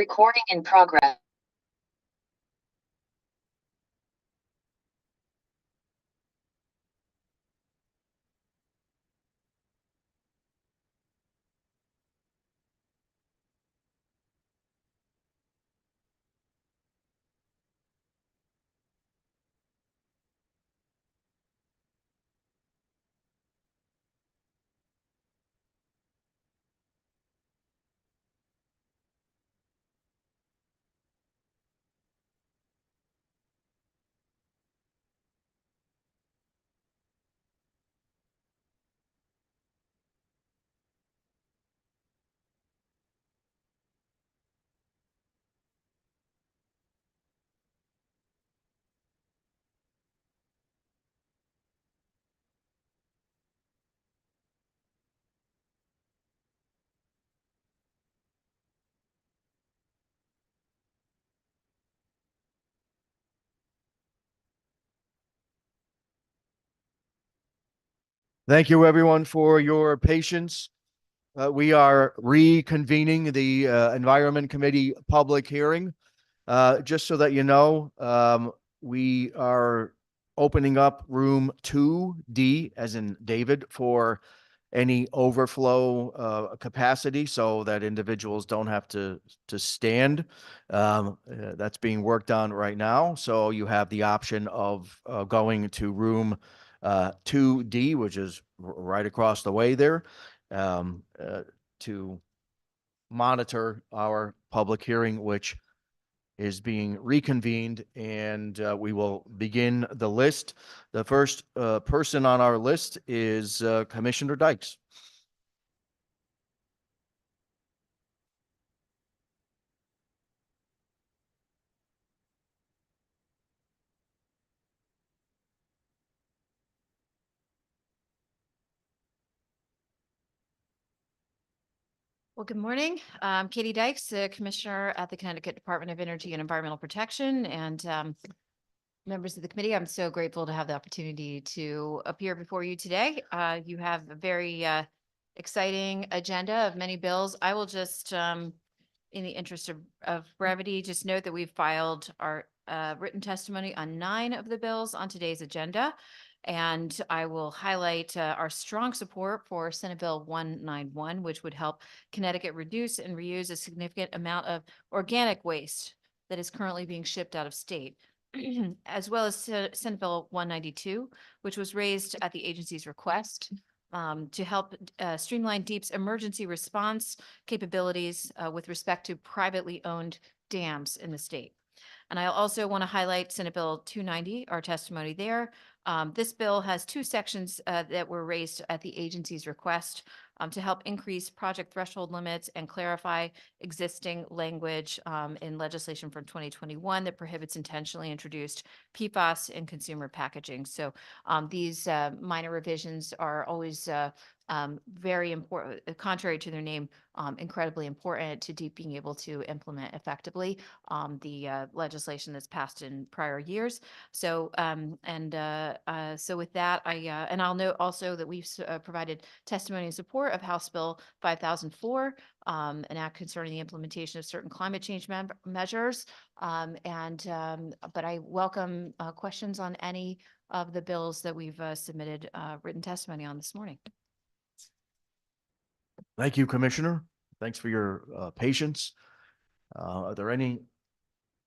Recording in progress. Thank you, everyone, for your patience. We are reconvening the Environment Committee public hearing. Just so that you know, we are opening up room 2D, as in David, for any overflow capacity so that individuals don't have to stand. That's being worked on right now. So you have the option of going to room 2D, which is right across the way there, to monitor our public hearing, which is being reconvened, and we will begin the list. The first person on our list is Commissioner Dykes. Well, good morning. I'm Katie Dykes, the Commissioner at the Connecticut Department of Energy and Environmental Protection, and members of the committee. I'm so grateful to have the opportunity to appear before you today. You have a very exciting agenda of many bills. I will just, in the interest of brevity, just note that we've filed our written testimony on 9 of the bills on today's agenda. And I will highlight our strong support for Senate Bill 191, which would help Connecticut reduce and reuse a significant amount of organic waste that is currently being shipped out of state, as well as Senate Bill 192, which was raised at the agency's request to help streamline DEEP's emergency response capabilities with respect to privately owned dams in the state. And I also want to highlight Senate Bill 290, our testimony there. This bill has 2 sections that were raised at the agency's request to help increase project threshold limits and clarify existing language in legislation from 2021 that prohibits intentionally introduced PFAS in consumer packaging. So these minor revisions are always very important, contrary to their name, incredibly important to DEEP being able to implement effectively the legislation that's passed in prior years. So so with that, and I'll note also that we've provided testimony in support of House Bill 5004, an act concerning the implementation of certain climate change measures. But I welcome questions on any of the bills that we've submitted written testimony on this morning. Thank you, Commissioner. Thanks for your patience. Are there any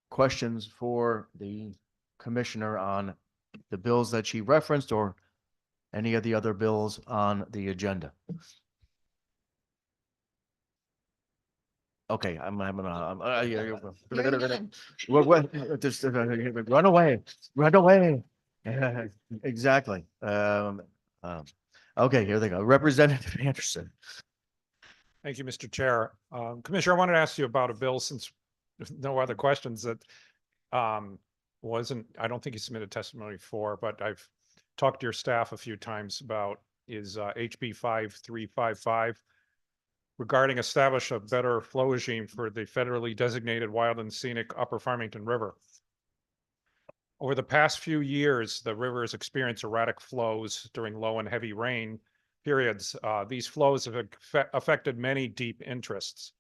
questions for the Commissioner on the bills that she referenced or any of the other bills on the agenda? Okay, I'm just run away. Exactly. Okay, here they go. Representative Anderson. Thank you, Mr. Chair. Commissioner, I wanted to ask you about a bill, since there's no other questions, that I don't think you submitted testimony for, but I've talked to your staff a few times about, is HB 5355 regarding establish a better flow regime for the federally designated wild and scenic Upper Farmington River. Over the past few years, the river has experienced erratic flows during low and heavy rain periods. These flows have affected many DEEP interests.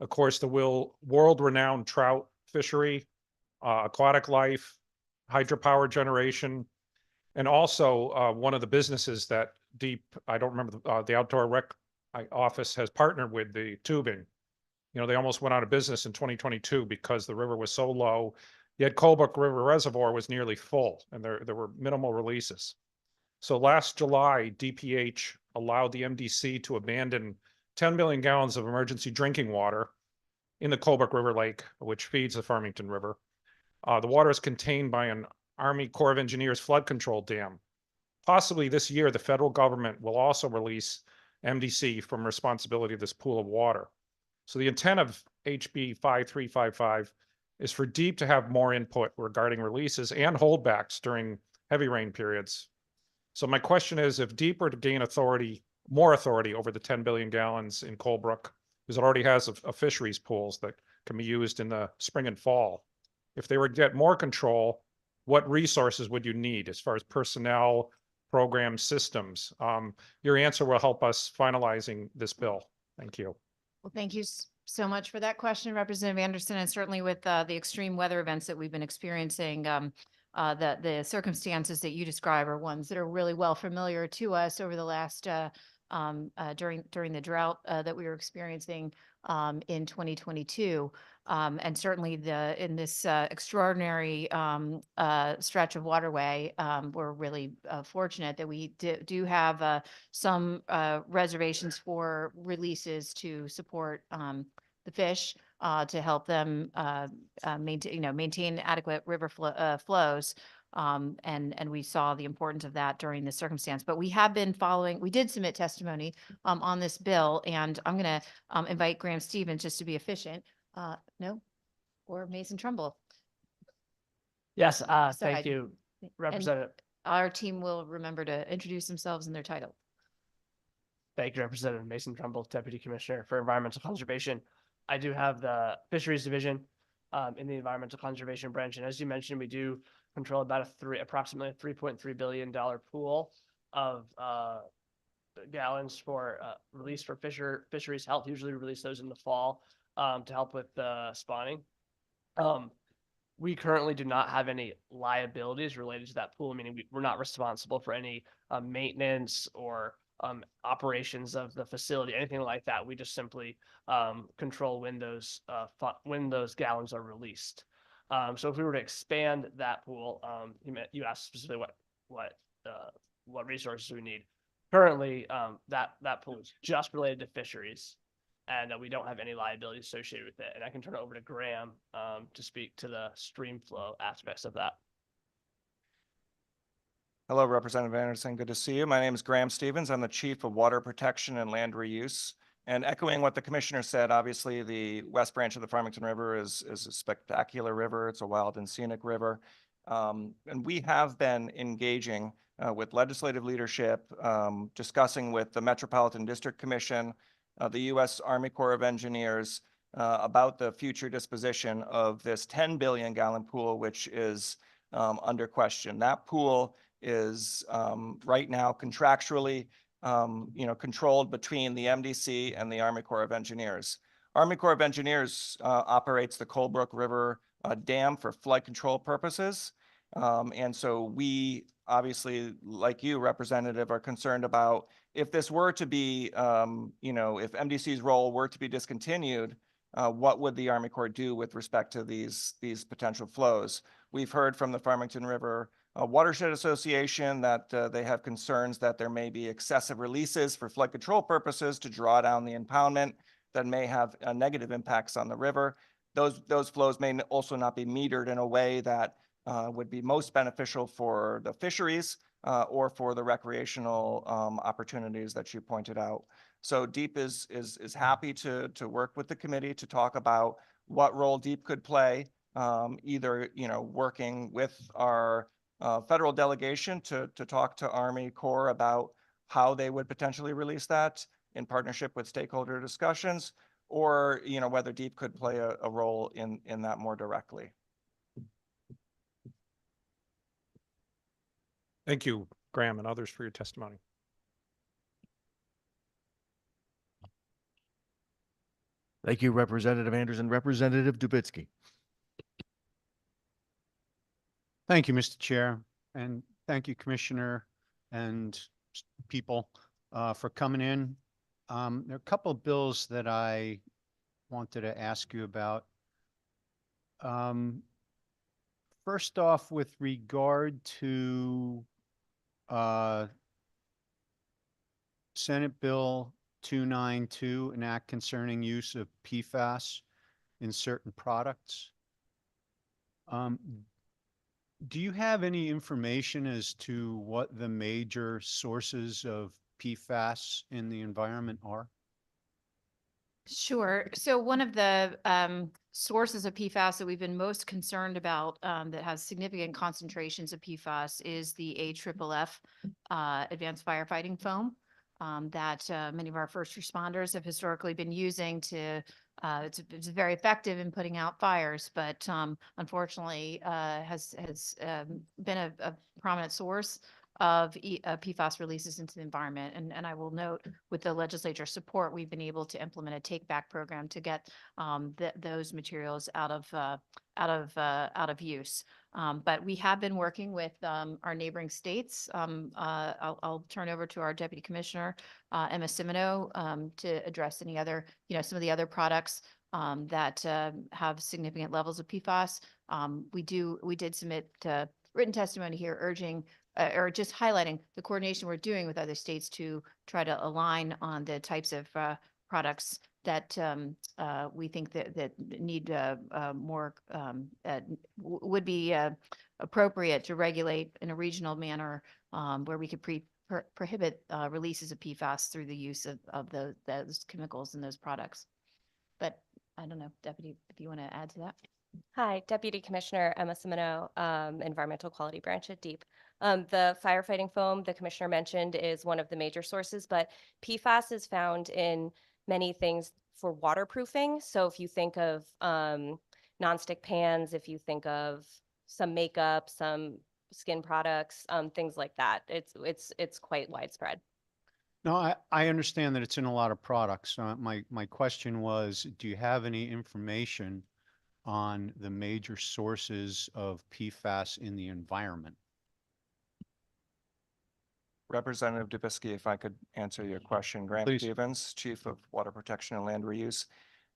Of course, the world-renowned trout fishery, aquatic life, hydropower generation, and also one of the businesses that I don't remember, the outdoor rec office has partnered with, the tubing. You know, they almost went out of business in 2022 because the river was so low, yet Colebrook River Reservoir was nearly full and there were minimal releases. So last July, DPH allowed the MDC to abandon 10 million gallons of emergency drinking water in the Colebrook River Lake, which feeds the Farmington River. The water is contained by an Army Corps of Engineers flood control dam. Possibly this year, the federal government will also release MDC from responsibility of this pool of water. So the intent of HB 5355 is for DEEP to have more input regarding releases and holdbacks during heavy rain periods. So my question is, if DEEP were to gain more authority over the 10 billion gallons in Colebrook, because it already has a fisheries pools that can be used in the spring and fall. If they were to get more control, what resources would you need as far as personnel, program, systems? Your answer will help us finalizing this bill. Thank you. Well, thank you so much for that question, Representative Anderson, and certainly with the extreme weather events that we've been experiencing, the circumstances that you describe are ones that are really well familiar to us over the last during the drought that we were experiencing in 2022. And certainly in this extraordinary stretch of waterway, we're really fortunate that we do have some reservations for releases to support the fish to help them maintain adequate river flows. And we saw the importance of that during this circumstance. But we have been we did submit testimony on this bill, and I'm going to invite Graham Stevens, just to be efficient. No? Or Mason Trumbull. Yes, Side. thank you, Representative. Our team will remember to introduce themselves and their title. Thank you, Representative Mason Trumbull, Deputy Commissioner for Environmental Conservation. I do have the Fisheries Division in the Environmental Conservation branch, and as you mentioned, we do control about approximately a $3.3 billion pool of gallons for release for fisheries health. Usually we release those in the fall to help with spawning. We currently do not have any liabilities related to that pool, meaning we're not responsible for any maintenance or operations of the facility, anything like that. We just simply control when those gallons are released. So if we were to expand that pool, you asked specifically what resources we need. Currently, that pool is just related to fisheries, and we don't have any liability associated with it. And I can turn it over to Graham to speak to the stream flow aspects of that. Hello, Representative Anderson. Good to see you. My name is Graham Stevens. I'm the Chief of Water Protection and Land Reuse. And echoing what the Commissioner said, obviously the West Branch of the Farmington River is a spectacular river. It's a wild and scenic river. And we have been engaging with legislative leadership, discussing with the Metropolitan District Commission, the U.S. Army Corps of Engineers about the future disposition of this 10 billion gallon pool, which is under question. That pool is right now contractually controlled between the MDC and the Army Corps of Engineers. Army Corps of Engineers operates the Colebrook River Dam for flood control purposes. And so we obviously, like you, Representative, are concerned about if this were to be, if MDC's role were to be discontinued, what would the Army Corps do with respect to these potential flows? We've heard from the Farmington River Watershed Association that they have concerns that there may be excessive releases for flood control purposes to draw down the impoundment that may have negative impacts on the river. Those flows may also not be metered in a way that would be most beneficial for the fisheries or for the recreational opportunities that you pointed out. So DEEP is happy to work with the committee to talk about what role DEEP could play, either working with our federal delegation to talk to Army Corps about how they would potentially release that in partnership with stakeholder discussions, or whether DEEP could play a role in that more directly. Thank you, Graham, and others for your testimony. Thank you, Representative Anderson. Representative Dubitsky. Thank you, Mr. Chair, and thank you, Commissioner and people for coming in. There are a couple of bills that I wanted to ask you about. First off, with regard to Senate Bill 292, an act concerning use of PFAS in certain products. Do you have any information as to what the major sources of PFAS in the environment are? Sure. So one of the sources of PFAS that we've been most concerned about that has significant concentrations of PFAS is the AFFF advanced firefighting foam that many of our first responders have historically been using to it's very effective in putting out fires, but unfortunately has been a prominent source of PFAS releases into the environment. And I will note, with the legislature support, we've been able to implement a take back program to get those materials out of use. But we have been working with our neighboring states. I'll turn over to our Deputy Commissioner, Emma Simino, to address any other, some of the other products that have significant levels of PFAS. We did submit written testimony here urging or just highlighting the coordination we're doing with other states to try to align on the types of products that we think that need more would be appropriate to regulate in a regional manner, where we could prohibit releases of PFAS through the use of those chemicals in those products. But I don't know, Deputy, if you want to add to that. Hi, Deputy Commissioner Emma Simino, Environmental Quality Branch at DEEP. The firefighting foam the Commissioner mentioned is one of the major sources, but PFAS is found in many things for waterproofing. So if you think of nonstick pans, if you think of some makeup, some skin products, things like that, it's quite widespread. No, I understand that it's in a lot of products. My question was, do you have any information on the major sources of PFAS in the environment? Representative Dubitsky, if I could answer your question. Graham Please. Stevens, Chief of Water Protection and Land Reuse.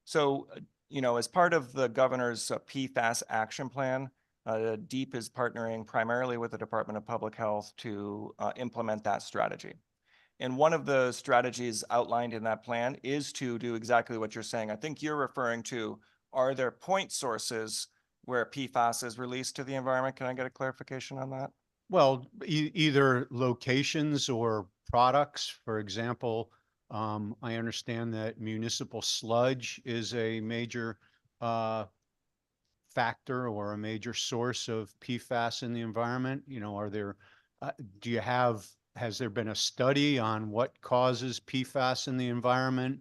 So, as part of the governor's PFAS action plan, DEEP is partnering primarily with the Department of Public Health to implement that strategy. And one of the strategies outlined in that plan is to do exactly what you're saying. I think you're referring to, are there point sources where PFAS is released to the environment? Can I get a clarification on that? Well, either locations or products. For example, I understand that municipal sludge is a major factor or a major source of PFAS in the environment. Are there, has there been a study on what causes PFAS in the environment?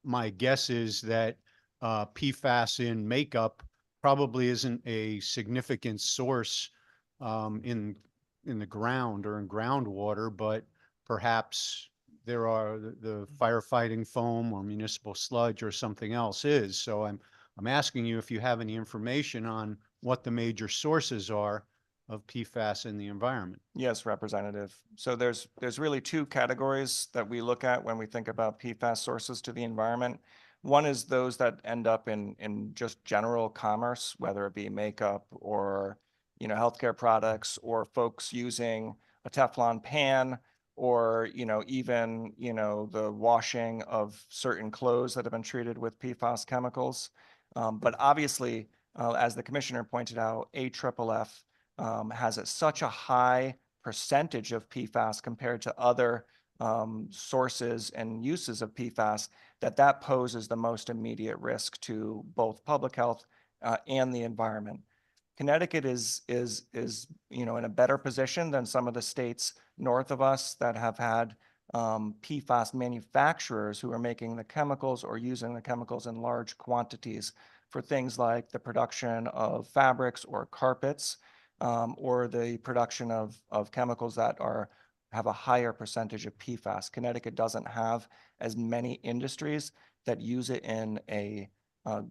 My guess is that PFAS in makeup probably isn't a significant source in the ground or in groundwater, but perhaps there are the firefighting foam or municipal sludge or something else is. So I'm asking you if you have any information on what the major sources are of PFAS in the environment. Yes, Representative. So there's really two categories that we look at when we think about PFAS sources to the environment. One is those that end up in just general commerce, whether it be makeup or healthcare products, or folks using a Teflon pan, or even the washing of certain clothes that have been treated with PFAS chemicals. But obviously, as the Commissioner pointed out, AFFF has such a high percentage of PFAS compared to other sources and uses of PFAS that poses the most immediate risk to both public health and the environment. Connecticut is in a better position than some of the states north of us that have had PFAS manufacturers who are making the chemicals or using the chemicals in large quantities for things like the production of fabrics or carpets, or the production of chemicals that have a higher percentage of PFAS. Connecticut doesn't have as many industries that use it in a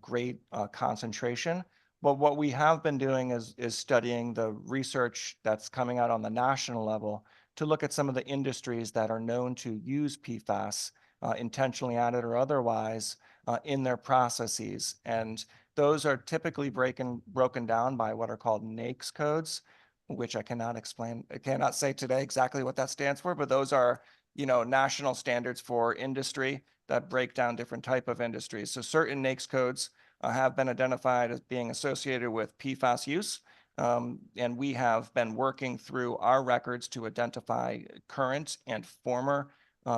great concentration. But what we have been doing is studying the research that's coming out on the national level to look at some of the industries that are known to use PFAS, intentionally added or otherwise, in their processes. And those are typically broken down by what are called NAICS codes, which I cannot say today exactly what that stands for, but those are, national standards for industry that break down different type of industries. So certain NAICS codes have been identified as being associated with PFAS use. And we have been working through our records to identify current and former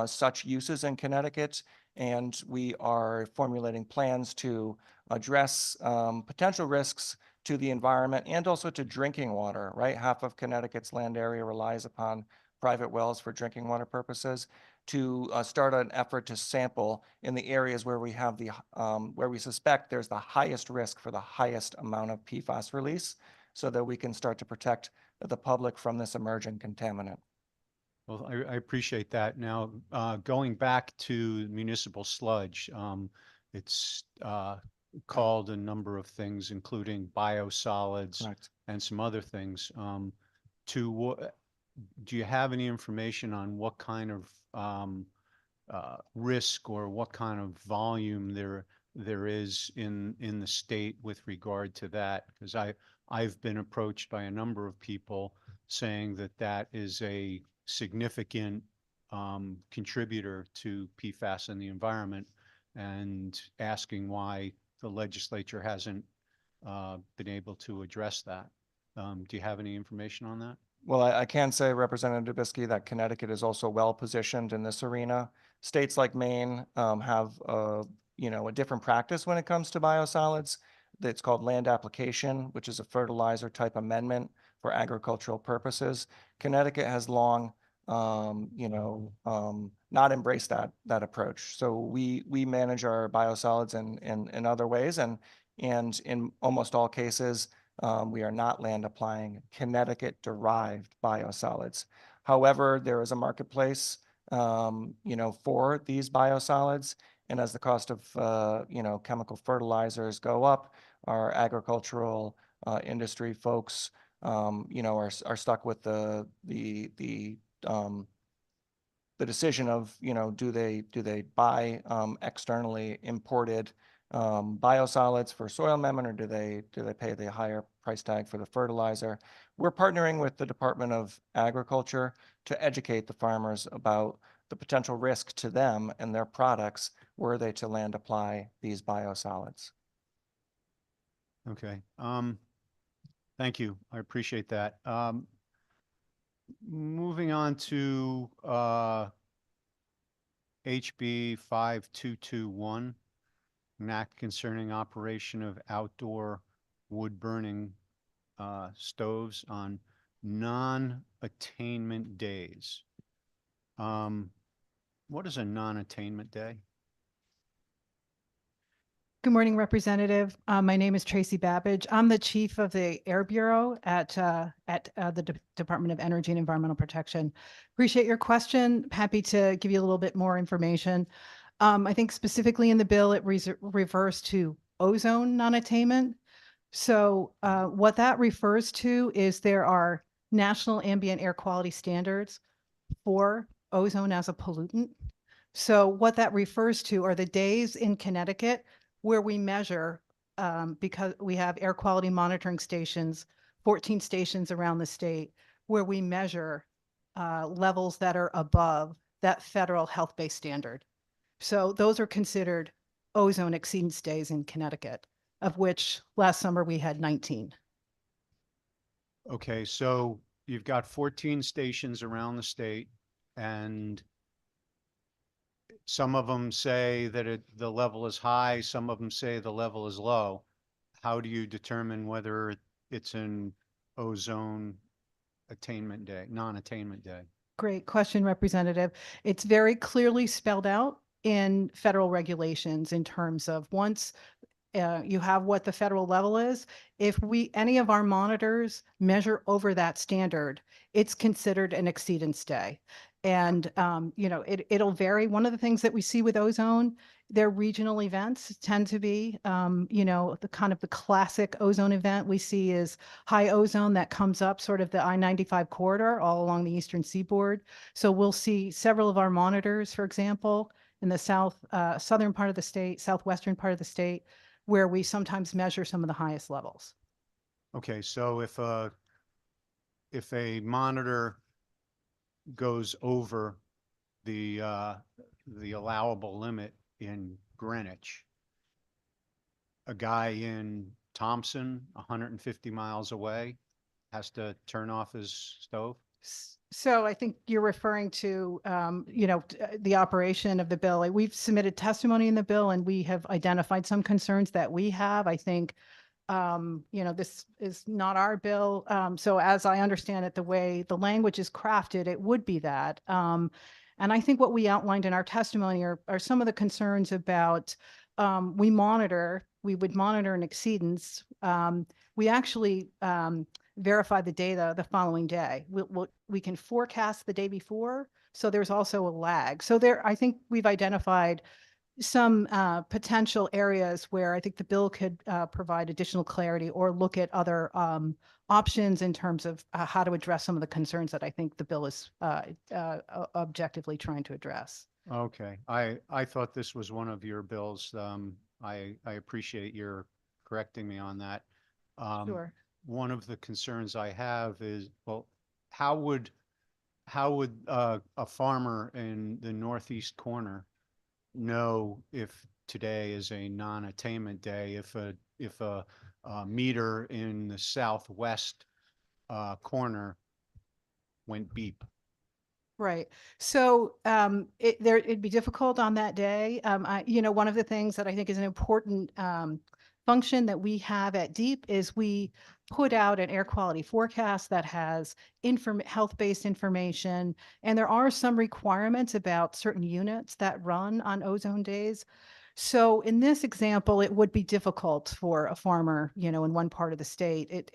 such uses in Connecticut. And we are formulating plans to address potential risks to the environment and also to drinking water, right? Half of Connecticut's land area relies upon private wells for drinking water purposes, to start an effort to sample in the areas where we have where we suspect there's the highest risk for the highest amount of PFAS release, so that we can start to protect the public from this emerging contaminant. Well, I appreciate that. Now, going back to municipal sludge, it's called a number of things, including biosolids Correct. and some other things. Do you have any information on what kind of risk or what kind of volume there is in the state with regard to that? Because I've been approached by a number of people saying that that is a significant contributor to PFAS in the environment, and asking why the legislature hasn't been able to address that. Do you have any information on that? Well, I can say, Representative Dubisky, that Connecticut is also well positioned in this arena. States like Maine have a different practice when it comes to biosolids. It's called land application, which is a fertilizer type amendment for agricultural purposes. Connecticut has long, not embraced that approach. So we manage our biosolids in other ways, and in almost all cases, we are not land applying Connecticut-derived biosolids. However, there is a marketplace, for these biosolids, and as the cost of chemical fertilizers go up, our agricultural industry folks, are stuck with the decision of, do they buy externally imported biosolids for soil amendment, or do they pay the higher price tag for the fertilizer? We're partnering with the Department of Agriculture to educate the farmers about the potential risk to them and their products were they to land apply these biosolids. Okay. Thank you. I appreciate that. Moving on to HB 5221, an act concerning operation of outdoor wood burning stoves on non-attainment days. What is a non-attainment day? Good morning, Representative. My name is Tracy Babbage. I'm the Chief of the Air Bureau at the Department of Energy and Environmental Protection. Appreciate your question. Happy to give you a little bit more information. I think specifically in the bill, it refers to ozone non-attainment. So what that refers to is there are national ambient air quality standards for ozone as a pollutant. So what that refers to are the days in Connecticut where we measure, because we have air quality monitoring stations, 14 stations around the state, where we measure levels that are above that federal health-based standard. So those are considered ozone exceedance days in Connecticut, of which last summer we had 19. Okay, so you've got 14 stations around the state, and some of them say that the level is high, some of them say the level is low. How do you determine whether it's an ozone attainment day, non-attainment day? Great question, Representative. It's very clearly spelled out in federal regulations in terms of once you have what the federal level is, if any of our monitors measure over that standard, it's considered an exceedance day. And, it'll vary. One of the things that we see with ozone, their regional events tend to be, the kind of the classic ozone event we see is high ozone that comes up sort of the I-95 corridor all along the eastern seaboard. So we'll see several of our monitors, for example, in the southern part of the state, southwestern part of the state, where we sometimes measure some of the highest levels. Okay, so if a monitor goes over the allowable limit in Greenwich, a guy in Thompson, 150 miles away, has to turn off his stove? So I think you're referring to, the operation of the bill. Like, we've submitted testimony in the bill and we have identified some concerns that we have. I think, this is not our bill. So as I understand it, the way the language is crafted, it would be that. And I think what we outlined in our testimony are some of the concerns about, we would monitor an exceedance. We actually, verify the data the following day. We can forecast the day before. So there's also a lag. So I think we've identified some potential areas where I think the bill could provide additional clarity or look at other options in terms of how to address some of the concerns that I think the bill is objectively trying to address. Okay, I thought this was one of your bills. I appreciate your correcting me on that. Sure. One of the concerns I have is, well, how would a farmer in the northeast corner know if today is a non-attainment day if a meter in the southwest corner went beep? Right. So it'd be difficult on that day. One of the things that I think is an important function that we have at DEEP is we put out an air quality forecast that has health-based information. And there are some requirements about certain units that run on ozone days. So in this example, it would be difficult for a farmer, in one part of the state.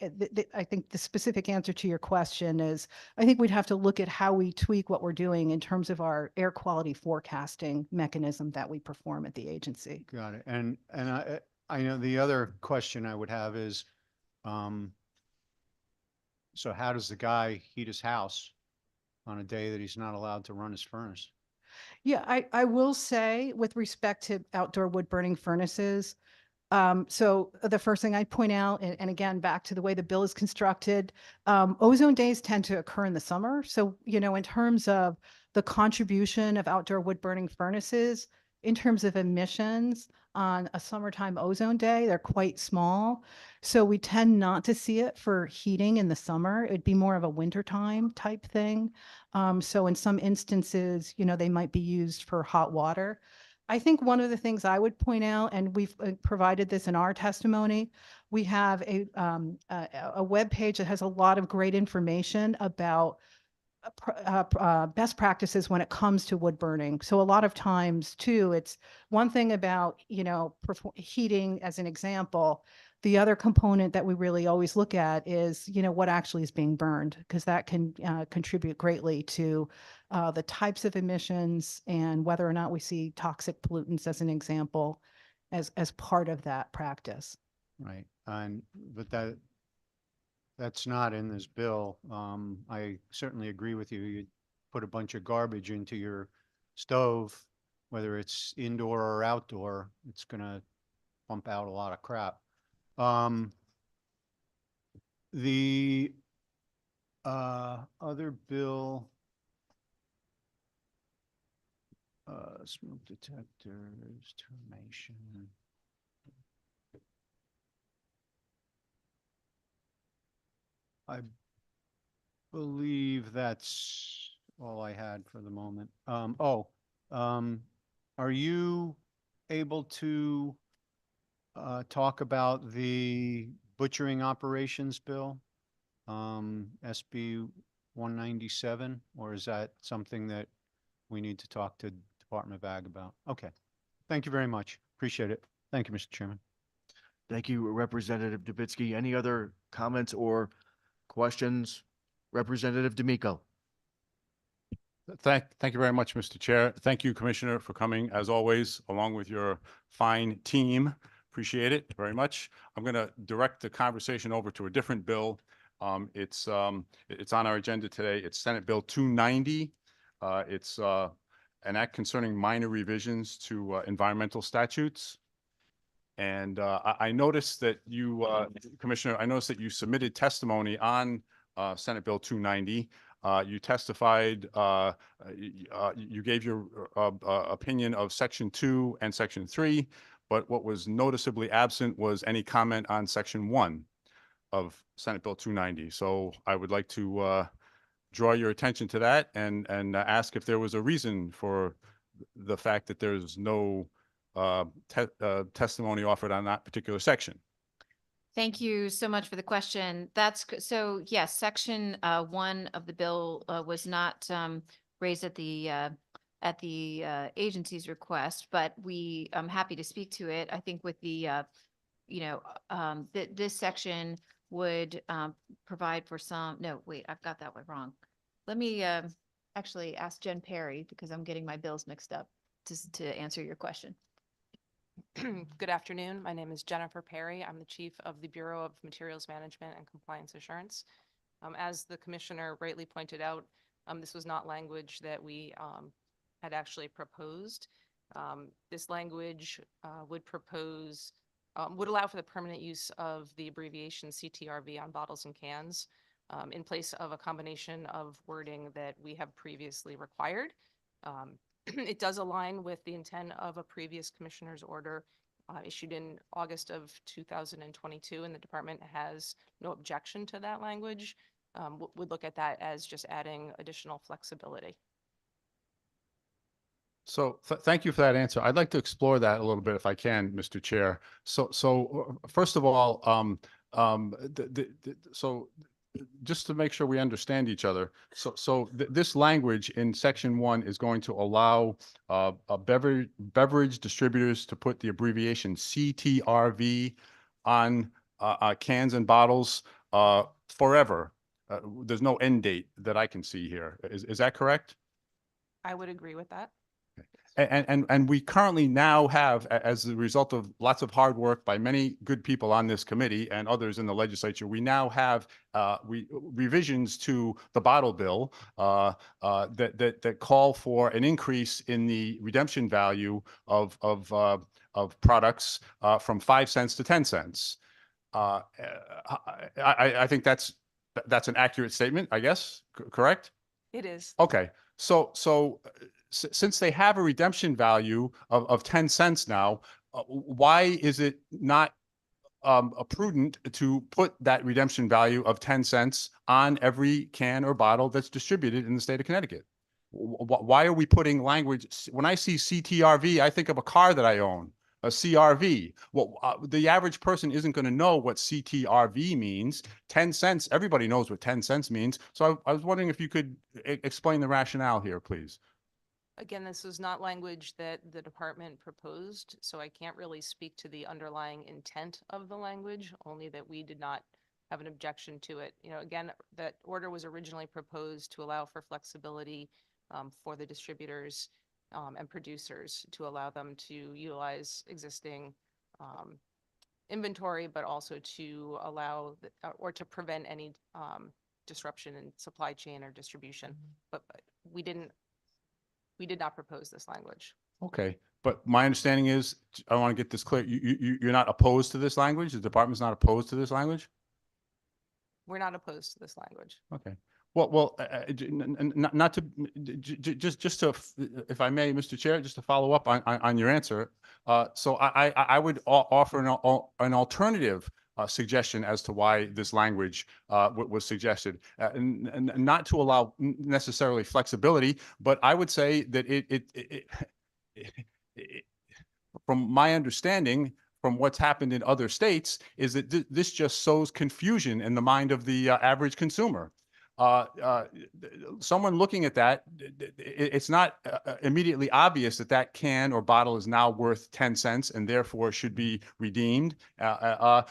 I think the specific answer to your question is, I think we'd have to look at how we tweak what we're doing in terms of our air quality forecasting mechanism that we perform at the agency. Got it. And I know the other question I would have is, so how does the guy heat his house on a day that he's not allowed to run his furnace? Yeah, I will say with respect to outdoor wood burning furnaces, so the first thing I'd point out, and again, back to the way the bill is constructed, ozone days tend to occur in the summer. So, in terms of the contribution of outdoor wood burning furnaces, in terms of emissions on a summertime ozone day, they're quite small. So we tend not to see it for heating in the summer. It'd be more of a wintertime type thing. So in some instances, they might be used for hot water. I think one of the things I would point out, and we've provided this in our testimony, we have a web page that has a lot of great information about best practices when it comes to wood burning. So a lot of times too, it's one thing about, heating as an example. The other component that we really always look at is, what actually is being burned, because that can contribute greatly to the types of emissions and whether or not we see toxic pollutants as an example as part of that practice. Right. But that's not in this bill. I certainly agree with you. You put a bunch of garbage into your stove, whether it's indoor or outdoor, it's going to pump out a lot of crap. The other bill, smoke detectors, termination. I believe that's all I had for the moment. Are you able to talk about the butchering operations bill, SB 197, or is that something that we need to talk to Department of Ag about? Okay. Thank you very much. Appreciate it. Thank you, Mr. Chairman. Thank you, Representative Dubitsky. Any other comments or questions? Representative D'Amico. Thank you very much, Mr. Chair. Thank you, Commissioner, for coming as always, along with your fine team. Appreciate it very much. I'm going to direct the conversation over to a different bill. It's on our agenda today. It's Senate Bill 290. It's an act concerning minor revisions to environmental statutes. And I noticed that you, Commissioner, I noticed that you submitted testimony on Senate Bill 290. You testified, you gave your opinion of Section 2 and Section 3, but what was noticeably absent was any comment on Section 1 of Senate Bill 290. So I would like to draw your attention to that and ask if there was a reason for the fact that there's no testimony offered on that particular section. Thank you so much for the question. So yes, section 1 of the bill was not raised at the agency's request, but I'm happy to speak to it. I think with the this section would provide for no, wait, I've got that one wrong. Let me actually ask Jen Perry, because I'm getting my bills mixed up, to answer your question. Good afternoon. My name is Jennifer Perry. I'm the Chief of the Bureau of Materials Management and Compliance Assurance. As the Commissioner rightly pointed out, this was not language that we had actually proposed. This language would allow for the permanent use of the abbreviation CTRV on bottles and cans in place of a combination of wording that we have previously required. It does align with the intent of a previous commissioner's order issued in August of 2022, and the department has no objection to that language. Would look at that as just adding additional flexibility. So thank you for that answer. I'd like to explore that a little bit if I can, Mr. Chair. So first of all, so just to make sure we understand each other. So this language in Section 1 is going to allow beverage distributors to put the abbreviation CTRV on cans and bottles forever. There's no end date that I can see here. Is that correct? I would agree with that. And we currently now have, as a result of lots of hard work by many good people on this committee and others in the legislature, we now have revisions to the bottle bill that call for an increase in the redemption value of products from 5 cents to 10 cents. I think that's an accurate statement, I guess, correct? It is. Okay, so since they have a redemption value of 10 cents now, why is it not prudent to put that redemption value of 10 cents on every can or bottle that's distributed in the state of Connecticut? Why are we putting language? When I see CTRV, I think of a car that I own, a CRV. Well, the average person isn't going to know what CTRV means. 10 cents, everybody knows what 10 cents means. So I was wondering if you could explain the rationale here, please. Again, this is not language that the department proposed, so I can't really speak to the underlying intent of the language, only that we did not have an objection to it. Again, that order was originally proposed to allow for flexibility for the distributors and producers, to allow them to utilize existing inventory, but also to allow or to prevent any disruption in supply chain or distribution. But we did not propose this language. Okay, but my understanding is, I want to get this clear, you're not opposed to this language? The department's not opposed to this language? We're not opposed to this language. Okay. Well, not to, just to, if I may, Mr. Chair, just to follow up on your answer. So I would offer an alternative suggestion as to why this language was suggested, and not to allow necessarily flexibility, but I would say that from my understanding, from what's happened in other states, is that this just sows confusion in the mind of the average consumer. Someone looking at that, it's not immediately obvious that that can or bottle is now worth 10 cents and therefore should be redeemed.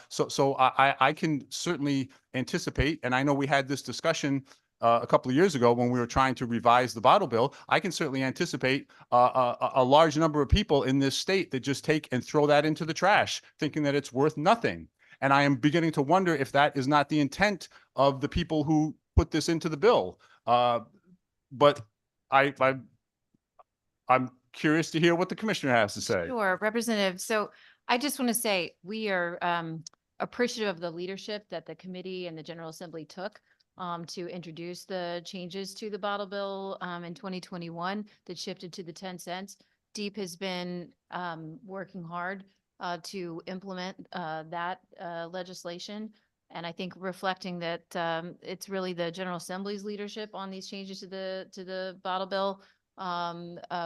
So I can certainly anticipate, and I know we had this discussion a couple of years ago when we were trying to revise the bottle bill, I can certainly anticipate a large number of people in this state that just take and throw that into the trash, thinking that it's worth nothing. And I am beginning to wonder if that is not the intent of the people who put this into the bill. But I'm curious to hear what the commissioner has to say. Sure, Representative. So I just want to say we are appreciative of the leadership that the committee and the General Assembly took to introduce the changes to the bottle bill in 2021 that shifted to the 10 cents. DEEP has been working hard to implement that legislation. And I think reflecting that it's really the General Assembly's leadership on these changes to the bottle bill.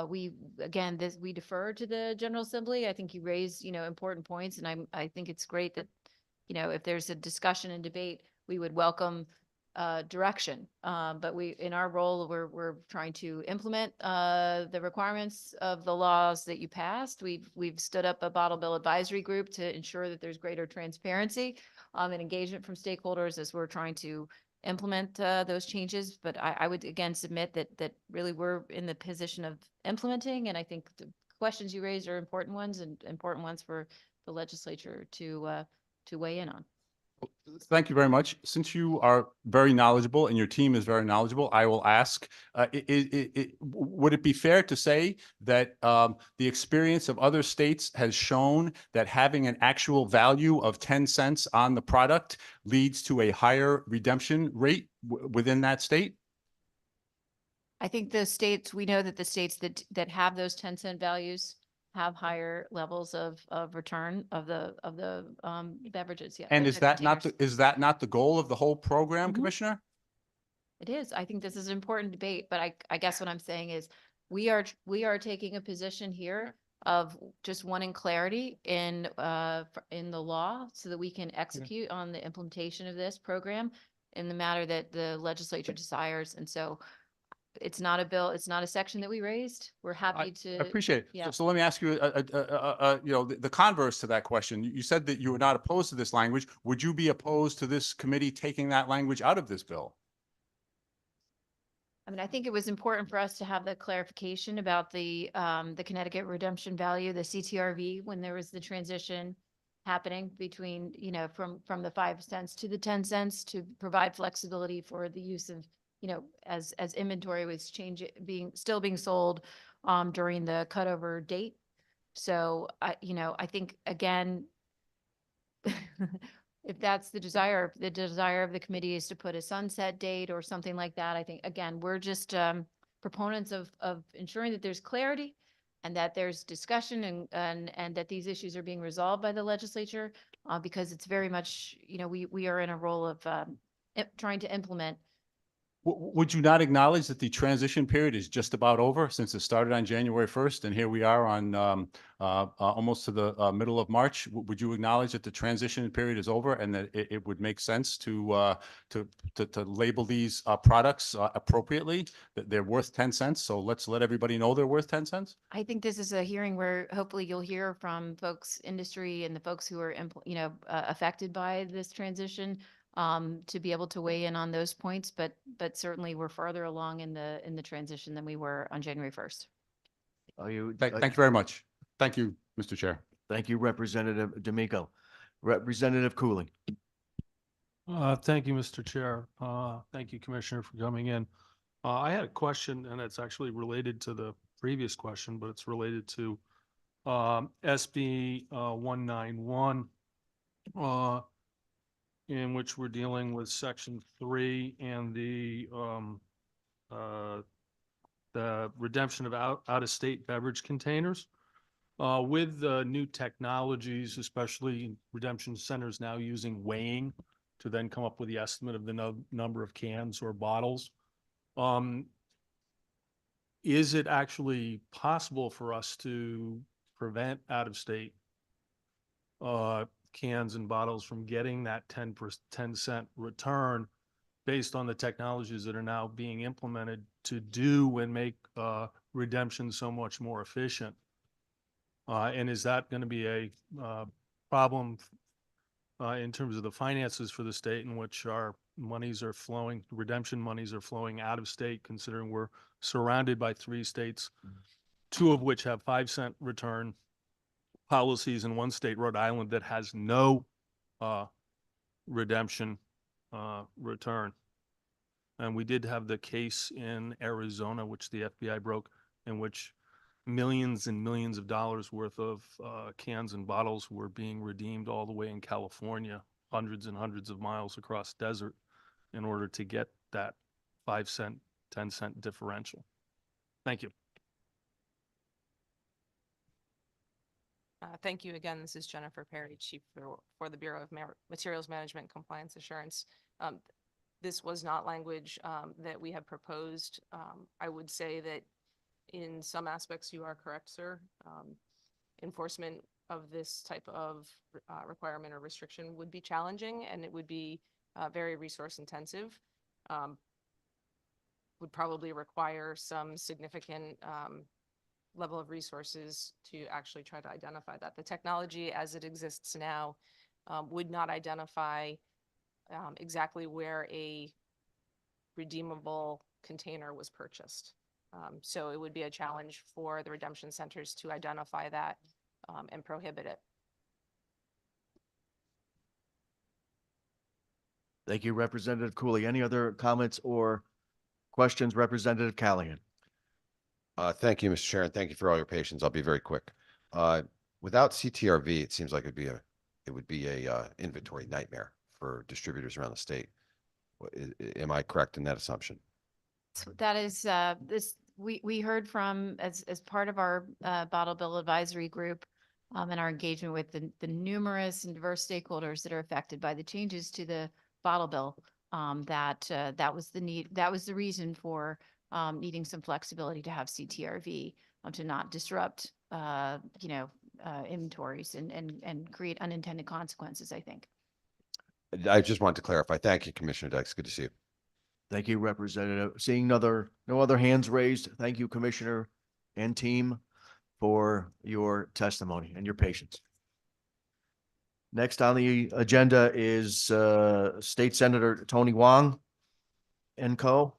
We defer to the General Assembly. I think you raised, important points, and I think it's great that, if there's a discussion and debate, we would welcome direction. But in our role, we're trying to implement the requirements of the laws that you passed. We've stood up a bottle bill advisory group to ensure that there's greater transparency and engagement from stakeholders as we're trying to implement those changes. But I would again submit that really we're in the position of implementing, and I think the questions you raised are important ones and important ones for the legislature to weigh in on. Thank you very much. Since you are very knowledgeable and your team is very knowledgeable, I will ask, would it be fair to say that the experience of other states has shown that having an actual value of 10 cents on the product leads to a higher redemption rate within that state? I think we know that the states that have those 10-cent values have higher levels of return of the beverages. Yeah. And the is that not the goal of the whole program, Mhm. Commissioner? It is. I think this is an important debate, but I guess what I'm saying is we are taking a position here of just wanting clarity in the law so that we can execute on the implementation of this program in the manner that the legislature desires. And so it's not a bill, it's not a section that we raised. We're happy to. I appreciate it. Yeah. So let me ask you, the converse to that question. You said that you were not opposed to this language. Would you be opposed to this committee taking that language out of this bill? I mean, I think it was important for us to have the clarification about the Connecticut redemption value, the CTRV, when there was the transition happening between, from the 5 cents to the 10 cents to provide flexibility for the use of, as inventory was still being sold during the cutover date. So I think again, if that's the desire of the committee is to put a sunset date or something like that, I think, again, we're just proponents of ensuring that there's clarity and that there's discussion and that these issues are being resolved by the legislature because it's very much, we are in a role of trying to implement. Would you not acknowledge that the transition period is just about over since it started on January 1st and here we are on almost to the middle of March? Would you acknowledge that the transition period is over and that it would make sense to label these products appropriately, that they're worth 10 cents? So let's let everybody know they're worth 10 cents. I think this is a hearing where hopefully you'll hear from folks, industry and the folks who are, affected by this transition. To be able to weigh in on those points, but certainly we're farther along in the transition than we were on January 1st. Thank you very much. Thank you, Mr. Chair. Thank you, Representative D'Amico. Representative Cooley. Thank you, Mr. Chair. Thank you, Commissioner, for coming in. I had a question, and it's actually related to the previous question, but it's related to SB 191. In which we're dealing with Section 3 and the redemption of out-of-state beverage containers. With the new technologies, especially redemption centers now using weighing to then come up with the estimate of the number of cans or bottles. Is it actually possible for us to prevent out-of-state cans and bottles from getting that 10 cent return based on the technologies that are now being implemented to do and make redemption so much more efficient? And is that going to be a problem in terms of the finances for the state, in which our monies are flowing, redemption monies are flowing out of state, considering we're surrounded by 3 states, 2 of which have 5-cent return policies, and 1 state, Rhode Island, that has no redemption return. And we did have the case in Arizona, which the FBI broke, in which millions and millions of dollars worth of cans and bottles were being redeemed all the way in California, hundreds and hundreds of miles across desert, in order to get that 5-cent, 10-cent differential. Thank you. Thank you again. This is Jennifer Perry, Chief for the Bureau of Materials Management and Compliance Assurance. This was not language that we have proposed. I would say that in some aspects you are correct, sir. Enforcement of this type of requirement or restriction would be challenging, and it would be very resource intensive. Would probably require some significant level of resources to actually try to identify that. The technology as it exists now would not identify exactly where a redeemable container was purchased. So it would be a challenge for the redemption centers to identify that and prohibit it. Thank you, Representative Cooley. Any other comments or questions, Representative Callahan? Thank you, Mr. Chair, and thank you for all your patience. I'll be very quick. Without CTRV, it seems like it would be a inventory nightmare for distributors around the state. Am I correct in that assumption? So that is, we heard from, as part of our Bottle Bill Advisory Group, and our engagement with the numerous and diverse stakeholders that are affected by the changes to the bottle bill, that was the need, that was the reason for needing some flexibility to have CTRV, to not disrupt, inventories and create unintended consequences, I think. I just wanted to clarify. Thank you, Commissioner Dykes. Good to see you. Thank you, Representative. Seeing no other hands raised. Thank you, Commissioner and team, for your testimony and your patience. Next on the agenda is State Senator Tony Wong and co.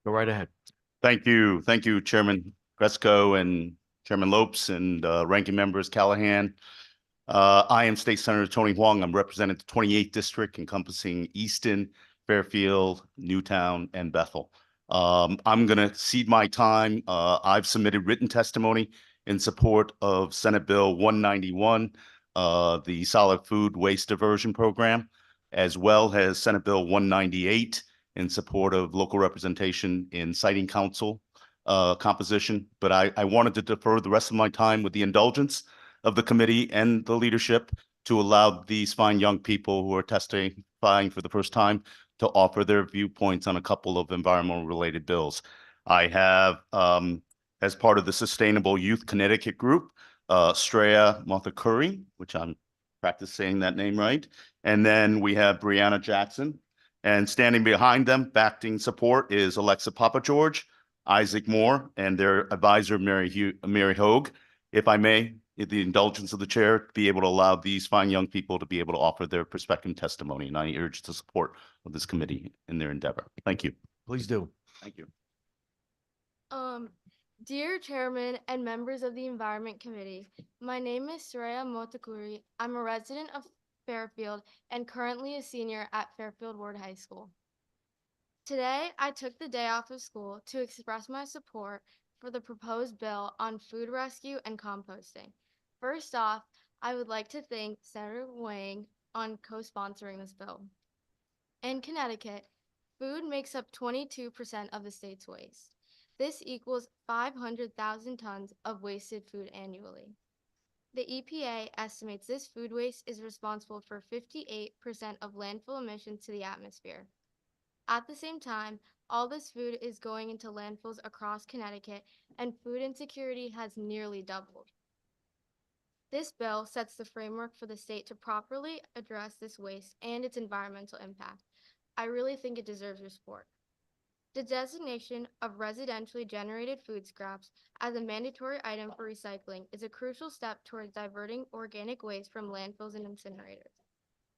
Go right ahead. Thank you. Thank you, Chairman Gresco and Chairman Lopes and ranking members Callahan. I am State Senator Tony Huang. I'm representing the 28th District encompassing Easton, Fairfield, Newtown, and Bethel. I'm going to cede my time. I've submitted written testimony in support of Senate Bill 191, the Solid Food Waste Diversion Program, as well as Senate Bill 198 in support of local representation in siting council composition. But I wanted to defer the rest of my time with the indulgence of the committee and the leadership to allow these fine young people who are testifying for the first time to offer their viewpoints on a couple of environmental related bills. I have, as part of the Sustainable Youth Connecticut group, Straya Mothakuri, which I'm practice saying that name right. And then we have Brianna Jackson. And standing behind them, backing support, is Alexa Papageorge, Isaac Moore, and their advisor, Mary Hogue. If I may, with the indulgence of the chair, be able to allow these fine young people to be able to offer their perspective and testimony. And I urge the support of this committee in their endeavor. Thank you. Please do. Thank you. Dear Chairman and members of the Environment Committee, my name is Straya Motakuri. I'm a resident of Fairfield and currently a senior at Fairfield Ward High School. Today, I took the day off of school to express my support for the proposed bill on food rescue and composting. First off, I would like to thank Senator Wang on co-sponsoring this bill. In Connecticut, food makes up 22% of the state's waste. This equals 500,000 tons of wasted food annually. The EPA estimates this food waste is responsible for 58% of landfill emissions to the atmosphere. At the same time, all this food is going into landfills across Connecticut, and food insecurity has nearly doubled. This bill sets the framework for the state to properly address this waste and its environmental impact. I really think it deserves your support. The designation of residentially generated food scraps as a mandatory item for recycling is a crucial step towards diverting organic waste from landfills and incinerators.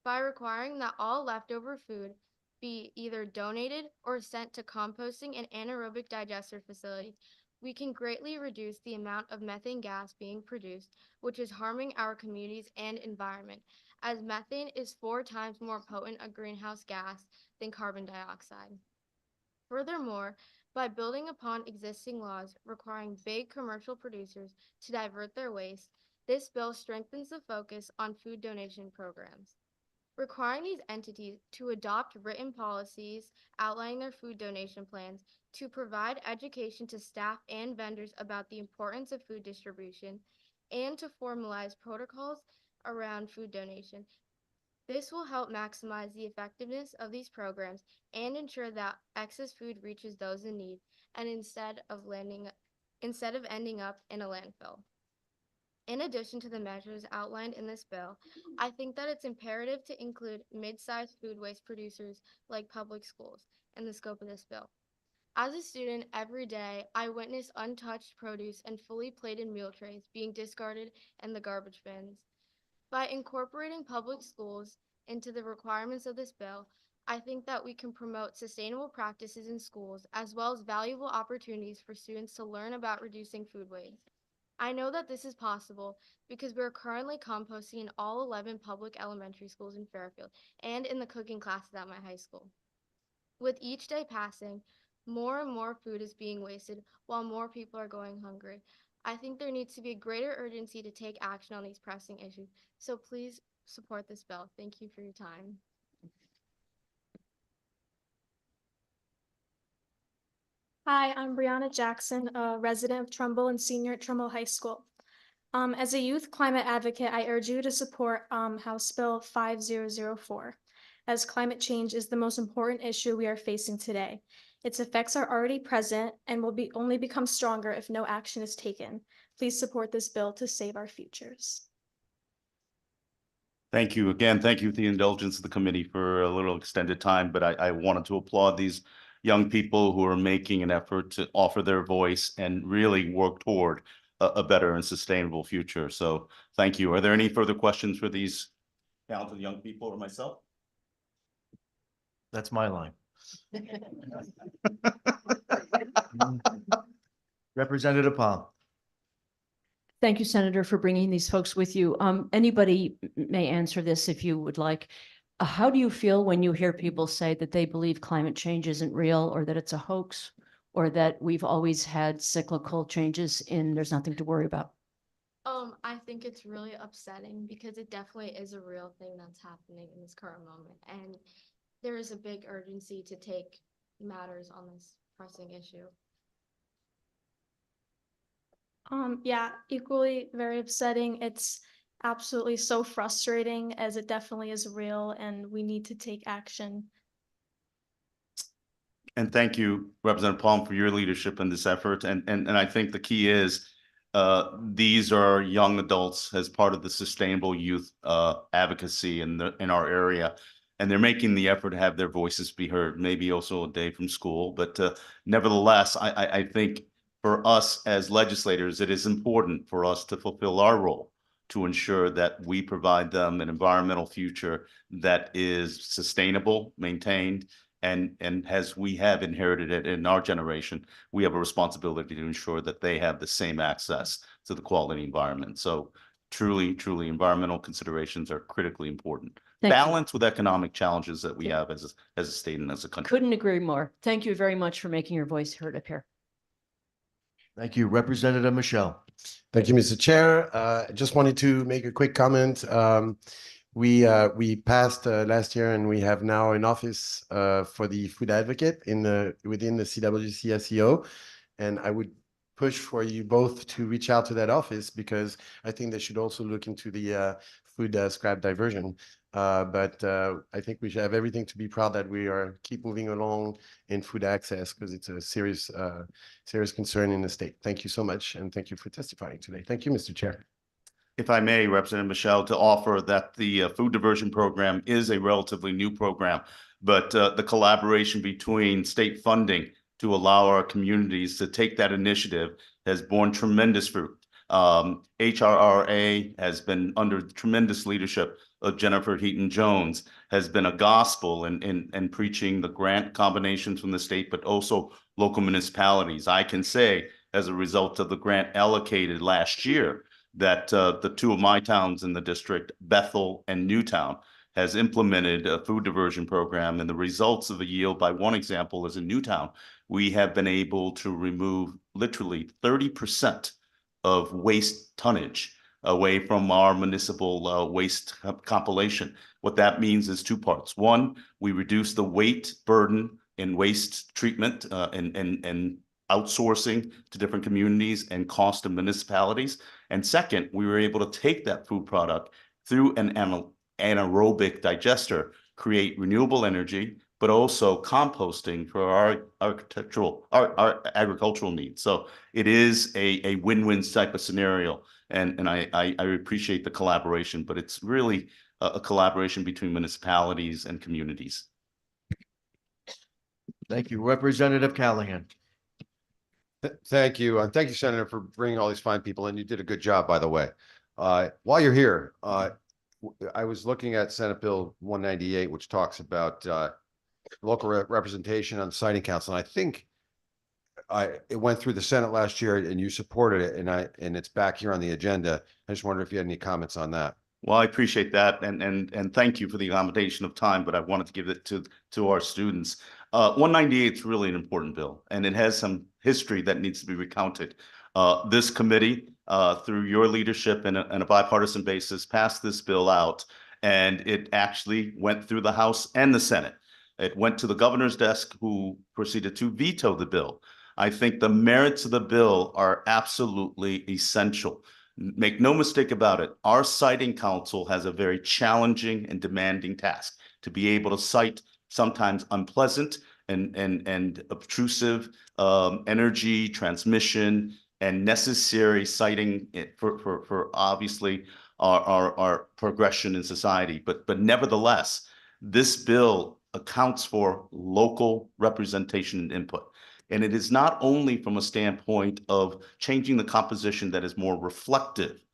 By requiring that all leftover food be either donated or sent to composting and anaerobic digester facilities, we can greatly reduce the amount of methane gas being produced, which is harming our communities and environment, as methane is 4 times more potent a greenhouse gas than carbon dioxide. Furthermore, by building upon existing laws requiring big commercial producers to divert their waste, this bill strengthens the focus on food donation programs. Requiring these entities to adopt written policies outlining their food donation plans, to provide education to staff and vendors about the importance of food distribution, and to formalize protocols around food donation. This will help maximize the effectiveness of these programs and ensure that excess food reaches those in need, and instead of ending up in a landfill. In addition to the measures outlined in this bill, I think that it's imperative to include mid-sized food waste producers like public schools in the scope of this bill. As a student, every day I witness untouched produce and fully plated meal trays being discarded in the garbage bins. By incorporating public schools into the requirements of this bill, I think that we can promote sustainable practices in schools as well as valuable opportunities for students to learn about reducing food waste. I know that this is possible because we are currently composting in all 11 public elementary schools in Fairfield and in the cooking classes at my high school. With each day passing, more and more food is being wasted while more people are going hungry. I think there needs to be a greater urgency to take action on these pressing issues. So please support this bill. Thank you for your time. Hi, I'm Brianna Jackson, a resident of Trumbull and senior at Trumbull High School. As a youth climate advocate, I urge you to support House Bill 5004, as climate change is the most important issue we are facing today. Its effects are already present and will only become stronger if no action is taken. Please support this bill to save our futures. Thank you again. Thank you for the indulgence of the committee for a little extended time, but I wanted to applaud these young people who are making an effort to offer their voice and really work toward a better and sustainable future. So thank you. Are there any further questions for these talented young people or myself? That's my line. Representative Palm. Thank you, Senator, for bringing these folks with you. Anybody may answer this if you would like. How do you feel when you hear people say that they believe climate change isn't real, or that it's a hoax, or that we've always had cyclical changes and there's nothing to worry about? I think it's really upsetting because it definitely is a real thing that's happening in this current moment. And there is a big urgency to take matters on this pressing issue. Yeah, equally very upsetting. It's absolutely so frustrating, as it definitely is real and we need to take action. And thank you, Representative Palm, for your leadership in this effort. And I think the key is these are young adults as part of the sustainable youth advocacy in our area. And they're making the effort to have their voices be heard, maybe also a day from school. But nevertheless, I think for us as legislators, it is important for us to fulfill our role to ensure that we provide them an environmental future that is sustainable, maintained, and as we have inherited it in our generation, we have a responsibility to ensure that they have the same access to the quality environment. So truly, environmental considerations are critically important. Balance with economic challenges that we have as a state and as a country. Couldn't agree more. Thank you very much for making your voice heard up here. Thank you, Representative Michelle. Thank you, Mr. Chair. I just wanted to make a quick comment. We passed last year, and we have now an office for the food advocate within the CWC SEO, and I would push for you both to reach out to that office, because I think they should also look into the food scrap diversion. But I think we should have everything to be proud that we are keep moving along in food access because it's a serious concern in the state. Thank you so much, and thank you for testifying today. Thank you, Mr. Chair. If I may, Representative Michelle, to offer that the food diversion program is a relatively new program, but the collaboration between state funding to allow our communities to take that initiative has borne tremendous fruit. HRRA has been under tremendous leadership of Jennifer Heaton-Jones, has been a gospel in preaching the grant combinations from the state, but also local municipalities. I can say, as a result of the grant allocated last year, that the two of my towns in the district, Bethel and Newtown, has implemented a food diversion program. And the results of the yield, by one example, is in Newtown, we have been able to remove literally 30% of waste tonnage away from our municipal waste compilation. What that means is two parts. One, we reduce the weight burden in waste treatment and outsourcing to different communities and cost of municipalities. And second, we were able to take that food product through an anaerobic digester, create renewable energy, but also composting for our agricultural needs. So it is a win-win type of scenario. And I appreciate the collaboration, but it's really a collaboration between municipalities and communities. Thank you. Representative Callahan. Thank you. And thank you, Senator, for bringing all these fine people in. You did a good job, by the way. While you're here, I was looking at Senate Bill 198, which talks about local representation on the siting council. And I think it went through the Senate last year and you supported it, and it's back here on the agenda. I just wonder if you had any comments on that. Well, I appreciate that, and thank you for the accommodation of time, but I wanted to give it to our students. 198 is really an important bill, and it has some history that needs to be recounted. This committee, through your leadership and a bipartisan basis, passed this bill out, and it actually went through the House and the Senate. It went to the governor's desk, who proceeded to veto the bill. I think the merits of the bill are absolutely essential. Make no mistake about it, our siting council has a very challenging and demanding task to be able to cite sometimes unpleasant and obtrusive energy transmission and necessary citing for obviously our progression in society. But nevertheless, this bill accounts for local representation and input. And it is not only from a standpoint of changing the composition that is more reflective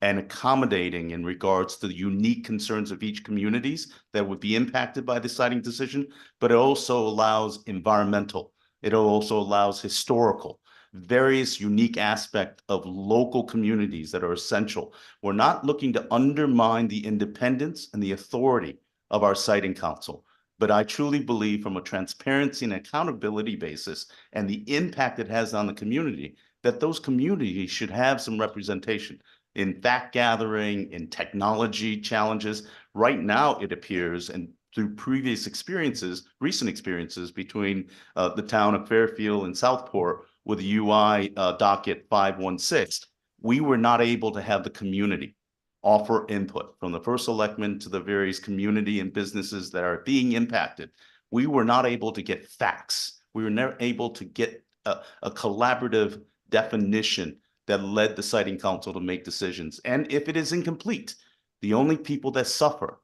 and accommodating in regards to the unique concerns of each communities that would be impacted by the siting decision, but it also allows environmental, it also allows historical, various unique aspects of local communities that are essential. We're not looking to undermine the independence and the authority of our siting council. But I truly believe from a transparency and accountability basis and the impact it has on the community, that those communities should have some representation in fact gathering, in technology challenges. Right now, it appears, and through previous experiences, recent experiences between the town of Fairfield and Southport with the UI docket 516, we were not able to have the community offer input from the first selectman to the various community and businesses that are being impacted. We were not able to get facts. We were never able to get a collaborative definition that led the siting council to make decisions. And if it is incomplete, the only people that suffer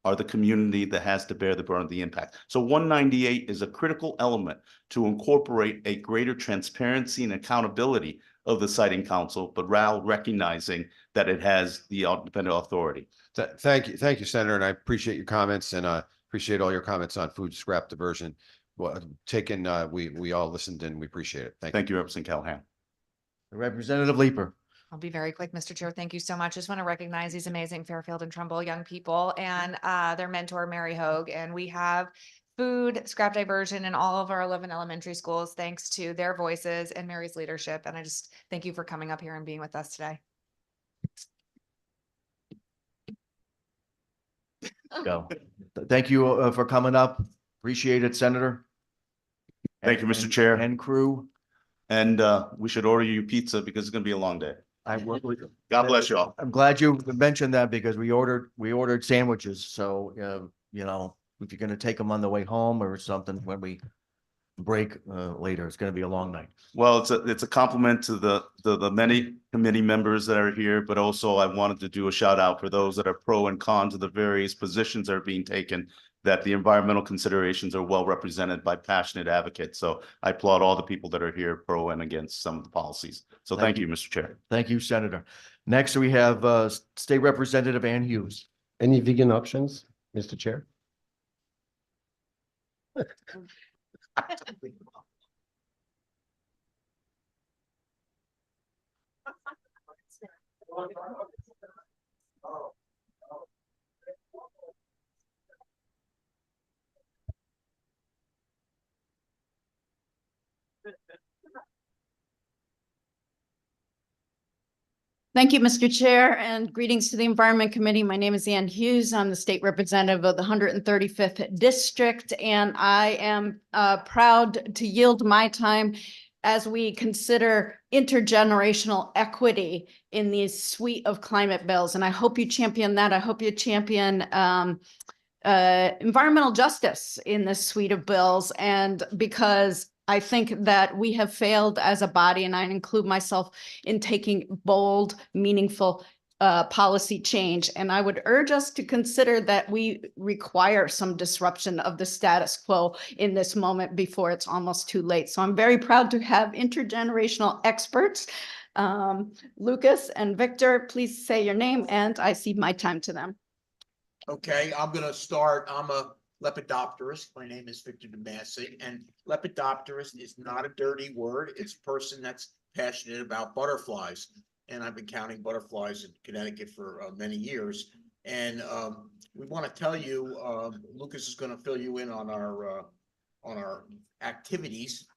are the community that has to bear the burden of the impact. So 198 is a critical element to incorporate a greater transparency and accountability of the siting council, but rather recognizing that it has the independent authority. Thank you, Senator, and I appreciate your comments, and appreciate all your comments on food scrap diversion. Well, we all listened and we appreciate it. Thank you, Representative Callahan. Representative Leeper. I'll be very quick, Mr. Chair. Thank you so much. Just want to recognize these amazing Fairfield and Trumbull young people and their mentor, Mary Hogue. And we have food scrap diversion in all of our 11 elementary schools, thanks to their voices and Mary's leadership. And I just thank you for coming up here and being with us today. Go. Thank you for coming up. Appreciate it, Senator. Thank you, Mr. Chair. And crew. And we should order you pizza because it's going to be a long day. God bless you all. I'm glad you mentioned that because we ordered sandwiches. So, you know, if you're going to take them on the way home or something when we break later, it's going to be a long night. Well, it's a compliment to the many committee members that are here, but also I wanted to do a shout out for those that are pro and cons of the various positions that are being taken, that the environmental considerations are well represented by passionate advocates. So I applaud all the people that are here pro and against some of the policies. So thank you, Mr. Chair. Thank you, Senator. Next, we have State Representative Ann Hughes. Any vegan options, Mr. Chair? Thank you, Mr. Chair, and greetings to the Environment Committee. My name is Ann Hughes. I'm the state representative of the 135th District, and I am proud to yield my time as we consider intergenerational equity in this suite of climate bills. And I hope you champion that. I hope you champion environmental justice in this suite of bills. And because I think that we have failed as a body, and I include myself in taking bold, meaningful policy change. And I would urge us to consider that we require some disruption of the status quo in this moment before it's almost too late. So I'm very proud to have intergenerational experts. Lucas and Victor, please say your name, and I cede my time to them. Okay, I'm gonna start. I'm a lepidopterist. My name is Victor DeMasi, and lepidopterist is not a dirty word. It's a person that's passionate about butterflies. And I've been counting butterflies in Connecticut for many years. And we want to tell you, Lucas is going to fill you in on our activities.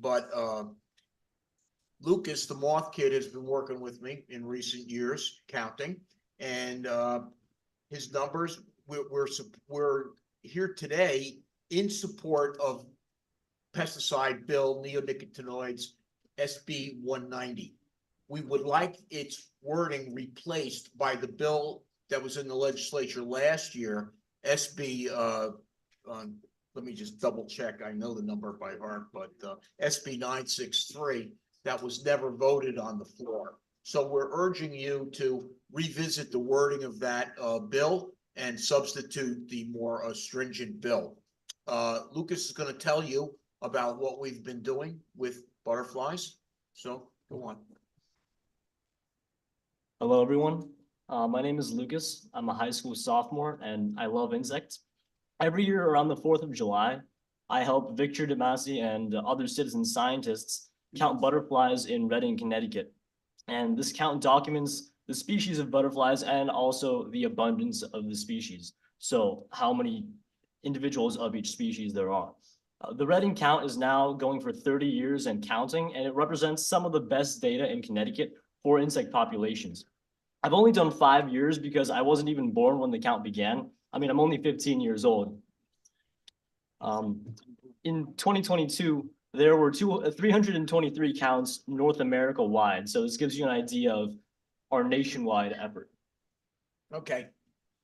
But Lucas, the moth kid, has been working with me in recent years, counting, and his numbers. We're here today in support of pesticide bill neonicotinoids SB 190. We would like its wording replaced by the bill that was in the legislature last year, SB, let me just double check. I know the number by heart, but SB 963, that was never voted on the floor. So we're urging you to revisit the wording of that bill and substitute the more stringent bill. Lucas is going to tell you about what we've been doing with butterflies. So go on. Hello, everyone. My name is Lucas. I'm a high school sophomore and I love insects. Every year around the 4th of July, I help Victor DeMasi and other citizen scientists count butterflies in Reading, Connecticut. And this count documents the species of butterflies and also the abundance of the species. So how many individuals of each species there are. The Reading count is now going for 30 years and counting, and it represents some of the best data in Connecticut for insect populations. I've only done 5 years because I wasn't even born when the count began. I mean, I'm only 15 years old. In 2022, there were 323 counts North America wide. So this gives you an idea of our nationwide effort. Okay.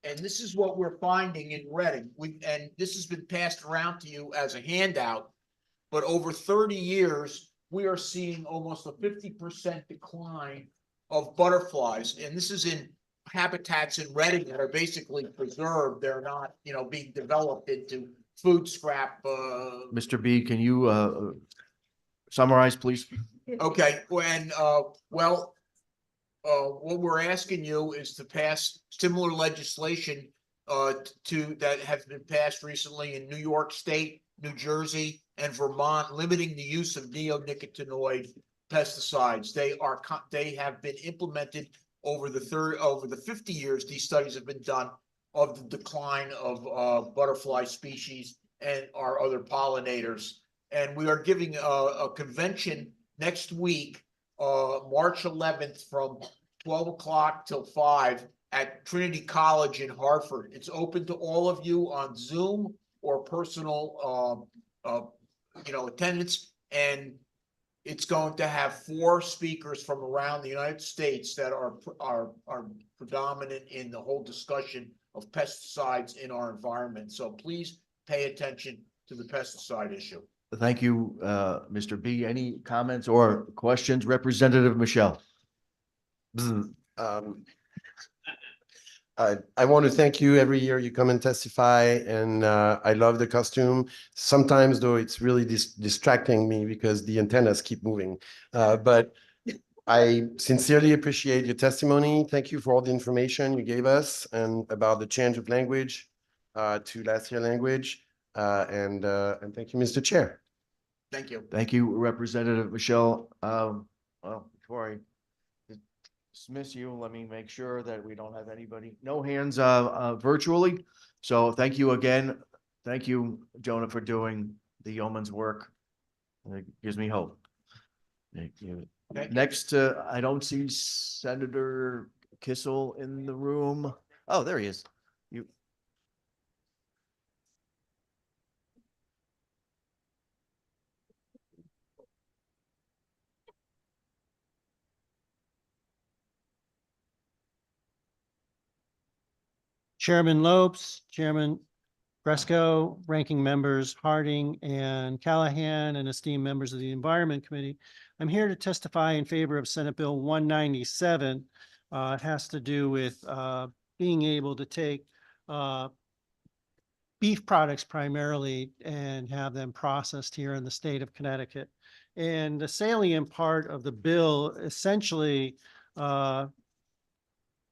And this is what we're finding in Reading. And this has been passed around to you as a handout, but over 30 years, we are seeing almost a 50% decline of butterflies. And this is in habitats in Reading that are basically preserved. They're not, being developed into food scrap. Mr. B, can you summarize, please? Okay, what we're asking you is to pass similar legislation that has been passed recently in New York State, New Jersey, and Vermont, limiting the use of neonicotinoid pesticides. They have been implemented over the 50 years. These studies have been done of the decline of butterfly species and our other pollinators. And we are giving a convention next week, March 11th, from 12 o'clock till 5 at Trinity College in Hartford. It's open to all of you on Zoom or personal, attendance. And it's going to have 4 speakers from around the United States that are predominant in the whole discussion of pesticides in our environment. So please pay attention to the pesticide issue. Thank you, Mr. B. Any comments or questions? Representative Michelle. I want to thank you. Every year you come and testify, and I love the costume. Sometimes, though, it's really distracting me because the antennas keep moving. But I sincerely appreciate your testimony. Thank you for all the information you gave us and about the change of language to last year language. And thank you, Mr. Chair. Thank you. Thank you, Representative Michelle. Well, before I dismiss you, let me make sure that we don't have anybody, no hands virtually. So thank you again. Thank you, Jonah, for doing the yeoman's work. It gives me hope. Thank you. Next, I don't see Senator Kissel in the room. Oh, there he is. You. Chairman Lopes, Chairman Fresco, ranking members Harding and Callahan, and esteemed members of the Environment Committee. I'm here to testify in favor of Senate Bill 197. It has to do with being able to take beef products primarily and have them processed here in the state of Connecticut. And the salient part of the bill essentially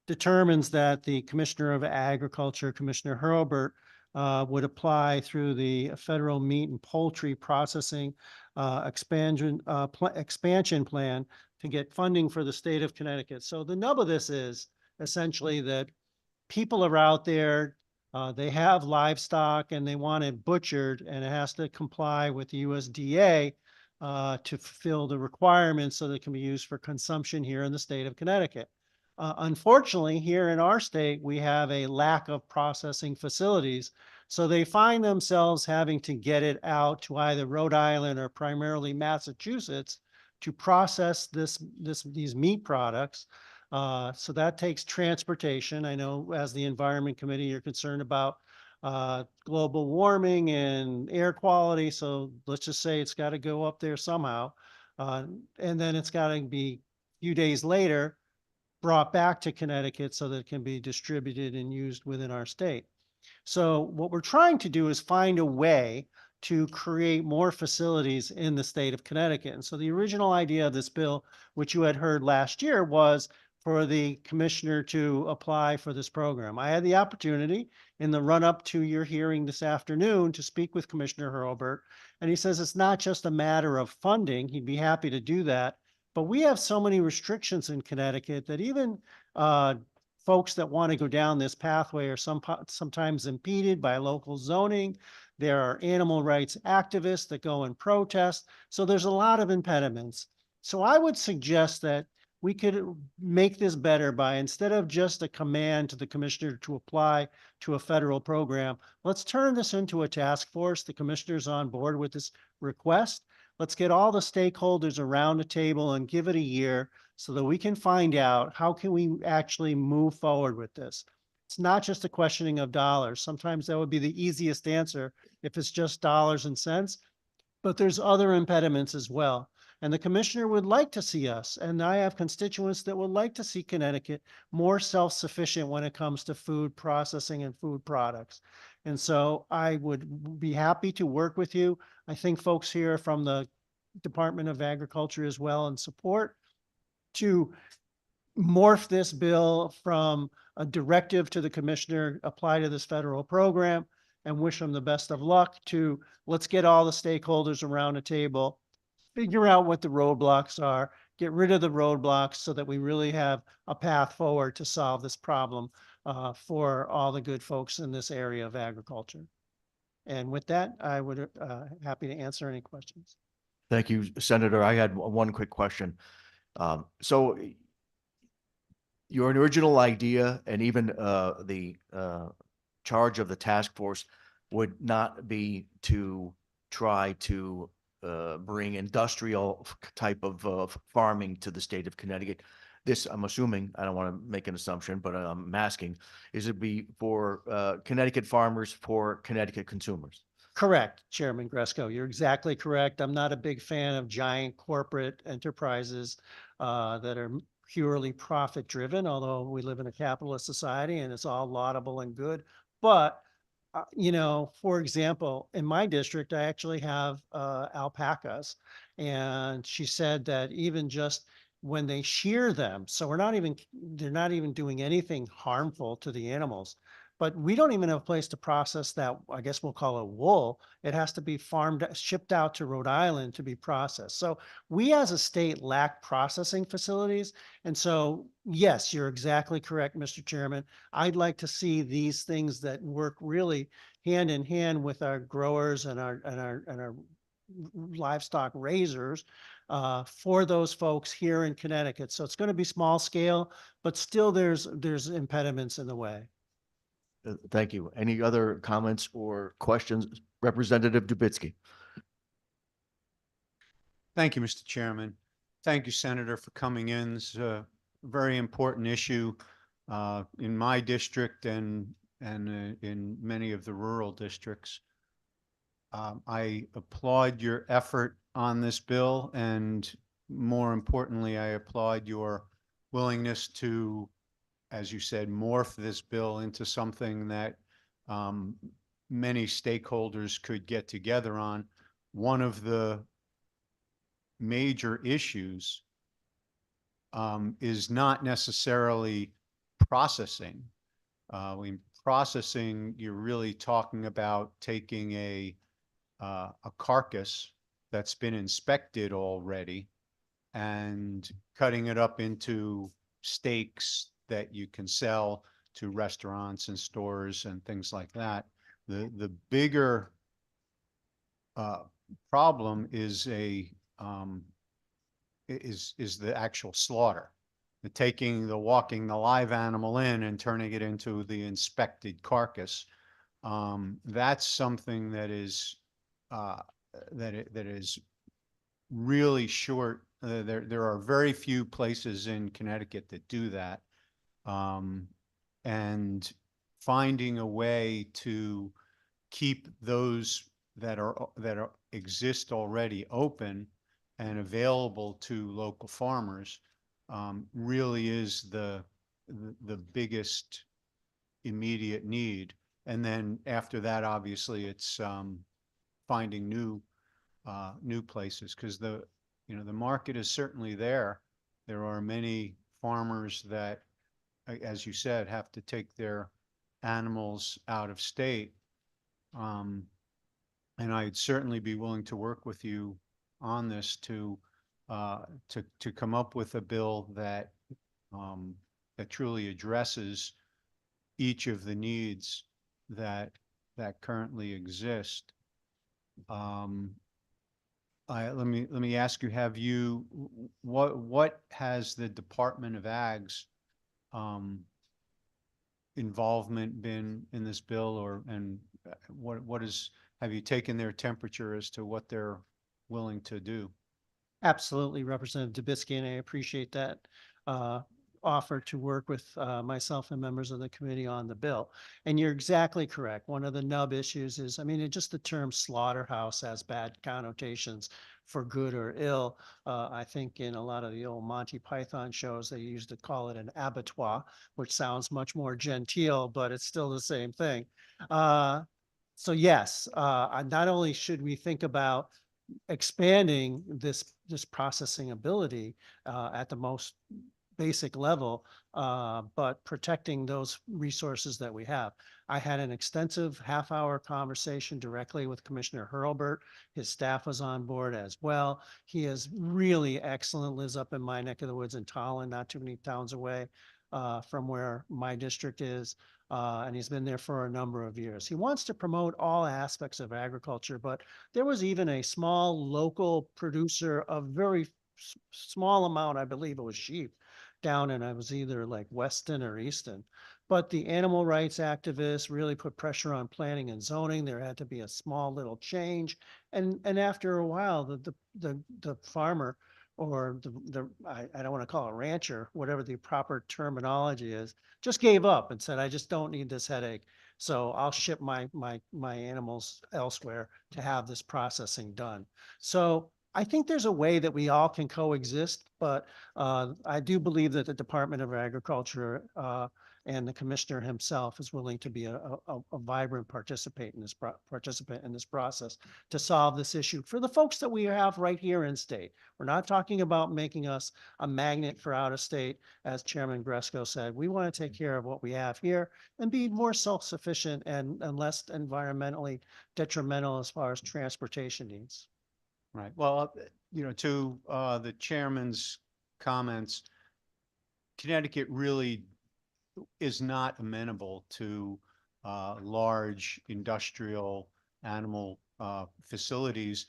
determines that the Commissioner of Agriculture, Commissioner Hurlbert, would apply through the Federal Meat and Poultry Processing expansion plan to get funding for the state of Connecticut. So the nub of this is essentially that people are out there, they have livestock and they want it butchered, and it has to comply with the USDA to fulfill the requirements so that it can be used for consumption here in the state of Connecticut. Unfortunately, here in our state, we have a lack of processing facilities. So they find themselves having to get it out to either Rhode Island or primarily Massachusetts to process these meat products. So that takes transportation. I know as the Environment Committee, you're concerned about global warming and air quality. So let's just say it's got to go up there somehow. And then it's got to be a few days later brought back to Connecticut so that it can be distributed and used within our state. So what we're trying to do is find a way to create more facilities in the state of Connecticut. And so the original idea of this bill, which you had heard last year, was for the commissioner to apply for this program. I had the opportunity in the run-up to your hearing this afternoon to speak with Commissioner Hurlbert, and he says it's not just a matter of funding. He'd be happy to do that. But we have so many restrictions in Connecticut that even folks that want to go down this pathway are sometimes impeded by local zoning. There are animal rights activists that go and protest. So there's a lot of impediments. So I would suggest that we could make this better by, instead of just a command to the commissioner to apply to a federal program, let's turn this into a task force. The commissioner's on board with this request. Let's get all the stakeholders around the table and give it a year so that we can find out how can we actually move forward with this. It's not just a questioning of dollars. Sometimes that would be the easiest answer if it's just dollars and cents, but there's other impediments as well. And the commissioner would like to see us, and I have constituents that would like to see Connecticut more self-sufficient when it comes to food processing and food products. And so I would be happy to work with you. I think folks here from the Department of Agriculture as well in support to morph this bill from a directive to the commissioner, apply to this federal program, and wish them the best of luck, to let's get all the stakeholders around a table, figure out what the roadblocks are, get rid of the roadblocks so that we really have a path forward to solve this problem for all the good folks in this area of agriculture. And with that, I would happy to answer any questions. Thank you, Senator. I had one quick question. So your original idea and even the charge of the task force would not be to try to bring industrial type of farming to the state of Connecticut. This, I'm assuming, I don't want to make an assumption, but I'm asking, is it be for Connecticut farmers for Connecticut consumers? Correct, Chairman Gresco. You're exactly correct. I'm not a big fan of giant corporate enterprises that are purely profit driven, although we live in a capitalist society and it's all laudable and good. But you know, for example, in my district, I actually have alpacas, and she said that even just when they shear them, so they're not even doing anything harmful to the animals. But we don't even have a place to process that. I guess we'll call it wool. It has to be shipped out to Rhode Island to be processed. So we as a state lack processing facilities. And so, yes, you're exactly correct, Mr. Chairman. I'd like to see these things that work really hand in hand with our growers and our livestock raisers for those folks here in Connecticut. So it's going to be small scale, but still there's impediments in the way. Thank you. Any other comments or questions? Representative Dubitsky. Thank you, Mr. Chairman. Thank you, Senator, for coming in. This is a very important issue in my district and in many of the rural districts. I applaud your effort on this bill, and more importantly, I applaud your willingness to, as you said, morph this bill into something that many stakeholders could get together on. One of the major issues is not necessarily processing. When processing, you're really talking about taking a carcass that's been inspected already and cutting it up into steaks that you can sell to restaurants and stores and things like that. The bigger problem is the actual slaughter, walking the live animal in and turning it into the inspected carcass. That's something that is that is really short. There are very few places in Connecticut that do that. And finding a way to keep those that exist already open and available to local farmers really is the biggest immediate need. And then after that, obviously, it's finding new places, because the market is certainly there. There are many farmers that, as you said, have to take their animals out of state. And I'd certainly be willing to work with you on this to come up with a bill that that truly addresses each of the needs that currently exist. Let me ask you, what has the Department of Ag's involvement been in this bill, and have you taken their temperature as to what they're willing to do? Absolutely, Representative Dubitsky, and I appreciate that offer to work with myself and members of the committee on the bill. And you're exactly correct. One of the nub issues is, I mean, just the term slaughterhouse has bad connotations for good or ill. I think in a lot of the old Monty Python shows, they used to call it an abattoir, which sounds much more genteel, but it's still the same thing. So yes, not only should we think about expanding this processing ability at the most basic level, but protecting those resources that we have. I had an extensive half-hour conversation directly with Commissioner Hurlbert. His staff was on board as well. He is really excellent, lives up in my neck of the woods in Tolland, not too many towns away from where my district is. And he's been there for a number of years. He wants to promote all aspects of agriculture, but there was even a small local producer of very small amount, I believe it was sheep, down in, I was either like Weston or Easton, But the animal rights activists really put pressure on planning and zoning. There had to be a small little change. And after a while, the farmer or I don't want to call it rancher, whatever the proper terminology is, just gave up and said, I just don't need this headache. So I'll ship my animals elsewhere to have this processing done. So I think there's a way that we all can coexist, but I do believe that the Department of Agriculture and the commissioner himself is willing to be a vibrant participant in this process to solve this issue for the folks that we have right here in state. We're not talking about making us a magnet for out of state, as Chairman Gresco said. We want to take care of what we have here and be more self-sufficient and less environmentally detrimental as far as transportation needs. Right. Well, to the chairman's comments, Connecticut really is not amenable to large industrial animal facilities,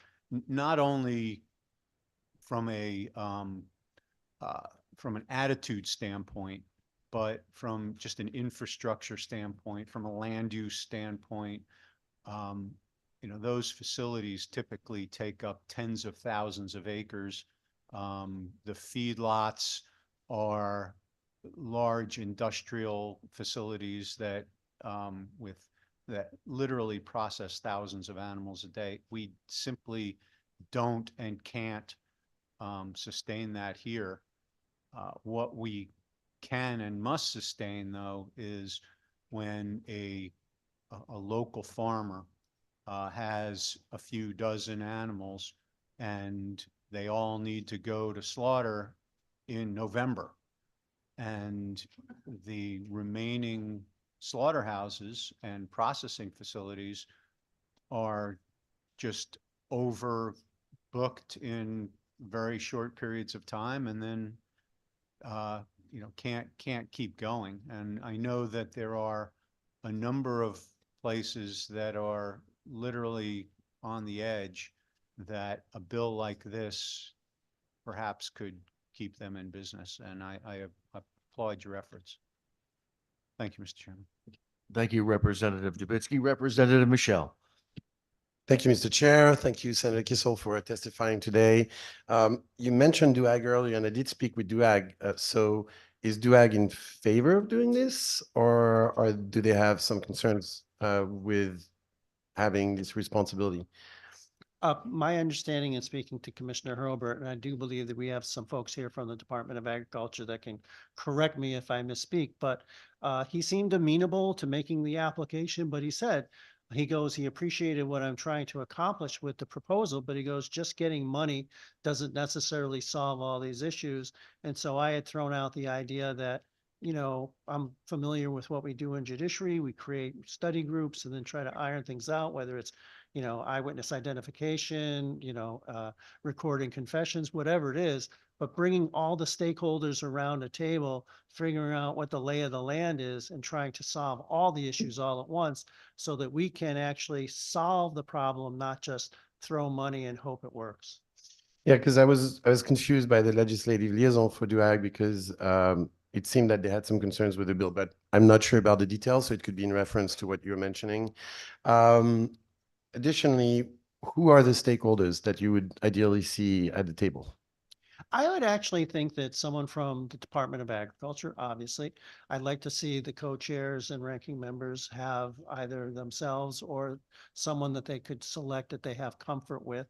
not only from an attitude standpoint, but from just an infrastructure standpoint, from a land use standpoint. Those facilities typically take up tens of thousands of acres. The feedlots are large industrial facilities that literally process thousands of animals a day. We simply don't and can't sustain that here. What we can and must sustain, though, is when a local farmer has a few dozen animals and they all need to go to slaughter in November. And the remaining slaughterhouses and processing facilities are just overbooked in very short periods of time, and then can't keep going. And I know that there are a number of places that are literally on the edge that a bill like this perhaps could keep them in business. And I applaud your efforts. Thank you, Mr. Chairman. Thank you, Representative Dubitzky. Representative Michelle. Thank you, Mr. Chair. Thank you, Senator Kissel, for testifying today. You mentioned DUAG earlier, and I did speak with DUAG. So is DUAG in favor of doing this, or do they have some concerns with having this responsibility? My understanding in speaking to Commissioner Hurlburt, and I do believe that we have some folks here from the Department of Agriculture that can correct me if I misspeak, but he seemed amenable to making the application, but he said, he appreciated what I'm trying to accomplish with the proposal, but he goes, just getting money doesn't necessarily solve all these issues. And so I had thrown out the idea that, I'm familiar with what we do in judiciary. We create study groups and then try to iron things out, whether it's eyewitness identification, recording confessions, whatever it is, but bringing all the stakeholders around a table, figuring out what the lay of the land is and trying to solve all the issues all at once so that we can actually solve the problem, not just throw money and hope it works. Yeah, because I was confused by the legislative liaison for DUAG because it seemed that they had some concerns with the bill, but I'm not sure about the details, so it could be in reference to what you're mentioning. Additionally, who are the stakeholders that you would ideally see at the table? I would actually think that someone from the Department of Agriculture, obviously, I'd like to see the co-chairs and ranking members have either themselves or someone that they could select that they have comfort with.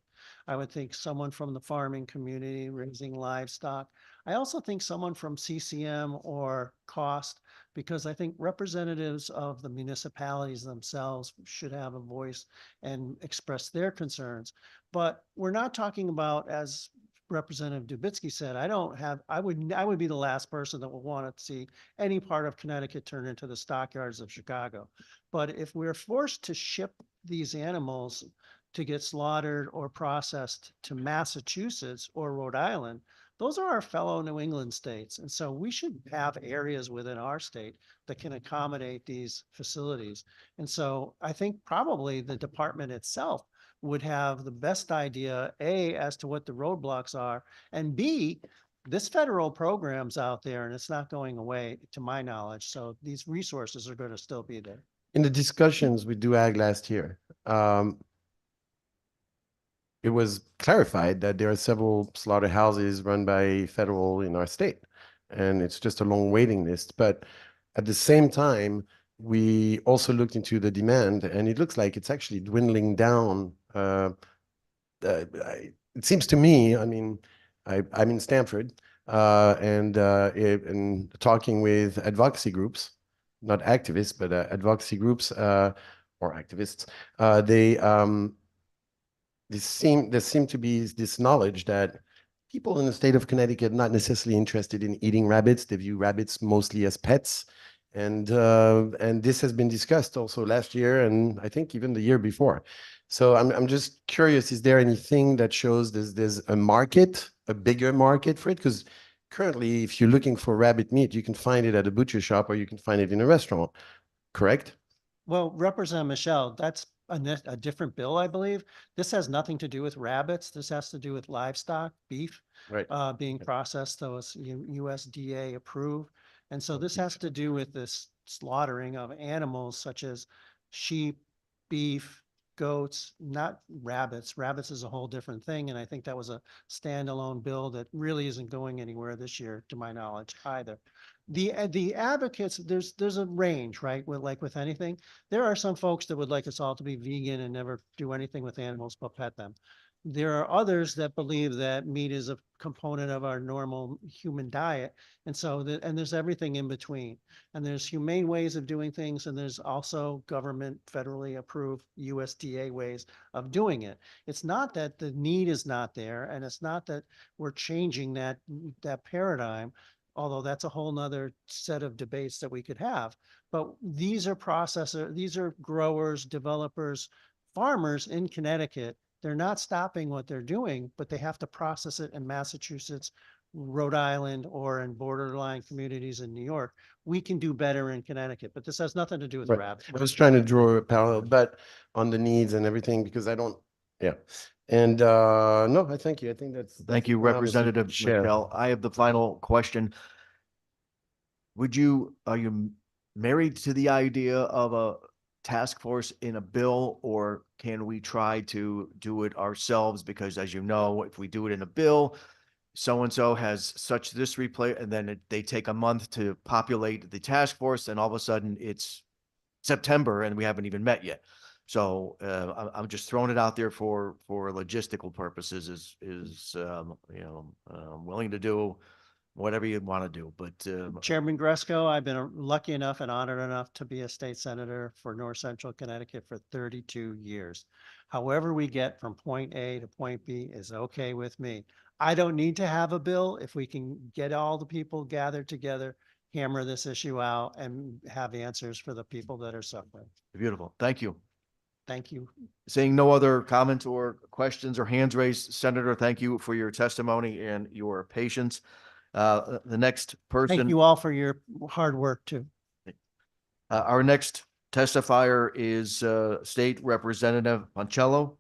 I would think someone from the farming community raising livestock. I also think someone from CCM or cost, because I think representatives of the municipalities themselves should have a voice and express their concerns. But we're not talking about, as Representative Dubitzky said, I would be the last person that would want to see any part of Connecticut turn into the stockyards of Chicago. But if we're forced to ship these animals to get slaughtered or processed to Massachusetts or Rhode Island, those are our fellow New England states. And so we should have areas within our state that can accommodate these facilities. And so I think probably the department itself would have the best idea, A, as to what the roadblocks are, and B, this federal program's out there and it's not going away to my knowledge. So these resources are going to still be there. In the discussions with DUAG last year, it was clarified that there are several slaughterhouses run by federal in our state, and it's just a long waiting list. But at the same time, we also looked into the demand, and it looks like it's actually dwindling down. It seems to me, I mean, I'm in Stanford, and talking with advocacy groups, not activists, but advocacy groups or activists, there seem to be this knowledge that people in the state of Connecticut are not necessarily interested in eating rabbits. They view rabbits mostly as pets. And this has been discussed also last year, and I think even the year before. So I'm just curious, is there anything that shows there's a market, a bigger market for it? Because currently, if you're looking for rabbit meat, you can find it at a butcher shop or you can find it in a restaurant, correct? Well, Representative Michelle, that's a different bill, I believe. This has nothing to do with rabbits. This has to do with livestock, beef, Right. being processed, so it's USDA approved. And so this has to do with this slaughtering of animals such as sheep, beef, goats, not rabbits. Rabbits is a whole different thing. And I think that was a standalone bill that really isn't going anywhere this year, to my knowledge, either. The advocates, there's a range, right? Like with anything, there are some folks that would like us all to be vegan and never do anything with animals but pet them. There are others that believe that meat is a component of our normal human diet. And so, and there's everything in between. And there's humane ways of doing things. And there's also government federally approved USDA ways of doing it. It's not that the need is not there. And it's not that we're changing that paradigm, although that's a whole nother set of debates that we could have. But these are growers, developers, farmers in Connecticut. They're not stopping what they're doing, but they have to process it in Massachusetts, Rhode Island, or in borderline communities in New York. We can do better in Connecticut, but this has nothing to do with Right. rabbits. I was trying to draw a parallel, but on the needs and everything, because I don't, yeah. And no, I thank you. I think that's. Thank you, Mr. Representative Chair. Michelle. I have the final question. Are you married to the idea of a task force in a bill, or can we try to do it ourselves? Because as you know, if we do it in a bill, so-and-so has such this replay, and then they take a month to populate the task force, and all of a sudden it's September and we haven't even met yet. So I'm just throwing it out there for logistical purposes. Willing to do whatever you want to do, but Chairman Gresco, I've been lucky enough and honored enough to be a state senator for North Central Connecticut for 32 years. However we get from point A to point B is okay with me. I don't need to have a bill if we can get all the people gathered together, hammer this issue out, and have answers for the people that are suffering. beautiful. Thank you. Thank you. Seeing no other comments or questions or hands raised, Senator, thank you for your testimony and your patience. The next person. Thank you all for your hard work too. Our next testifier is State Representative Poncello,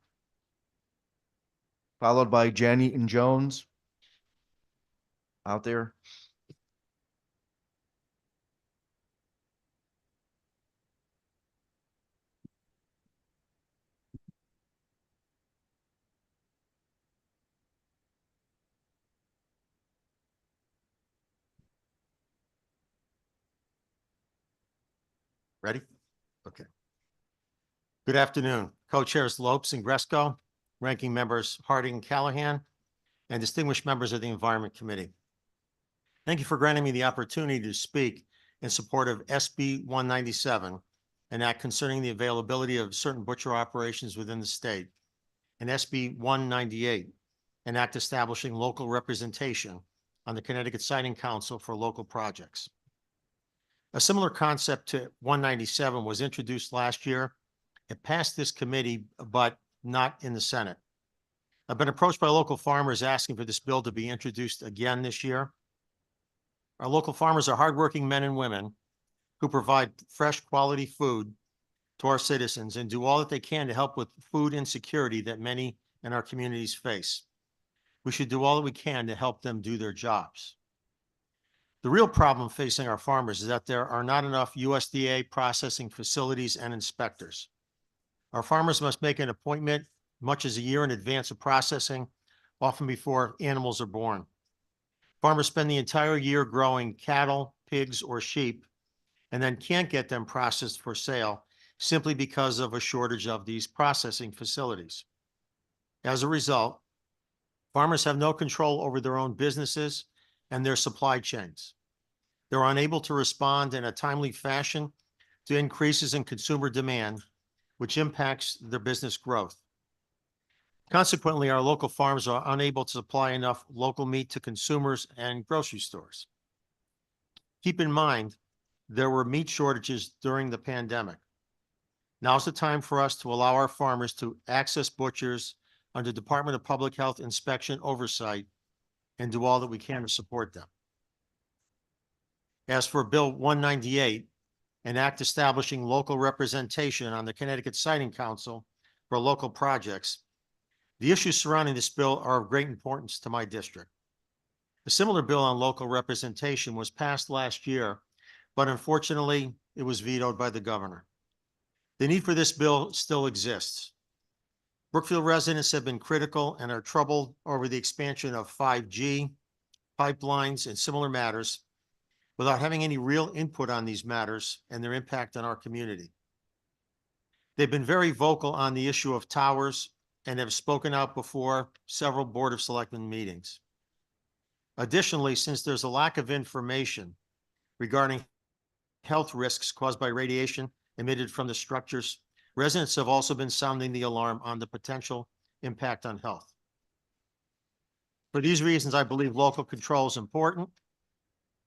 followed by Jenny and Jones out there. Ready? Okay. Good afternoon, co-chairs Lopes and Gresco, ranking members Harding and Callahan, and distinguished members of the Environment Committee. Thank you for granting me the opportunity to speak in support of SB 197, an act concerning the availability of certain butcher operations within the state, and SB 198, an act establishing local representation on the Connecticut Siting Council for local projects. A similar concept to 197 was introduced last year. It passed this committee, but not in the Senate. I've been approached by local farmers asking for this bill to be introduced again this year. Our local farmers are hardworking men and women who provide fresh quality food to our citizens and do all that they can to help with food insecurity that many in our communities face. We should do all that we can to help them do their jobs. The real problem facing our farmers is that there are not enough USDA processing facilities and inspectors. Our farmers must make an appointment much as a year in advance of processing, often before animals are born. Farmers spend the entire year growing cattle, pigs, or sheep, and then can't get them processed for sale simply because of a shortage of these processing facilities. As a result, farmers have no control over their own businesses and their supply chains. They're unable to respond in a timely fashion to increases in consumer demand, which impacts their business growth. Consequently, our local farms are unable to supply enough local meat to consumers and grocery stores. Keep in mind, there were meat shortages during the pandemic. Now's the time for us to allow our farmers to access butchers under Department of Public Health inspection oversight and do all that we can to support them. As for Bill 198, an act establishing local representation on the Connecticut Siting Council for local projects, the issues surrounding this bill are of great importance to my district. A similar bill on local representation was passed last year, but unfortunately, it was vetoed by the governor. The need for this bill still exists. Brookfield residents have been critical and are troubled over the expansion of 5G, pipelines, and similar matters without having any real input on these matters and their impact on our community. They've been very vocal on the issue of towers and have spoken out before several Board of Selectmen meetings. Additionally, since there's a lack of information regarding health risks caused by radiation emitted from the structures, residents have also been sounding the alarm on the potential impact on health. For these reasons, I believe local control is important.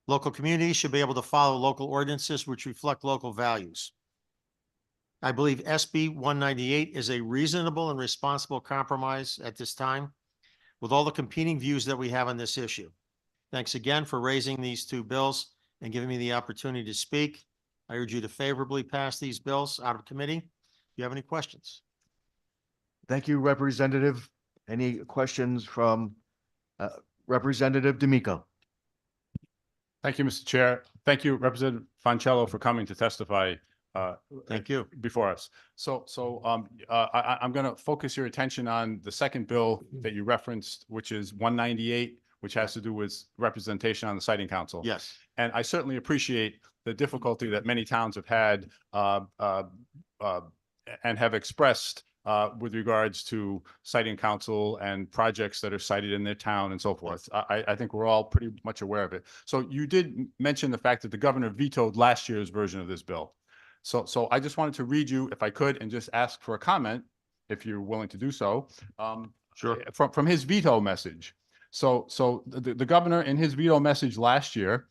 Local communities should be able to follow local ordinances which reflect local values. I believe SB 198 is a reasonable and responsible compromise at this time with all the competing views that we have on this issue. Thanks again for raising these two bills and giving me the opportunity to speak. I urge you to favorably pass these bills out of committee. Do you have any questions? Thank you, Representative. Any questions from Representative D'Amico? Thank you, Mr. Chair. Thank you, Representative Foncello, for coming to testify Thank you. before us. I'm going to focus your attention on the second bill that you referenced, which is 198, which has to do with representation on the Siting Council. Yes. And I certainly appreciate the difficulty that many towns have had and have expressed with regards to Siting Council and projects that are cited in their town and so forth. I think we're all pretty much aware of it. So you did mention the fact that the governor vetoed last year's version of this bill. So I just wanted to read you, if I could, and just ask for a comment, if you're willing to do so. Sure. From his veto message. So the governor in his veto message last year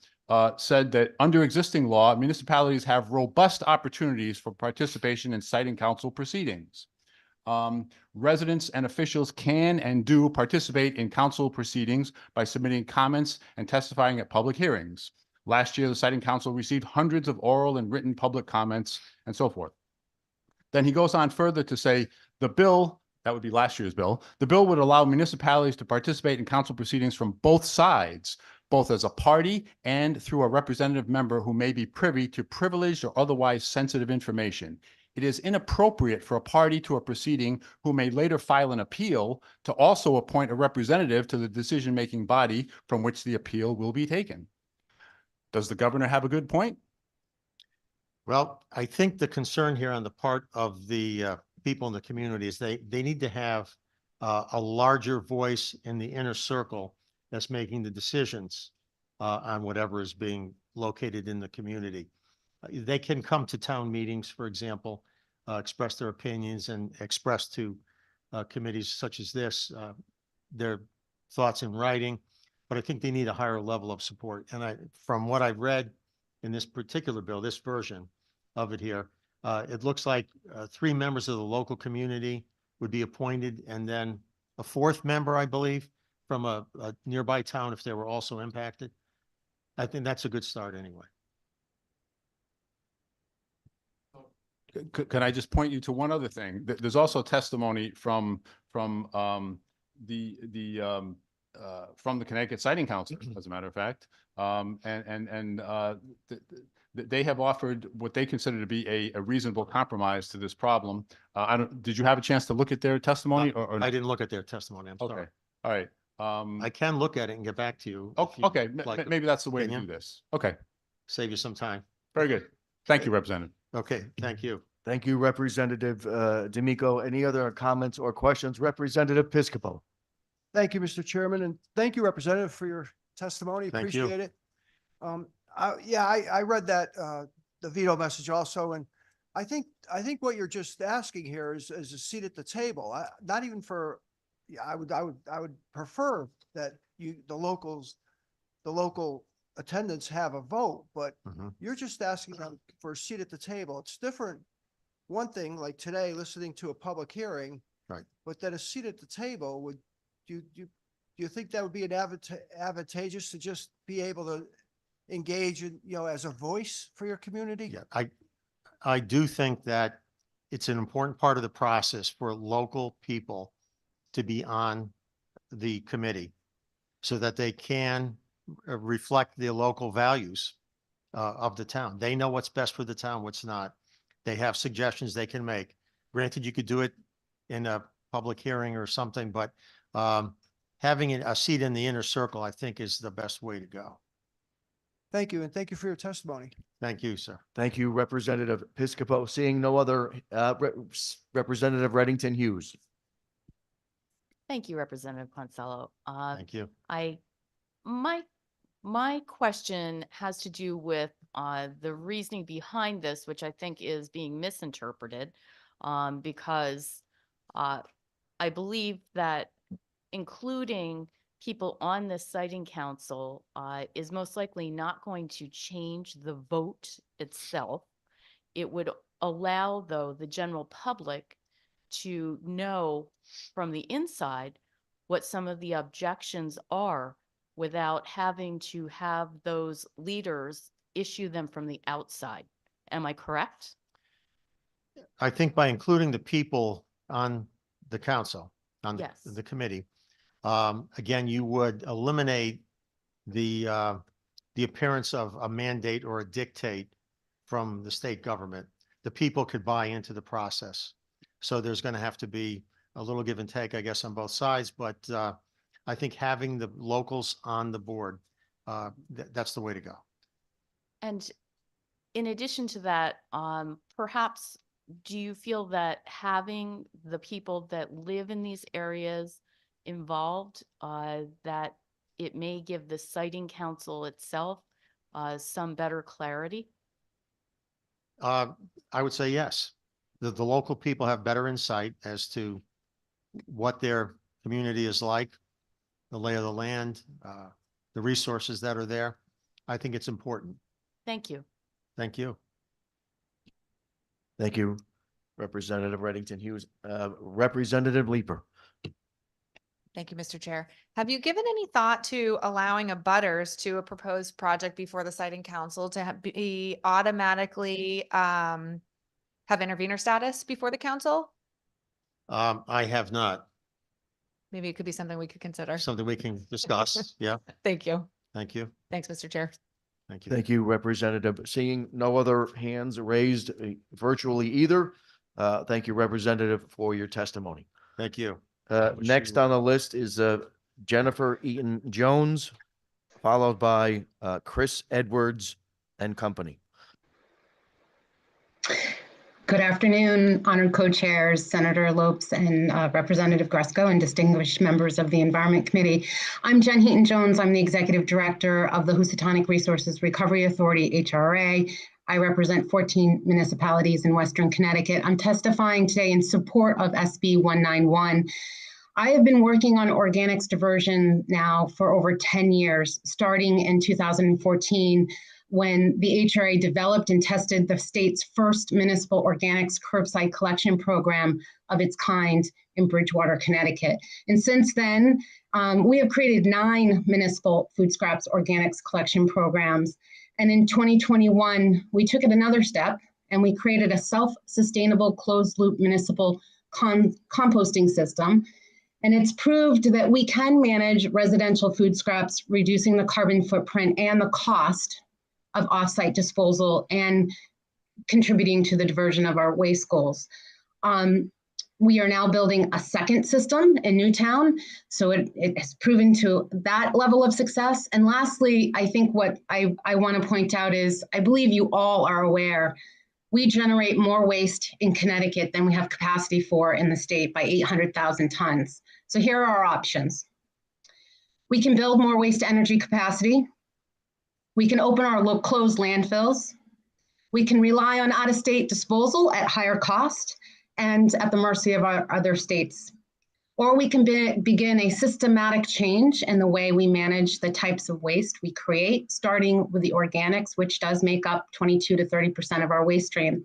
said that under existing law, municipalities have robust opportunities for participation in Siting Council proceedings. Residents and officials can and do participate in council proceedings by submitting comments and testifying at public hearings. Last year, the Siting Council received hundreds of oral and written public comments and so forth. Then he goes on further to say the bill, that would be last year's bill, the bill would allow municipalities to participate in council proceedings from both sides, both as a party and through a representative member who may be privy to privileged or otherwise sensitive information. It is inappropriate for a party to a proceeding who may later file an appeal to also appoint a representative to the decision-making body from which the appeal will be taken. Does the governor have a good point? Well, I think the concern here on the part of the people in the community is they need to have a larger voice in the inner circle that's making the decisions on whatever is being located in the community. They can come to town meetings, for example, express their opinions and express to committees such as this their thoughts in writing, but I think they need a higher level of support. And from what I've read in this particular bill, this version of it here, it looks like 3 members of the local community would be appointed, and then a 4th member, I believe, from a nearby town if they were also impacted. I think that's a good start anyway. Can I just point you to one other thing? There's also testimony from the from the Connecticut Siting Council, as a matter of fact. They have offered what they consider to be a reasonable compromise to this problem. Did you have a chance to look at their testimony or I didn't look at their testimony. I'm sorry. Okay, all right. I can look at it and get back to you. Oh, if you'd okay, like maybe that's the way to opinion. do this. Okay, Save you some time. very good. Thank you, Representative. Okay, thank you. Thank you, Representative D'Amico. Any other comments or questions? Representative Piscopo. Thank you, Mr. Chairman, and thank you, Representative, for your testimony. Thank you. Appreciate it. I read that, the veto message also, and I think what you're just asking here is a seat at the table. Not even for, I would prefer that the local attendants have a vote, but you're just asking them for a seat at the table. It's different. One thing, like today, listening to a public hearing, right? But that a seat at the table would, do you think that would be advantageous to just be able to engage in, as a voice for your community? Yeah, I do think that it's an important part of the process for local people to be on the committee so that they can reflect the local values of the town. They know what's best for the town, what's not. They have suggestions they can make. Granted, you could do it in a public hearing or something, but having a seat in the inner circle, I think, is the best way to go. Thank you, and thank you for your testimony. Thank you, sir. Thank you, Representative Piscopo. Seeing no other, Representative Reddington Hughes. Thank you, Representative Poncello. Thank you. My question has to do with the reasoning behind this, which I think is being misinterpreted, because I believe that including people on this siting council is most likely not going to change the vote itself. It would allow, though, the general public to know from the inside what some of the objections are without having to have those leaders issue them from the outside. Am I correct? I think by including the people on the council, on Yes. the committee, again, you would eliminate the appearance of a mandate or a dictate from the state government. The people could buy into the process. So there's going to have to be a little give and take, I guess, on both sides. But I think having the locals on the board, that's the way to go. And in addition to that, perhaps do you feel that having the people that live in these areas involved, that it may give the siting council itself some better clarity? I would say yes. The local people have better insight as to what their community is like, the lay of the land, the resources that are there. I think it's important. Thank you. Thank you. Thank you, Representative Reddington Hughes. Representative Leeper. Thank you, Mr. Chair. Have you given any thought to allowing abutters to a proposed project before the siting council to be automatically have intervener status before the council? I have not. Maybe it could be something we could consider. Something we can discuss. Yeah. Thank you. Thank you. Thanks, Mr. Chair. Thank you. Thank you, Representative. Seeing no other hands raised virtually either. Thank you, Representative, for your testimony. Thank you. Next on the list is Jennifer Eaton Jones, followed by Chris Edwards and company. Good afternoon, honored co-chairs, Senator Lopes and Representative Gresco, and distinguished members of the Environment Committee. I'm Jen Heaton-Jones. I'm the Executive Director of the Housatonic Resources Recovery Authority, HRA. I represent 14 municipalities in Western Connecticut. I'm testifying today in support of SB 191. I have been working on organics diversion now for over 10 years, starting in 2014, when the HRA developed and tested the state's first municipal organics curbside collection program of its kind in Bridgewater, Connecticut. And since then, we have created 9 municipal food scraps organics collection programs. And in 2021, we took it another step and we created a self-sustainable closed loop municipal composting system. And it's proved that we can manage residential food scraps, reducing the carbon footprint and the cost of offsite disposal and contributing to the diversion of our waste goals. We are now building a second system in Newtown, so it has proven to that level of success. And lastly, I think what I want to point out is I believe you all are aware we generate more waste in Connecticut than we have capacity for in the state by 800,000 tons. So here are our options. We can build more waste to energy capacity. We can open our closed landfills. We can rely on out-of-state disposal at higher cost and at the mercy of our other states. Or we can begin a systematic change in the way we manage the types of waste we create, starting with the organics, which does make up 22 to 30% of our waste stream.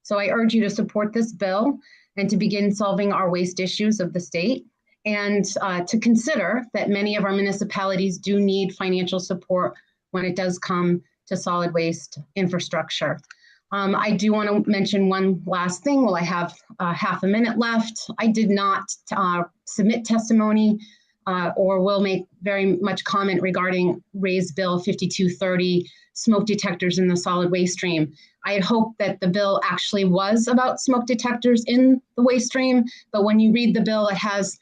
So I urge you to support this bill and to begin solving our waste issues of the state, and to consider that many of our municipalities do need financial support when it does come to solid waste infrastructure. I do want to mention one last thing while I have half a minute left. I did not submit testimony or will make very much comment regarding raised bill 5230, smoke detectors in the solid waste stream. I had hoped that the bill actually was about smoke detectors in the waste stream, but when you read the bill, it has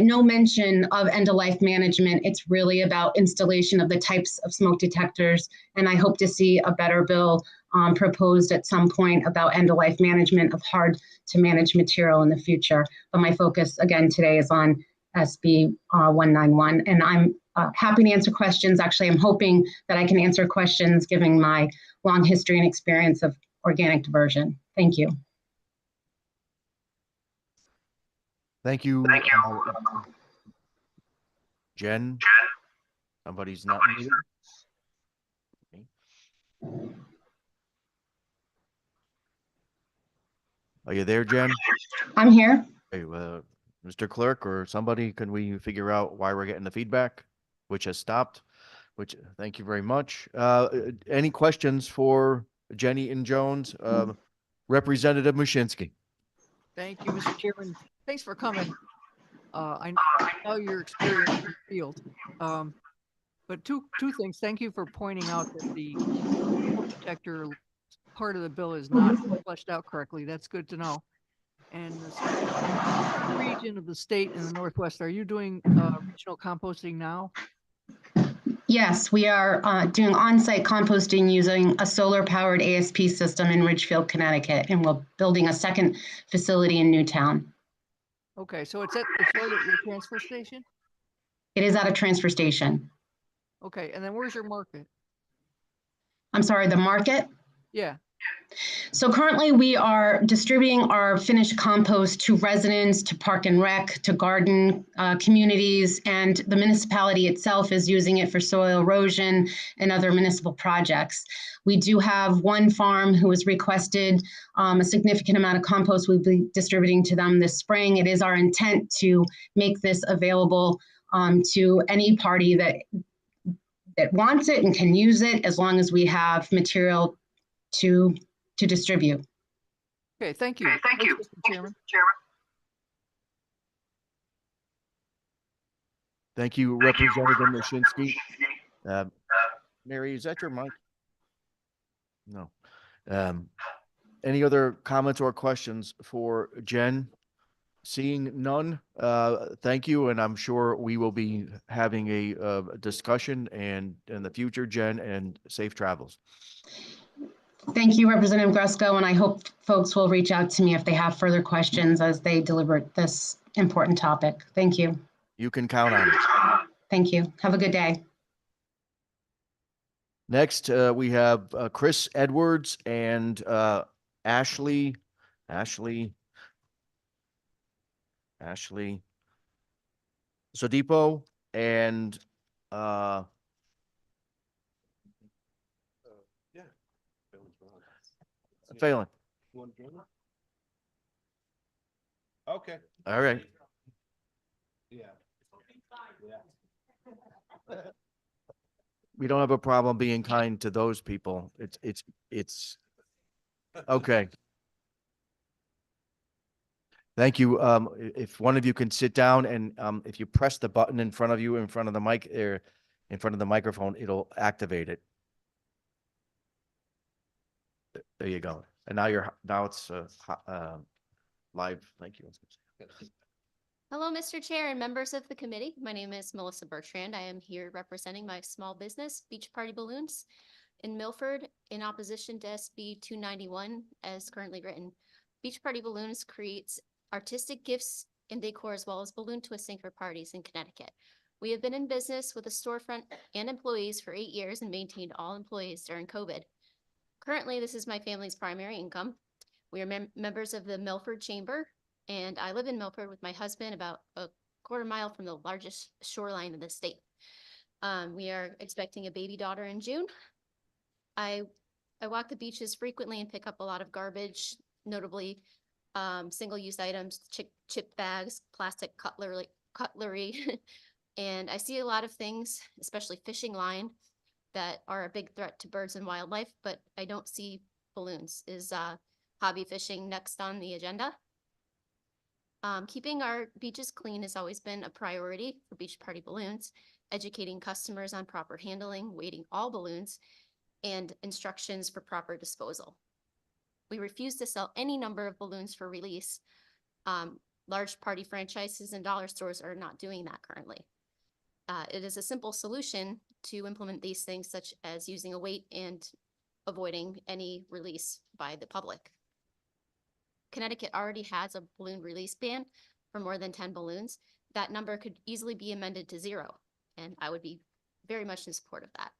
no mention of end-of-life management. It's really about installation of the types of smoke detectors, and I hope to see a better bill proposed at some point about end-of-life management of hard-to-manage material in the future. But my focus, again, today is on SB 191, and I'm happy to answer questions. Actually, I'm hoping that I can answer questions given my long history and experience of organic diversion. Thank you. Thank you. Jen? Somebody's not muted. Okay. Are you there, Jen? I'm here. Hey, Mr. Clerk or somebody, can we figure out why we're getting the feedback, which has stopped? Which, thank you very much. Any questions for Jenny and Jones? Representative Mushinski. Thank you, Mr. Chairman. Thanks for coming. I know your experience in the field. But two things. Thank you for pointing out that the smoke detector part of the bill is not fleshed out correctly. That's good to know. And the second region of the state in the Northwest, are you doing regional composting now? Yes, we are doing on-site composting using a solar-powered ASP system in Ridgefield, Connecticut, and we're building a second facility in Newtown. Okay, so it's right at your transfer station? It is at a transfer station. Okay, and then where's your market? I'm sorry, the market? Yeah. So currently we are distributing our finished compost to residents, to park and rec, to garden communities, and the municipality itself is using it for soil erosion and other municipal projects. We do have one farm who has requested a significant amount of compost. We'll be distributing to them this spring. It is our intent to make this available to any party that wants it and can use it, as long as we have material to distribute. Okay, thank you. Thank you, Mr. Chairman. Thank you, Representative Mushinski. Mary, is that your mic? No. Any other comments or questions for Jen? Seeing none, thank you, and I'm sure we will be having a discussion and in the future, Jen, and safe travels. Thank you, Representative Gresco, and I hope folks will reach out to me if they have further questions as they deliver this important topic. Thank you. You can count on it. Thank you. Have a good day. Next, we have Chris Edwards and Ashley Sodipo and Phelan. Okay. All right. Yeah. We don't have a problem being kind to those people. It's okay. Thank you. If one of you can sit down and if you press the button in front of you, in front of the mic, or in front of the microphone, it'll activate it. There you go. And now it's live. Thank you. Hello, Mr. Chair and members of the committee. My name is Melissa Bertrand. I am here representing my small business, Beach Party Balloons, in Milford, in opposition to SB 291 as currently written. Beach Party Balloons creates artistic gifts and decor as well as balloon twisting for parties in Connecticut. We have been in business with a storefront and employees for 8 years and maintained all employees during COVID. Currently, this is my family's primary income. We are members of the Milford Chamber, and I live in Milford with my husband about a quarter mile from the largest shoreline in the state. We are expecting a baby daughter in June. I walk the beaches frequently and pick up a lot of garbage, notably single-use items, chip bags, plastic cutlery. And I see a lot of things, especially fishing line, that are a big threat to birds and wildlife, but I don't see balloons. Is hobby fishing next on the agenda? Keeping our beaches clean has always been a priority for Beach Party Balloons, educating customers on proper handling, weighting all balloons, and instructions for proper disposal. We refuse to sell any number of balloons for release. Large party franchises and dollar stores are not doing that currently. It is a simple solution to implement these things, such as using a weight and avoiding any release by the public. Connecticut already has a balloon release ban for more than 10 balloons. That number could easily be amended to 0, and I would be very much in support of that.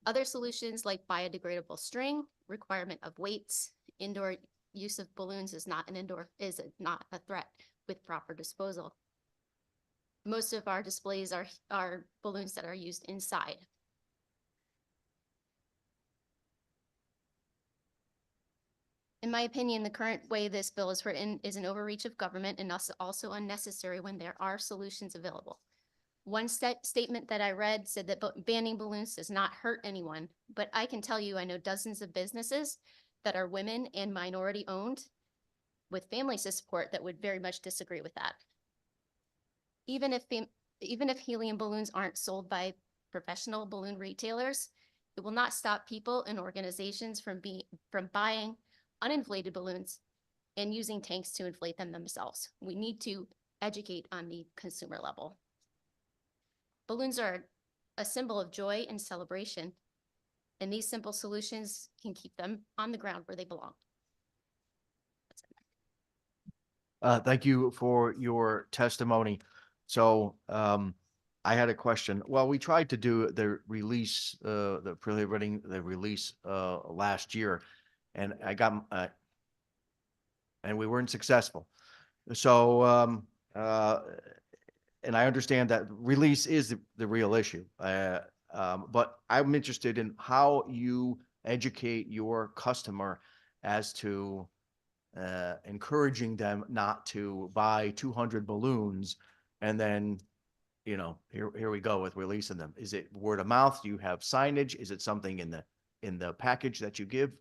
Other solutions like biodegradable string, requirement of weights, indoor use of balloons is not a threat with proper disposal. Most of our displays are balloons that are used inside. In my opinion, the current way this bill is written is an overreach of government and also unnecessary when there are solutions available. One statement that I read said that banning balloons does not hurt anyone, but I can tell you I know dozens of businesses that are women and minority owned with families to support that would very much disagree with that. Even if helium balloons aren't sold by professional balloon retailers, it will not stop people and organizations from buying uninflated balloons and using tanks to inflate them themselves. We need to educate on the consumer level. Balloons are a symbol of joy and celebration, and these simple solutions can keep them on the ground where they belong. Thank you for your testimony. So I had a question. Well, we tried to do the release, the prohibiting the release last year, and I got and we weren't successful. So and I understand that release is the real issue, but I'm interested in how you educate your customer as to encouraging them not to buy 200 balloons and then, you know, here we go with releasing them. Is it word of mouth? Do you have signage? Is it something in the package that you give?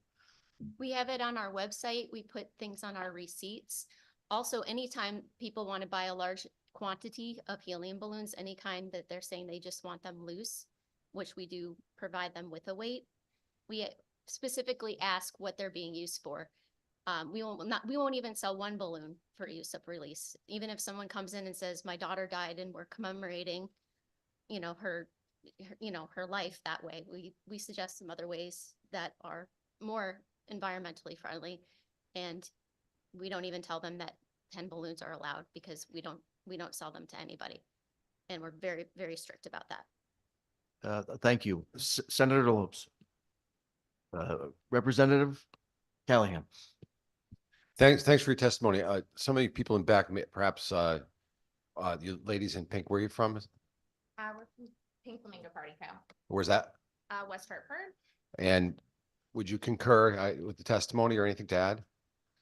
We have it on our website. We put things on our receipts. Also, anytime people want to buy a large quantity of helium balloons, any kind that they're saying they just want them loose, which we do provide them with a weight, we specifically ask what they're being used for. We won't even sell one balloon for use of release. Even if someone comes in and says, my daughter died and we're commemorating, you know, her life that way, we suggest some other ways that are more environmentally friendly, and we don't even tell them that 10 balloons are allowed because we don't sell them to anybody, and we're very, very strict about that. Thank you. Senator Lopes. Representative Callahan. Thanks for your testimony. Some of you people in back, perhaps you ladies in pink, where are you from? We're from Pink Flamingo Party Co. Where's that? West Hartford. And would you concur with the testimony or anything to add?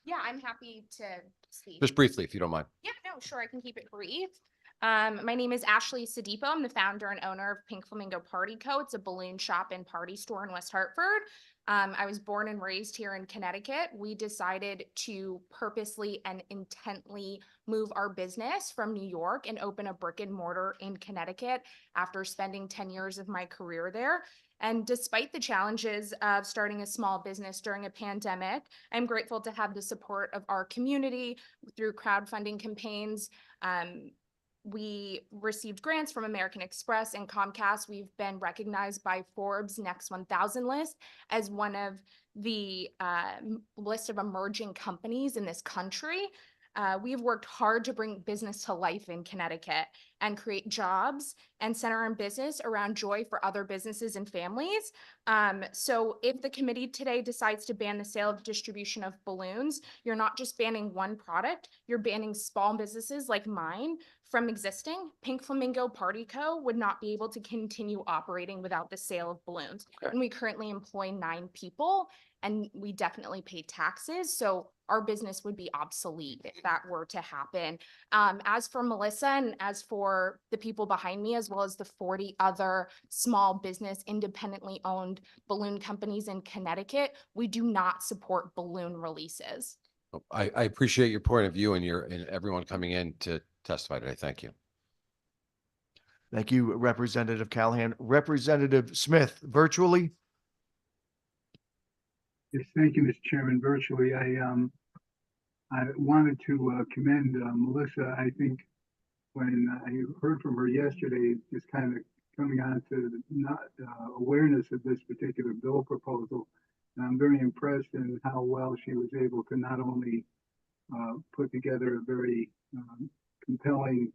Yeah, I'm happy to speak. Just briefly, if you don't mind. Yeah, no, sure. I can keep it brief. My name is Ashley Sadipo. I'm the founder and owner of Pink Flamingo Party Co. It's a balloon shop and party store in West Hartford. I was born and raised here in Connecticut. We decided to purposely and intently move our business from New York and open a brick and mortar in Connecticut after spending 10 years of my career there. And despite the challenges of starting a small business during a pandemic, I'm grateful to have the support of our community through crowdfunding campaigns. We received grants from American Express and Comcast. We've been recognized by Forbes Next 1000 list as one of the list of emerging companies in this country. We've worked hard to bring business to life in Connecticut and create jobs and center our business around joy for other businesses and families. So if the committee today decides to ban the sale of distribution of balloons, you're not just banning one product, you're banning small businesses like mine from existing. Pink Flamingo Party Co. would not be able to continue operating without the sale of balloons. Okay. And we currently employ 9 people and we definitely pay taxes. So our business would be obsolete if that were to happen. As for Melissa and as for the people behind me, as well as the 40 other small business independently owned balloon companies in Connecticut, we do not support balloon releases. I appreciate your point of view and everyone coming in to testify today. Thank you. Thank you, Representative Callahan. Representative Smith, virtually. Yes, thank you, Mr. Chairman. Virtually, I wanted to commend Melissa. I think when I heard from her yesterday, just kind of coming on to not awareness of this particular bill proposal, and I'm very impressed in how well she was able to not only put together a very compelling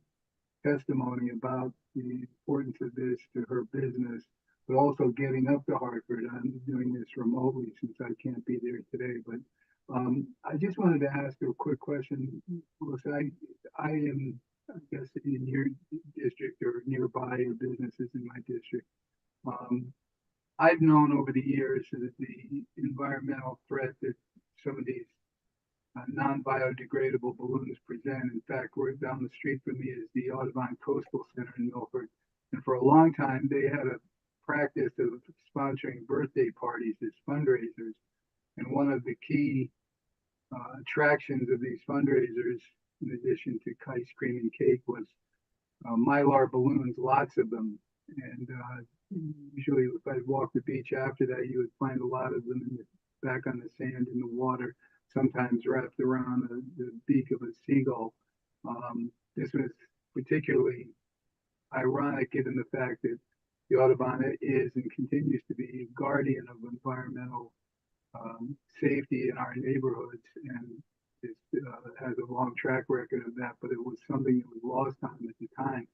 testimony about the importance of this to her business, but also getting up to Hartford. I'm doing this remotely since I can't be there today. But I just wanted to ask her a quick question. Melissa, I am, I guess, in your district or nearby, or businesses in my district. I've known over the years that the environmental threat that some of these non-biodegradable balloons present. In fact, right down the street from me is the Audubon Coastal Center in Milford. And for a long time, they had a practice of sponsoring birthday parties as fundraisers. And one of the key attractions of these fundraisers, in addition to ice cream and cake, was Mylar balloons, lots of them. And usually if I walked the beach after that, you would find a lot of them back on the sand in the water, sometimes wrapped around the beak of a seagull. This was particularly ironic given the fact that the Audubon is and continues to be a guardian of environmental safety in our neighborhoods, and it has a long track record of that, but it was something that was lost on at the time.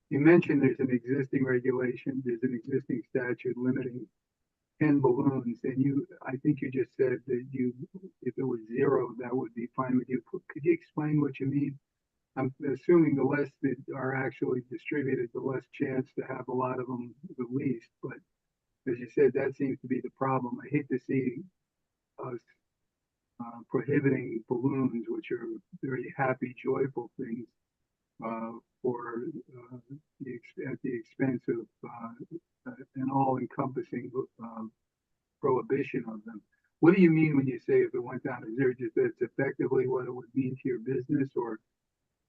You mentioned there's an existing regulation, there's an existing statute limiting 10 balloons, and I think you just said that if it was 0, that would be fine with you. Could you explain what you mean? I'm assuming the less that are actually distributed, the less chance to have a lot of them released. But as you said, that seems to be the problem. I hate to see us prohibiting balloons, which are very happy, joyful things, at the expense of an all-encompassing prohibition of them. What do you mean when you say if it went down to 0? Just that's effectively what it would mean to your business, or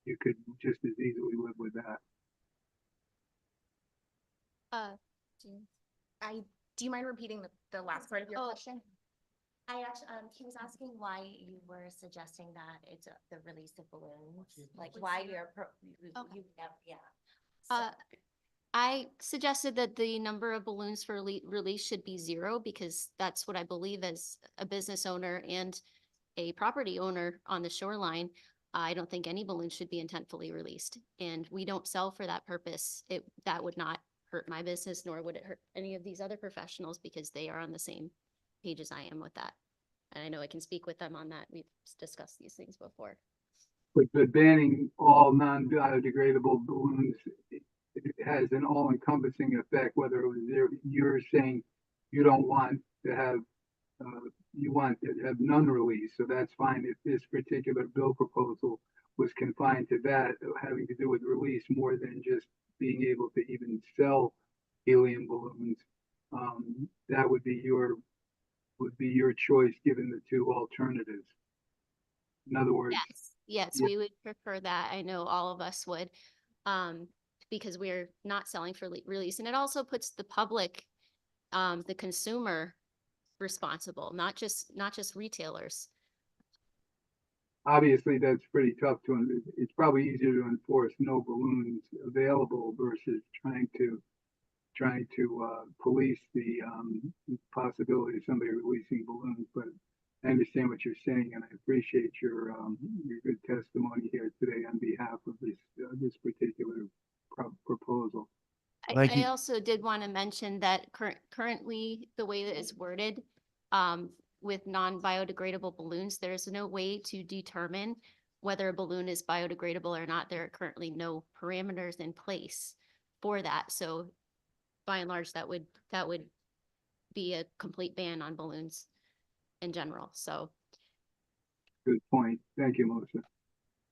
you could just as easily live with that? Do you mind repeating the last part of your question? I actually, he was asking why you were suggesting that it's the release of balloons, like why I suggested that the number of balloons for release should be 0, because that's what I believe as a business owner and a property owner on the shoreline. I don't think any balloons should be intentfully released, and we don't sell for that purpose. That would not hurt my business, nor would it hurt any of these other professionals, because they are on the same page as I am with that. And I know I can speak with them on that. We've discussed these things before. But banning all non-biodegradable balloons, it has an all-encompassing effect, whether it was you're saying you don't want to have, you want to have none released. So that's fine if this particular bill proposal was confined to that, having to do with release more than just being able to even sell helium balloons. That would be your would be your choice given the two alternatives. In other words, Yes, yeah. we would prefer that. I know all of us would, because we're not selling for release, and it also puts the public, the consumer responsible, not just retailers. Obviously, that's pretty tough it's probably easier to enforce no balloons available versus trying to police the possibility of somebody releasing balloons. But I understand what you're saying, and I appreciate your good testimony here today on behalf of this particular proposal. I also did want to mention that currently the way that it's worded, with non-biodegradable balloons, there's no way to determine whether a balloon is biodegradable or not. There are currently no parameters in place for that. So by and large, that would be a complete ban on balloons in general. So Good point. Thank you, Melissa.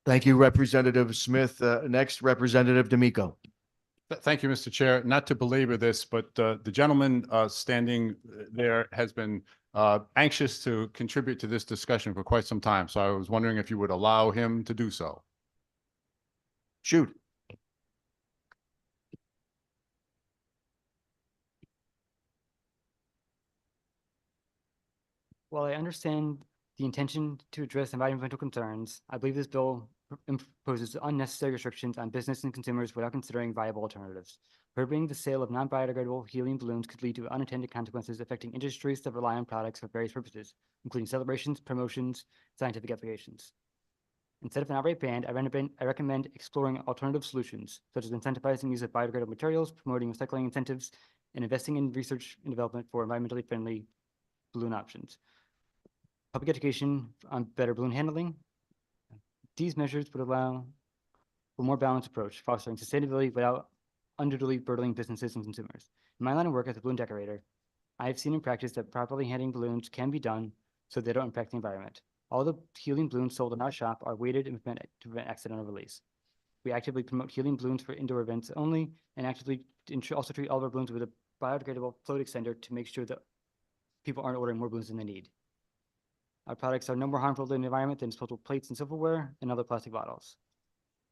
Thank you, Representative Smith. Next, Representative D'Amico. Thank you, Mr. Chair. Not to belabor this, but the gentleman standing there has been anxious to contribute to this discussion for quite some time. So I was wondering if you would allow him to do so. Shoot. While I understand the intention to address environmental concerns, I believe this bill imposes unnecessary restrictions on business and consumers without considering viable alternatives. Prohibiting the sale of non-biodegradable helium balloons could lead to unintended consequences affecting industries that rely on products for various purposes, including celebrations, promotions, scientific applications. Instead of an outright ban, I recommend exploring alternative solutions, such as incentivizing use of biodegradable materials, promoting recycling incentives, and investing in research and development for environmentally friendly balloon options. Public education on better balloon handling. These measures would allow for a more balanced approach, fostering sustainability without unduly burdening businesses and consumers. In my line of work as a balloon decorator, I have seen in practice that properly handling balloons can be done so they don't impact the environment. All the helium balloons sold in our shop are weighted to prevent accidental release. We actively promote helium balloons for indoor events only, and actively also treat all of our balloons with a biodegradable float extender to make sure that people aren't ordering more balloons than they need. Our products are no more harmful to the environment than disposable plates and silverware and other plastic bottles.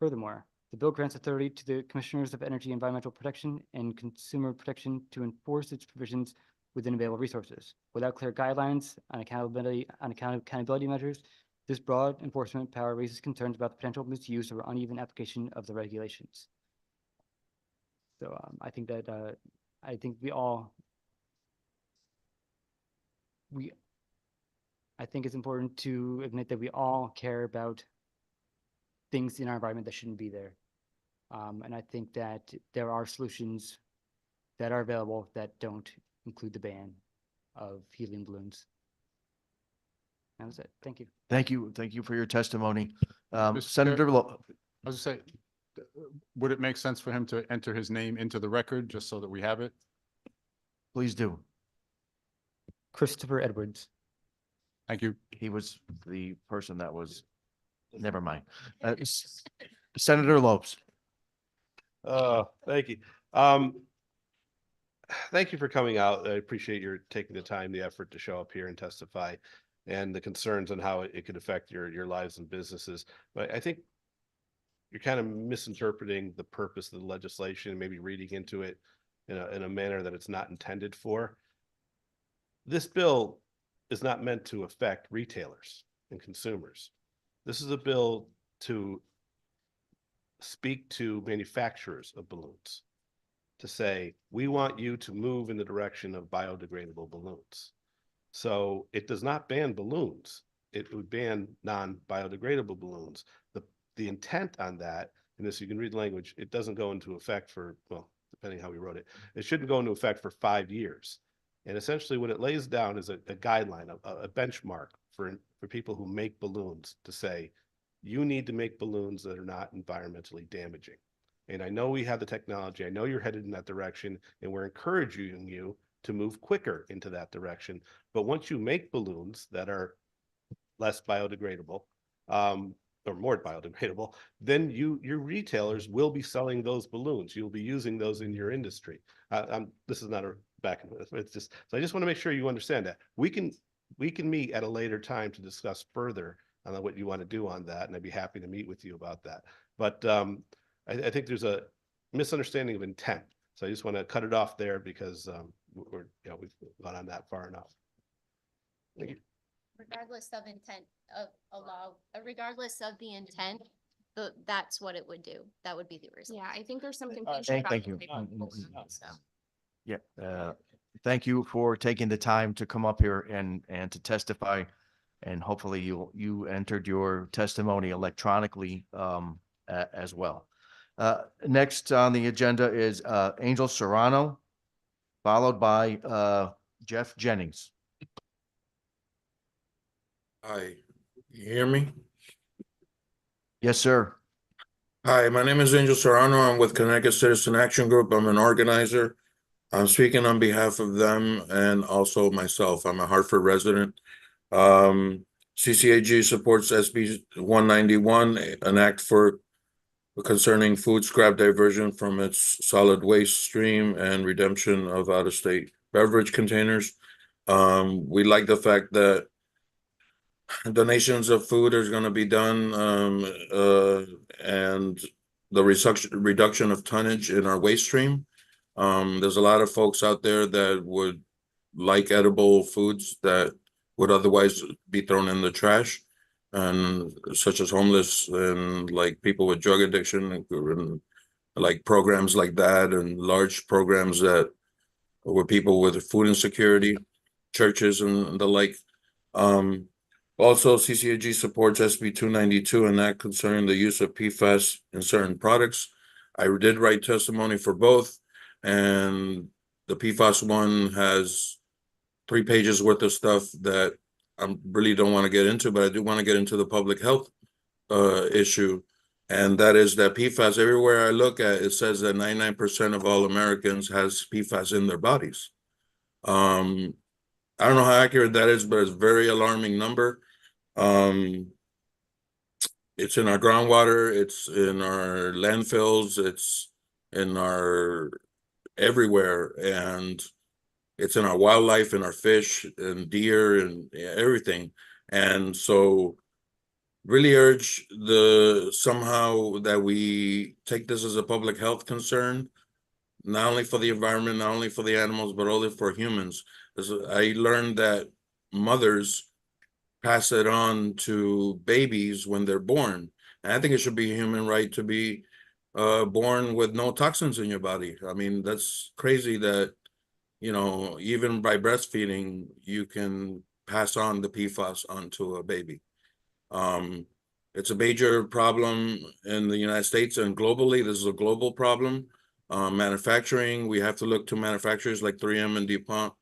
Furthermore, the bill grants authority to the Commissioners of Energy, Environmental Protection, and Consumer Protection to enforce its provisions within available resources. Without clear guidelines on accountability measures, this broad enforcement power raises concerns about the potential misuse or uneven application of the regulations. So I think that I think it's important to admit that we all care about things in our environment that shouldn't be there. And I think that there are solutions that are available that don't include the ban of helium balloons. That was it. Thank you. Thank you. Thank you for your testimony. Mr. Senator Chair, Lo. I was going to say, would it make sense for him to enter his name into the record just so that we have it? Please do. Christopher Edwards. Thank you. He was the person that was, never mind. Senator Lopes. Thank you. Thank you for coming out. I appreciate your taking the time, the effort to show up here and testify, and the concerns on how it could affect your lives and businesses. But I think you're kind of misinterpreting the purpose of the legislation, maybe reading into it in a manner that it's not intended for. This bill is not meant to affect retailers and consumers. This is a bill to speak to manufacturers of balloons, to say, we want you to move in the direction of biodegradable balloons. So it does not ban balloons. It would ban non-biodegradable balloons. The intent on that, and this you can read the language, it doesn't go into effect for, well, depending how we wrote it, it shouldn't go into effect for 5 years. And essentially what it lays down is a guideline, a benchmark for people who make balloons to say, you need to make balloons that are not environmentally damaging. And I know we have the technology, I know you're headed in that direction, and we're encouraging you to move quicker into that direction. But once you make balloons that are less biodegradable, or more biodegradable, then your retailers will be selling those balloons. You'll be using those in your industry. This is not a back and forth. It's just, so I just want to make sure you understand that we can meet at a later time to discuss further on what you want to do on that. And I'd be happy to meet with you about that. But I think there's a misunderstanding of intent. So I just want to cut it off there because we've gone on that far enough. Thank you. Regardless of intent of a law, regardless of the intent, that's what it would do. That would be the reason. Yeah, I think there's some confusion about. Thank you. the type of balloon, so. Yeah, thank you for taking the time to come up here and to testify. And hopefully you entered your testimony electronically as well. Next on the agenda is Angel Serrano, followed by Jeff Jennings. Hi, you hear me? Yes, sir. Hi, my name is Angel Serrano. I'm with Connecticut Citizen Action Group. I'm an organizer. I'm speaking on behalf of them and also myself. I'm a Hartford resident. CCAG supports SB 191, an act concerning food scrap diversion from its solid waste stream and redemption of out-of-state beverage containers. We like the fact that donations of food is going to be done, and the reduction of tonnage in our waste stream. There's a lot of folks out there that would like edible foods that would otherwise be thrown in the trash, and such as homeless and like people with drug addiction, and like programs like that, and large programs that with people with food insecurity, churches and the like. Also, CCAG supports SB 292 and that concerning the use of PFAS in certain products. I did write testimony for both, and the PFAS one has 3 pages worth of stuff that I really don't want to get into, but I do want to get into the public health issue. And that is that PFAS, everywhere I look at, it says that 99% of all Americans has PFAS in their bodies. I don't know how accurate that is, but it's a very alarming number. It's in our groundwater, it's in our landfills, it's in our everywhere, and it's in our wildlife, in our fish and deer and everything. And so really urge somehow that we take this as a public health concern, not only for the environment, not only for the animals, but also for humans. As I learned that mothers pass it on to babies when they're born. And I think it should be a human right to be born with no toxins in your body. I mean, that's crazy that, even by breastfeeding, you can pass on the PFAS onto a baby. It's a major problem in the United States and globally. This is a global problem. Manufacturing, we have to look to manufacturers like 3M and DuPont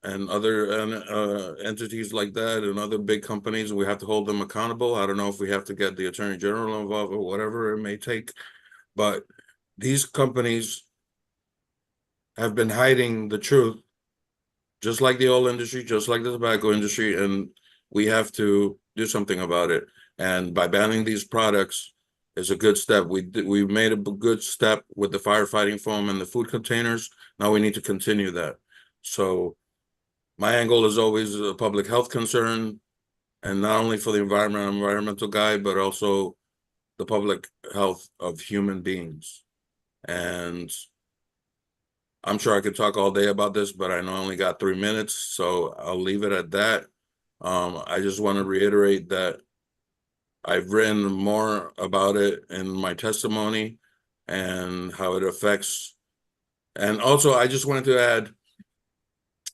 and other entities like that, and other big companies. We have to hold them accountable. I don't know if we have to get the Attorney General involved or whatever it may take, but these companies have been hiding the truth, just like the oil industry, just like the tobacco industry, and we have to do something about it. And by banning these products is a good step. We made a good step with the firefighting foam and the food containers. Now we need to continue that. So my angle is always a public health concern, and not only for the environment, I'm an environmental guy, but also the public health of human beings. And I'm sure I could talk all day about this, but I know I only got 3 minutes, so I'll leave it at that. I just want to reiterate that I've written more about it in my testimony and how it affects. And also, I just wanted to add,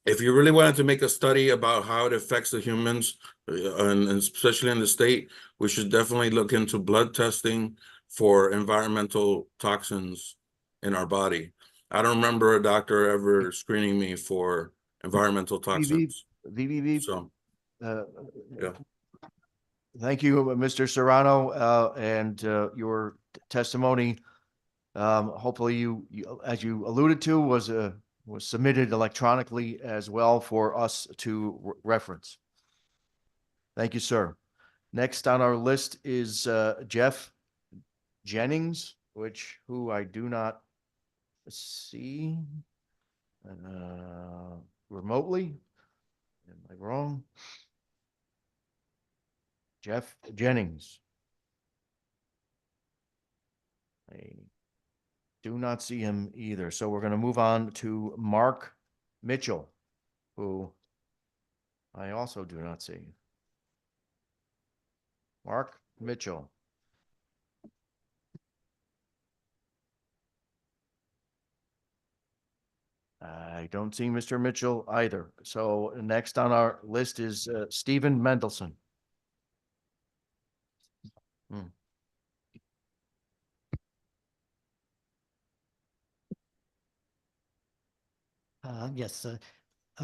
if you really wanted to make a study about how it affects the humans, and especially in the state, we should definitely look into blood testing for environmental toxins in our body. I don't remember a doctor ever screening me for environmental toxins. So, yeah. Thank you, Mr. Serrano, and your testimony. Hopefully, you, as you alluded to, was submitted electronically as well for us to reference. Thank you, sir. Next on our list is Jeff Jennings, who I do not see remotely. Am I wrong? Jeff Jennings. I do not see him either. So we're going to move on to Mark Mitchell, who I also do not see. Mark Mitchell. I don't see Mr. Mitchell either. So next on our list is Stephen Mendelson. Yes,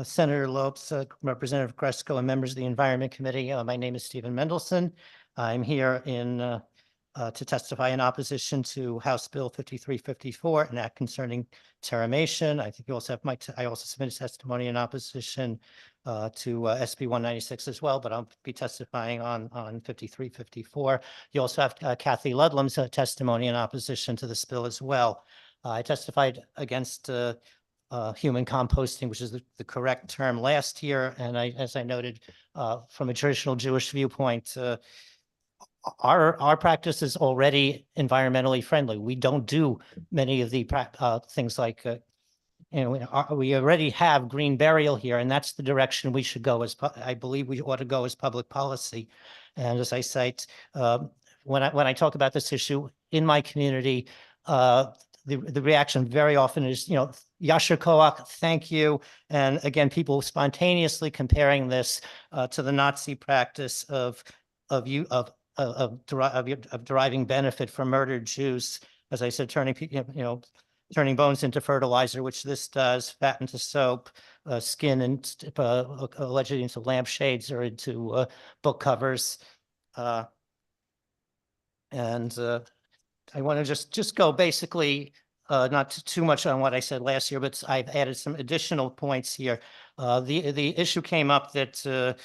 Senator Lopes, Representative Gresco, and members of the Environment Committee. My name is Stephen Mendelson. I'm here to testify in opposition to House Bill 5354, an act concerning terramation. I think you also have I also submitted testimony in opposition to SB 196 as well, but I'll be testifying on 5354. You also have Kathy Ludlam's testimony in opposition to this bill as well. I testified against human composting, which is the correct term, last year. And as I noted, from a traditional Jewish viewpoint, our practice is already environmentally friendly. We don't do many of the things like, we already have green burial here, and that's the direction we should go I believe we ought to go as public policy. And as I cite, when I talk about this issue in my community, the reaction very often is, Yasher Koach, thank you. And again, people spontaneously comparing this to the Nazi practice of deriving benefit from murdered Jews. As I said, turning bones into fertilizer, which this does, fat into soap, skin and allegedly into lampshades or into book covers. I want to just go basically, not too much on what I said last year, but I've added some additional points here. The issue came up that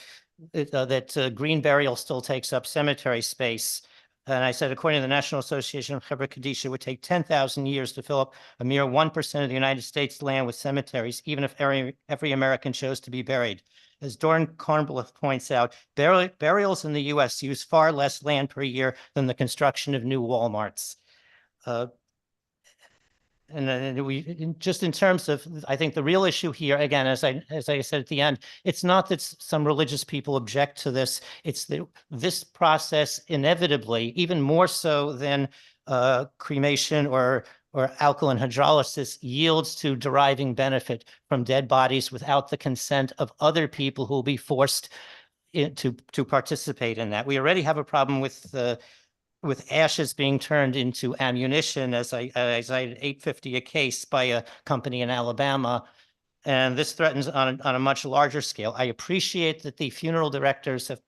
green burial still takes up cemetery space. And I said, according to the National Association of Chevra Kadisha, it would take 10,000 years to fill up a mere 1% of the United States land with cemeteries, even if every American chose to be buried. As Dorn Kornbluth points out, burials in the U.S. use far less land per year than the construction of new Walmarts. Just in terms of, I think the real issue here, again, as I said at the end, it's not that some religious people object to this. It's that this process inevitably, even more so than cremation or alkaline hydrolysis, yields to deriving benefit from dead bodies without the consent of other people who will be forced to participate in that. We already have a problem with ashes being turned into ammunition, as I cited $8.50 a case by a company in Alabama. And this threatens on a much larger scale. I appreciate that the funeral directors have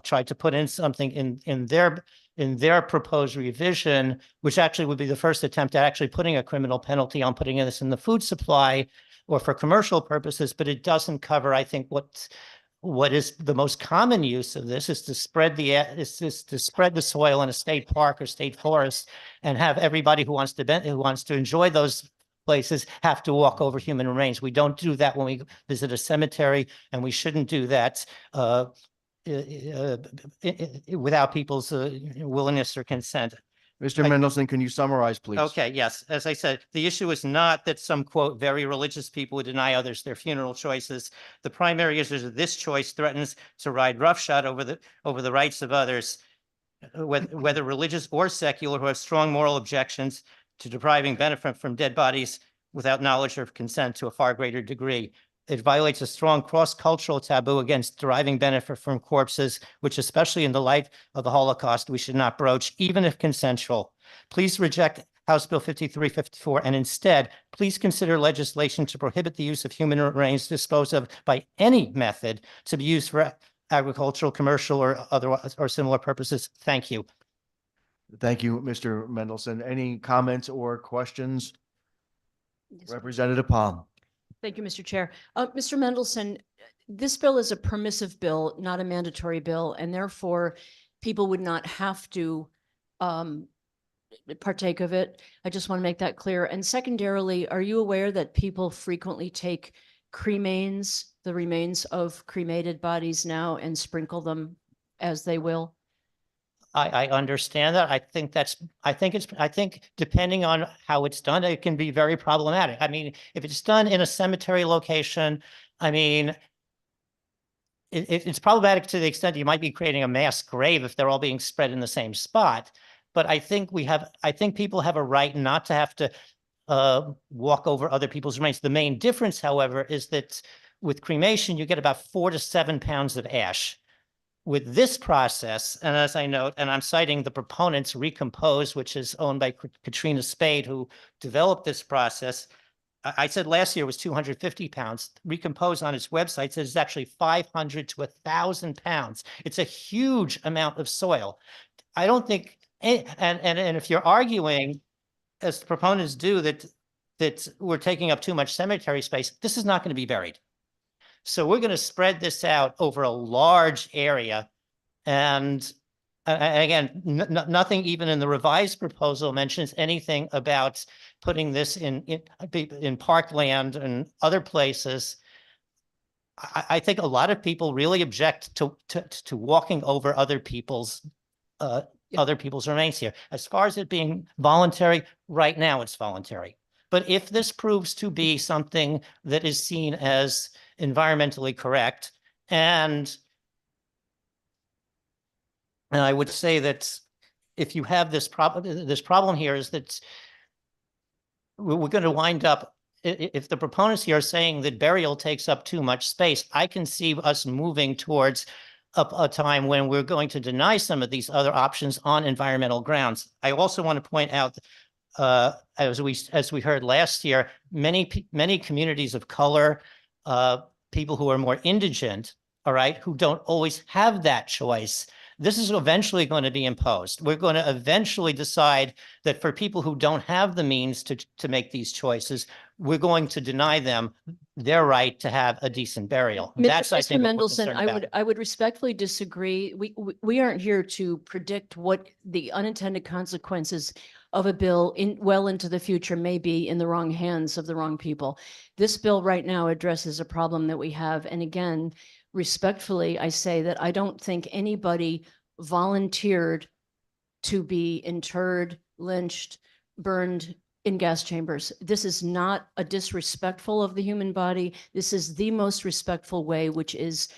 tried to put in something in their proposed revision, which actually would be the first attempt at actually putting a criminal penalty on putting this in the food supply or for commercial purposes, but it doesn't cover, I think, what is the most common use of this is to spread the soil in a state park or state forest and have everybody who wants to enjoy those places have to walk over human remains. We don't do that when we visit a cemetery, and we shouldn't do that without people's willingness or consent. Mr. Mendelson, can you summarize, please? Okay, yes. As I said, the issue is not that some, quote, very religious people would deny others their funeral choices. The primary issue is that this choice threatens to ride roughshod over the rights of others, whether religious or secular, who have strong moral objections to depriving benefit from dead bodies without knowledge or consent to a far greater degree. It violates a strong cross-cultural taboo against deriving benefit from corpses, which, especially in the light of the Holocaust, we should not broach, even if consensual. Please reject House Bill 5354, and instead, please consider legislation to prohibit the use of human remains disposed of by any method to be used for agricultural, commercial, or otherwise or similar purposes. Thank you. Thank you, Mr. Mendelson. Any comments or questions? Representative Palm. Thank you, Mr. Chair. Mr. Mendelson, this bill is a permissive bill, not a mandatory bill, and therefore people would not have to partake of it. I just want to make that clear. And secondarily, are you aware that people frequently take cremains, the remains of cremated bodies now, and sprinkle them as they will? I understand that. I think depending on how it's done, it can be very problematic. I mean, if it's done in a cemetery location, I mean, it's problematic to the extent you might be creating a mass grave if they're all being spread in the same spot. But I think people have a right not to have to walk over other people's remains. The main difference, however, is that with cremation, you get about 4 to 7 pounds of ash. With this process, and as I note, and I'm citing the proponents Recompose, which is owned by Katrina Spade, who developed this process. I said last year was 250 pounds. Recompose on its website says it's actually 500 to 1,000 pounds. It's a huge amount of soil. I don't think, and if you're arguing, as the proponents do, that we're taking up too much cemetery space, this is not going to be buried. So we're going to spread this out over a large area. And again, nothing even in the revised proposal mentions anything about putting this in parkland and other places. I think a lot of people really object to walking over other people's remains here. As far as it being voluntary, right now it's voluntary. But if this proves to be something that is seen as environmentally correct, and I would say that if you have this problem here is that we're going to wind up, if the proponents here are saying that burial takes up too much space, I can see us moving towards a time when we're going to deny some of these other options on environmental grounds. I also want to point out, as we heard last year, many communities of color, people who are more indigent, all right, who don't always have that choice. This is eventually going to be imposed. We're going to eventually decide that for people who don't have the means to make these choices, we're going to deny them their right to have a decent burial. That's, I think, what we're Mendelson, concerned about. I would respectfully disagree. We aren't here to predict what the unintended consequences of a bill well into the future may be in the wrong hands of the wrong people. This bill right now addresses a problem that we have. And again, respectfully, I say that I don't think anybody volunteered to be interred, lynched, burned in gas chambers. This is not a disrespectful of the human body. This is the most respectful way, which is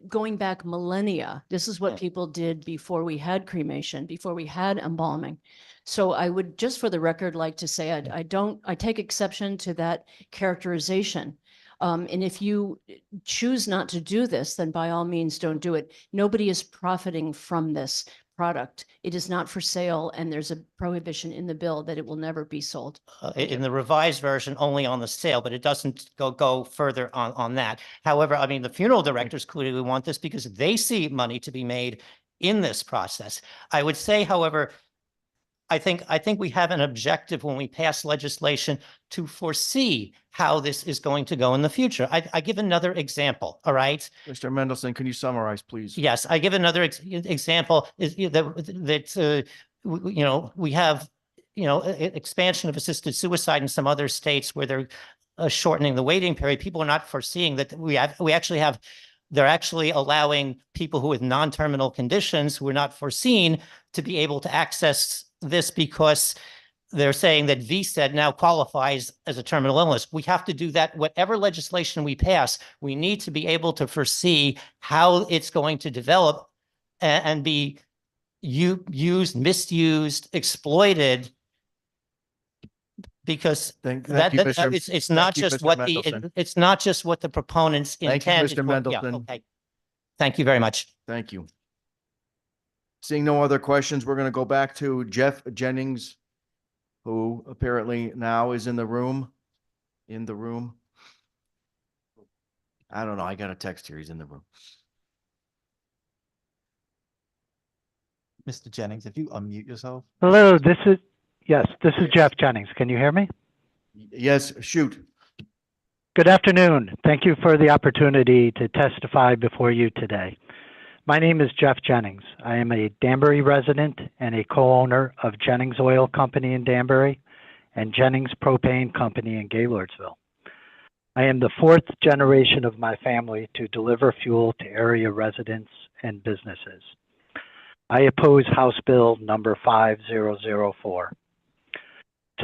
going back millennia. This is what people did before we had cremation, before we had embalming. So I would, just for the record, like to say I take exception to that characterization. And if you choose not to do this, then by all means, don't do it. Nobody is profiting from this product. It is not for sale, and there's a prohibition in the bill that it will never be sold. In the revised version, only on the sale, but it doesn't go further on that. However, I mean, the funeral directors clearly want this because they see money to be made in this process. I would say, however, I think we have an objective when we pass legislation to foresee how this is going to go in the future. I give another example, all right? Mr. Mendelson, can you summarize, please? Yes, I give another example is that we have expansion of assisted suicide in some other states where they're shortening the waiting period. People are not foreseeing that they're actually allowing people who with non-terminal conditions who are not foreseen to be able to access this because they're saying that VSED now qualifies as a terminal illness. We have to do that. Whatever legislation we pass, we need to be able to foresee how it's going to develop and be used, misused, exploited, because it's not just what the proponents intend. Thank you, Mr. Mendelson. Okay. Thank you very much. Thank you. Seeing no other questions, we're going to go back to Jeff Jennings, who apparently now is in the room. I don't know. I got a text here. He's in the room. Mr. Jennings, if you unmute yourself. Hello, this is Jeff Jennings. Can you hear me? Yes, shoot. Good afternoon. Thank you for the opportunity to testify before you today. My name is Jeff Jennings. I am a Danbury resident and a co-owner of Jennings Oil Company in Danbury and Jennings Propane Company in Gaylordsville. I am the fourth generation of my family to deliver fuel to area residents and businesses. I oppose House Bill number 5004.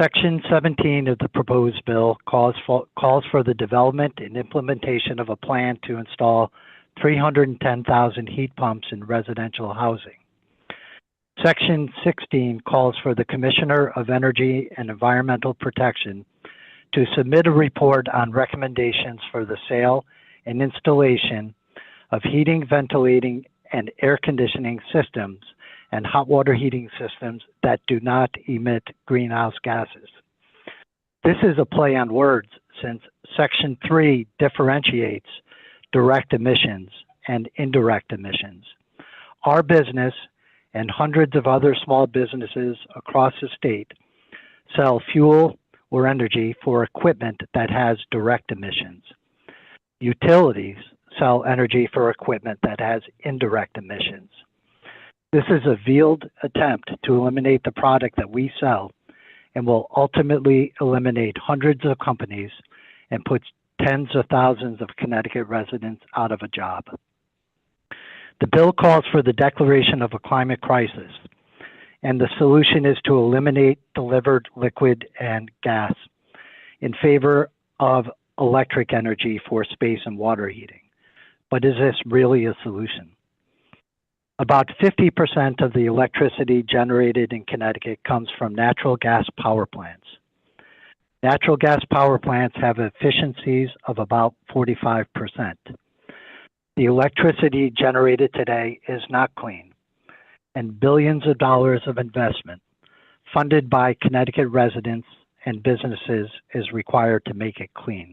Section 17 of the proposed bill calls for the development and implementation of a plan to install 310,000 heat pumps in residential housing. Section 16 calls for the Commissioner of Energy and Environmental Protection to submit a report on recommendations for the sale and installation of heating, ventilating, and air conditioning systems and hot water heating systems that do not emit greenhouse gases. This is a play on words since Section 3 differentiates direct emissions and indirect emissions. Our business and hundreds of other small businesses across the state sell fuel or energy for equipment that has direct emissions. Utilities sell energy for equipment that has indirect emissions. This is a veiled attempt to eliminate the product that we sell and will ultimately eliminate hundreds of companies and put tens of thousands of Connecticut residents out of a job. The bill calls for the declaration of a climate crisis, and the solution is to eliminate delivered liquid and gas in favor of electric energy for space and water heating. But is this really a solution? About 50% of the electricity generated in Connecticut comes from natural gas power plants. Natural gas power plants have efficiencies of about 45%. The electricity generated today is not clean, and billions of dollars of investment funded by Connecticut residents and businesses is required to make it clean.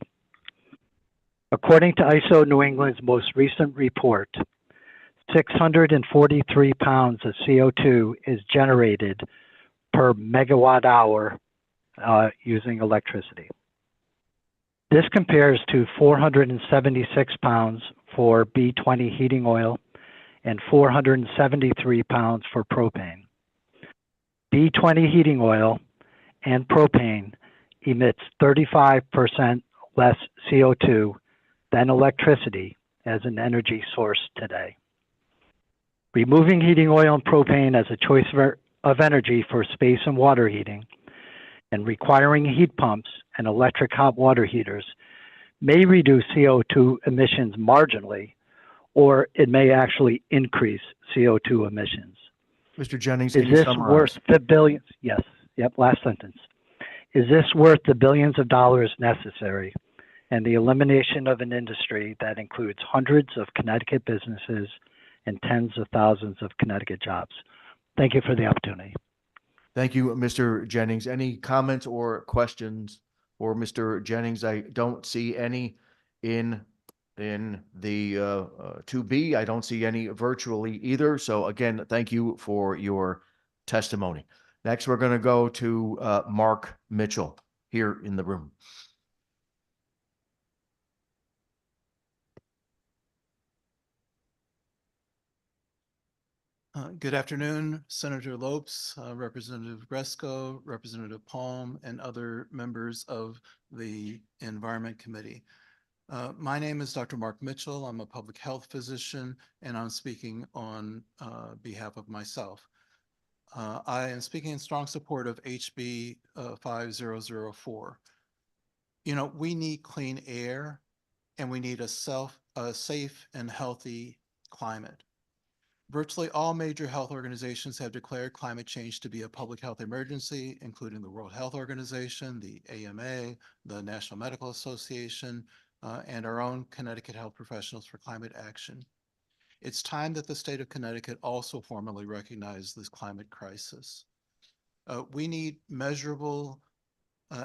According to ISO New England's most recent report, 643 pounds of CO2 is generated per megawatt hour using electricity. This compares to 476 pounds for B20 heating oil and 473 pounds for propane. B20 heating oil and propane emits 35% less CO2 than electricity as an energy source today. Removing heating oil and propane as a choice of energy for space and water heating and requiring heat pumps and electric hot water heaters may reduce CO2 emissions marginally, or it may actually increase CO2 emissions. Mr. Jennings, is can you this summarize? worth the billions? Yes. Yep. Last sentence. Is this worth the billions of dollars necessary and the elimination of an industry that includes hundreds of Connecticut businesses and tens of thousands of Connecticut jobs? Thank you for the opportunity. Thank you, Mr. Jennings. Any comments or questions for Mr. Jennings? I don't see any in the 2B. I don't see any virtually either. So again, thank you for your testimony. Next, we're going to go to Mark Mitchell here in the room. Good afternoon, Senator Lopes, Representative Bresco, Representative Palm, and other members of the Environment Committee. My name is Dr. Mark Mitchell. I'm a public health physician, and I'm speaking on behalf of myself. I am speaking in strong support of HB 5004. You know, we need clean air, and we need a safe and healthy climate. Virtually all major health organizations have declared climate change to be a public health emergency, including the World Health Organization, the AMA, the National Medical Association, and our own Connecticut Health Professionals for Climate Action. It's time that the state of Connecticut also formally recognize this climate crisis. We need measurable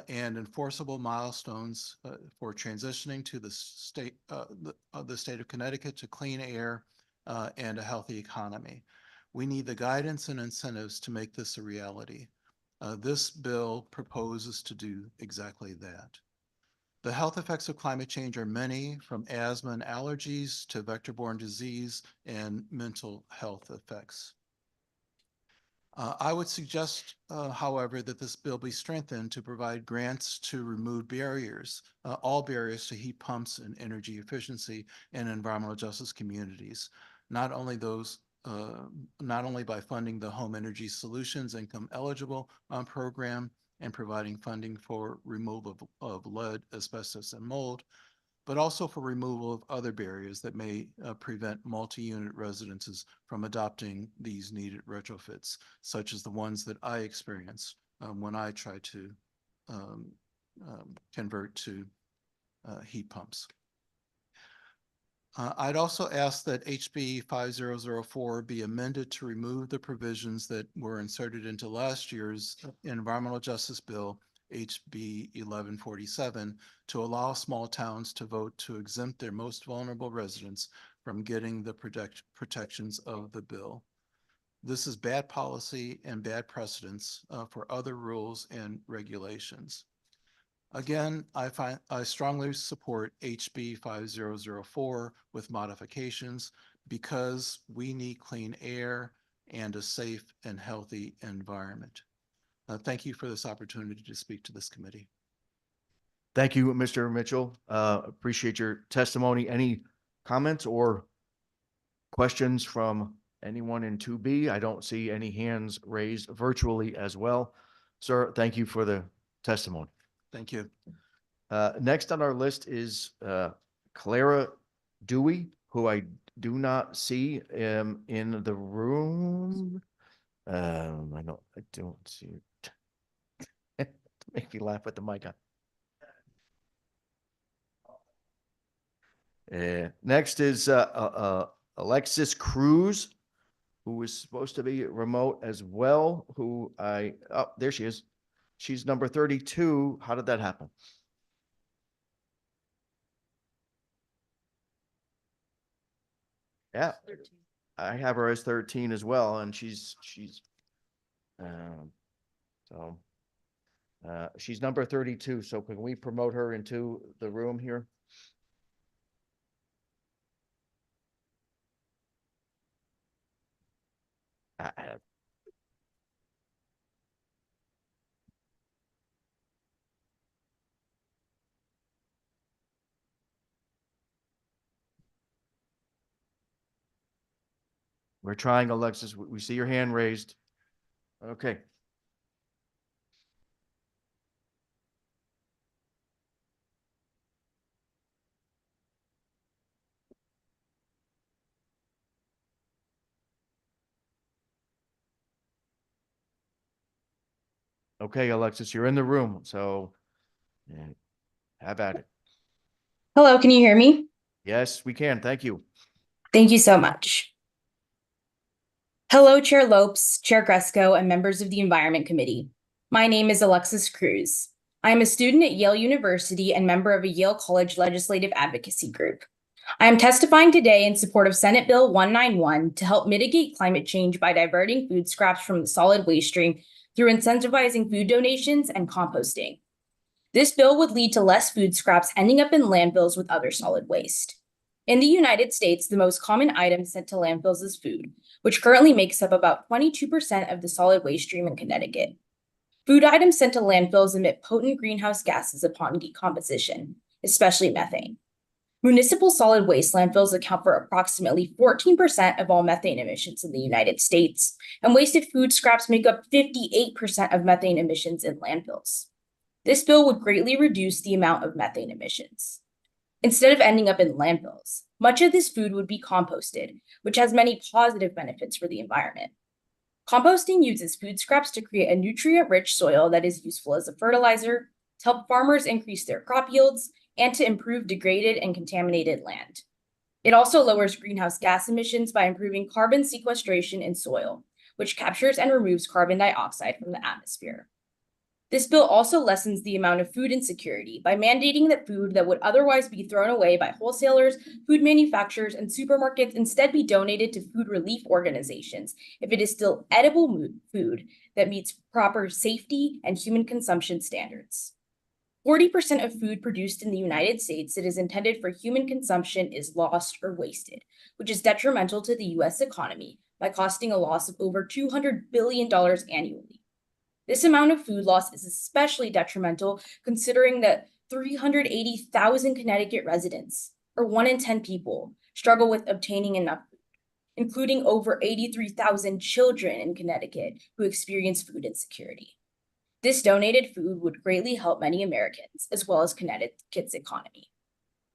and enforceable milestones for transitioning to the state of Connecticut to clean air and a healthy economy. We need the guidance and incentives to make this a reality. This bill proposes to do exactly that. The health effects of climate change are many, from asthma and allergies to vector-borne disease and mental health effects. I would suggest, however, that this bill be strengthened to provide grants to remove barriers, all barriers to heat pumps and energy efficiency in environmental justice communities. Not only by funding the Home Energy Solutions Income Eligible program and providing funding for removal of lead, asbestos, and mold, but also for removal of other barriers that may prevent multi-unit residences from adopting these needed retrofits, such as the ones that I experienced when I tried to convert to heat pumps. I'd also ask that HB 5004 be amended to remove the provisions that were inserted into last year's Environmental Justice Bill, HB 1147, to allow small towns to vote to exempt their most vulnerable residents from getting the protections of the bill. This is bad policy and bad precedence for other rules and regulations. Again, I strongly support HB 5004 with modifications because we need clean air and a safe and healthy environment. Thank you for this opportunity to speak to this committee. Thank you, Mr. Mitchell. Appreciate your testimony. Any comments or questions from anyone in 2B? I don't see any hands raised virtually as well. Sir, thank you for the testimony. Thank you. Next on our list is Clara Dewey, who I do not see in the room. I don't see it. Make me laugh with the mic on. Next is Alexis Cruz, who is supposed to be remote as well, oh, there she is. She's number 32. How did that happen? Yeah, I have her as 13 as well, and she's number 32. So can we promote her into the room here? We're trying, Alexis. We see your hand raised. Okay. Okay, Alexis, you're in the room, so have at it. Hello, can you hear me? Yes, we can. Thank you. Thank you so much. Hello, Chair Lopes, Chair Gresco, and members of the Environment Committee. My name is Alexis Cruz. I am a student at Yale University and member of a Yale College Legislative Advocacy Group. I am testifying today in support of Senate Bill 191 to help mitigate climate change by diverting food scraps from the solid waste stream through incentivizing food donations and composting. This bill would lead to less food scraps ending up in landfills with other solid waste. In the United States, the most common item sent to landfills is food, which currently makes up about 22% of the solid waste stream in Connecticut. Food items sent to landfills emit potent greenhouse gases upon decomposition, especially methane. Municipal solid waste landfills account for approximately 14% of all methane emissions in the United States, and wasted food scraps make up 58% of methane emissions in landfills. This bill would greatly reduce the amount of methane emissions. Instead of ending up in landfills, much of this food would be composted, which has many positive benefits for the environment. Composting uses food scraps to create a nutrient-rich soil that is useful as a fertilizer, to help farmers increase their crop yields, and to improve degraded and contaminated land. It also lowers greenhouse gas emissions by improving carbon sequestration in soil, which captures and removes carbon dioxide from the atmosphere. This bill also lessens the amount of food insecurity by mandating that food that would otherwise be thrown away by wholesalers, food manufacturers, and supermarkets instead be donated to food relief organizations if it is still edible food that meets proper safety and human consumption standards. 40% of food produced in the United States that is intended for human consumption is lost or wasted, which is detrimental to the US economy by costing a loss of over $200 billion annually. This amount of food loss is especially detrimental considering that 380,000 Connecticut residents, or 1 in 10 people, struggle with obtaining enough food, including over 83,000 children in Connecticut who experience food insecurity. This donated food would greatly help many Americans, as well as Connecticut's economy.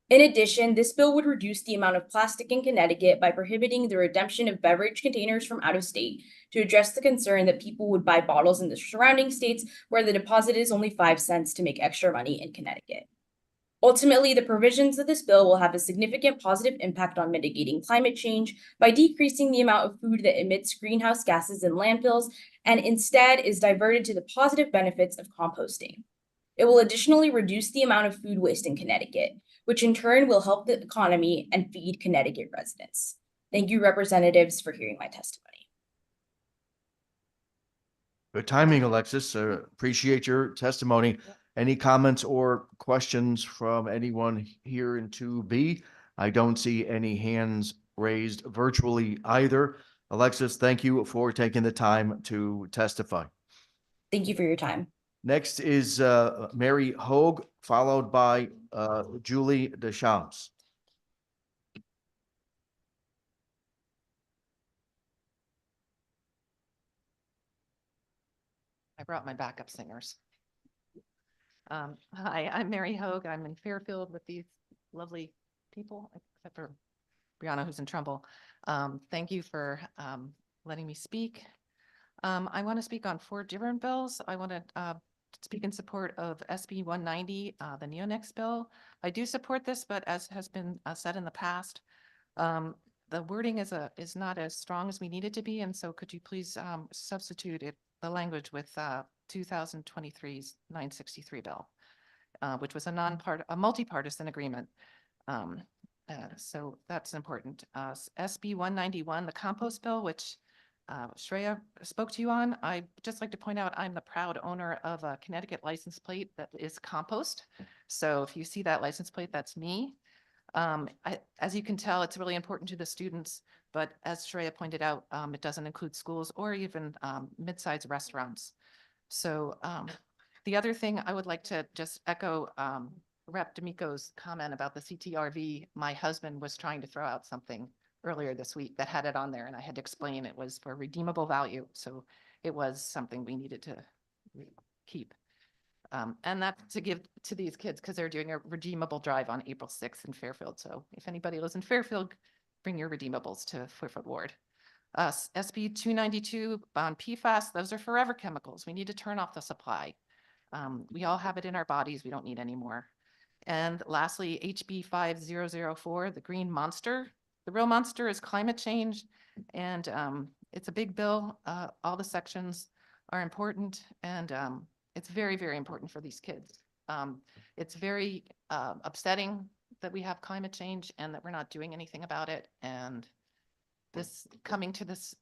In addition, this bill would reduce the amount of plastic in Connecticut by prohibiting the redemption of beverage containers from out of state to address the concern that people would buy bottles in the surrounding states where the deposit is only 5 cents to make extra money in Connecticut. Ultimately, the provisions of this bill will have a significant positive impact on mitigating climate change by decreasing the amount of food that emits greenhouse gases in landfills and instead is diverted to the positive benefits of composting. It will additionally reduce the amount of food waste in Connecticut, which in turn will help the economy and feed Connecticut residents. Thank you, representatives, for hearing my testimony. Good timing, Alexis. Appreciate your testimony. Any comments or questions from anyone here in 2B? I don't see any hands raised virtually either. Alexis, thank you for taking the time to testify. Thank you for your time. Next is Mary Hogue, followed by Julie Deschamps. I brought my backup singers. Hi, I'm Mary Hogue. I'm in Fairfield with these lovely people, except for Brianna, who's in Trumbull. Thank you for letting me speak. I want to speak on 4 different bills. I want to speak in support of SB 190, the Neonicotinoids bill. I do support this, but as has been said in the past, the wording is not as strong as we need it to be. And so could you please substitute the language with 2023's 963 bill, which was a multi-partisan agreement. So that's important. SB 191, the compost bill, which Shreya spoke to you on. I'd just like to point out I'm the proud owner of a Connecticut license plate that is compost. So if you see that license plate, that's me. As you can tell, it's really important to the students, but as Shreya pointed out, it doesn't include schools or even mid-sized restaurants. So the other thing I would like to just echo Rep. D'Amico's comment about the CTRV. My husband was trying to throw out something earlier this week that had it on there, and I had to explain it was for redeemable value. So it was something we needed to keep. And that to give to these kids because they're doing a redeemable drive on April 6th in Fairfield. So if anybody lives in Fairfield, bring your redeemables to Fairfield Ward. SB 292 on PFAS, those are forever chemicals. We need to turn off the supply. We all have it in our bodies. We don't need any more. And lastly, HB 5004, the green monster. The real monster is climate change. And it's a big bill. All the sections are important. And it's very, very important for these kids. It's very upsetting that we have climate change and that we're not doing anything about it. And this coming to this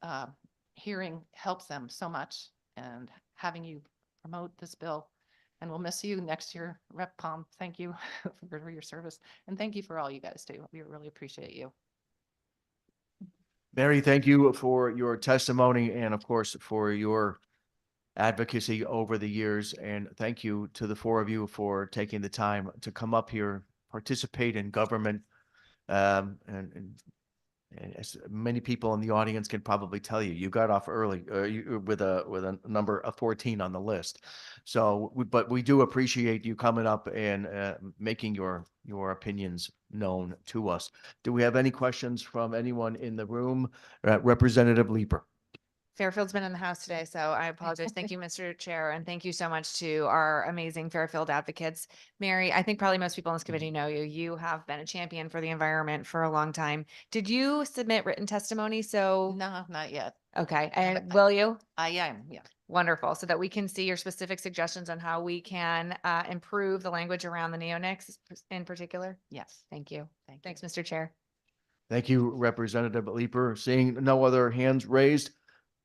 hearing helps them so much, and having you promote this bill. And we'll miss you next year, Rep. Palm. Thank you for your service. And thank you for all you guys do. We really appreciate you. Mary, thank you for your testimony and of course for your advocacy over the years. And thank you to the 4 of you for taking the time to come up here, participate in government. And as many people in the audience can probably tell you, you got off early with a number of 14 on the list. So, but we do appreciate you coming up and making your opinions known to us. Do we have any questions from anyone in the room? Representative Leeper. Fairfield's been in the house today, so I apologize. Thank you, Mr. Chair, and thank you so much to our amazing Fairfield advocates. Mary, I think probably most people in this committee know you. You have been a champion for the environment for a long time. Did you submit written testimony? So No, not yet. okay, and will you? I am, yeah. Wonderful, so that we can see your specific suggestions on how we can improve the language around the neonics in particular? Yes. Thank you. Thanks, Mr. Chair. Thank you, Representative Leeper. Seeing no other hands raised,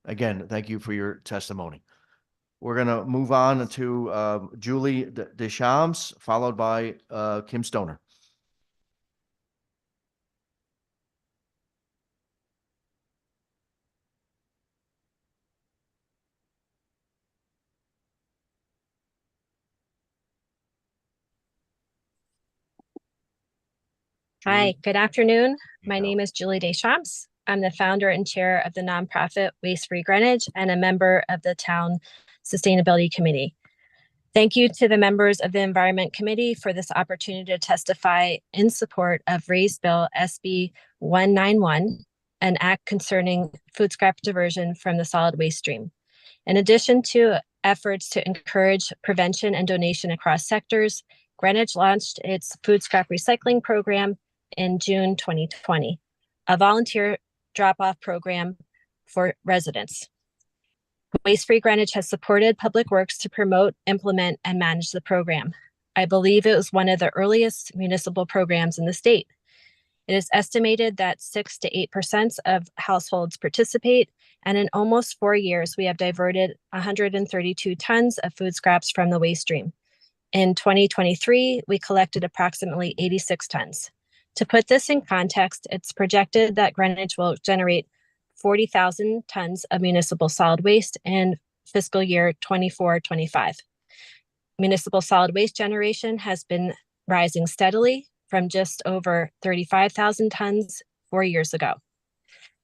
again, thank you for your testimony. We're going to move on to Julie Deschamps, followed by Kim Stoner. Hi, good afternoon. My name is Julie Deschamps. I'm the founder and chair of the nonprofit Waste Free Greenwich and a member of the town sustainability committee. Thank you to the members of the Environment Committee for this opportunity to testify in support of Raised Bill SB 191, an act concerning food scrap diversion from the solid waste stream. In addition to efforts to encourage prevention and donation across sectors, Greenwich launched its food scrap recycling program in June 2020, a volunteer drop-off program for residents. Waste Free Greenwich has supported Public Works to promote, implement, and manage the program. I believe it was one of the earliest municipal programs in the state. It is estimated that 6 to 8% of households participate, and in almost 4 years, we have diverted 132 tons of food scraps from the waste stream. In 2023, we collected approximately 86 tons. To put this in context, it's projected that Greenwich will generate 40,000 tons of municipal solid waste in fiscal year 24-25. Municipal solid waste generation has been rising steadily from just over 35,000 tons 4 years ago.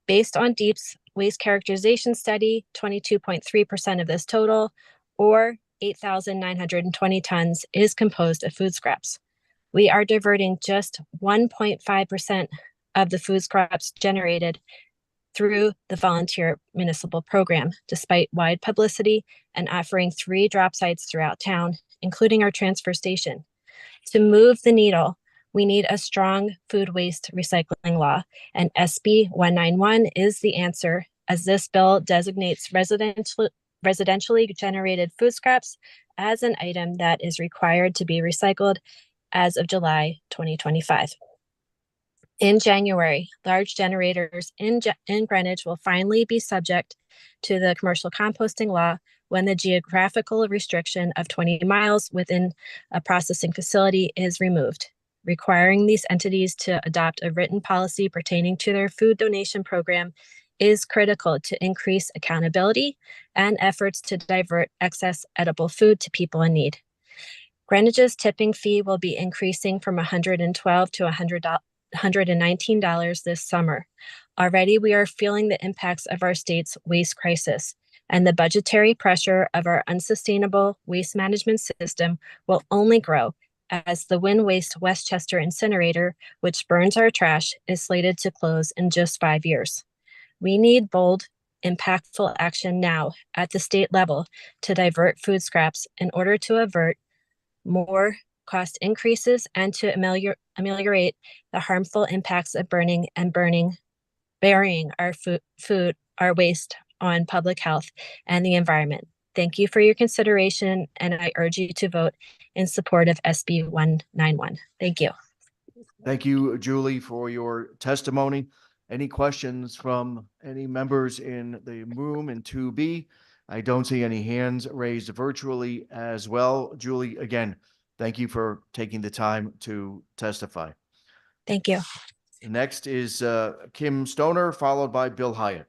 Based on DEEP's waste characterization study, 22.3% of this total, or 8,920 tons, is composed of food scraps. We are diverting just 1.5% of the food scraps generated through the volunteer municipal program, despite wide publicity and offering 3 drop sites throughout town, including our transfer station. To move the needle, we need a strong food waste recycling law, and SB 191 is the answer, as this bill designates residentially generated food scraps as an item that is required to be recycled as of July 2025. In January, large generators in Greenwich will finally be subject to the commercial composting law when the geographical restriction of 20 miles within a processing facility is removed, requiring these entities to adopt a written policy pertaining to their food donation program is critical to increase accountability and efforts to divert excess edible food to people in need. Greenwich's tipping fee will be increasing from $112 to $119 this summer. Already, we are feeling the impacts of our state's waste crisis, and the budgetary pressure of our unsustainable waste management system will only grow as the Wynn Waste Westchester incinerator, which burns our trash, is slated to close in just 5 years. We need bold, impactful action now at the state level to divert food scraps in order to avert more cost increases and to ameliorate the harmful impacts of burying our food, our waste on public health and the environment. Thank you for your consideration, and I urge you to vote in support of SB 191. Thank you. Thank you, Julie, for your testimony. Any questions from any members in the room in 2B? I don't see any hands raised virtually as well. Julie, again, thank you for taking the time to testify. Thank you. Next is Kim Stoner, followed by Bill Hyatt.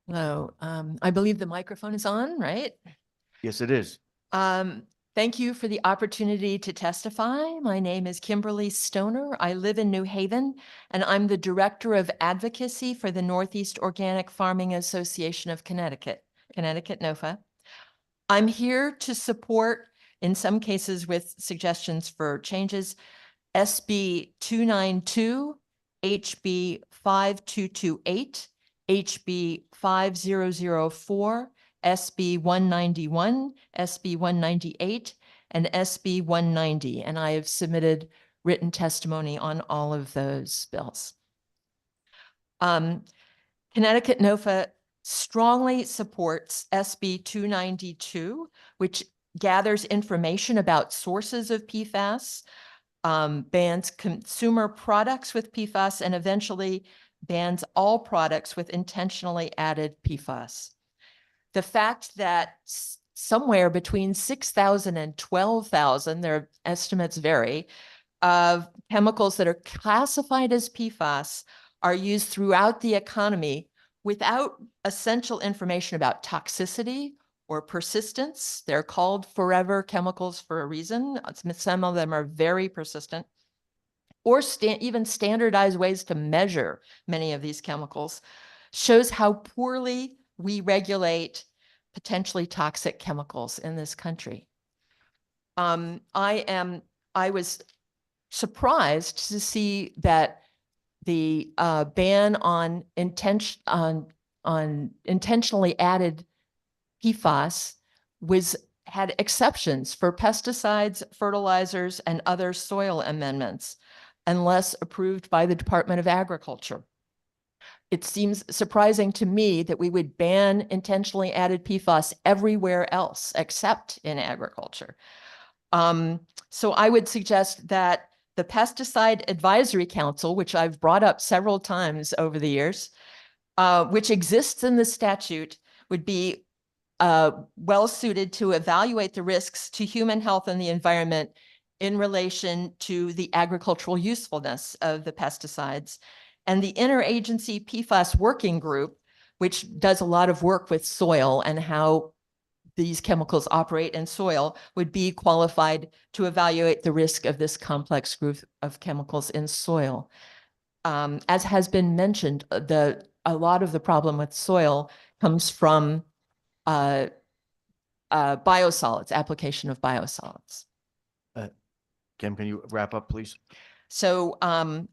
Hello. I believe the microphone is on, right? Yes, it is. Thank you for the opportunity to testify. My name is Kimberly Stoner. I live in New Haven, and I'm the Director of Advocacy for the Northeast Organic Farming Association of Connecticut, NOFA. I'm here to support, in some cases with suggestions for changes, SB 292, HB 5228, HB 5004, SB 191, SB 198, and SB 190, and I have submitted written testimony on all of those bills. Connecticut NOFA strongly supports SB 292, which gathers information about sources of PFAS, bans consumer products with PFAS, and eventually bans all products with intentionally added PFAS. The fact that somewhere between 6,000 and 12,000, their estimates vary, of chemicals that are classified as PFAS are used throughout the economy without essential information about toxicity or persistence. They're called forever chemicals for a reason. Some of them are very persistent, or even standardized ways to measure many of these chemicals, shows how poorly we regulate potentially toxic chemicals in this country. I was surprised to see that the ban on intentionally added PFAS had exceptions for pesticides, fertilizers, and other soil amendments, unless approved by the Department of Agriculture. It seems surprising to me that we would ban intentionally added PFAS everywhere else except in agriculture. So I would suggest that the Pesticide Advisory Council, which I've brought up several times over the years, which exists in the statute, would be well suited to evaluate the risks to human health and the environment in relation to the agricultural usefulness of the pesticides. And the Interagency PFAS Working Group, which does a lot of work with soil and how these chemicals operate in soil, would be qualified to evaluate the risk of this complex group of chemicals in soil. As has been mentioned, a lot of the problem with soil comes from biosolids, application of biosolids. Kim, can you wrap up, please? So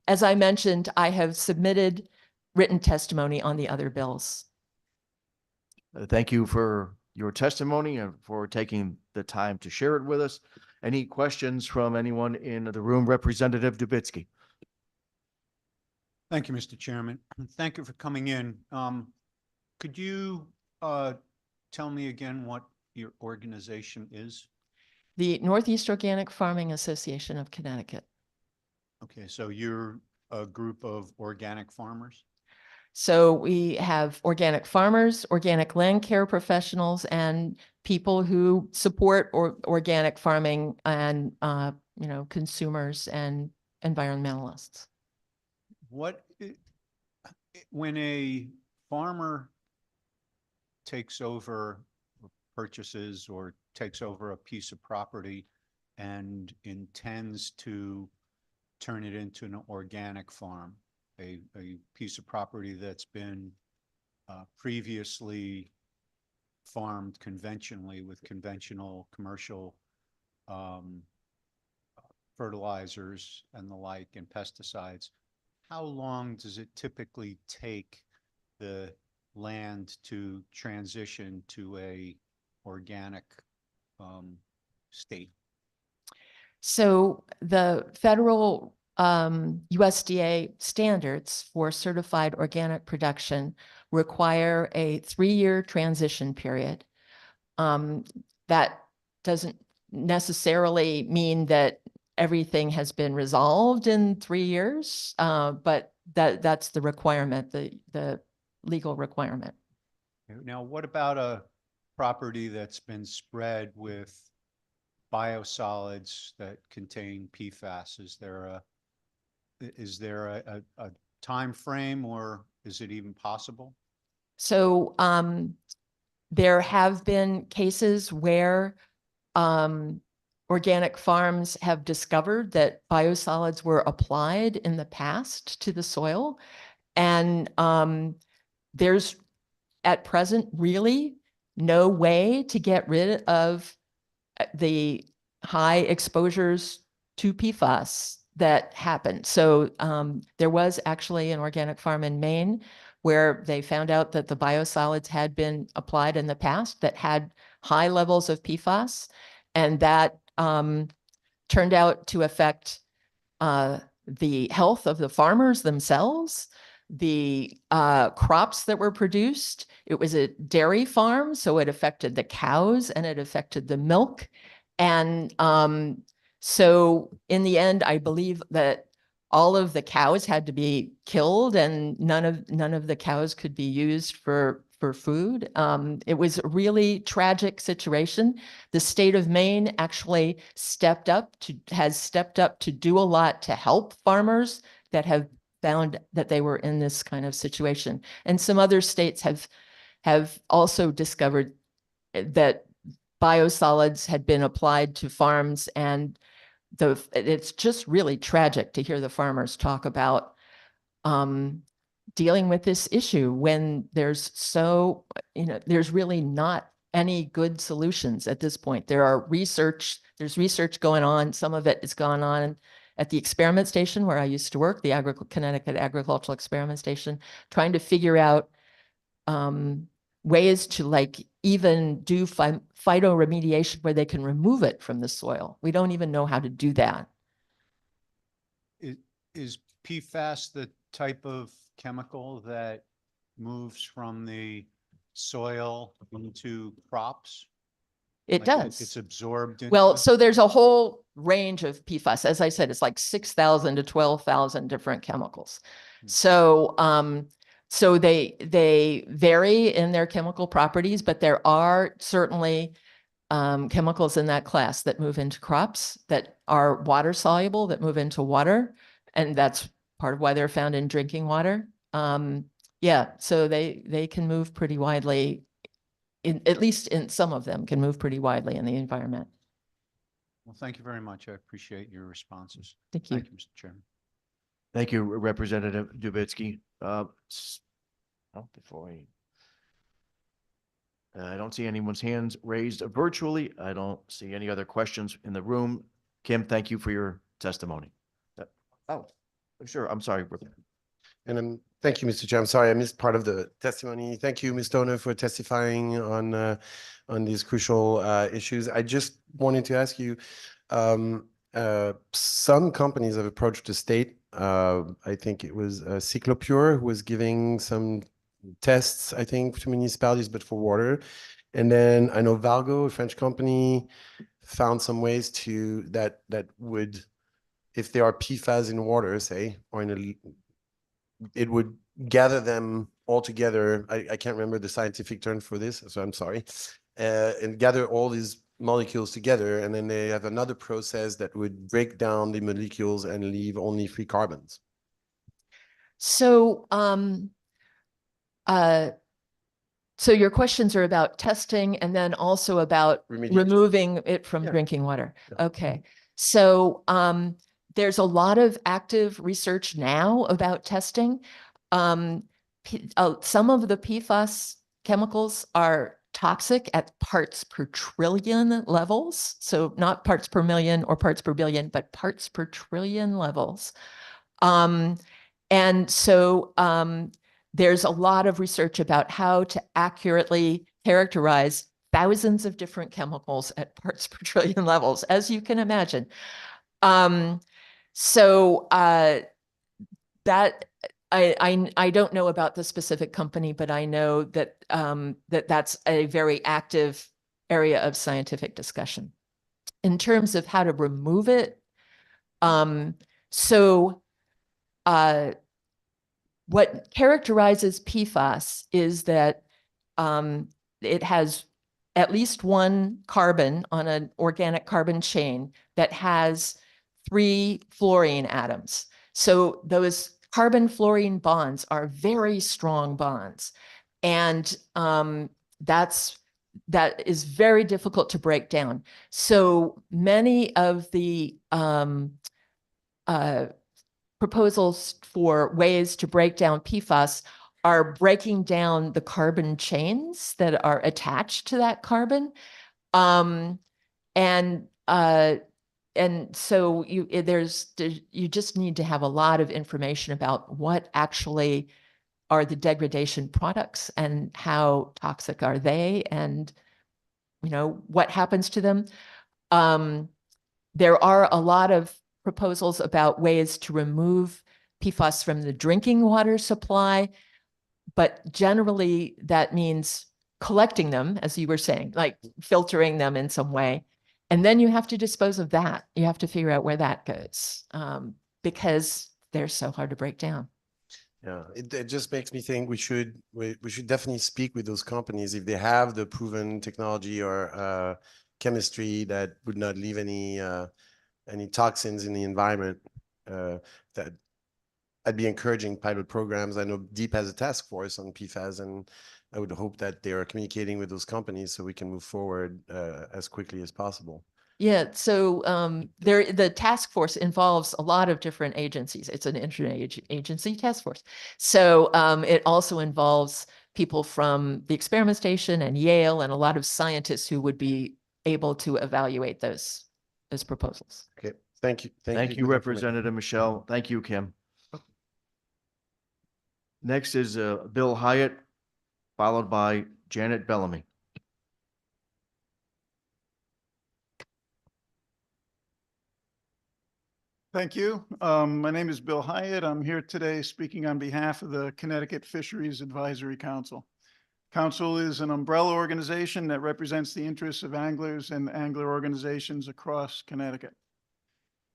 as I mentioned, I have submitted written testimony on the other bills. Thank you for your testimony and for taking the time to share it with us. Any questions from anyone in the room? Representative Dubitsky. Thank you, Mr. Chairman. Thank you for coming in. Could you tell me again what your organization is? The Northeast Organic Farming Association of Connecticut. Okay, so you're a group of organic farmers? So we have organic farmers, organic land care professionals, and people who support organic farming and consumers and environmentalists. When a farmer takes over, purchases or takes over a piece of property and intends to turn it into an organic farm, a piece of property that's been previously farmed conventionally with conventional commercial fertilizers and the like and pesticides, how long does it typically take the land to transition to a organic state? So the federal USDA standards for certified organic production require a 3-year transition period. That doesn't necessarily mean that everything has been resolved in 3 years, but that's the requirement, the legal requirement. Now, what about a property that's been spread with biosolids that contain PFAS? Is there a time frame, or is it even possible? So there have been cases where organic farms have discovered that biosolids were applied in the past to the soil. And there's at present really no way to get rid of the high exposures to PFAS that happened. So there was actually an organic farm in Maine where they found out that the biosolids had been applied in the past that had high levels of PFAS, and that turned out to affect the health of the farmers themselves, the crops that were produced. It was a dairy farm, so it affected the cows and it affected the milk. And so in the end, I believe that all of the cows had to be killed and none of the cows could be used for food. It was a really tragic situation. The state of Maine actually has stepped up to do a lot to help farmers that have found that they were in this kind of situation. And some other states have also discovered that biosolids had been applied to farms, and it's just really tragic to hear the farmers talk about dealing with this issue when there's there's really not any good solutions at this point. There's research going on. Some of it is going on at the experiment station where I used to work, the Connecticut Agricultural Experiment Station, trying to figure out ways to even do phytoremediation where they can remove it from the soil. We don't even know how to do that. Is PFAS the type of chemical that moves from the soil into crops? It does. It's absorbed into Well, so there's a whole range of PFAS. As I said, it's like 6,000 to 12,000 different chemicals. So, so they vary in their chemical properties, but there are certainly chemicals in that class that move into crops, that are water soluble, that move into water. And that's part of why they're found in drinking water. Yeah, so they can move pretty widely, at least in some of them can move pretty widely in the environment. Well, thank you very much. I appreciate your responses. Thank you. Thank you, Mr. Chairman. Thank you, Representative Dubitsky. I don't see anyone's hands raised virtually. I don't see any other questions in the room. Kim, thank you for your testimony. Oh, sure. I'm sorry. And thank you, Mr. Chair. I'm sorry I missed part of the testimony. Thank you, Ms. Stoner, for testifying on these crucial issues. I just wanted to ask you, some companies have approached the state. I think it was Cyclopure who was giving some tests, I think, to municipalities, but for water. And then I know Valgo, a French company, found some ways to that would, if there are PFAS in water, say, or it would gather them all together. I can't remember the scientific term for this, so I'm sorry. And gather all these molecules together, and then they have another process that would break down the molecules and leave only free carbons. So, so your questions are about testing and then also about removing it from drinking water. Yeah. Okay. So, there's a lot of active research now about testing. Some of the PFAS chemicals are toxic at parts per trillion levels. So not parts per million or parts per billion, but parts per trillion levels. And so there's a lot of research about how to accurately characterize thousands of different chemicals at parts per trillion levels, as you can imagine. So that I don't know about the specific company, but I know that that's a very active area of scientific discussion. In terms of how to remove it, what characterizes PFAS is that it has at least one carbon on an organic carbon chain that has 3 fluorine atoms. So those carbon fluorine bonds are very strong bonds. And that is very difficult to break down. So many of the proposals for ways to break down PFAS are breaking down the carbon chains that are attached to that carbon. And so you just need to have a lot of information about what actually are the degradation products and how toxic are they, and what happens to them. There are a lot of proposals about ways to remove PFAS from the drinking water supply, but generally that means collecting them, as you were saying, like filtering them in some way. And then you have to dispose of that. You have to figure out where that goes, because they're so hard to break down. Yeah, it just makes me think we should definitely speak with those companies if they have the proven technology or chemistry that would not leave any toxins in the environment. That I'd be encouraging pilot programs. I know DEEP has a task force on PFAS, and I would hope that they are communicating with those companies so we can move forward as quickly as possible. Yeah, so the task force involves a lot of different agencies. It's an agency task force. So it also involves people from the experiment station and Yale and a lot of scientists who would be able to evaluate those proposals. Okay, thank you. Thank you, Representative Michelle. Thank you, Kim. Next is Bill Hyatt, followed by Janet Bellamy. Thank you. My name is Bill Hyatt. I'm here today speaking on behalf of the Connecticut Fisheries Advisory Council. Council is an umbrella organization that represents the interests of anglers and angler organizations across Connecticut.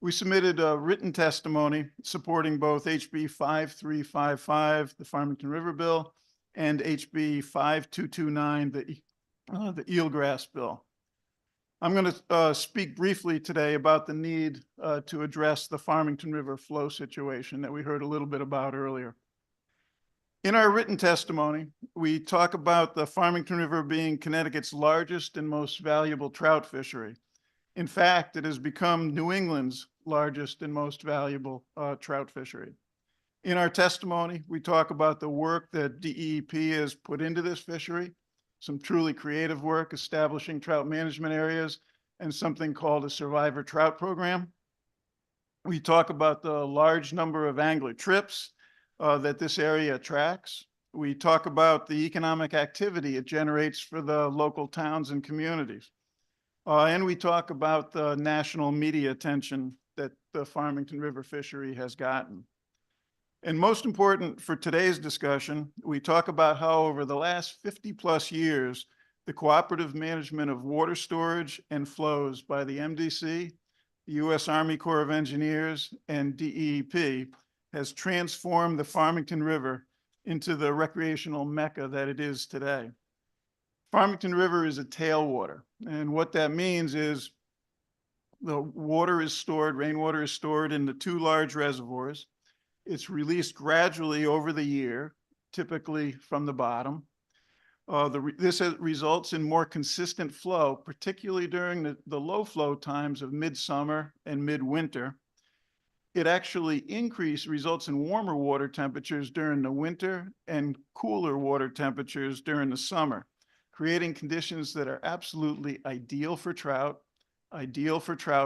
We submitted a written testimony supporting both HB 5355, the Farmington River Bill, and HB 5229, the eelgrass bill. I'm going to speak briefly today about the need to address the Farmington River flow situation that we heard a little bit about earlier. In our written testimony, we talk about the Farmington River being Connecticut's largest and most valuable trout fishery. In fact, it has become New England's largest and most valuable trout fishery. In our testimony, we talk about the work that DEP has put into this fishery, some truly creative work establishing trout management areas, and something called a survivor trout program. We talk about the large number of angler trips that this area attracts. We talk about the economic activity it generates for the local towns and communities. And we talk about the national media attention that the Farmington River fishery has gotten. And most important for today's discussion, we talk about how over the last 50+ years, the cooperative management of water storage and flows by the MDC, the U.S. Army Corps of Engineers, and DEP has transformed the Farmington River into the recreational mecca that it is today. Farmington River is a tailwater, and what that means is the water is stored, rainwater is stored in the two large reservoirs. It's released gradually over the year, typically from the bottom. This results in more consistent flow, particularly during the low flow times of midsummer and midwinter. It actually results in warmer water temperatures during the winter and cooler water temperatures during the summer, creating conditions that are absolutely ideal for trout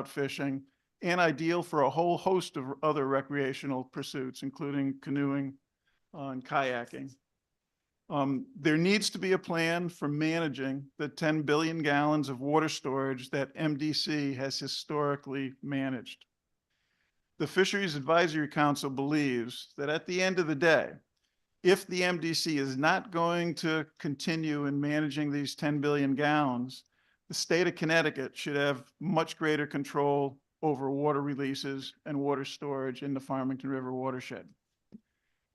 fishing, and ideal for a whole host of other recreational pursuits, including canoeing and kayaking. There needs to be a plan for managing the 10 billion gallons of water storage that MDC has historically managed. The Fisheries Advisory Council believes that at the end of the day, if the MDC is not going to continue in managing these 10 billion gallons, the state of Connecticut should have much greater control over water releases and water storage in the Farmington River watershed.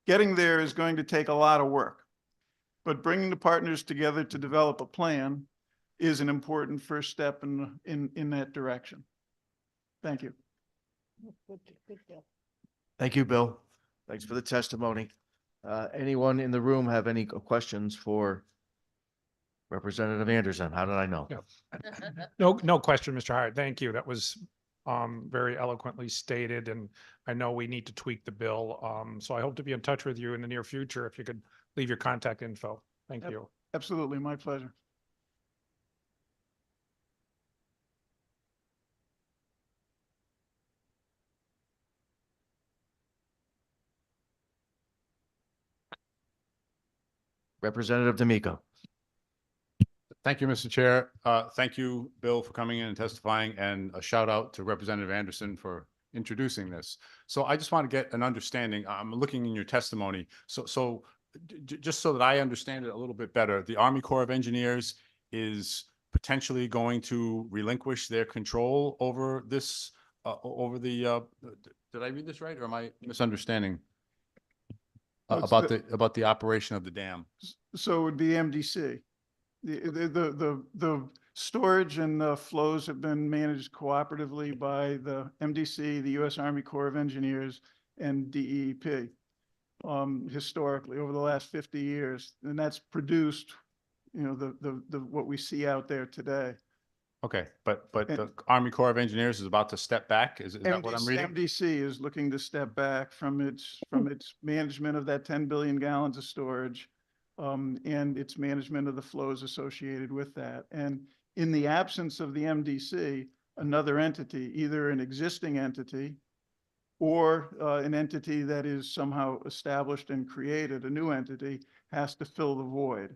Getting there is going to take a lot of work, but bringing the partners together to develop a plan is an important first step in that direction. Thank you. Thank you, Bill. Thanks for the testimony. Anyone in the room have any questions for Representative Anderson? How did I know? No question, Mr. Hart. Thank you. That was very eloquently stated, and I know we need to tweak the bill. So I hope to be in touch with you in the near future. If you could leave your contact info. Thank you. Absolutely, my pleasure. Representative D'Amico. Thank you, Mr. Chair. Thank you, Bill, for coming in and testifying, and a shout out to Representative Anderson for introducing this. So I just want to get an understanding. I'm looking in your testimony. So just so that I understand it a little bit better, the Army Corps of Engineers is potentially going to relinquish their control over this over the, did I read this right or am I misunderstanding? Oh, it's About the operation of the dam? So it would be MDC. The storage and flows have been managed cooperatively by the MDC, the U.S. Army Corps of Engineers, and DEP historically over the last 50 years. And that's produced, you know, what we see out there today. Okay, but the Army Corps of Engineers is about to step back? Is that what I'm reading? MDC is looking to step back from its management of that 10 billion gallons of storage and its management of the flows associated with that. And in the absence of the MDC, another entity, either an existing entity or an entity that is somehow established and created, a new entity, has to fill the void.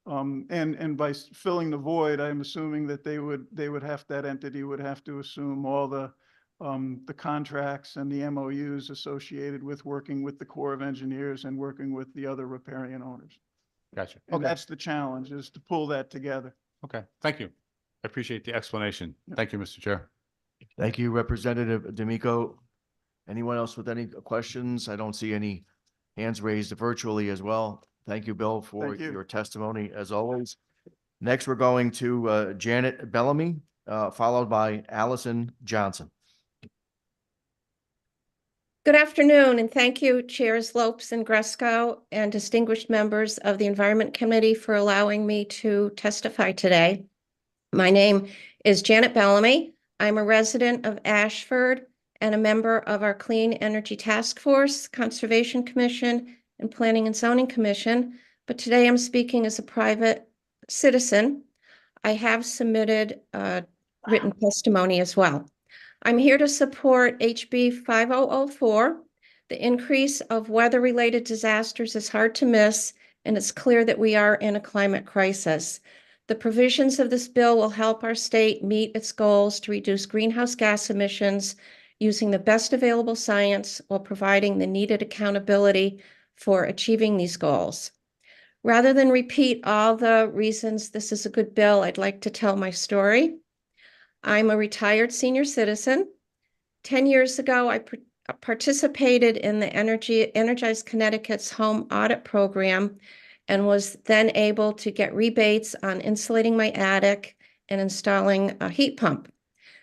And by filling the void, I'm assuming that that entity would have to assume all the contracts and the MOUs associated with working with the Corps of Engineers and working with the other riparian owners. Gotcha. And Okay. that's the challenge, is to pull that together. Okay, thank you. I appreciate the explanation. Thank you, Mr. Chair. Thank you, Representative D'Amico. Anyone else with any questions? I don't see any hands raised virtually as well. Thank you, Bill, for Thank you. your testimony as always. Next, we're going to Janet Bellamy, followed by Allison Johnson. Good afternoon, and thank you, Chairs Lopes and Gresco, and distinguished members of the Environment Committee for allowing me to testify today. My name is Janet Bellamy. I'm a resident of Ashford and a member of our Clean Energy Task Force, Conservation Commission, and Planning and Zoning Commission, but today I'm speaking as a private citizen. I have submitted written testimony as well. I'm here to support HB 5004. The increase of weather-related disasters is hard to miss, and it's clear that we are in a climate crisis. The provisions of this bill will help our state meet its goals to reduce greenhouse gas emissions using the best available science while providing the needed accountability for achieving these goals. Rather than repeat all the reasons this is a good bill, I'd like to tell my story. I'm a retired senior citizen. 10 years ago, I participated in the Energize Connecticut's home audit program and was then able to get rebates on insulating my attic and installing a heat pump.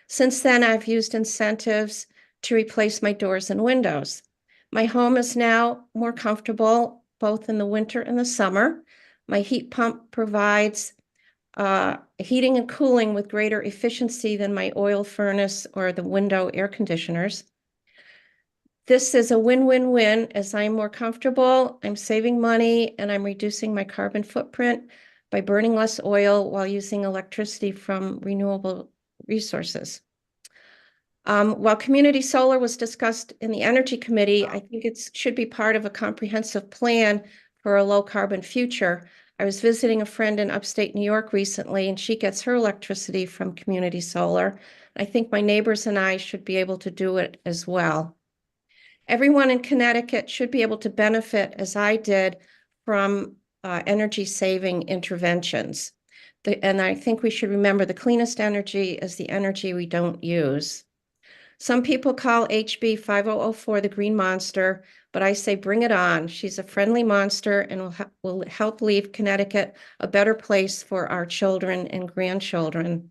Since then, I've used incentives to replace my doors and windows. My home is now more comfortable, both in the winter and the summer. My heat pump provides heating and cooling with greater efficiency than my oil furnace or the window air conditioners. This is a win-win-win. As I'm more comfortable, I'm saving money, and I'm reducing my carbon footprint by burning less oil while using electricity from renewable resources. While community solar was discussed in the Energy Committee, I think it should be part of a comprehensive plan for a low-carbon future. I was visiting a friend in upstate New York recently, and she gets her electricity from community solar. I think my neighbors and I should be able to do it as well. Everyone in Connecticut should be able to benefit, as I did, from energy-saving interventions. And I think we should remember the cleanest energy is the energy we don't use. Some people call HB 5004 the green monster, but I say bring it on. She's a friendly monster and will help leave Connecticut a better place for our children and grandchildren.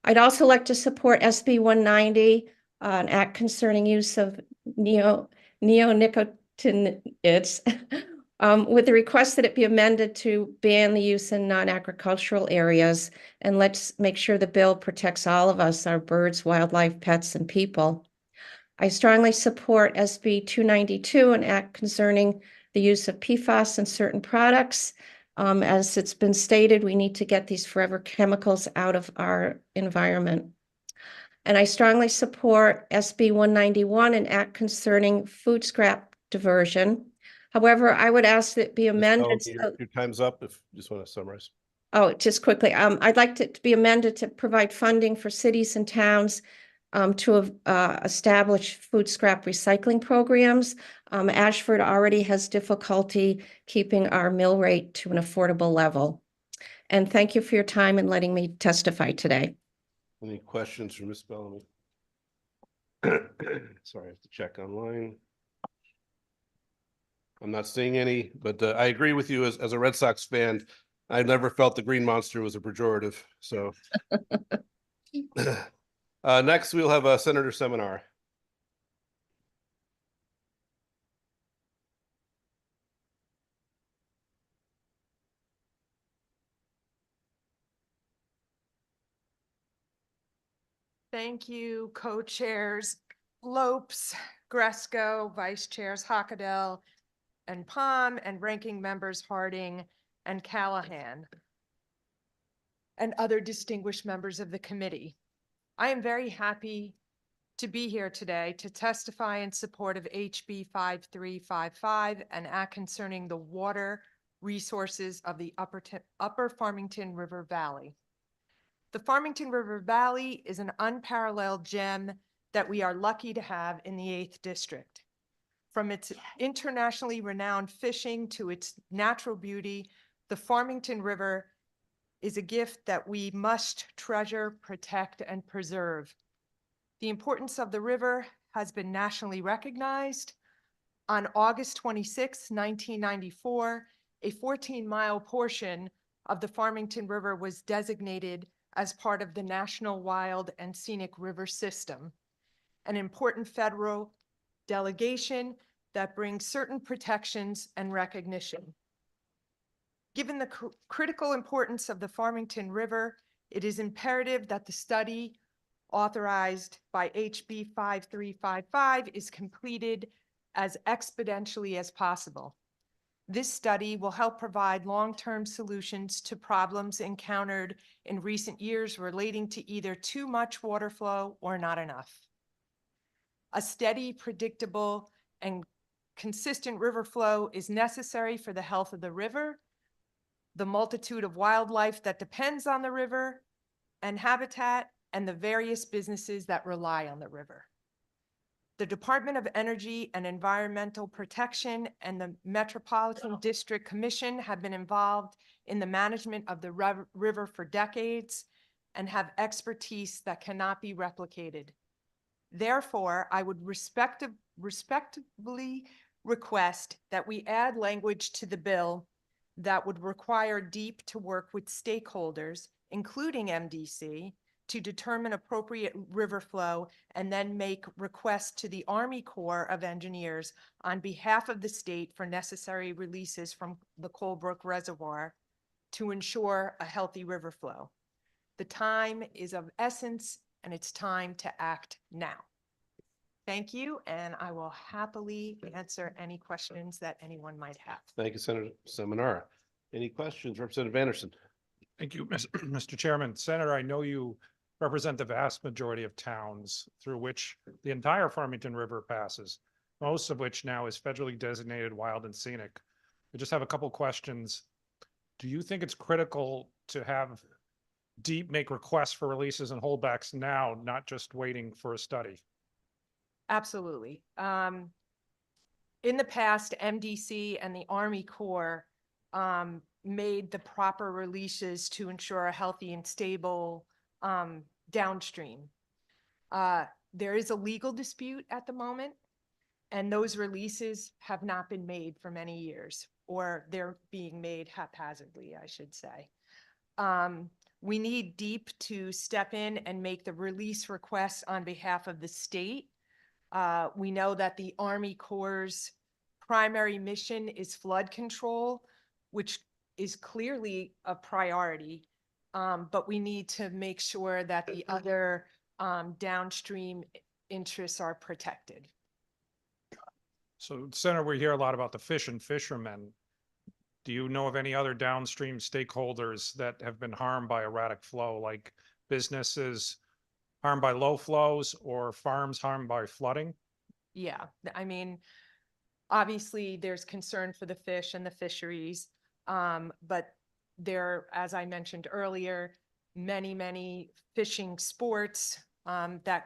I'd also like to support SB 190, an act concerning use of neonicotinoids, with the request that it be amended to ban the use in non-agricultural areas. And let's make sure the bill protects all of us, our birds, wildlife, pets, and people. I strongly support SB 292, an act concerning the use of PFAS in certain products. As it's been stated, we need to get these forever chemicals out of our environment. And I strongly support SB 191, an act concerning food scrap diversion. However, I would ask that it be amended. Your time's up. If you just want to summarize. Oh, just quickly, I'd like it to be amended to provide funding for cities and towns to establish food scrap recycling programs. Ashford already has difficulty keeping our mill rate to an affordable level. And thank you for your time and letting me testify today. Any questions for Ms. Bellamy? Sorry, I have to check online. I'm not seeing any, but I agree with you as a Red Sox fan. I never felt the Green Monster was a pejorative. So next we'll have a Senator Seminar. Thank you, co-chairs Lopes, Gresco, vice chairs Hockadell and Palm, and ranking members Harding and Callahan, and other distinguished members of the committee. I am very happy to be here today to testify in support of HB 5355, an act concerning the water resources of the Upper Farmington River Valley. The Farmington River Valley is an unparalleled gem that we are lucky to have in the 8th District. From its internationally renowned fishing to its natural beauty, the Farmington River is a gift that we must treasure, protect, and preserve. The importance of the river has been nationally recognized. On August 26, 1994, a 14-mile portion of the Farmington River was designated as part of the National Wild and Scenic River System, an important federal delegation that brings certain protections and recognition. Given the critical importance of the Farmington River, it is imperative that the study authorized by HB 5355 is completed as expeditiously as possible. This study will help provide long-term solutions to problems encountered in recent years relating to either too much water flow or not enough. A steady, predictable, and consistent river flow is necessary for the health of the river, the multitude of wildlife that depends on the river and habitat, and the various businesses that rely on the river. The Department of Energy and Environmental Protection and the Metropolitan District Commission have been involved in the management of the river for decades and have expertise that cannot be replicated. Therefore, I would respectfully request that we add language to the bill that would require DEEP to work with stakeholders, including MDC, to determine appropriate river flow and then make requests to the Army Corps of Engineers on behalf of the state for necessary releases from the Colebrook Reservoir to ensure a healthy river flow. The time is of essence and it's time to act now. Thank you, and I will happily answer any questions that anyone might have. Thank you, Senator Seminara. Any questions, Representative Anderson? Thank you, Mr. Chairman. Senator, I know you represent the vast majority of towns through which the entire Farmington River passes, most of which now is federally designated wild and scenic. I just have a couple questions. Do you think it's critical to have DEEP make requests for releases and holdbacks now, not just waiting for a study? Absolutely. In the past, MDC and the Army Corps made the proper releases to ensure a healthy and stable downstream. There is a legal dispute at the moment, and those releases have not been made for many years, or they're being made haphazardly, I should say. We need DEEP to step in and make the release requests on behalf of the state. We know that the Army Corps' primary mission is flood control, which is clearly a priority, but we need to make sure that the other downstream interests are protected. So, Senator, we hear a lot about the fish and fishermen. Do you know of any other downstream stakeholders that have been harmed by erratic flow, like businesses harmed by low flows or farms harmed by flooding? Yeah, I mean, obviously there's concern for the fish and the fisheries, but there, as I mentioned earlier, many fishing sports that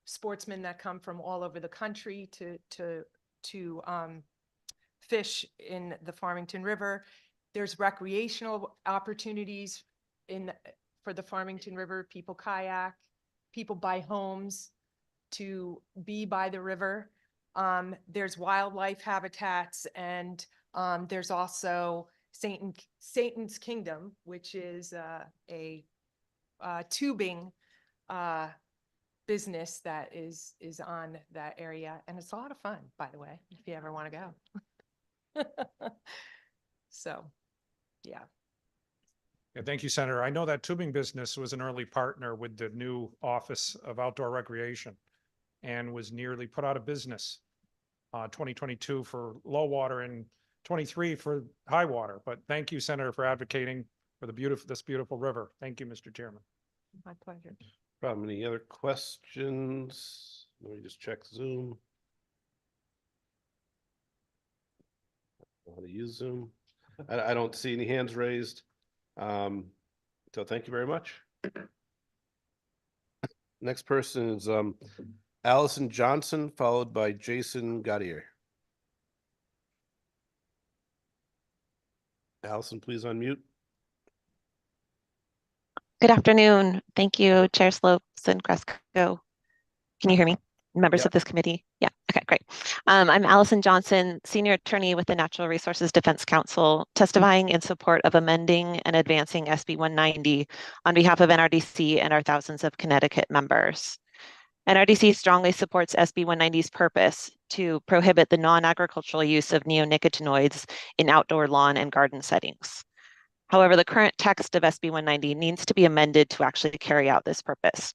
sportsmen that come from all over the country to fish in the Farmington River. There's recreational opportunities for the Farmington River. People kayak, people buy homes. to be by the river. There's wildlife habitats, and there's also Satan's Kingdom, which is a tubing business that is on that area, and it's a lot of fun, by the way, if you ever want to go. So, yeah. Yeah, thank you, Senator. I know that tubing business was an early partner with the new Office of Outdoor Recreation and was nearly put out of business 2022 for low water and 23 for high water. But thank you, Senator, for advocating for this beautiful river. Thank you, Mr. Chairman. My pleasure. Problem, any other questions? Let me just check Zoom. How to use Zoom. I don't see any hands raised. So thank you very much. Next person is Allison Johnson, followed by Jason Gaudier. Allison, please unmute. Good afternoon. Thank you, Chair Slopes and Gresco. Can you hear me? Members of this committee? Yeah, okay, great. I'm Allison Johnson, Senior Attorney with the Natural Resources Defense Council, testifying in support of amending and advancing SB 190 on behalf of NRDC and our thousands of Connecticut members. NRDC strongly supports SB 190's purpose to prohibit the non-agricultural use of neonicotinoids in outdoor lawn and garden settings. However, the current text of SB 190 needs to be amended to actually carry out this purpose.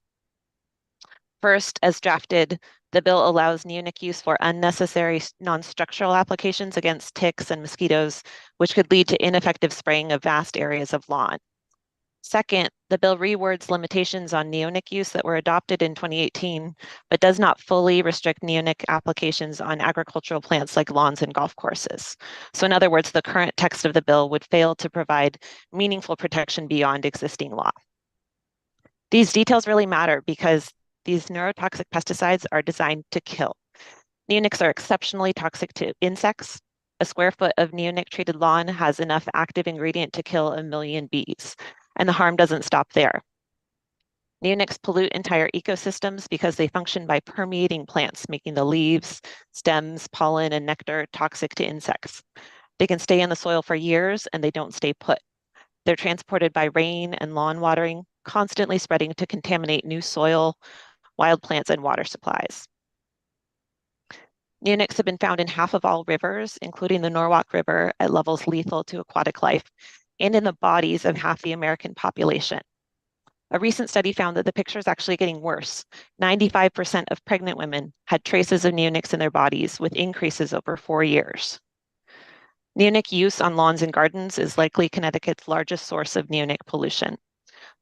First, as drafted, the bill allows neonic use for unnecessary non-structural applications against ticks and mosquitoes, which could lead to ineffective spraying of vast areas of lawn. Second, the bill rewords limitations on neonic use that were adopted in 2018, but does not fully restrict neonic applications on agricultural plants like lawns and golf courses. So in other words, the current text of the bill would fail to provide meaningful protection beyond existing law. These details really matter because these neurotoxic pesticides are designed to kill. Neonics are exceptionally toxic to insects. A square foot of neonic treated lawn has enough active ingredient to kill 1 million bees, and the harm doesn't stop there. Neonics pollute entire ecosystems because they function by permeating plants, making the leaves, stems, pollen, and nectar toxic to insects. They can stay in the soil for years and they don't stay put. They're transported by rain and lawn watering, constantly spreading to contaminate new soil, wild plants, and water supplies. Neonics have been found in half of all rivers, including the Norwalk River, at levels lethal to aquatic life, and in the bodies of half the American population. A recent study found that the picture is actually getting worse. 95% of pregnant women had traces of neonics in their bodies, with increases over 4 years. Neonic use on lawns and gardens is likely Connecticut's largest source of neonic pollution.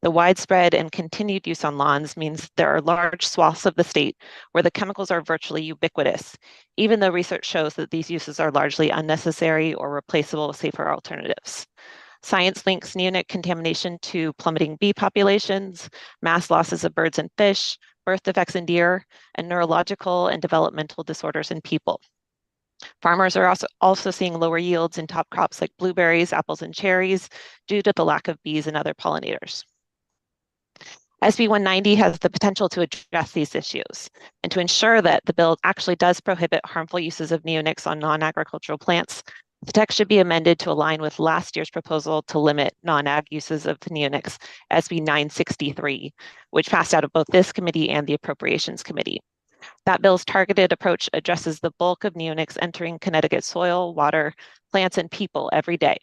The widespread and continued use on lawns means there are large swaths of the state where the chemicals are virtually ubiquitous, even though research shows that these uses are largely unnecessary or replaceable with safer alternatives. Science links neonic contamination to plummeting bee populations, mass losses of birds and fish, birth defects in deer, and neurological and developmental disorders in people. Farmers are also seeing lower yields in top crops like blueberries, apples, and cherries due to the lack of bees and other pollinators. SB 190 has the potential to address these issues and to ensure that the bill actually does prohibit harmful uses of neonics on non-agricultural plants. The text should be amended to align with last year's proposal to limit non-ag uses of the neonics, SB 963, which passed out of both this committee and the Appropriations Committee. That bill's targeted approach addresses the bulk of neonics entering Connecticut soil, water, plants, and people every day.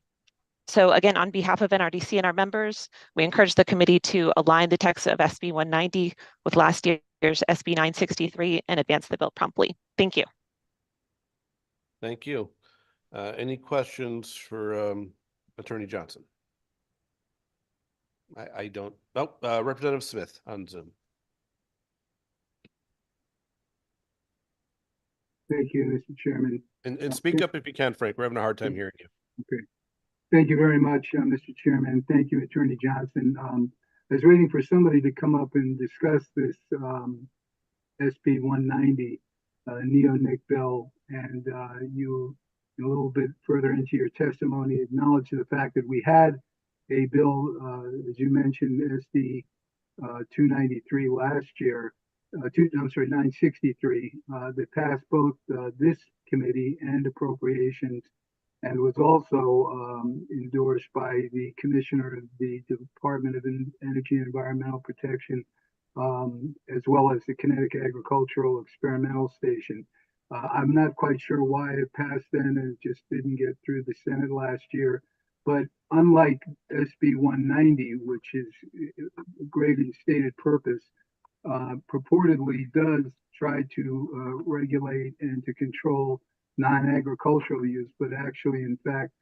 So again, on behalf of NRDC and our members, we encourage the committee to align the text of SB 190 with last year's SB 963 and advance the bill promptly. Thank you. Thank you. Any questions for Attorney Johnson? I don't. Oh, Representative Smith on Zoom. Thank you, Mr. Chairman. And speak up if you can, Frank. We're having a hard time hearing you. Okay. Thank you very much, Mr. Chairman. Thank you, Attorney Johnson. I was waiting for somebody to come up and discuss this SB 190 neonic bill, and you a little bit further into your testimony acknowledge the fact that we had a bill, as you mentioned, SB 293 last year, 963 that passed both this committee and appropriations, and was also endorsed by the Commissioner of the Department of Energy and Environmental Protection, as well as the Connecticut Agricultural Experimental Station. I'm not quite sure why it passed then and it just didn't get through the Senate last year. But unlike SB 190, which is a great and stated purpose, purportedly does try to regulate and to control non-agricultural use, but actually, in fact,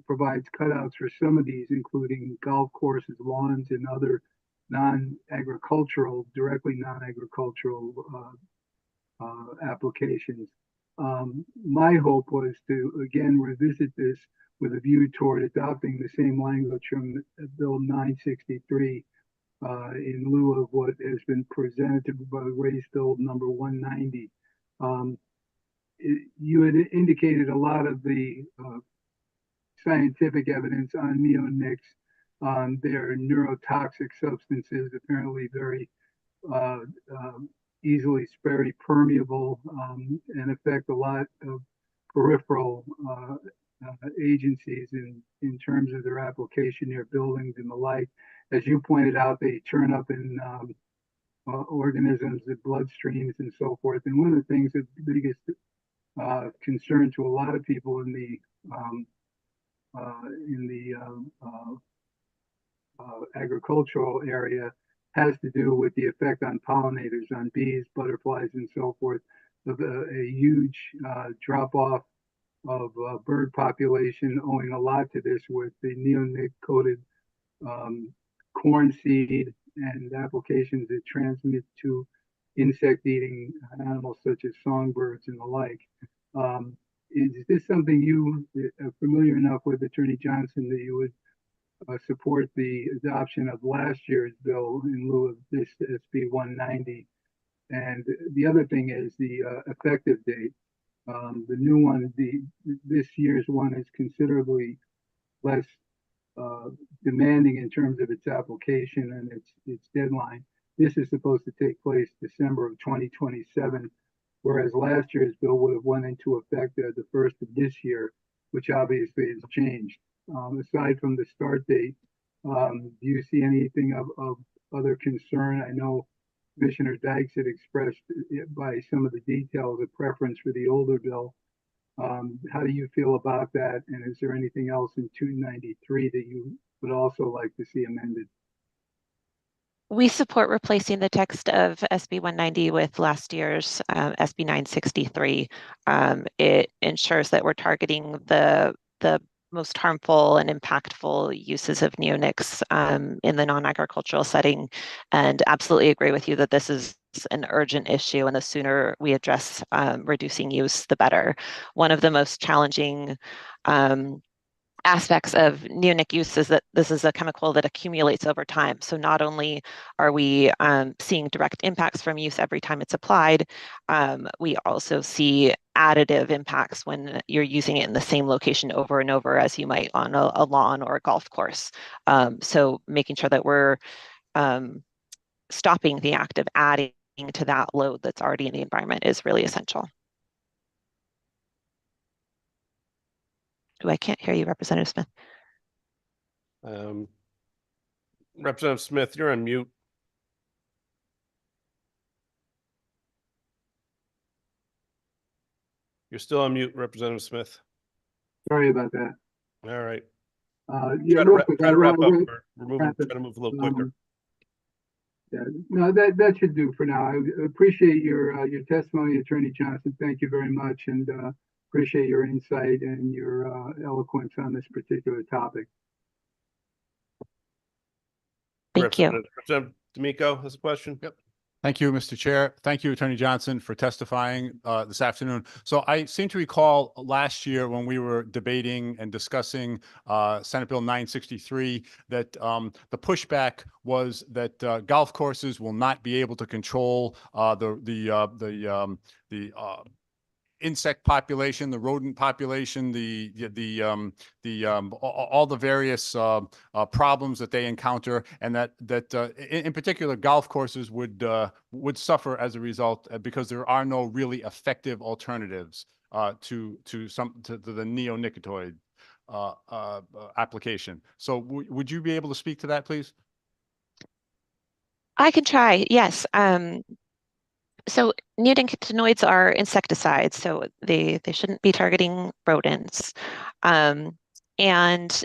provides cutouts for some of these, including golf courses, lawns, and other non-agricultural, directly non-agricultural applications. My hope was to, again, revisit this with a view toward adopting the same language from Bill 963 in lieu of what has been presented by raised bill number 190. You had indicated a lot of the scientific evidence on neonics. They're neurotoxic substances, apparently very easily very permeable, and affect a lot of peripheral agencies in terms of their application near buildings and the like. As you pointed out, they turn up in organisms, the bloodstreams and so forth. And one of the things, the biggest concern to a lot of people in the agricultural area has to do with the effect on pollinators, on bees, butterflies, and so forth, of a huge drop-off of bird population, owing a lot to this with the neonicotinoid corn seed and applications that transmit to insect-eating animals such as songbirds and the like. Is this something you are familiar enough with, Attorney Johnson, that you would support the adoption of last year's bill in lieu of this SB 190? And the other thing is the effective date. The new one, this year's one, is considerably less demanding in terms of its application and its deadline. This is supposed to take place December of 2027, whereas last year's bill would have went into effect the first of this year, which obviously has changed. Aside from the start date, do you see anything of other concern? I know Commissioner Dykes had expressed by some of the details a preference for the older bill. How do you feel about that? And is there anything else in 293 that you would also like to see amended? We support replacing the text of SB 190 with last year's SB 963. It ensures that we're targeting the most harmful and impactful uses of neonics in the non-agricultural setting, and absolutely agree with you that this is an urgent issue, and the sooner we address reducing use, the better. One of the most challenging aspects of neonic use is that this is a chemical that accumulates over time. So not only are we seeing direct impacts from use every time it's applied, we also see additive impacts when you're using it in the same location over and over as you might on a lawn or a golf course. So making sure that we're stopping the act of adding to that load that's already in the environment is really essential. I can't hear you, Representative Smith. Representative Smith, you're on mute. You're still on mute, Representative Smith. Sorry about that. All right. Yeah, try to wrap up. Try to move a little quicker. Yeah, no, that should do for now. I appreciate your testimony, Attorney Johnson. Thank you very much, and appreciate your insight and your eloquence on this particular topic. Thank you. Representative D'Amico has a question. Yep. Thank you, Mr. Chair. Thank you, Attorney Johnson, for testifying this afternoon. So I seem to recall last year when we were debating and discussing Senate Bill 963 that the pushback was that golf courses will not be able to control the insect population, the rodent population, all the various problems that they encounter, and that in particular golf courses would suffer as a result because there are no really effective alternatives to the neonicotinoid application. So would you be able to speak to that, please? I can try, yes. So neonicotinoids are insecticides, so they shouldn't be targeting rodents. And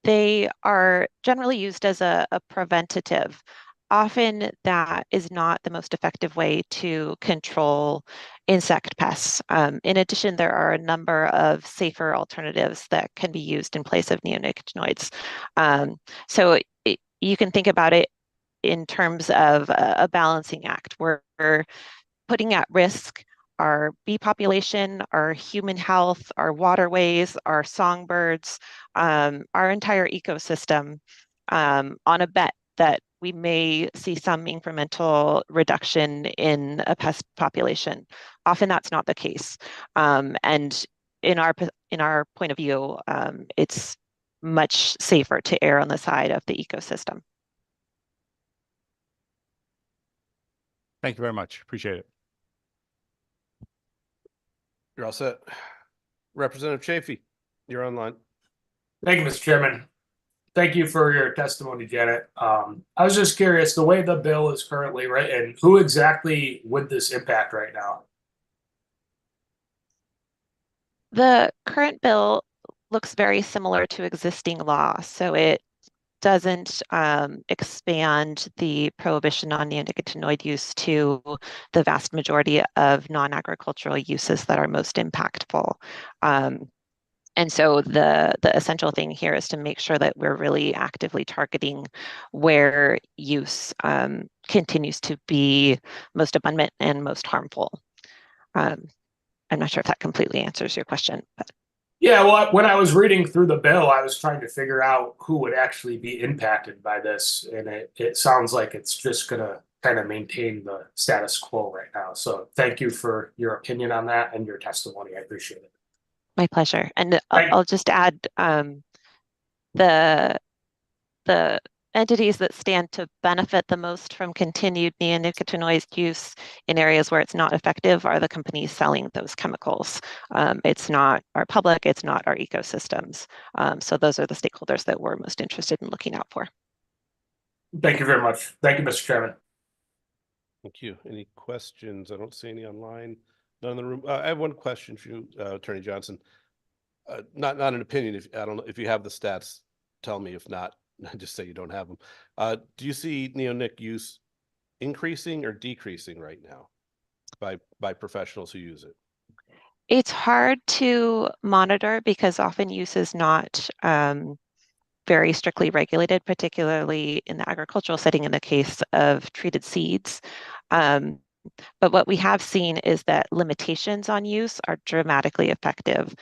they are generally used as a preventative. Often that is not the most effective way to control insect pests. In addition, there are a number of safer alternatives that can be used in place of neonicotinoids. So you can think about it in terms of a balancing act. We're putting at risk our bee population, our human health, our waterways, our songbirds, our entire ecosystem on a bet that we may see some incremental reduction in a pest population. Often that's not the case. And in our point of view, it's much safer to err on the side of the ecosystem. Thank you very much. Appreciate it. You're all set. Representative Chafee, you're online. Thank you, Mr. Chairman. Thank you for your testimony, Janet. I was just curious, the way the bill is currently written, who exactly would this impact right now? The current bill looks very similar to existing law, so it doesn't expand the prohibition on neonicotinoid use to the vast majority of non-agricultural uses that are most impactful. And so the essential thing here is to make sure that we're really actively targeting where use continues to be most abundant and most harmful. I'm not sure if that completely answers your question, but. Yeah, well, when I was reading through the bill, I was trying to figure out who would actually be impacted by this. And it sounds like it's just going to kind of maintain the status quo right now. So thank you for your opinion on that and your testimony. I appreciate it. My pleasure. And I'll just add the entities that stand to benefit the most from continued neonicotinoid use in areas where it's not effective are the companies selling those chemicals. It's not our public, it's not our ecosystems. So those are the stakeholders that we're most interested in looking out for. Thank you very much. Thank you, Mr. Chairman. Thank you. Any questions? I don't see any online. None in the room. I have one question for you, Attorney Johnson. Not an opinion. If I don't know if you have the stats, tell me. If not, just say you don't have them. Do you see neonic use increasing or decreasing right now by professionals who use it? It's hard to monitor because often use is not very strictly regulated, particularly in the agricultural setting in the case of treated seeds. But what we have seen is that limitations on use are dramatically effective.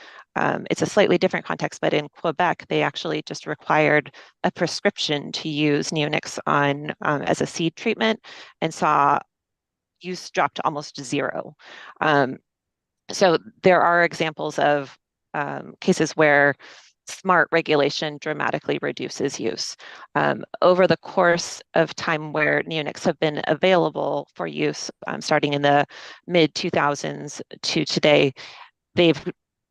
It's a slightly different context, but in Quebec, they actually just required a prescription to use neonics on as a seed treatment and saw use drop to almost zero. So there are examples of cases where smart regulation dramatically reduces use. Over the course of time where neonics have been available for use, starting in the mid-2000s to today, the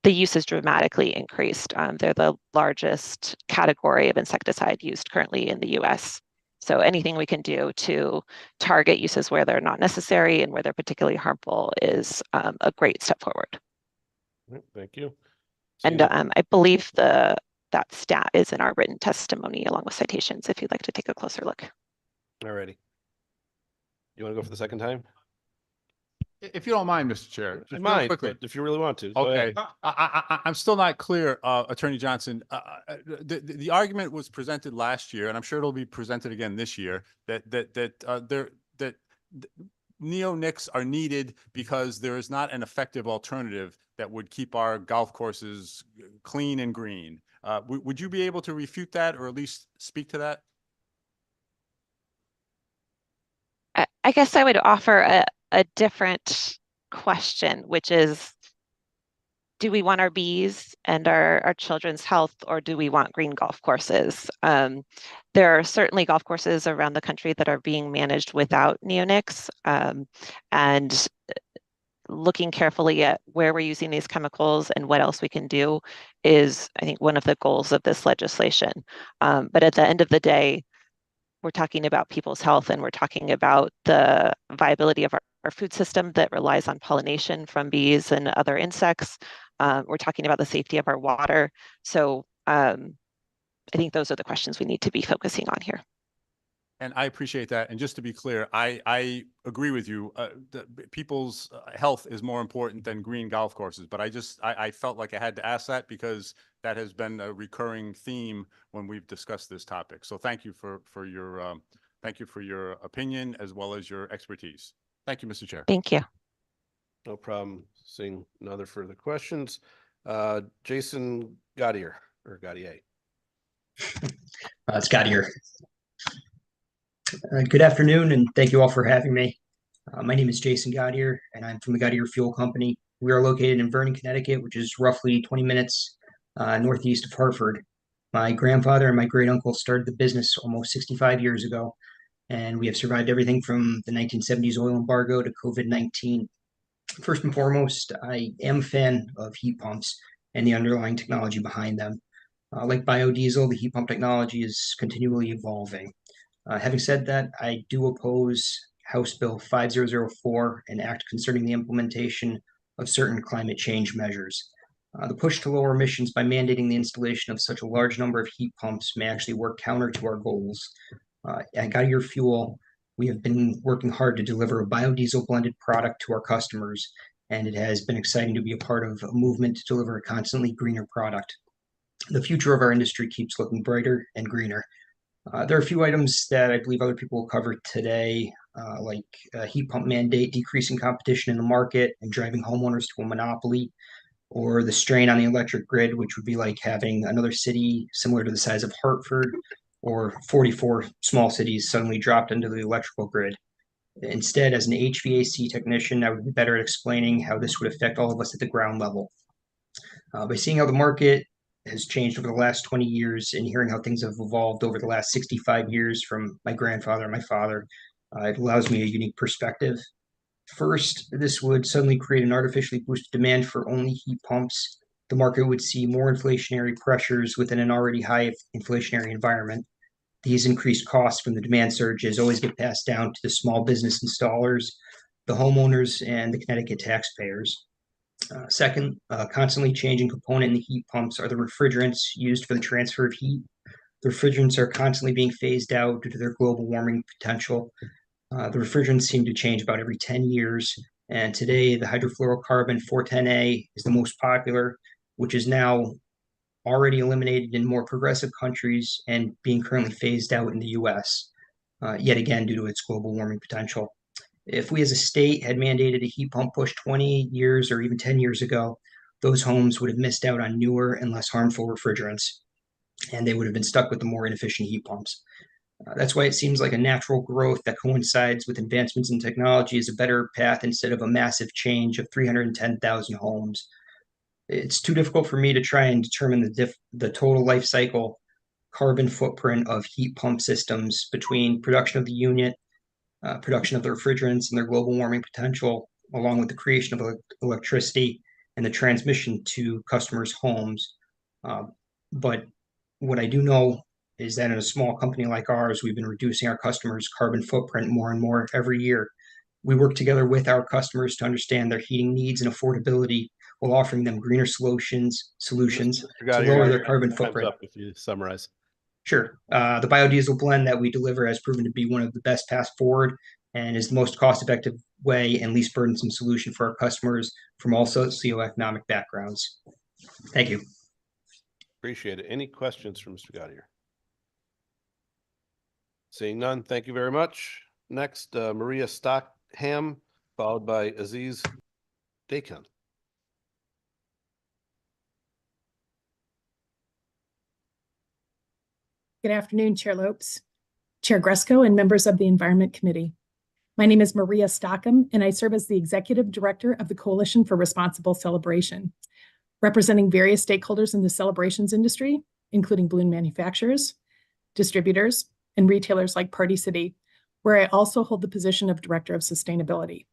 use has dramatically increased. They're the largest category of insecticide used currently in the US. So anything we can do to target uses where they're not necessary and where they're particularly harmful is a great step forward. Thank you. And I believe that stat is in our written testimony along with citations if you'd like to take a closer look. Alrighty. You want to go for the second time? If you don't mind, Mr. Chair. I might, but if you really want to. Okay. I'm still not clear, Attorney Johnson. The argument was presented last year, and I'm sure it'll be presented again this year, that neonics are needed because there is not an effective alternative that would keep our golf courses clean and green. Would you be able to refute that or at least speak to that? I guess I would offer a different question, which is do we want our bees and our children's health, or do we want green golf courses? There are certainly golf courses around the country that are being managed without neonics, and looking carefully at where we're using these chemicals and what else we can do is, I think, one of the goals of this legislation. But at the end of the day, we're talking about people's health, and we're talking about the viability of our food system that relies on pollination from bees and other insects. We're talking about the safety of our water. So I think those are the questions we need to be focusing on here. And I appreciate that. And just to be clear, I agree with you. People's health is more important than green golf courses. But I felt like I had to ask that because that has been a recurring theme when we've discussed this topic. So thank you for your opinion as well as your expertise. Thank you, Mr. Chair. Thank you. No problem. Seeing no other further questions. Jason Gaudier or Gaudier. It's Gaudier. Good afternoon, and thank you all for having me. My name is Jason Gaudier, and I'm from the Gaudier Fuel Company. We are located in Vernon, Connecticut, which is roughly 20 minutes northeast of Hartford. My grandfather and my great uncle started the business almost 65 years ago, and we have survived everything from the 1970s oil embargo to COVID-19. First and foremost, I am a fan of heat pumps and the underlying technology behind them. Like biodiesel, the heat pump technology is continually evolving. Having said that, I do oppose House Bill 5004, an act concerning the implementation of certain climate change measures. The push to lower emissions by mandating the installation of such a large number of heat pumps may actually work counter to our goals. At Gaudier Fuel, we have been working hard to deliver a biodiesel blended product to our customers, and it has been exciting to be a part of a movement to deliver a constantly greener product. The future of our industry keeps looking brighter and greener. There are a few items that I believe other people will cover today, like heat pump mandate, decreasing competition in the market and driving homeowners to a monopoly, or the strain on the electric grid, which would be like having another city similar to the size of Hartford or 44 small cities suddenly dropped into the electrical grid. Instead, as an HVAC technician, I would be better at explaining how this would affect all of us at the ground level. By seeing how the market has changed over the last 20 years and hearing how things have evolved over the last 65 years from my grandfather and my father, it allows me a unique perspective. First, this would suddenly create an artificially boosted demand for only heat pumps. The market would see more inflationary pressures within an already high inflationary environment. These increased costs from the demand surges always get passed down to the small business installers, the homeowners, and the Connecticut taxpayers. Second, constantly changing component in the heat pumps are the refrigerants used for the transfer of heat. The refrigerants are constantly being phased out due to their global warming potential. The refrigerants seem to change about every 10 years. And today, the hydrofluorocarbon 410A is the most popular, which is now already eliminated in more progressive countries and being currently phased out in the US, yet again due to its global warming potential. If we as a state had mandated a heat pump push 20 years or even 10 years ago, those homes would have missed out on newer and less harmful refrigerants, and they would have been stuck with the more inefficient heat pumps. That's why it seems like a natural growth that coincides with advancements in technology is a better path instead of a massive change of 310,000 homes. It's too difficult for me to try and determine the total life cycle carbon footprint of heat pump systems between production of the unit, production of the refrigerants and their global warming potential, along with the creation of electricity and the transmission to customers' homes. But what I do know is that in a small company like ours, we've been reducing our customers' carbon footprint more and more every year. We work together with our customers to understand their heating needs and affordability while offering them greener solutions to lower their carbon footprint. Up if you summarize. Sure. The biodiesel blend that we deliver has proven to be one of the best paths forward and is the most cost-effective way and least burdensome solution for our customers from all socioeconomic backgrounds. Thank you. Appreciate it. Any questions for Mr. Gaudier? Seeing none, thank you very much. Next, Maria Stockham, followed by Aziz Dakan. Good afternoon, Chair Lopes, Chair Gresco, and members of the Environment Committee. My name is Maria Stockham, and I serve as the Executive Director of the Coalition for Responsible Celebration. representing various stakeholders in the celebrations industry, including balloon manufacturers, distributors, and retailers like Party City, where I also hold the position of Director of Sustainability.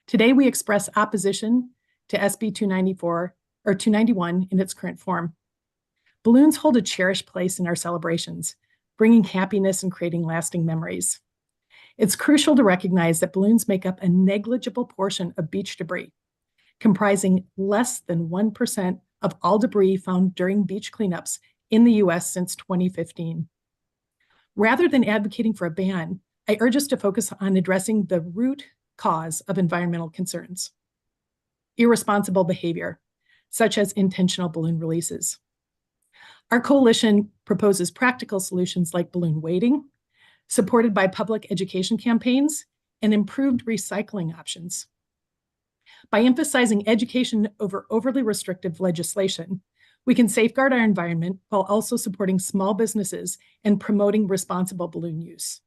Today, we express opposition to SB 294 or 291 in its current form. Balloons hold a cherished place in our celebrations, bringing happiness and creating lasting memories. It's crucial to recognize that balloons make up a negligible portion of beach debris, comprising less than 1% of all debris found during beach cleanups in the US since 2015. Rather than advocating for a ban, I urge us to focus on addressing the root cause of environmental concerns: irresponsible behavior, such as intentional balloon releases. Our coalition proposes practical solutions like balloon weighting, supported by public education campaigns, and improved recycling options. By emphasizing education over overly restrictive legislation, we can safeguard our environment while also supporting small businesses and promoting responsible balloon use.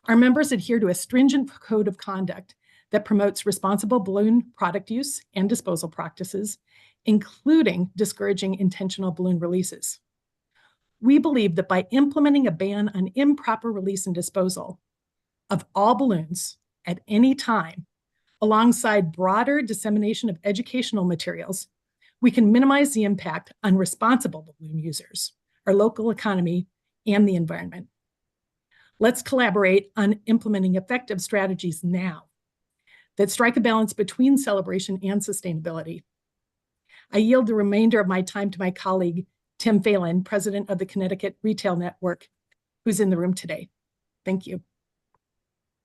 Our members adhere to a stringent code of conduct that promotes responsible balloon product use and disposal practices, including discouraging intentional balloon releases. We believe that by implementing a ban on improper release and disposal of all balloons at any time, alongside broader dissemination of educational materials, we can minimize the impact on responsible balloon users, our local economy, and the environment. Let's collaborate on implementing effective strategies now that strike a balance between celebration and sustainability. I yield the remainder of my time to my colleague, Tim Phelan, president of the Connecticut Retail Network, who's in the room today. Thank you.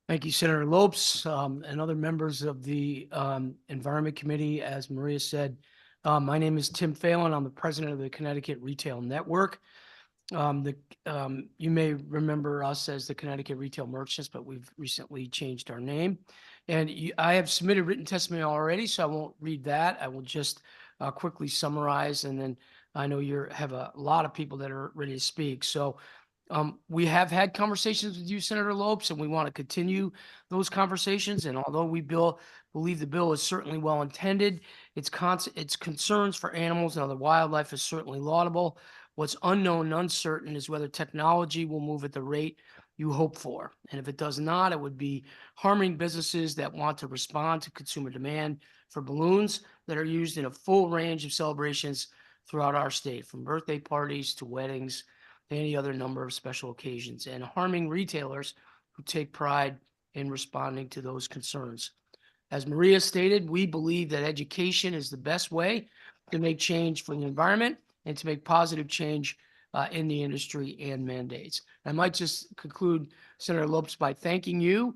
Thank you, Senator Lopes, and other members of the Environment Committee. As Maria said, my name is Tim Phelan. I'm the president of the Connecticut Retail Network. You may remember us as the Connecticut Retail Merchants, but we've recently changed our name. And I have submitted written testimony already, so I won't read that. I will just quickly summarize, and then I know you have a lot of people that are ready to speak. So we have had conversations with you, Senator Lopes, and we want to continue those conversations. And although we believe the bill is certainly well-intended, its concerns for animals and other wildlife is certainly laudable. What's unknown and uncertain is whether technology will move at the rate you hope for. And if it does not, it would be harming businesses that want to respond to consumer demand for balloons that are used in a full range of celebrations throughout our state, from birthday parties to weddings, to any other number of special occasions, and harming retailers who take pride in responding to those concerns. As Maria stated, we believe that education is the best way to make change for the environment and to make positive change in the industry and mandates. I might just conclude, Senator Lopes, by thanking you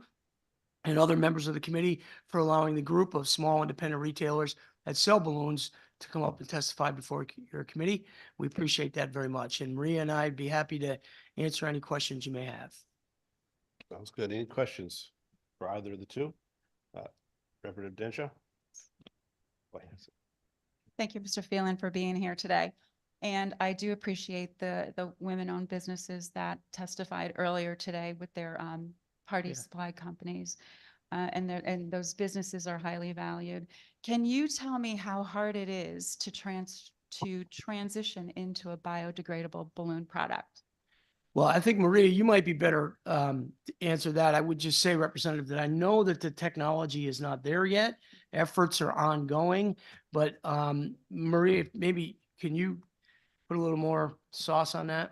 and other members of the committee for allowing the group of small independent retailers that sell balloons to come up and testify before your committee. We appreciate that very much. And Maria and I'd be happy to answer any questions you may have. Sounds good. Any questions for either of the two? Representative Denshaw? Thank you, Mr. Phelan, for being here today. And I do appreciate the women-owned businesses that testified earlier today with their party supply companies. And those businesses are highly valued. Can you tell me how hard it is to transition into a biodegradable balloon product? Well, I think, Maria, you might be better to answer that. I would just say, Representative, that I know that the technology is not there yet. Efforts are ongoing. But Maria, maybe can you put a little more sauce on that?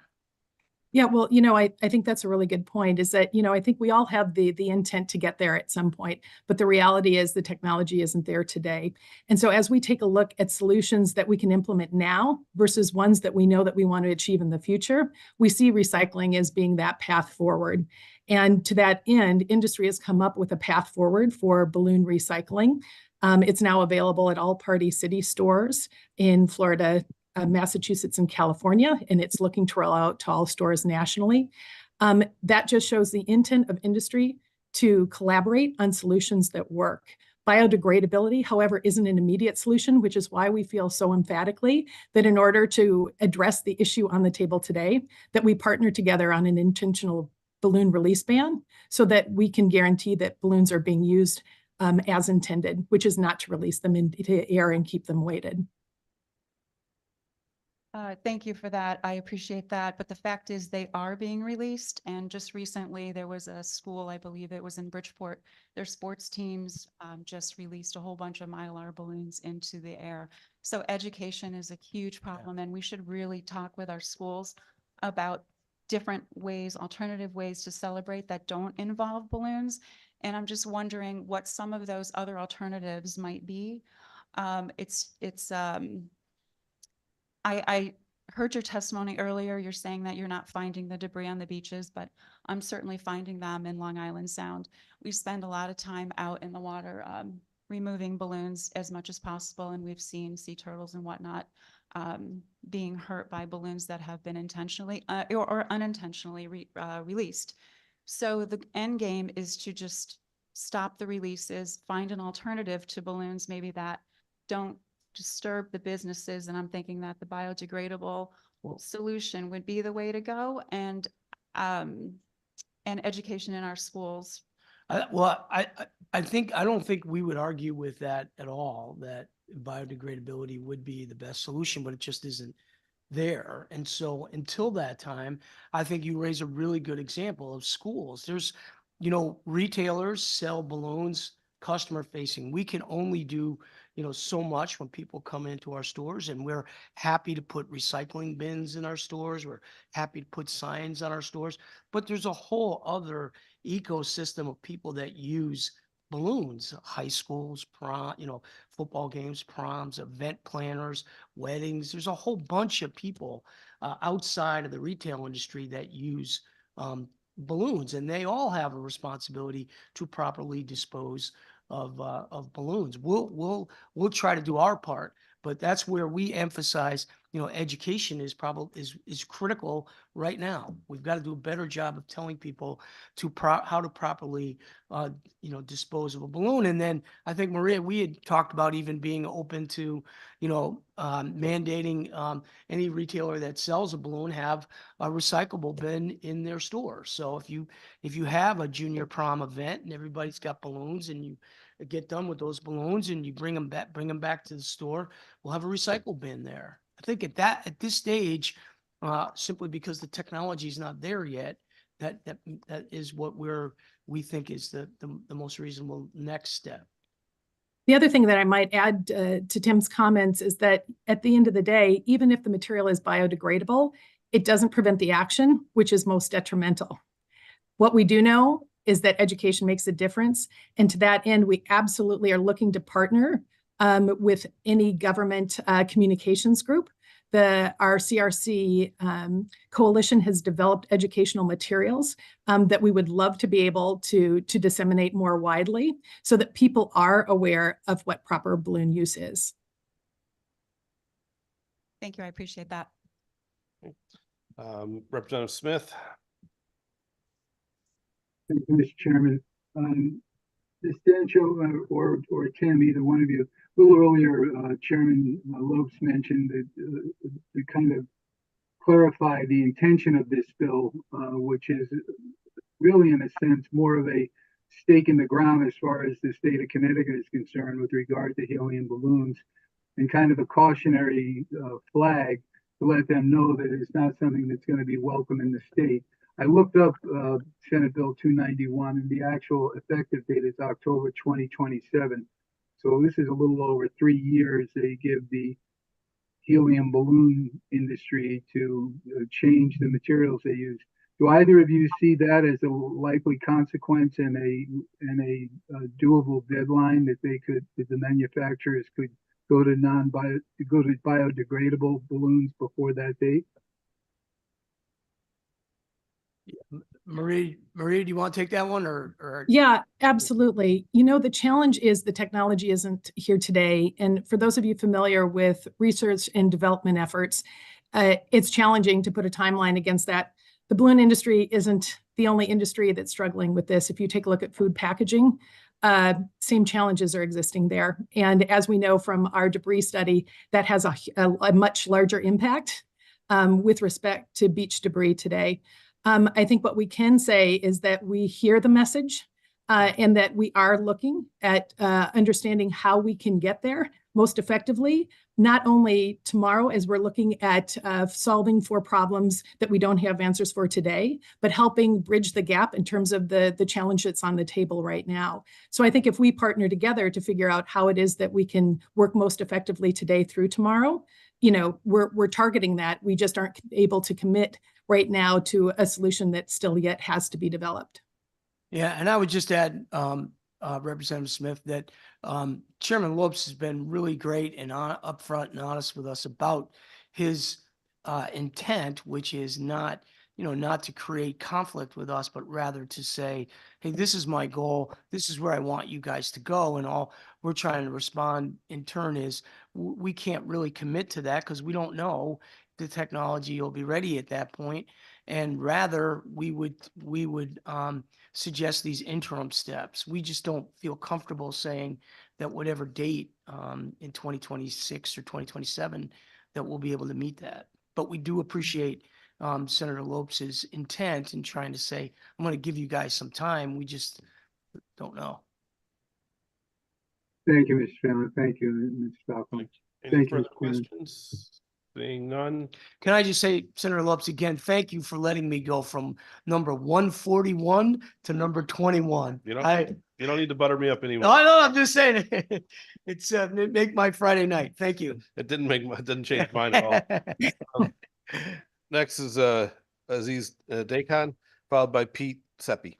Yeah, well, I think that's a really good point, is that, I think we all have the intent to get there at some point, but the reality is the technology isn't there today. And so as we take a look at solutions that we can implement now versus ones that we know that we want to achieve in the future, we see recycling as being that path forward. And to that end, industry has come up with a path forward for balloon recycling. It's now available at all Party City stores in Florida, Massachusetts, and California, and it's looking to roll out to all stores nationally. That just shows the intent of industry to collaborate on solutions that work. Biodegradability, however, isn't an immediate solution, which is why we feel so emphatically that in order to address the issue on the table today, that we partner together on an intentional balloon release ban so that we can guarantee that balloons are being used as intended, which is not to release them into the air and keep them weighted. Thank you for that. I appreciate that. But the fact is they are being released. And just recently there was a school, I believe it was in Bridgeport, their sports teams just released a whole bunch of Mylar balloons into the air. So education is a huge problem and we should really talk with our schools about different ways, alternative ways to celebrate that don't involve balloons. And I'm just wondering what some of those other alternatives might be. I heard your testimony earlier. You're saying that you're not finding the debris on the beaches, but I'm certainly finding them in Long Island Sound. We spend a lot of time out in the water removing balloons as much as possible, and we've seen sea turtles and whatnot being hurt by balloons that have been intentionally or unintentionally released. So the end game is to just stop the releases, find an alternative to balloons maybe that don't disturb the businesses, and I'm thinking that the biodegradable solution would be the way to go, and education in our schools. Well, I don't think we would argue with that at all, that biodegradability would be the best solution, but it just isn't there. And so until that time, I think you raise a really good example of schools. There's, retailers sell balloons, customer facing. We can only do so much when people come into our stores, and we're happy to put recycling bins in our stores. We're happy to put signs on our stores, but there's a whole other ecosystem of people that use balloons, high schools, prom, football games, proms, event planners, weddings. There's a whole bunch of people outside of the retail industry that use balloons, and they all have a responsibility to properly dispose of balloons. We'll try to do our part, but that's where we emphasize, education is critical right now. We've got to do a better job of telling people how to properly, dispose of a balloon. And then I think, Maria, we had talked about even being open to, mandating any retailer that sells a balloon have a recyclable bin in their store. So if you have a junior prom event and everybody's got balloons, and you get done with those balloons and you bring them back to the store, we'll have a recycle bin there. I think at this stage, simply because the technology is not there yet, that is what we think is the most reasonable next step. The other thing that I might add to Tim's comments is that at the end of the day, even if the material is biodegradable, it doesn't prevent the action, which is most detrimental. What we do know is that education makes a difference. And to that end, we absolutely are looking to partner with any government communications group. Our CRC coalition has developed educational materials that we would love to be able to disseminate more widely so that people are aware of what proper balloon use is. Thank you. I appreciate that. Representative Smith. Thank you, Mr. Chairman. Ms. Dancho or Tim, either one of you, a little earlier, Chairman Lopes mentioned that to kind of clarify the intention of this bill, which is really, in a sense, more of a stake in the ground as far as the state of Connecticut is concerned with regard to helium balloons, and kind of a cautionary flag to let them know that it's not something that's going to be welcome in the state. I looked up Senate Bill 291, and the actual effective date is October 2027. So this is a little over 3 years they give the helium balloon industry to change the materials they use. Do either of you see that as a likely consequence and a doable deadline that the manufacturers could go to biodegradable balloons before that date? Marie, do you want to take that one or? Yeah, absolutely. The challenge is the technology isn't here today. And for those of you familiar with research and development efforts, it's challenging to put a timeline against that. The balloon industry isn't the only industry that's struggling with this. If you take a look at food packaging, same challenges are existing there. And as we know from our debris study, that has a much larger impact with respect to beach debris today. I think what we can say is that we hear the message and that we are looking at understanding how we can get there most effectively, not only tomorrow as we're looking at solving for problems that we don't have answers for today, but helping bridge the gap in terms of the challenge that's on the table right now. So I think if we partner together to figure out how it is that we can work most effectively today through tomorrow, you know, we're targeting that. We just aren't able to commit right now to a solution that still yet has to be developed. Yeah, and I would just add, Representative Smith, that Chairman Lopes has been really great and upfront and honest with us about his intent, which is not, you know, not to create conflict with us, but rather to say, hey, this is my goal. This is where I want you guys to go. And all we're trying to respond in turn is we can't really commit to that because we don't know the technology will be ready at that point. And rather we would suggest these interim steps. We just don't feel comfortable saying that whatever date in 2026 or 2027 that we'll be able to meet that. But we do appreciate Senator Lopes's intent in trying to say, I'm going to give you guys some time. We just don't know. Thank you, Mr. Chairman. Thank you, Ms. Falcone. Any Thank you, further Mr. Chairman. questions? Seeing none. Can I just say, Senator Lopes, again, thank you for letting me go from number 141 to number 21. You don't need to butter me up anymore. No, I know. I'm just saying it's make my Friday night. Thank you. It didn't change mine at all. Next is Aziz Dakan, followed by Pete Seppi.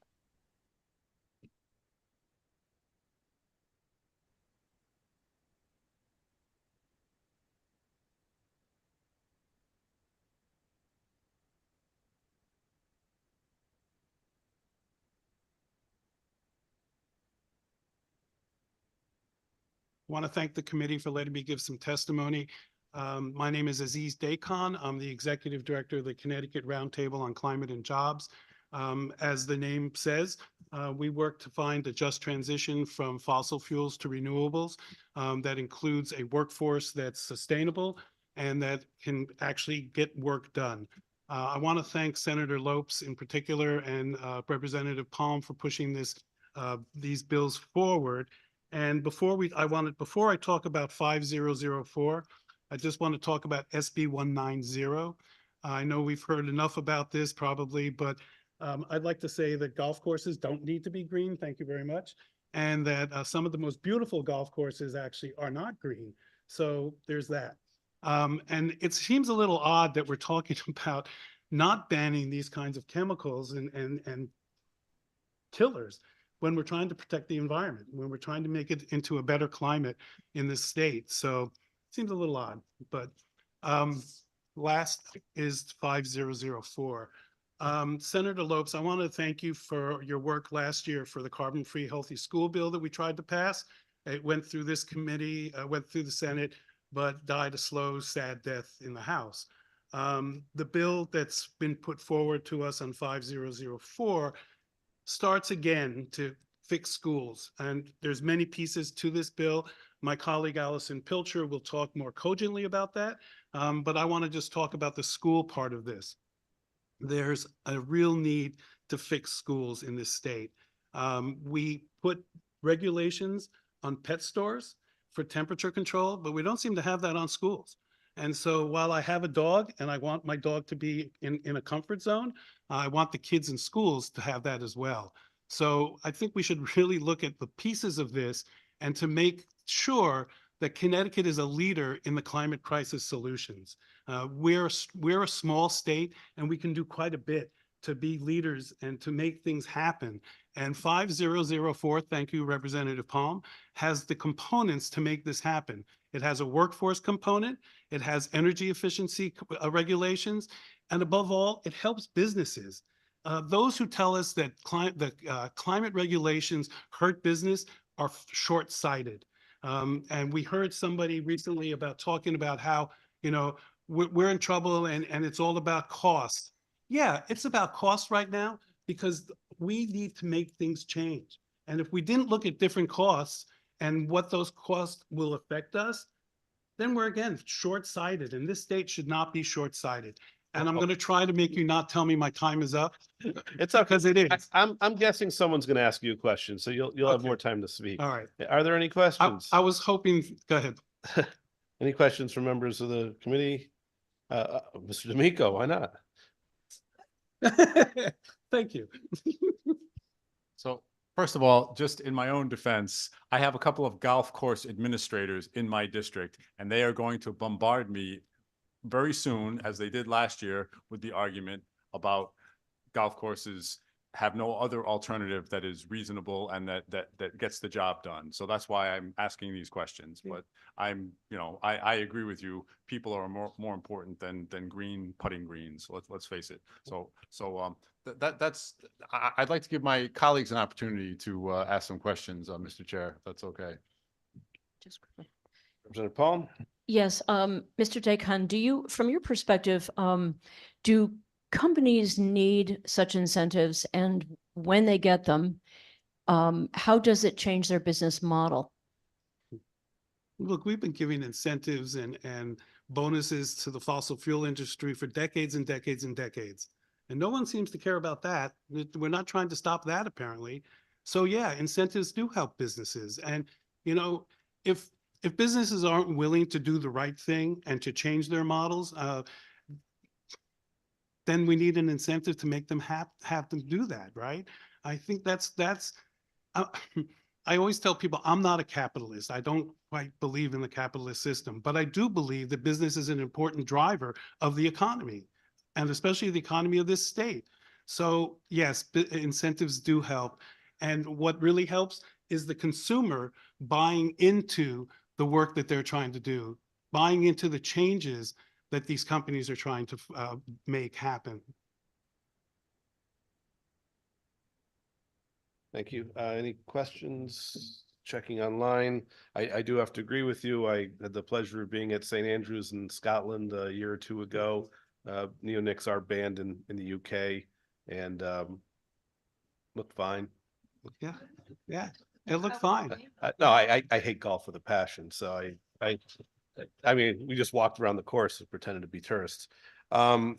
I want to thank the committee for letting me give some testimony. My name is Aziz Dakan. I'm the Executive Director of the Connecticut Roundtable on Climate and Jobs. As the name says, we work to find a just transition from fossil fuels to renewables that includes a workforce that's sustainable and that can actually get work done. I want to thank Senator Lopes in particular and Representative Palm for pushing these bills forward. And before I talk about 5004, I just want to talk about SB 190. I know we've heard enough about this probably, but I'd like to say that golf courses don't need to be green. Thank you very much. And that some of the most beautiful golf courses actually are not green. So there's that. And it seems a little odd that we're talking about not banning these kinds of chemicals and killers when we're trying to protect the environment, when we're trying to make it into a better climate in this state. So it seems a little odd, but last is 5004. Senator Lopes, I want to thank you for your work last year for the carbon-free healthy school bill that we tried to pass. It went through this committee, went through the Senate, but died a slow, sad death in the House. The bill that's been put forward to us on 5004 starts again to fix schools. And there's many pieces to this bill. My colleague Allison Pilcher will talk more cogently about that. But I want to just talk about the school part of this. There's a real need to fix schools in this state. We put regulations on pet stores for temperature control, but we don't seem to have that on schools. And so while I have a dog and I want my dog to be in a comfort zone, I want the kids in schools to have that as well. So I think we should really look at the pieces of this and to make sure that Connecticut is a leader in the climate crisis solutions. We're a small state and we can do quite a bit to be leaders and to make things happen. And 5004, thank you, Representative Palm, has the components to make this happen. It has a workforce component, it has energy efficiency regulations, and above all, it helps businesses. Those who tell us that climate regulations hurt business are short-sighted. And we heard somebody recently talking about how, you know, we're in trouble and it's all about cost. Yeah, it's about cost right now because we need to make things change. And if we didn't look at different costs and what those costs will affect us, then we're again short-sighted, and this state should not be short-sighted. And I'm going to try to make you not tell me my time is up. It's up because it is. I'm guessing someone's going to ask you a question, so you'll have more time to speak. All right. Are there any questions? I was hoping. Go ahead. Any questions from members of the committee? Mr. D'Amico, why not? Thank you. So first of all, just in my own defense, I have a couple of golf course administrators in my district, and they are going to bombard me very soon, as they did last year, with the argument about golf courses have no other alternative that is reasonable and that gets the job done. So that's why I'm asking these questions. But I agree with you. People are more important than green putting greens. Let's face it. I'd like to give my colleagues an opportunity to ask some questions, Mr. Chair, if that's okay. Representative Paul? Yes, Mr. Dakan, from your perspective, do companies need such incentives, and when they get them, how does it change their business model? Look, we've been giving incentives and bonuses to the fossil fuel industry for decades and decades and decades. And no one seems to care about that. We're not trying to stop that, apparently. So yeah, incentives do help businesses. And, if businesses aren't willing to do the right thing and to change their models, then we need an incentive to make them have them do that, right? I think that's I always tell people I'm not a capitalist. I don't quite believe in the capitalist system, but I do believe that business is an important driver of the economy, and especially the economy of this state. So yes, incentives do help. And what really helps is the consumer buying into the work that they're trying to do, buying into the changes that these companies are trying to make happen. Thank you. Any questions? Checking online. I do have to agree with you. I had the pleasure of being at St. Andrews in Scotland a year or two ago. Neonics are banned in the UK and looked fine. Yeah, it looked fine. No, I hate golf with a passion. So I mean, we just walked around the course and pretended to be tourists. But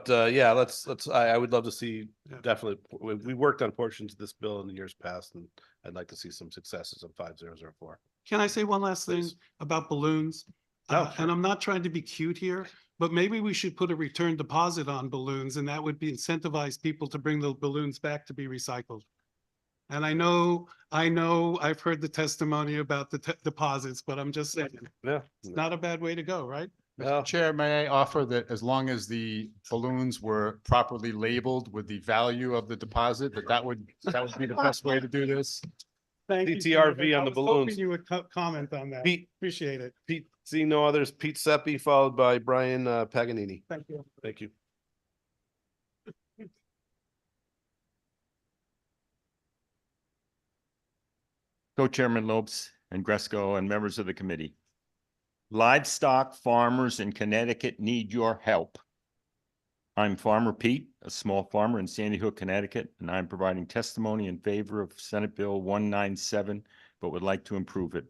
yeah, I would love to see, definitely, we worked on portions of this bill in the years past, and I'd like to see some successes on 5004. Can I say one last thing about balloons? Sure. And I'm not trying to be cute here, but maybe we should put a return deposit on balloons, and that would be incentivize people to bring the balloons back to be recycled. And I know I've heard the testimony about the deposits, but I'm just saying, it's not a bad way to go, right? Mr. Chair, may I offer that as long as the balloons were properly labeled with the value of the deposit, that would be the best way to do this? Thank you. PTRV on the I was balloons. hoping you would comment on that. Pete, Appreciate it. Pete, see no others. Pete Seppi, followed by Brian Paganini. Thank you. Thank you. Co-Chairman Lopes and Gresco and members of the committee. Livestock farmers in Connecticut need your help. I'm Farmer Pete, a small farmer in Sandy Hook, Connecticut, and I'm providing testimony in favor of Senate Bill 197, but would like to improve it.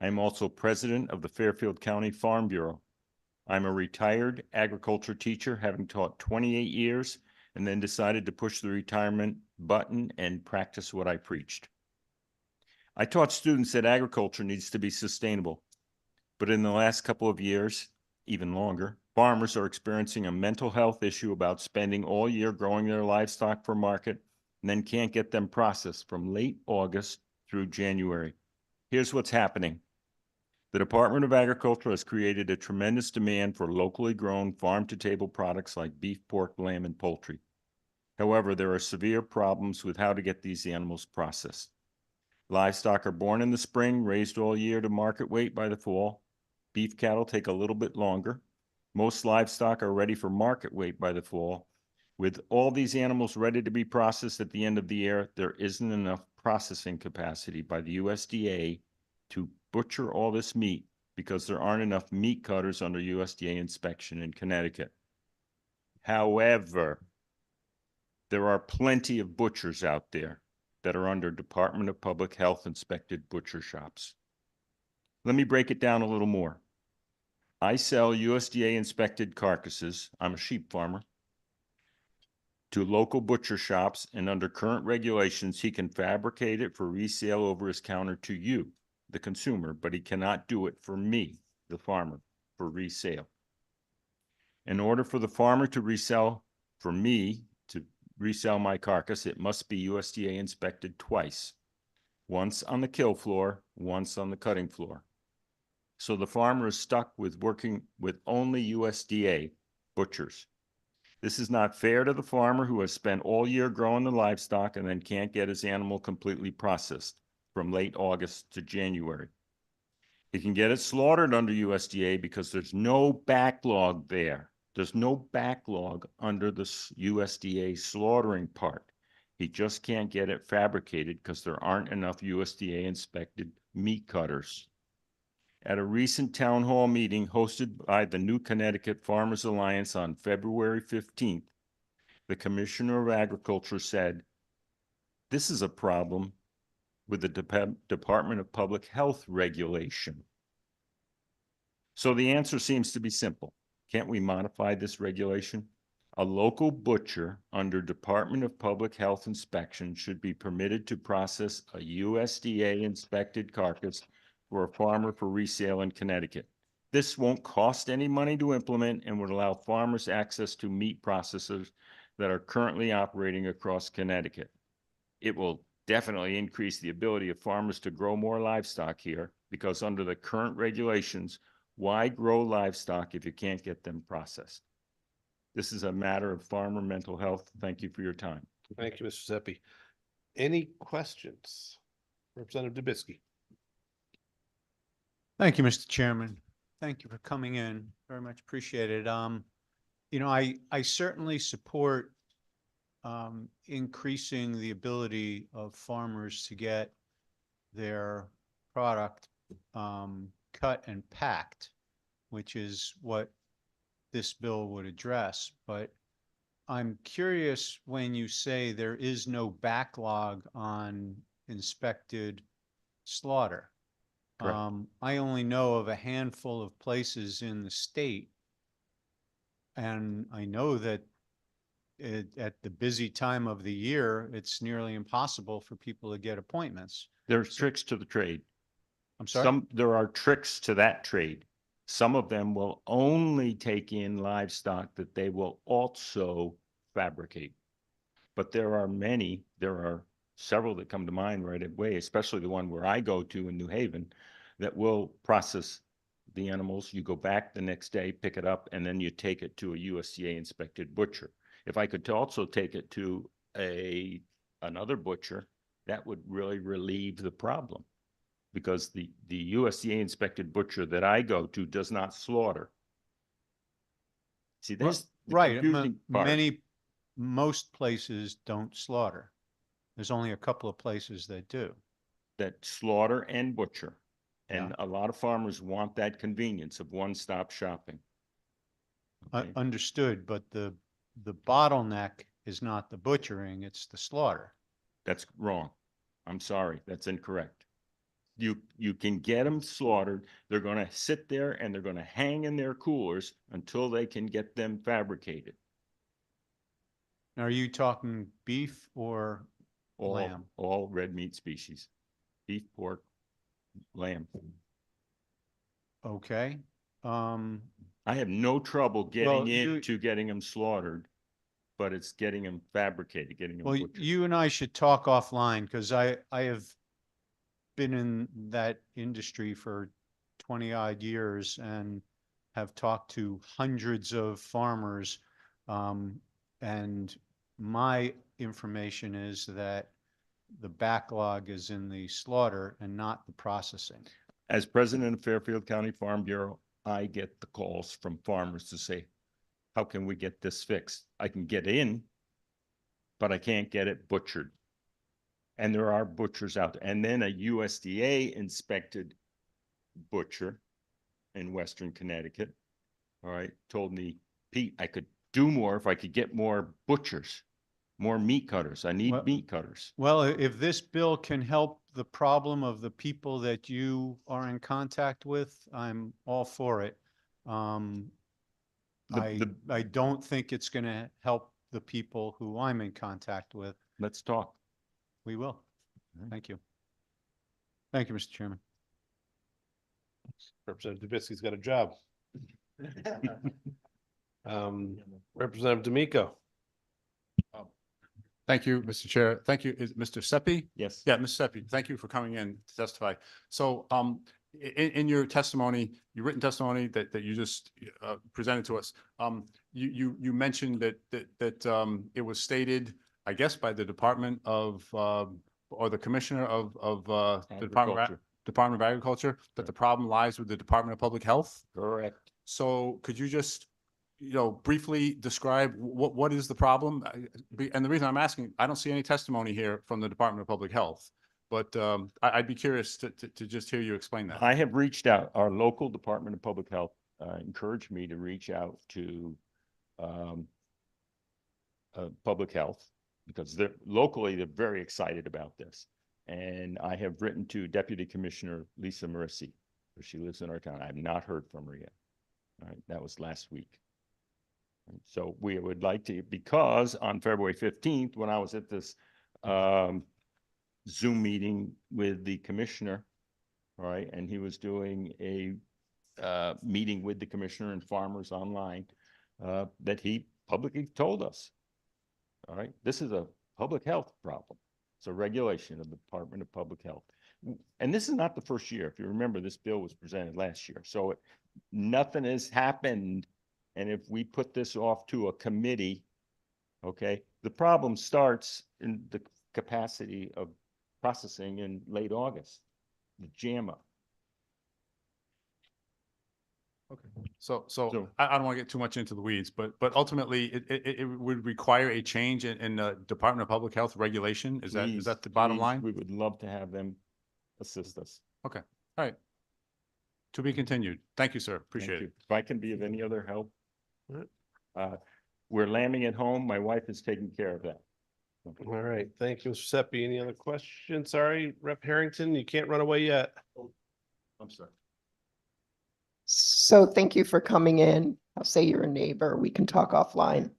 I am also president of the Fairfield County Farm Bureau. I'm a retired agriculture teacher, having taught 28 years, and then decided to push the retirement button and practice what I preached. I taught students that agriculture needs to be sustainable, but in the last couple of years, even longer, farmers are experiencing a mental health issue about spending all year growing their livestock for market and then can't get them processed from late August through January. Here's what's happening. The Department of Agriculture has created a tremendous demand for locally grown farm-to-table products like beef, pork, lamb, and poultry. However, there are severe problems with how to get these animals processed. Livestock are born in the spring, raised all year to market weight by the fall. Beef cattle take a little bit longer. Most livestock are ready for market weight by the fall. With all these animals ready to be processed at the end of the year, there isn't enough processing capacity by the USDA to butcher all this meat because there aren't enough meat cutters under USDA inspection in Connecticut. However, there are plenty of butchers out there that are under Department of Public Health inspected butcher shops. Let me break it down a little more. I sell USDA inspected carcasses, I'm a sheep farmer, to local butcher shops, and under current regulations, he can fabricate it for resale over his counter to you, the consumer, but he cannot do it for me, the farmer, for resale. In order for the farmer to resell, for me to resell my carcass, it must be USDA inspected twice. Once on the kill floor, once on the cutting floor. So the farmer is stuck with working with only USDA butchers. This is not fair to the farmer who has spent all year growing the livestock and then can't get his animal completely processed from late August to January. He can get it slaughtered under USDA because there's no backlog there. There's no backlog under the USDA slaughtering part. He just can't get it fabricated because there aren't enough USDA inspected meat cutters. At a recent town hall meeting hosted by the New Connecticut Farmers Alliance on February 15th, the Commissioner of Agriculture said, "This is a problem with the Department of Public Health regulation." So the answer seems to be simple. Can't we modify this regulation? A local butcher under Department of Public Health inspection should be permitted to process a USDA inspected carcass for a farmer for resale in Connecticut. This won't cost any money to implement and would allow farmers access to meat processors that are currently operating across Connecticut. It will definitely increase the ability of farmers to grow more livestock here because under the current regulations, why grow livestock if you can't get them processed? This is a matter of farmer mental health. Thank you for your time. Thank you, Mr. Zeppi. Any questions? Representative Dubisky. Thank you, Mr. Chairman. Thank you for coming in. Very much appreciated. You know, I certainly support increasing the ability of farmers to get their product cut and packed, which is what this bill would address. But I'm curious when you say there is no backlog on inspected slaughter. I only know of a handful of places in the state, and I know that at the busy time of the year, it's nearly impossible for people to get appointments. There's tricks to the trade. I'm sorry? There are tricks to that trade. Some of them will only take in livestock that they will also fabricate. But there are several that come to mind right away, especially the one where I go to in New Haven, that will process the animals. You go back the next day, pick it up, and then you take it to a USDA inspected butcher. If I could also take it to another butcher, that would really relieve the problem. Because the USDA inspected butcher that I go to does not slaughter. See, there's the right. confusing part. Most places don't slaughter. There's only a couple of places that do. That slaughter and butcher. And Yeah. a lot of farmers want that convenience of one-stop shopping. Okay. Understood, but the bottleneck is not the butchering, it's the slaughter. That's wrong. I'm sorry, that's incorrect. You can get them slaughtered. They're going to sit there and they're going to hang in their coolers until they can get them fabricated. Now, are you talking beef or lamb? All red meat species, beef, pork, lamb. Okay. I have no trouble getting getting them slaughtered, but it's getting them fabricated, getting them butchered. You and I should talk offline because I have been in that industry for 20 odd years and have talked to hundreds of farmers. And my information is that the backlog is in the slaughter and not the processing. As president of Fairfield County Farm Bureau, I get the calls from farmers to say, how can we get this fixed? I can get in, but I can't get it butchered. And there are butchers out there. And then a USDA inspected butcher in Western Connecticut, all right, told me, Pete, I could do more if I could get more butchers, more meat cutters. I need meat cutters. Well, if this bill can help the problem of the people that you are in contact with, I'm all for it. I don't think it's going to help the people who I'm in contact with. Let's talk. We will. Thank you. Thank you, Mr. Chairman. Representative Dubitsky's got a job. Representative D'Amico. Thank you, Mr. Chair. Thank you. Is Mr. Seppi? Yes. Yeah, Mr. Seppi, thank you for coming in to testify. So, in your testimony, your written testimony that you just presented to us, you mentioned that it was stated, I guess, by the Department of or the Commissioner of the Department of Agriculture, that the problem lies with the Department of Public Health. Correct. So, could you just briefly describe what is the problem? And the reason I'm asking, I don't see any testimony here from the Department of Public Health, but I'd be curious to just hear you explain that. I have reached out, our local Department of Public Health encouraged me to reach out to Public Health because locally they're very excited about this. And I have written to Deputy Commissioner Lisa Marissi, she lives in our town. I have not heard from her yet. All right, that was last week. So we would like to, because on February 15th, when I was at this Zoom meeting with the commissioner, all right, and he was doing a meeting with the commissioner and farmers online, that he publicly told us, all right, this is a public health problem. It's a regulation of the Department of Public Health. And this is not the first year. If you remember, this bill was presented last year. So nothing has happened. And if we put this off to a committee, okay, the problem starts in the capacity of processing in late August, the JAMA. Okay. So I don't want to get too much into the weeds, but ultimately it would require a change in the Department of Public Health regulation. Is that the bottom line? We would love to have them assist us. Okay. All right. To be continued. Thank you, sir. Appreciate it. If I can be of any other help. We're lambing at home. My wife is taking care of that. Okay. All right. Thank you, Mr. Seppi. Any other questions? Sorry, Rep. Harrington, you can't run away yet. I'm sorry. So thank you for coming in. I'll say you're a neighbor. We can talk offline.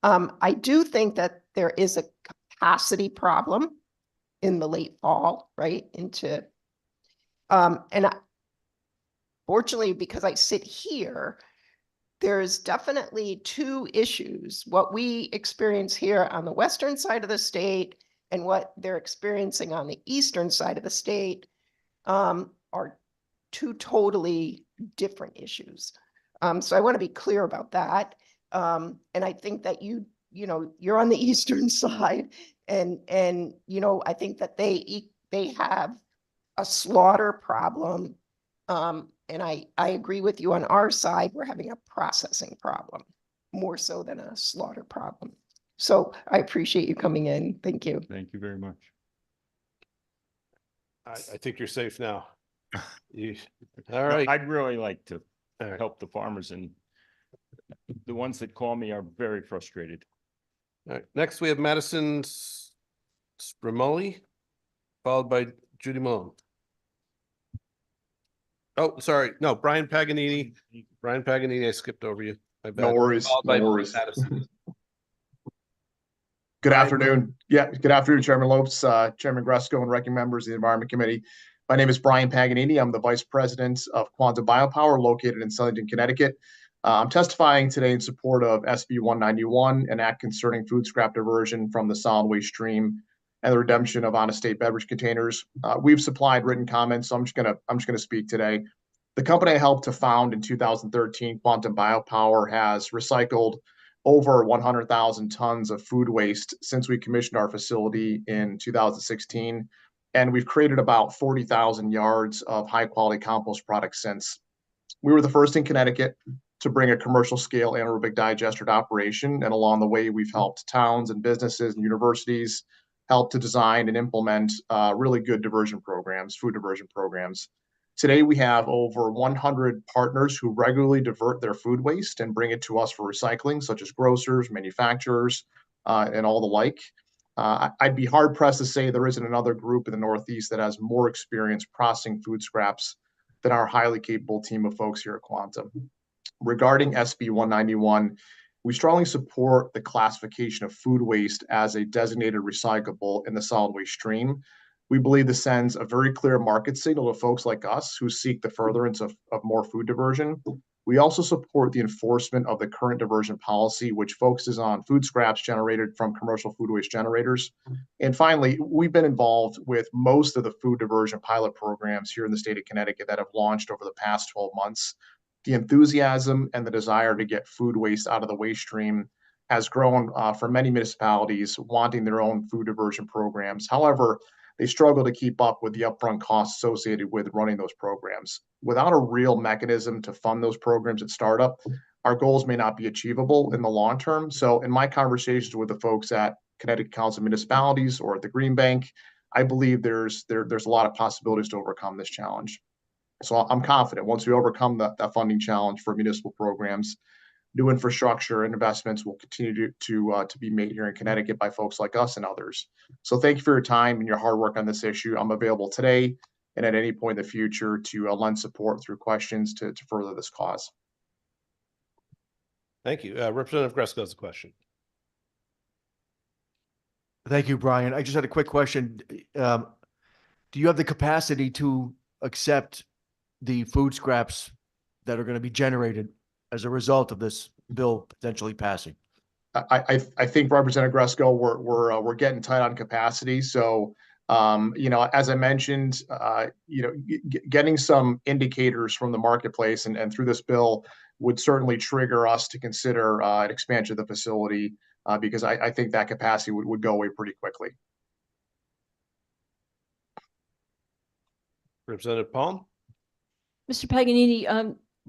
I do think that there is a capacity problem in the late fall, right? Fortunately, because I sit here, there's definitely two issues. What we experience here on the western side of the state and what they're experiencing on the eastern side of the state are two totally different issues. So I want to be clear about that. And I think that you're on the eastern side and I think that they have a slaughter problem. And I agree with you on our side, we're having a processing problem more so than a slaughter problem. So I appreciate you coming in. Thank you. Thank you very much. I think you're safe now. All right. I'd really like to help the farmers, and the ones that call me are very frustrated. All right. Next, we have Madison Sprimoli, followed by Judy Malone. Oh, sorry. No, Brian Paganini. Brian Paganini, I skipped over you. No worries. No worries. Good afternoon. Yeah, good afternoon, Chairman Lopes, Chairman Gresco, and ranking members of the Environment Committee. My name is Brian Paganini. I'm the Vice President of Quantum Biopower located in Southington, Connecticut. I'm testifying today in support of SB 191, an act concerning food scrap diversion from the solid waste stream and the redemption of on-estate beverage containers. We've supplied written comments, so I'm just gonna speak today. The company I helped to found in 2013, Quantum Biopower, has recycled over 100,000 tons of food waste since we commissioned our facility in 2016. And we've created about 40,000 yards of high quality compost products since. We were the first in Connecticut to bring a commercial scale anaerobic digester to operation. And along the way, we've helped towns and businesses and universities help to design and implement really good diversion programs, food diversion programs. Today, we have over 100 partners who regularly divert their food waste and bring it to us for recycling, such as grocers, manufacturers, and all the like. I'd be hard pressed to say there isn't another group in the Northeast that has more experience processing food scraps than our highly capable team of folks here at Quantum. Regarding SB 191, we strongly support the classification of food waste as a designated recyclable in the solid waste stream. We believe this sends a very clear market signal to folks like us who seek the furtherance of more food diversion. We also support the enforcement of the current diversion policy, which focuses on food scraps generated from commercial food waste generators. And finally, we've been involved with most of the food diversion pilot programs here in the state of Connecticut that have launched over the past 12 months. The enthusiasm and the desire to get food waste out of the waste stream has grown for many municipalities wanting their own food diversion programs. However, they struggle to keep up with the upfront costs associated with running those programs. Without a real mechanism to fund those programs at startup, our goals may not be achievable in the long term. So in my conversations with the folks at Connecticut Council of Municipalities or at the Green Bank, I believe there's a lot of possibilities to overcome this challenge. So I'm confident once we overcome that funding challenge for municipal programs, new infrastructure and investments will continue to be made here in Connecticut by folks like us and others. So thank you for your time and your hard work on this issue. I'm available today and at any point in the future to lend support through questions to further this cause. Thank you. Representative Gresco has a question. Thank you, Brian. I just had a quick question. Do you have the capacity to accept the food scraps that are going to be generated as a result of this bill potentially passing? I think Representative Gresco, we're getting tight on capacity. So, as I mentioned, getting some indicators from the marketplace and through this bill would certainly trigger us to consider an expansion of the facility because I think that capacity would go away pretty quickly. Representative Palm. Mr. Paganini,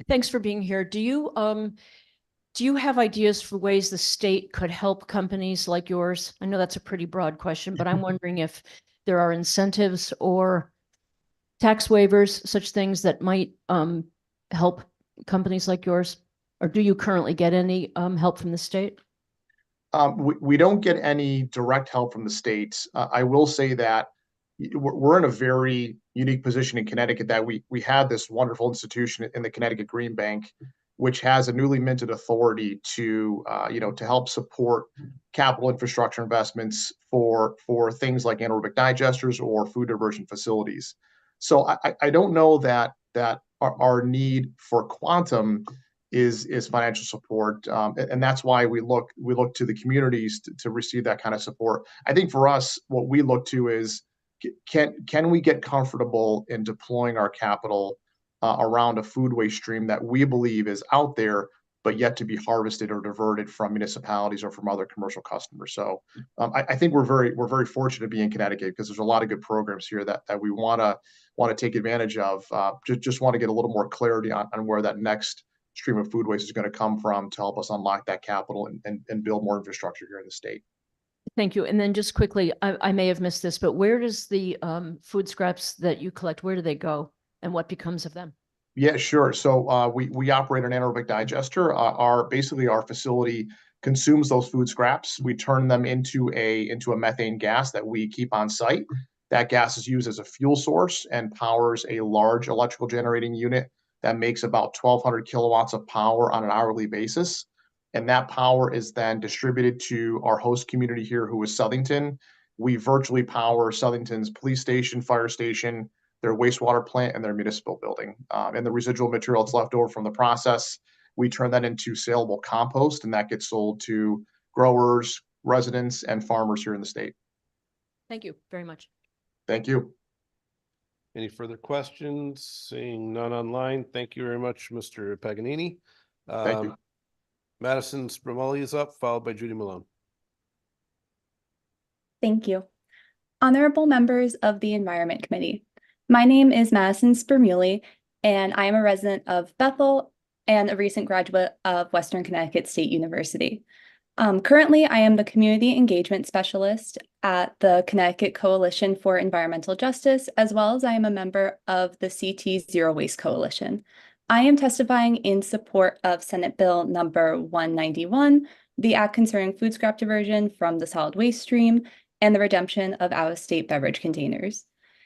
thanks for being here. Do you have ideas for ways the state could help companies like yours? I know that's a pretty broad question, but I'm wondering if there are incentives or tax waivers, such things that might help companies like yours? Or do you currently get any help from the state? We don't get any direct help from the state. I will say that we're in a very unique position in Connecticut that we have this wonderful institution in the Connecticut Green Bank, which has a newly minted authority to help support capital infrastructure investments for things like anaerobic digesters or food diversion facilities. So I don't know that our need for quantum is financial support, and that's why we look to the communities to receive that kind of support. I think for us, what we look to is can we get comfortable in deploying our capital around a food waste stream that we believe is out there, but yet to be harvested or diverted from municipalities or from other commercial customers. So I think we're very fortunate to be in Connecticut because there's a lot of good programs here that we want to take advantage of. Just want to get a little more clarity on where that next stream of food waste is going to come from to help us unlock that capital and build more infrastructure here in the state. Thank you. And then just quickly, I may have missed this, but where does the food scraps that you collect, where do they go and what becomes of them? Yeah, sure. So we operate an anaerobic digester. Our facility consumes those food scraps. We turn them into a methane gas that we keep on site. That gas is used as a fuel source and powers a large electrical generating unit that makes about 1,200 kilowatts of power on an hourly basis. And that power is then distributed to our host community here, who is Southington. We virtually power Southington's police station, fire station, their wastewater plant, and their municipal building. And the residual material that's left over from the process, we turn that into saleable compost, and that gets sold to growers, residents, and farmers here in the state. Thank you very much. Thank you. Any further questions? Seeing none online. Thank you very much, Mr. Paganini. Thank you. Madison Spramoli is up, followed by Judy Malone. Thank you. Honorable members of the Environment Committee. My name is Madison Spermuli, and I am a resident of Bethel and a recent graduate of Western Connecticut State University. Currently, I am the Community Engagement Specialist at the Connecticut Coalition for Environmental Justice, as well as I am a member of the CT Zero Waste Coalition. I am testifying in support of Senate Bill number 191, the Act concerning food scrap diversion from the solid waste stream, and the redemption of out-of-state beverage containers.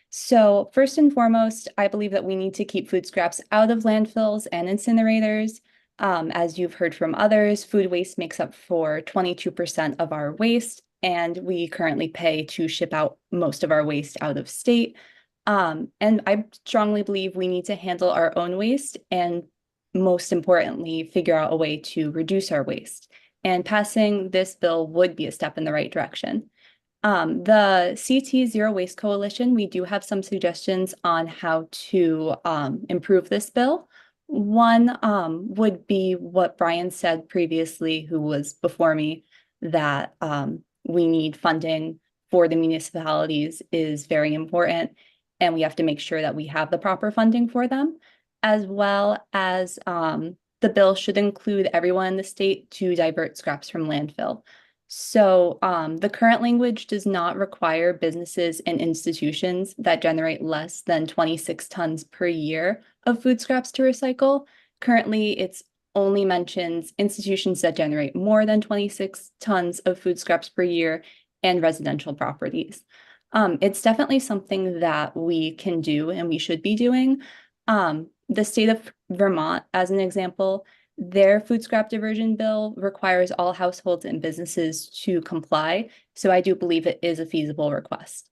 So first and foremost, I believe that we need to keep food scraps out of landfills and incinerators. As you've heard from others, food waste makes up for 22% of our waste, and we currently pay to ship out most of our waste out of state. And I strongly believe we need to handle our own waste and, most importantly, figure out a way to reduce our waste. And passing this bill would be a step in the right direction. The CT Zero Waste Coalition, we do have some suggestions on how to improve this bill. One would be what Brian said previously, who was before me, that we need funding for the municipalities is very important, and we have to make sure that we have the proper funding for them, as well as the bill should include everyone in the state to divert scraps from landfill. So the current language does not require businesses and institutions that generate less than 26 tons per year of food scraps to recycle. Currently, it's only mentions institutions that generate more than 26 tons of food scraps per year and residential properties. It's definitely something that we can do and we should be doing. The state of Vermont, as an example, their food scrap diversion bill requires all households and businesses to comply. So I do believe it is a feasible request.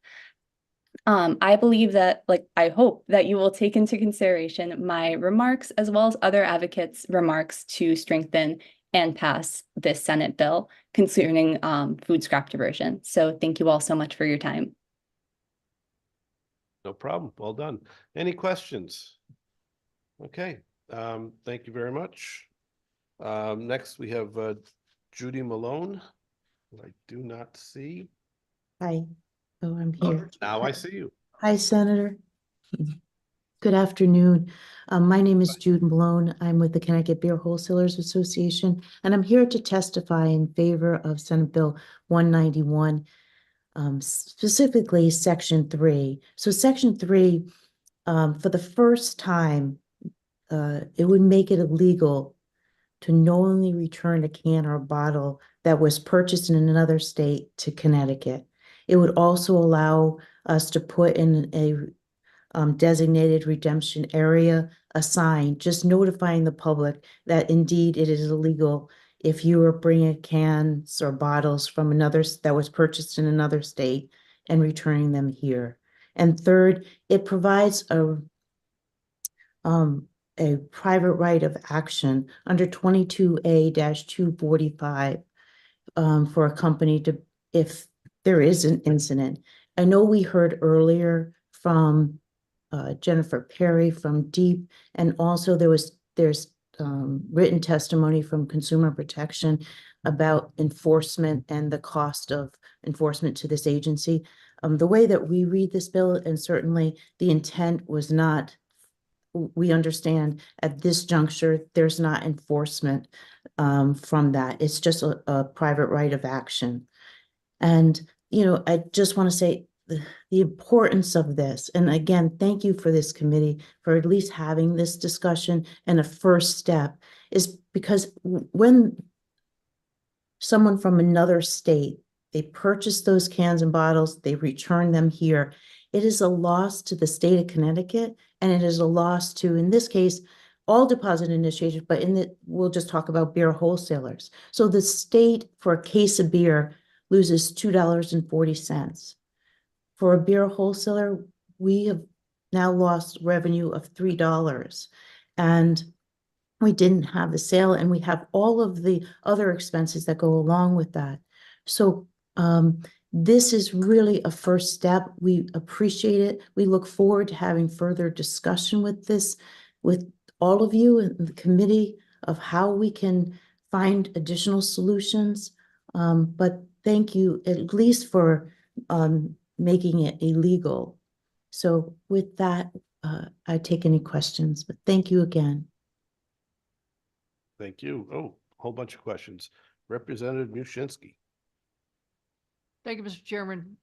I believe that, I hope that you will take into consideration my remarks as well as other advocates' remarks to strengthen and pass this Senate bill concerning food scrap diversion. So thank you all so much for your time. No problem. Well done. Any questions? Okay. Thank you very much. Next, we have Judy Malone, who I do not see. Hi. Oh, I'm here. Now I see you. Hi, Senator. Good afternoon. My name is Jude Malone. I'm with the Connecticut Beer Wholesalers Association, and I'm here to testify in favor of Senate Bill 191, specifically Section 3. So Section 3, for the first time, it would make it illegal to knowingly return a can or a bottle that was purchased in another state to Connecticut. It would also allow us to put in a designated redemption area a sign, just notifying the public that indeed it is illegal if you are bringing cans or bottles from another that was purchased in another state and returning them here. And third, it provides a private right of action under 22A-245 for a company to, if there is an incident. I know we heard earlier from Jennifer Perry from DEEP, and also there's written testimony from Consumer Protection about enforcement and the cost of enforcement to this agency. The way that we read this bill, and certainly the intent was not, we understand at this juncture, there's not enforcement from that. It's just a private right of action. And, I just want to say the importance of this. And again, thank you for this committee for at least having this discussion. And a first step is because when someone from another state, they purchase those cans and bottles, they return them here, it is a loss to the state of Connecticut, and it is a loss to, in this case, all deposit initiators, but we'll just talk about beer wholesalers. So the state, for a case of beer, loses $2.40. For a beer wholesaler, we have now lost revenue of $3. And we didn't have the sale, and we have all of the other expenses that go along with that. So this is really a first step. We appreciate it. We look forward to having further discussion with this, with all of you in the committee, of how we can find additional solutions. But thank you at least for making it illegal. So with that, I take any questions, but thank you again. Thank you. Oh, a whole bunch of questions. Representative Mushinsky. Thank you, Mr. Chairman.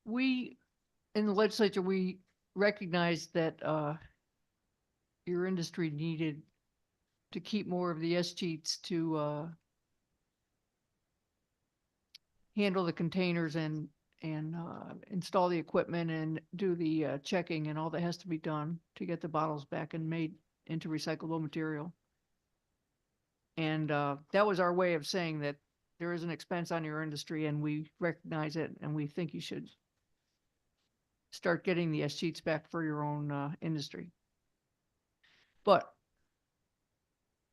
We, in the legislature, we recognized that your industry needed to keep more of the S-cheats to handle the containers and install the equipment and do the checking and all that has to be done to get the bottles back and made into recyclable material. And that was our way of saying that there is an expense on your industry and we recognize it and we think you should start getting the sheets back for your own industry. But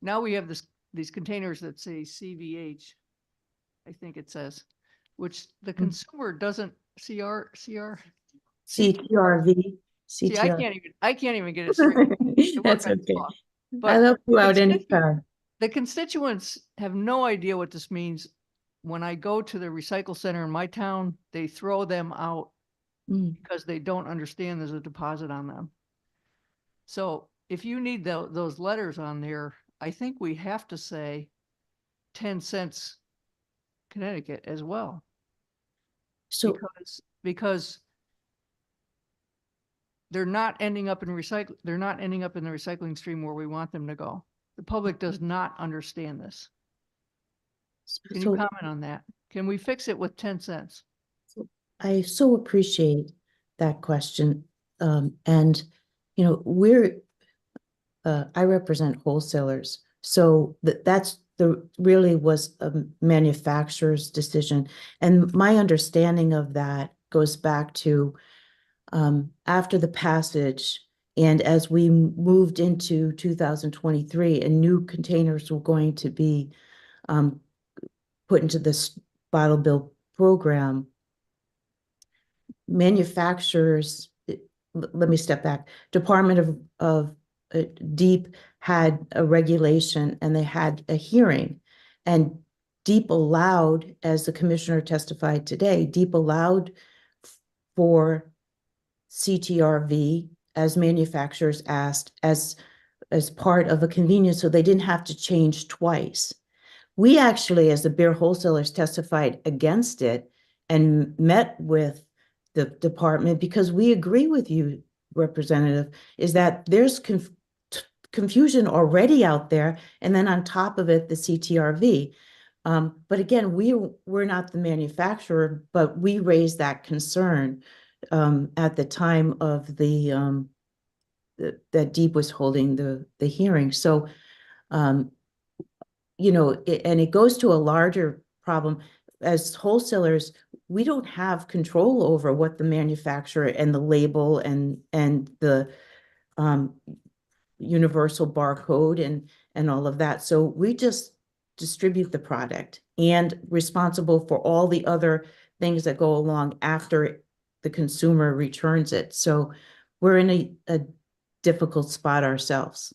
now we have these containers that say CVH, I think it says, which the consumer doesn't CTRV. See, I can't even get it straight. That's okay. But I'll help you out anytime. the constituents have no idea what this means. When I go to the recycle center in my town, they throw them out because they don't understand there's a deposit on them. So if you need those letters on there, I think we have to say 10 cents Connecticut as well. So because they're not ending up in the recycling stream where we want them to go. The public does not understand this. Can you comment on that? Can we fix it with 10 cents? I so appreciate that question. And, you know, I represent wholesalers. So that's really was a manufacturer's decision. And my understanding of that goes back to after the passage and as we moved into 2023 and new containers were going to be put into this bottle bill program, manufacturers, let me step back, Department of Deep had a regulation and they had a hearing, and Deep allowed, as the commissioner testified today, Deep allowed for CTRV as manufacturers asked as part of a convenience, so they didn't have to change twice. We actually, as the beer wholesalers, testified against it and met with the department because we agree with you, Representative, is that there's confusion already out there, and then on top of it, the CTRV. But again, we're not the manufacturer, but we raised that concern at the time of the that Deep was holding the hearing. So, you know, and it goes to a larger problem. As wholesalers, we don't have control over what the manufacturer and the label and the universal barcode and all of that. So we just distribute the product and responsible for all the other things that go along after the consumer returns it. So we're in a difficult spot ourselves.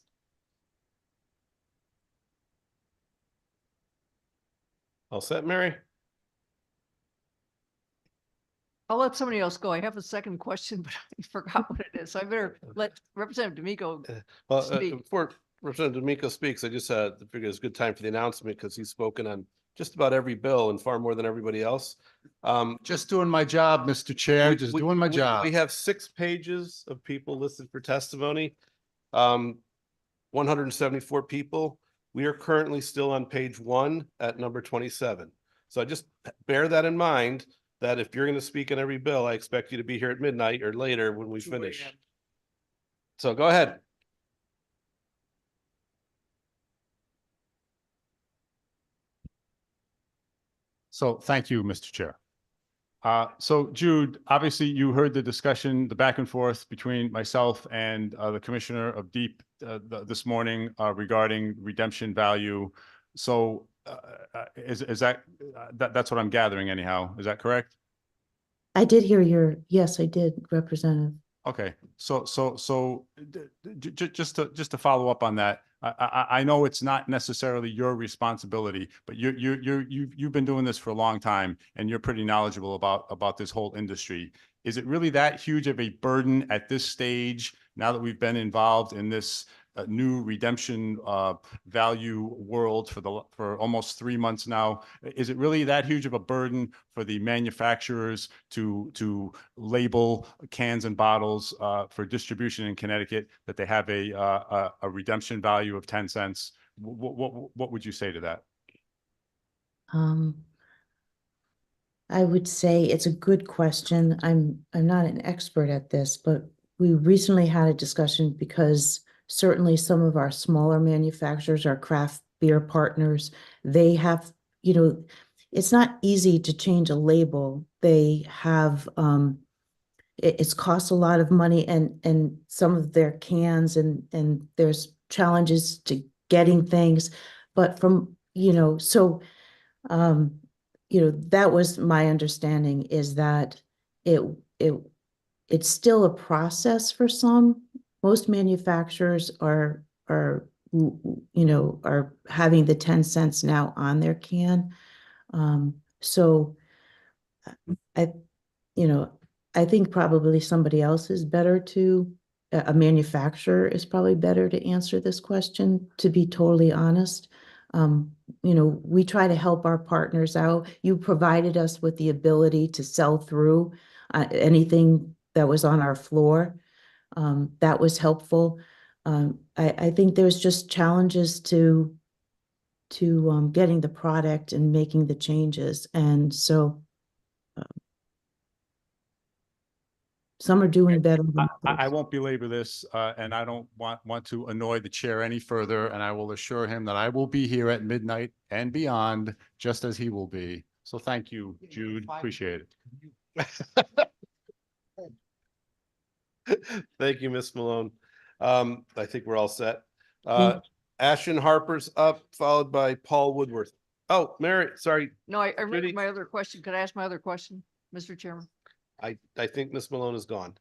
All set, Mary? I'll let somebody else go. I have a second question, but I forgot what it is. So I better let Representative D'Amico speak. Before Representative D'Amico speaks, I just figured it's a good time for the announcement because he's spoken on just about every bill and far more than everybody else. Just doing my job, Mr. Chair, doing my job. We have 6 pages of people listed for testimony. 174 people. We are currently still on page 1 at number 27. So just bear that in mind, that if you're going to speak on every bill, I expect you to be here at midnight or later when we finish. So go ahead. So thank you, Mr. Chair. So Jude, obviously you heard the discussion, the back and forth between myself and the Commissioner of Deep this morning regarding redemption value. So is that that's what I'm gathering anyhow? Is that correct? I did hear yes, I did, Representative. Okay, so just to follow up on that, I know it's not necessarily your responsibility, but you've been doing this for a long time and you're pretty knowledgeable about this whole industry. Is it really that huge of a burden at this stage now that we've been involved in this new redemption value world for almost 3 months now? Is it really that huge of a burden for the manufacturers to label cans and bottles for distribution in Connecticut that they have a redemption value of 10 cents? What would you say to that? I would say it's a good question. I'm not an expert at this, but we recently had a discussion because certainly some of our smaller manufacturers, our craft beer partners, they have, you know, it's not easy to change a label. They have, it's cost a lot of money and some of their cans and there's challenges to getting things. But from, that was my understanding, is that it's still a process for some. Most manufacturers are having the 10 cents now on their can. So I, I think probably somebody else is better a manufacturer is probably better to answer this question, to be totally honest. We try to help our partners out. You provided us with the ability to sell through anything that was on our floor. That was helpful. I think there's just challenges to getting the product and making the changes. And so some are doing better than I others. won't belabor this, and I don't want to annoy the chair any further, and I will assure him that I will be here at midnight and beyond, just as he will be. So thank you, Jude. Appreciate it. Thank you, Ms. Malone. I think we're all set. Ashton Harper's up, followed by Paul Woodworth. Oh, Mary, sorry. No, I Judy. read my other question. Could I ask my other question, Mr. Chairman? I think Ms. Malone is gone.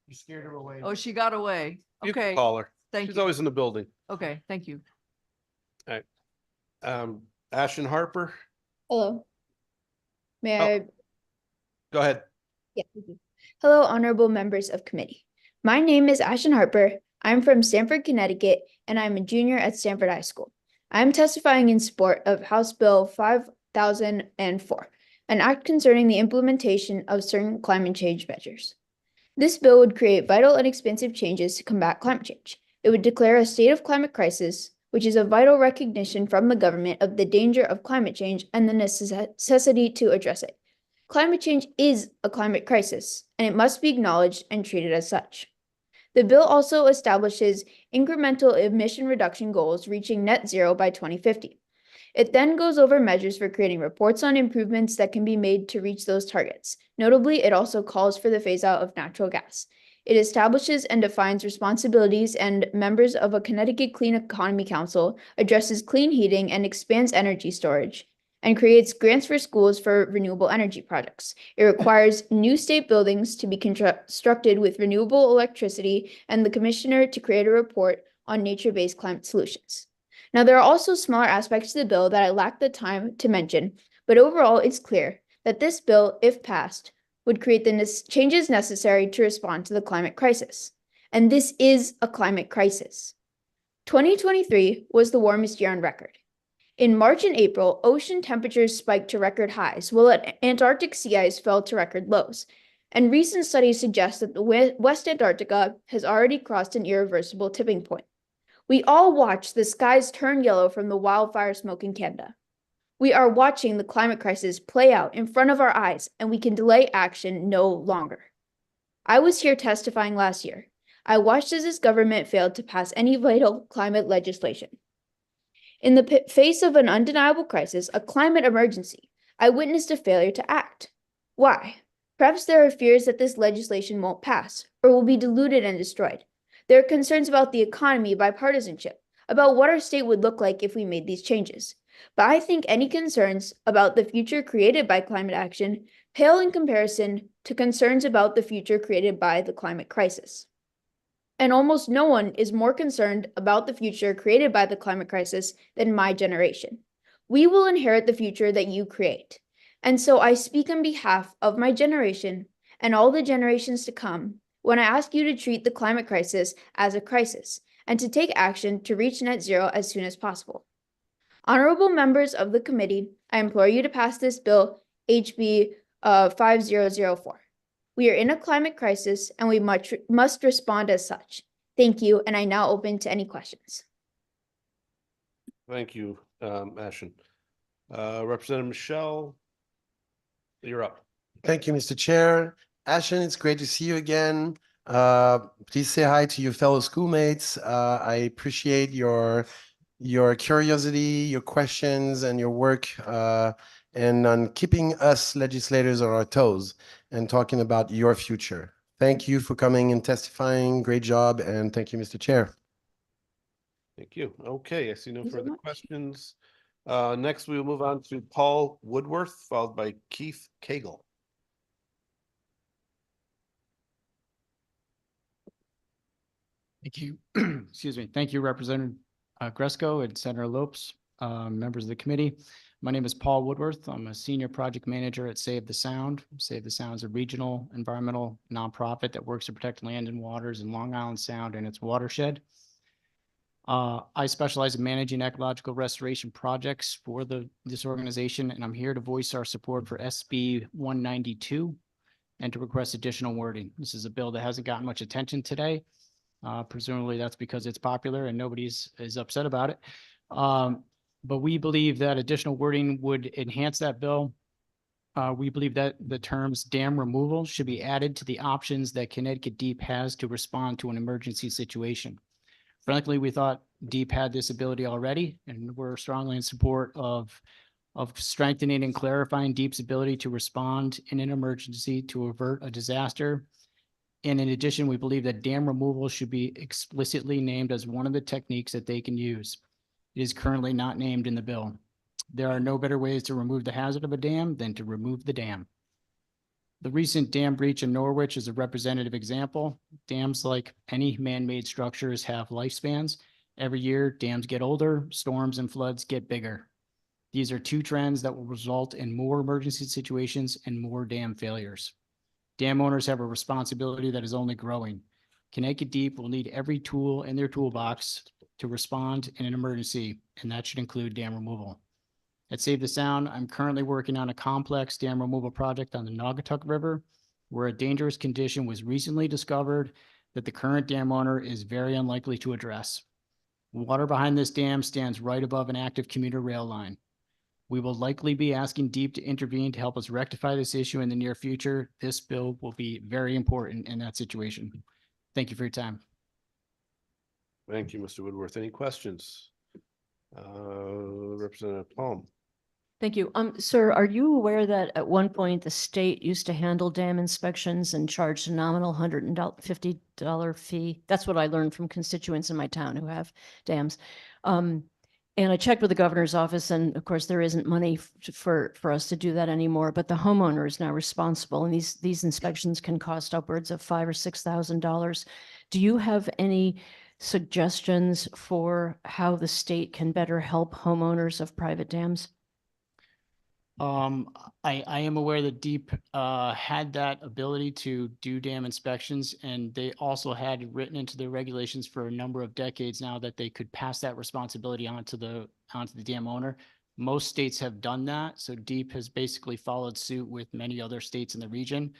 You scared her away. Oh, she got away. You can Okay. call her. Thank She's you. always in the building. Okay, thank you. All right. Ashton Harper, Hello. May Oh. I? go ahead. Yeah. Thank you. Hello, honorable members of committee. My name is Ashton Harper. I'm from Stamford, Connecticut, and I'm a junior at Stamford High School. I'm testifying in support of House Bill 5004, an act concerning the implementation of certain climate change measures. This bill would create vital and expansive changes to combat climate change. It would declare a state of climate crisis, which is a vital recognition from the government of the danger of climate change and the necessity to address it. Climate change is a climate crisis, and it must be acknowledged and treated as such. The bill also establishes incremental emission reduction goals reaching net zero by 2050. It then goes over measures for creating reports on improvements that can be made to reach those targets. Notably, it also calls for the phase-out of natural gas. It establishes and defines responsibilities, and members of a Connecticut Clean Economy Council addresses clean heating and expands energy storage, and creates grants for schools for renewable energy projects. It requires new state buildings to be constructed with renewable electricity and the commissioner to create a report on nature-based climate solutions. Now, there are also smaller aspects to the bill that I lack the time to mention, but overall, it's clear that this bill, if passed, would create the changes necessary to respond to the climate crisis. And this is a climate crisis. 2023 was the warmest year on record. In March and April, ocean temperatures spiked to record highs, while Antarctic sea ice fell to record lows. And recent studies suggest that the West Antarctica has already crossed an irreversible tipping point. We all watch the skies turn yellow from the wildfire smoke in Canada. We are watching the climate crisis play out in front of our eyes, and we can delay action no longer. I was here testifying last year. I watched as this government failed to pass any vital climate legislation. In the face of an undeniable crisis, a climate emergency, I witnessed a failure to act. Why? Perhaps there are fears that this legislation won't pass or will be diluted and destroyed. There are concerns about the economy, bipartisanship, about what our state would look like if we made these changes. But I think any concerns about the future created by climate action pale in comparison to concerns about the future created by the climate crisis. And almost no one is more concerned about the future created by the climate crisis than my generation. We will inherit the future that you create. And so I speak on behalf of my generation and all the generations to come when I ask you to treat the climate crisis as a crisis and to take action to reach net zero as soon as possible. Honorable members of the committee, I implore you to pass this bill, HB 5004. We are in a climate crisis and we must respond as such. Thank you, and I now open to any questions. Thank you, Ashton. Representative Michelle, you're up. Thank you, Mr. Chair. Ashton, it's great to see you again. Please say hi to your fellow schoolmates. I appreciate your curiosity, your questions, and your work and on keeping us legislators on our toes and talking about your future. Thank you for coming and testifying. Great job. And thank you, Mr. Chair. Thank you. Okay, I see no Thank you so further much. questions. Next, we will move on to Paul Woodworth, followed by Keith Cagle. Thank you. Excuse me. Thank you, Representative Gresco and Senator Lopes, members of the committee. My name is Paul Woodworth. I'm a senior project manager at Save the Sound. Save the Sound is a regional environmental nonprofit that works to protect land and waters in Long Island Sound and its watershed. I specialize in managing ecological restoration projects for this organization, and I'm here to voice our support for SB 192 and to request additional wording. This is a bill that hasn't gotten much attention today. Presumably that's because it's popular and nobody's is upset about it. But we believe that additional wording would enhance that bill. We believe that the terms dam removal should be added to the options that Connecticut Deep has to respond to an emergency situation. Frankly, we thought Deep had this ability already, and we're strongly in support of strengthening and clarifying Deep's ability to respond in an emergency to avert a disaster. And in addition, we believe that dam removal should be explicitly named as one of the techniques that they can use. It is currently not named in the bill. There are no better ways to remove the hazard of a dam than to remove the dam. The recent dam breach in Norwich is a representative example. Dams, like any man-made structures, have lifespans. Every year, dams get older, storms and floods get bigger. These are two trends that will result in more emergency situations and more dam failures. Dam owners have a responsibility that is only growing. Connecticut Deep will need every tool in their toolbox to respond in an emergency, and that should include dam removal. At Save the Sound, I'm currently working on a complex dam removal project on the Neonicotinoids River, where a dangerous condition was recently discovered that the current dam owner is very unlikely to address. Water behind this dam stands right above an active commuter rail line. We will likely be asking Deep to intervene to help us rectify this issue in the near future. This bill will be very important in that situation. Thank you for your time. Thank you, Mr. Woodworth. Any questions? Representative Palm. Thank you. Sir, are you aware that at one point the state used to handle dam inspections and charged a nominal $150 fee? That's what I learned from constituents in my town who have dams. And I checked with the governor's office, and of course there isn't money for us to do that anymore, but the homeowner is now responsible, and these inspections can cost upwards of $5,000 or $6,000. Do you have any suggestions for how the state can better help homeowners of private dams? I am aware that Deep had that ability to do dam inspections, and they also had written into their regulations for a number of decades now that they could pass that responsibility onto the dam owner. Most states have done that, so Deep has basically followed suit with many other states in the region.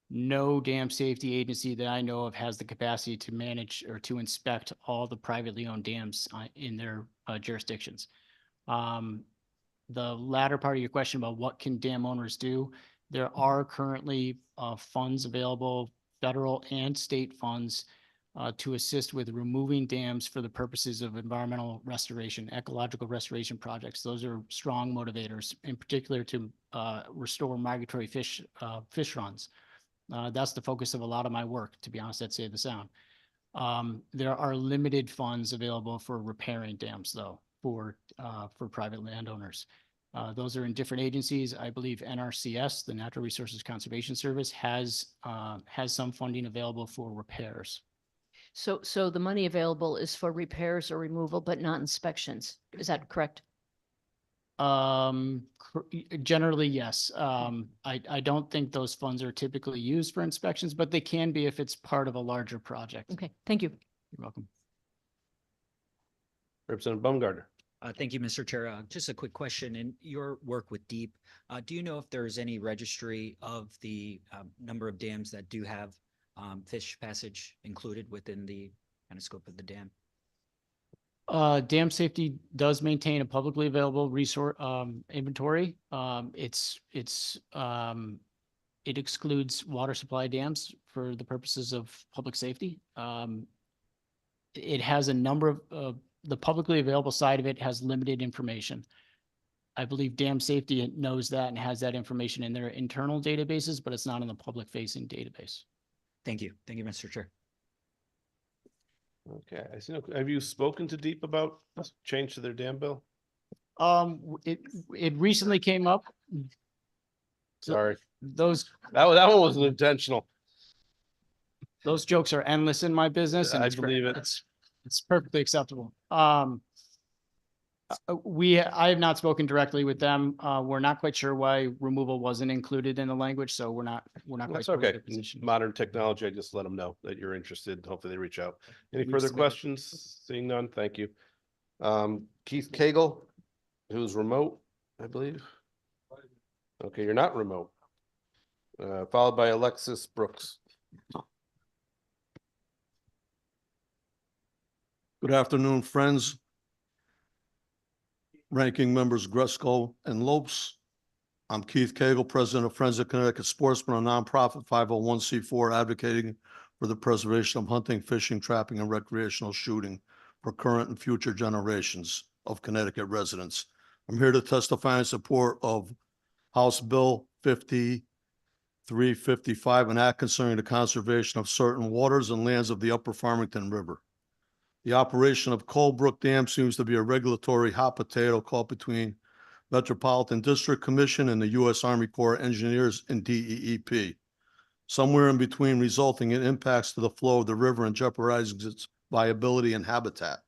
No dam safety agency that I know of has the capacity to manage or to inspect all the privately owned dams in their jurisdictions. The latter part of your question about what can dam owners do, there are currently funds available, federal and state funds, to assist with removing dams for the purposes of environmental restoration, ecological restoration projects. Those are strong motivators, in particular to restore migratory fish runs. That's the focus of a lot of my work, to be honest, at Save the Sound. There are limited funds available for repairing dams, though, for private landowners. Those are in different agencies. I believe NRCS, the Natural Resources Conservation Service, has some funding available for repairs. So the money available is for repairs or removal, but not inspections. Is that correct? Generally, yes. I don't think those funds are typically used for inspections, but they can be if it's part of a larger project. Okay, thank you. You're welcome. Representative Baumgartner. Thank you, Mr. Chair. Just a quick question. In your work with Deep, do you know if there's any registry of the number of dams that do have fish passage included within the kind of scope of the dam? Dam safety does maintain a publicly available resource inventory. It excludes water supply dams for the purposes of public safety. It has a number of the publicly available side of it has limited information. I believe Dam Safety knows that and has that information in their internal databases, but it's not in the public facing database. Thank you. Thank you, Mr. Chair. Okay, I see. Have you spoken to Deep about change to their dam bill? It recently came up. Sorry. Those that one wasn't intentional. Those jokes are endless in my business, and I believe it. It's perfectly acceptable. I have not spoken directly with them. We're not quite sure why removal wasn't included in the language, so we're not quite That's sure what okay. their position is. Modern technology, I just let them know that you're interested. Hopefully they reach out. Any We've further submitted. questions? Seeing none, thank you. Keith Cagle, who's remote, I believe. Okay, you're not remote. Followed by Alexis Brooks. Good afternoon, friends. Ranking members Gresco and Lopes. I'm Keith Cagle, president of Friends of Connecticut Sportsmen, a nonprofit 501c4 advocating for the preservation of hunting, fishing, trapping, and recreational shooting for current and future generations of Connecticut residents. I'm here to testify in support of House Bill 5355, an act concerning the conservation of certain waters and lands of the Upper Farmington River. The operation of Colebrook Dam seems to be a regulatory hot potato caught between Metropolitan District Commission and the U.S. Army Corps of Engineers and DEEP, somewhere in between, resulting in impacts to the flow of the river and jeopardizing its viability and habitat.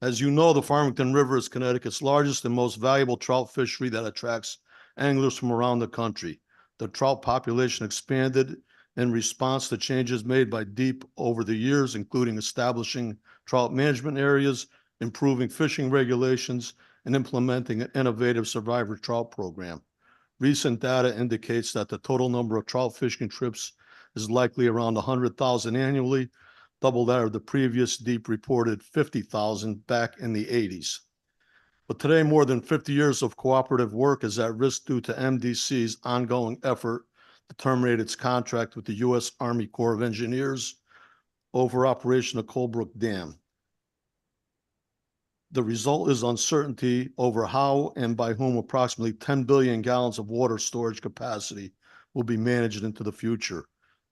As you know, the Farmington River is Connecticut's largest and most valuable trout fishery that attracts anglers from around the country. The trout population expanded in response to changes made by DEEP over the years, including establishing trout management areas, improving fishing regulations, and implementing an innovative survivor trout program. Recent data indicates that the total number of trout fishing trips is likely around 100,000 annually, double that of the previous DEEP reported 50,000 back in the 80s. But today, more than 50 years of cooperative work is at risk due to MDC's ongoing effort to terminate its contract with the U.S. Army Corps of Engineers over operation of Colebrook Dam. The result is uncertainty over how and by whom approximately 10 billion gallons of water storage capacity will be managed into the future.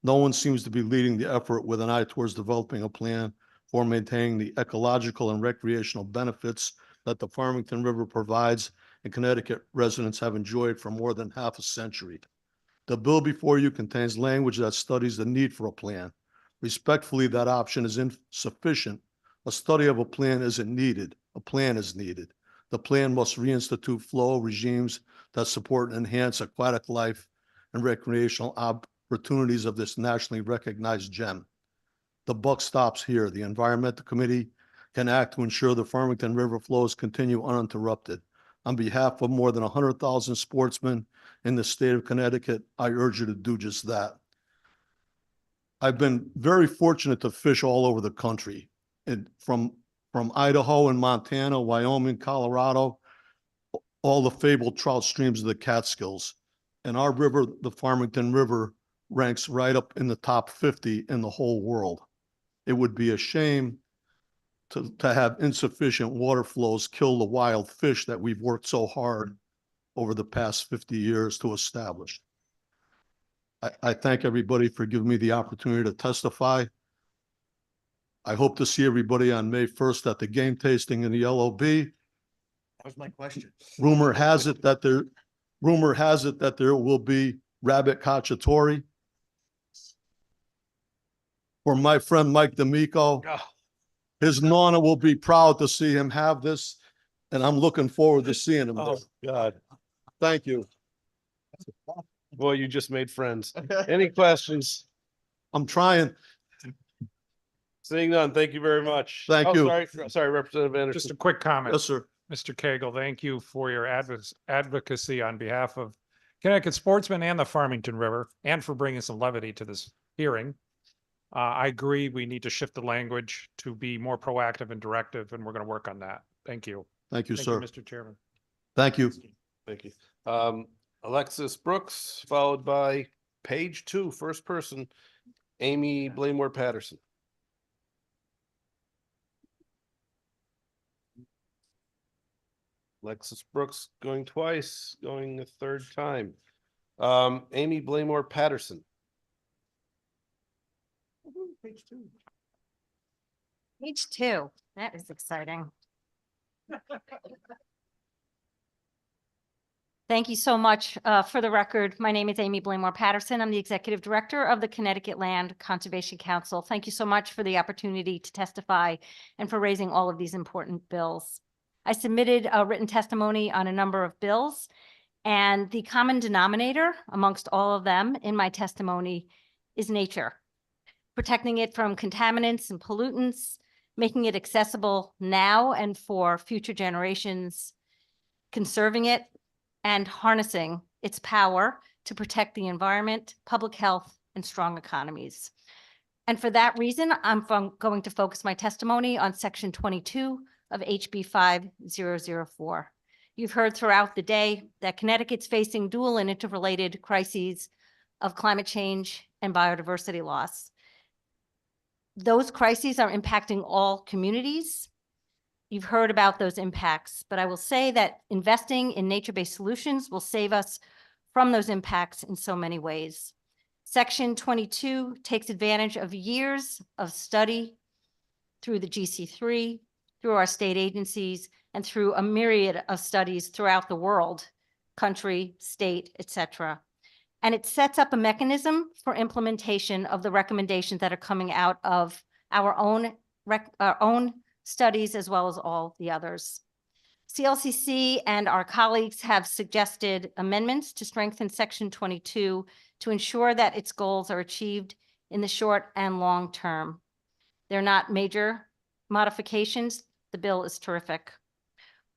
No one seems to be leading the effort with an eye towards developing a plan for maintaining the ecological and recreational benefits that the Farmington River provides and Connecticut residents have enjoyed for more than half a century. The bill before you contains language that studies the need for a plan. Respectfully, that option is insufficient. A study of a plan isn't needed. A plan is needed. The plan must reinstitute flow regimes that support and enhance aquatic life and recreational opportunities of this nationally recognized gem. The buck stops here. The Environmental Committee can act to ensure the Farmington River flows continue uninterrupted. On behalf of more than 100,000 sportsmen in the state of Connecticut, I urge you to do just that. I've been very fortunate to fish all over the country, and from Idaho and Montana, Wyoming, Colorado, all the fabled trout streams of the Catskills. And our river, the Farmington River, ranks right up in the top 50 in the whole world. It would be a shame to have insufficient water flows kill the wild fish that we've worked so hard over the past 50 years to establish. I thank everybody for giving me the opportunity to testify. I hope to see everybody on May 1st at the game tasting in the LOB. That was my question. Rumor has it that there will be rabbit cacciatore. For my friend Mike D'Amico, his nonna will be proud to see him have this, and I'm looking forward to seeing him. Oh, God. Thank you. Boy, you just made friends. Any questions? I'm trying. Seeing none, thank you very much. Thank Oh, you. Sorry, Representative Anderson. Just a quick comment. Yes, sir. Mr. Cagle, thank you for your advocacy on behalf of Connecticut sportsmen and the Farmington River, and for bringing some levity to this hearing. I agree we need to shift the language to be more proactive and directive, and we're going to work on that. Thank you. Thank you, sir. Mr. Chairman. Thank you. Thank you. Alexis Brooks, followed by page 2, first person, Amy Blamore Patterson. Alexis Brooks going twice, going a third time. Amy Blaymore Patterson. Page 2. Page 2. That is exciting. Thank you so much. For the record, my name is Amy Blaymore Patterson. I'm the Executive Director of the Connecticut Land Conservation Council. Thank you so much for the opportunity to testify and for raising all of these important bills. I submitted a written testimony on a number of bills, and the common denominator amongst all of them in my testimony is nature. Protecting it from contaminants and pollutants, making it accessible now and for future generations, conserving it, and harnessing its power to protect the environment, public health, and strong economies. And for that reason, I'm going to focus my testimony on Section 22 of HB 5004. You've heard throughout the day that Connecticut's facing dual and interrelated crises of climate change and biodiversity loss. Those crises are impacting all communities. You've heard about those impacts, but I will say that investing in nature-based solutions will save us from those impacts in so many ways. Section 22 takes advantage of years of study through the GC3, through our state agencies, and through a myriad of studies throughout the world, country, state, etc. And it sets up a mechanism for implementation of the recommendations that are coming out of our own studies, as well as all the others. CLCC and our colleagues have suggested amendments to strengthen Section 22 to ensure that its goals are achieved in the short and long term. They're not major modifications. The bill is terrific.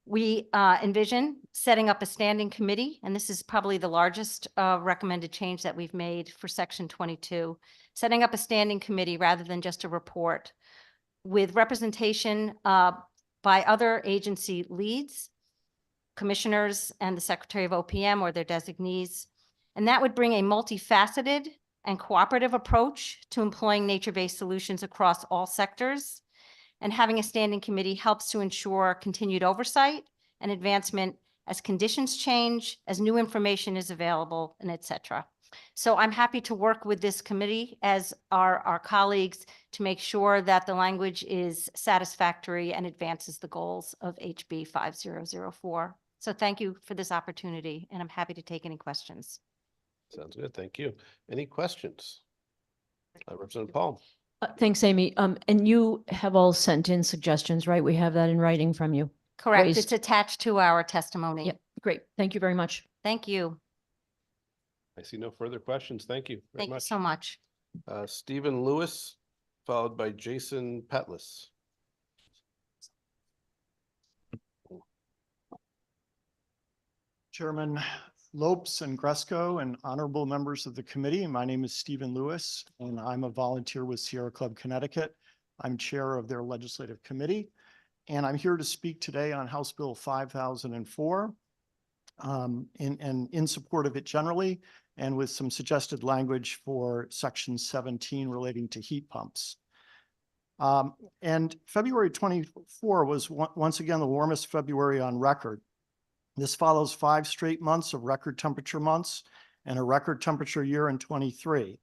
We envision setting up a standing committee, and this is probably the largest recommended change that we've made for Section 22, setting up a standing committee rather than just a report, with representation by other agency leads, commissioners, and the Secretary of OPM or their designees. And that would bring a multifaceted and cooperative approach to employing nature-based solutions across all sectors. And having a standing committee helps to ensure continued oversight and advancement as conditions change, as new information is available, and et cetera. So I'm happy to work with this committee, as are our colleagues, to make sure that the language is satisfactory and advances the goals of HB 5004. So thank you for this opportunity, and I'm happy to take any questions. Sounds good. Thank you. Any questions? Representative Paul. Thanks, Amy. And you have all sent in suggestions, right? We have that in writing from you. Correct. Raised. It's attached to our testimony. Yep. Great. Thank you very much. Thank you. I see no further questions. Thank you very Thank you much. so much. Stephen Lewis, followed by Jason Petlis. Chairman Lopes and Gresco and honorable members of the committee. My name is Stephen Lewis, and I'm a volunteer with Sierra Club Connecticut. I'm chair of their legislative committee, and I'm here to speak today on House Bill 5004 in support of it generally, and with some suggested language for Section 17 relating to heat pumps. And February 24 was once again the warmest February on record. This follows 5 straight months of record temperature months and a record temperature year in 23.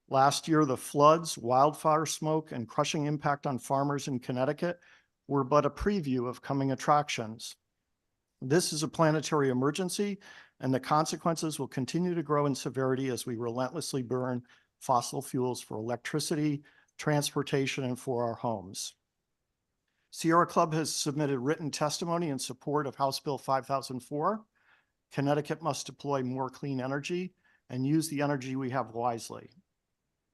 Last year, the floods, wildfire smoke, and crushing impact on farmers in Connecticut were but a preview of coming attractions. This is a planetary emergency, and the consequences will continue to grow in severity as we relentlessly burn fossil fuels for electricity, transportation, and for our homes. Sierra Club has submitted written testimony in support of House Bill 5004. Connecticut must deploy more clean energy and use the energy we have wisely.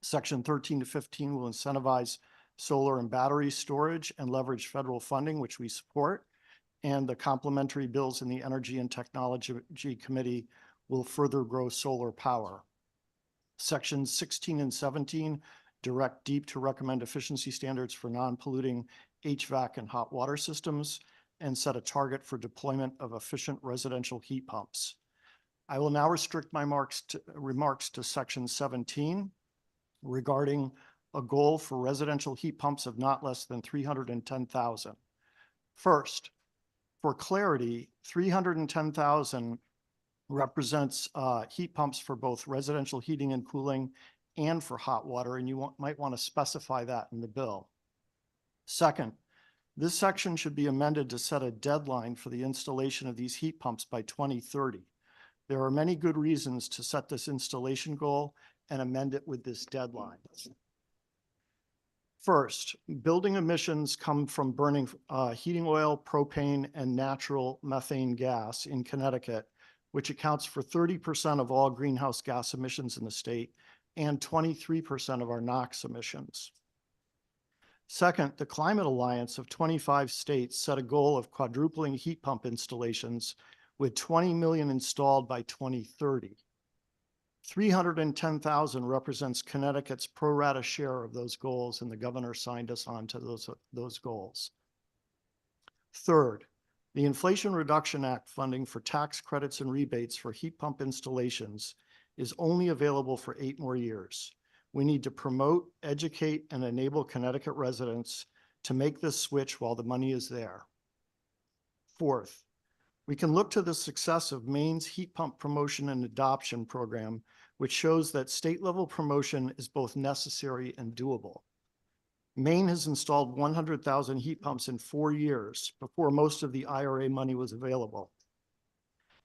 Section 13 to 15 will incentivize solar and battery storage and leverage federal funding, which we support. And the complementary bills in the Energy and Technology Committee will further grow solar power. Sections 16 and 17 direct DEEP to recommend efficiency standards for non-polluting HVAC and hot water systems and set a target for deployment of efficient residential heat pumps. I will now restrict my remarks to Section 17 regarding a goal for residential heat pumps of not less than 310,000. First, For clarity, 310,000 represents heat pumps for both residential heating and cooling and for hot water, and you might want to specify that in the bill. Second, this section should be amended to set a deadline for the installation of these heat pumps by 2030. There are many good reasons to set this installation goal and amend it with this deadline. First, building emissions come from burning heating oil, propane, and natural methane gas in Connecticut, which accounts for 30% of all greenhouse gas emissions in the state and 23% of our NOx emissions. Second, the Climate Alliance of 25 states set a goal of quadrupling heat pump installations with 20 million installed by 2030. 310,000 represents Connecticut's pro rata share of those goals, and the governor signed us on to those goals. Third, the Inflation Reduction Act funding for tax credits and rebates for heat pump installations is only available for 8 more years. We need to promote, educate, and enable Connecticut residents to make this switch while the money is there. Fourth, we can look to the success of Maine's heat pump promotion and adoption program, which shows that state-level promotion is both necessary and doable. Maine has installed 100,000 heat pumps in 4 years before most of the IRA money was available.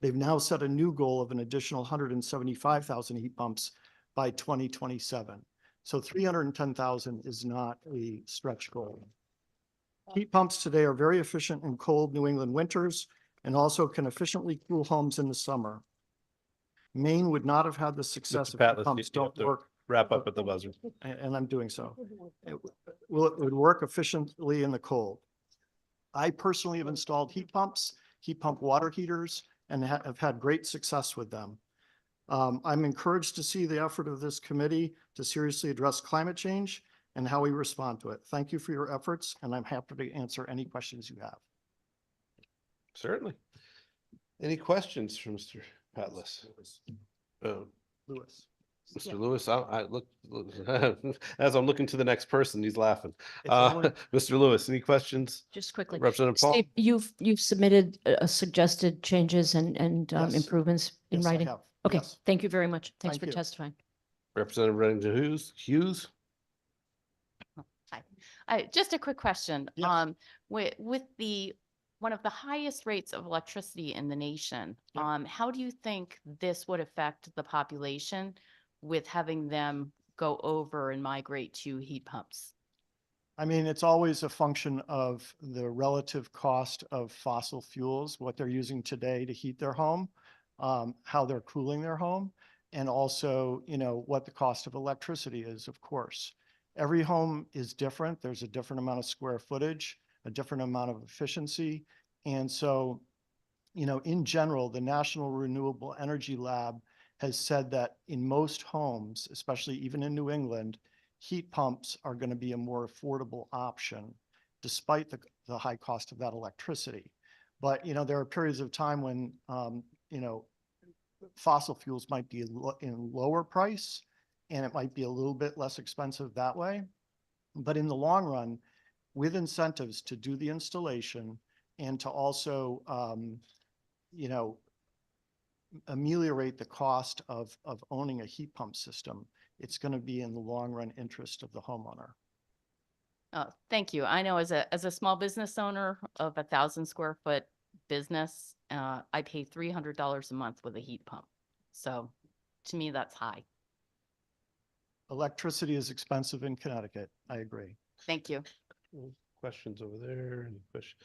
They've now set a new goal of an additional 175,000 heat pumps by 2027. So 310,000 is not a stretch goal. Heat pumps today are very efficient in cold New England winters and also can efficiently cool homes in the summer. Maine would not have had the success if heat pumps don't work. Wrap up at the buzzer. And I'm doing so. It would work efficiently in the cold. I personally have installed heat pumps, heat pump water heaters, and have had great success with them. I'm encouraged to see the effort of this committee to seriously address climate change and how we respond to it. Thank you for your efforts, and I'm happy to answer any questions you have. Certainly. Any questions for Mr. Patlas? Lewis. Mr. Lewis, I look, as I'm looking to the next person, he's laughing. only- Mr. Lewis, any questions? Just quickly, Representative Paul? Steve, you've submitted suggested changes and Yes. improvements in Yes, I writing? have. Okay, Yes. thank you very much. Thanks Thank for you. testifying. Representative Reddington Hughes? Just a quick question. Yes. With the one of the highest rates of electricity in the nation, Yep. how do you think this would affect the population with having them go over and migrate to heat pumps? I mean, it's always a function of the relative cost of fossil fuels, what they're using today to heat their home, how they're cooling their home, and also, you know, what the cost of electricity is, of course. Every home is different. There's a different amount of square footage, a different amount of efficiency. And so, you know, in general, the National Renewable Energy Lab has said that in most homes, especially even in New England, heat pumps are going to be a more affordable option, despite the high cost of that electricity. But, you know, there are periods of time when, you know, fossil fuels might be in lower price, and it might be a little bit less expensive that way. But in the long run, with incentives to do the installation and to also, you know, ameliorate the cost of owning a heat pump system, it's going to be in the long run interest of the homeowner. Thank you. I know as a small business owner of 1,000 square foot business, I pay $300 a month with a heat pump. So to me, that's high. Electricity is expensive in Connecticut. I agree. Thank you. Questions over there? Any question?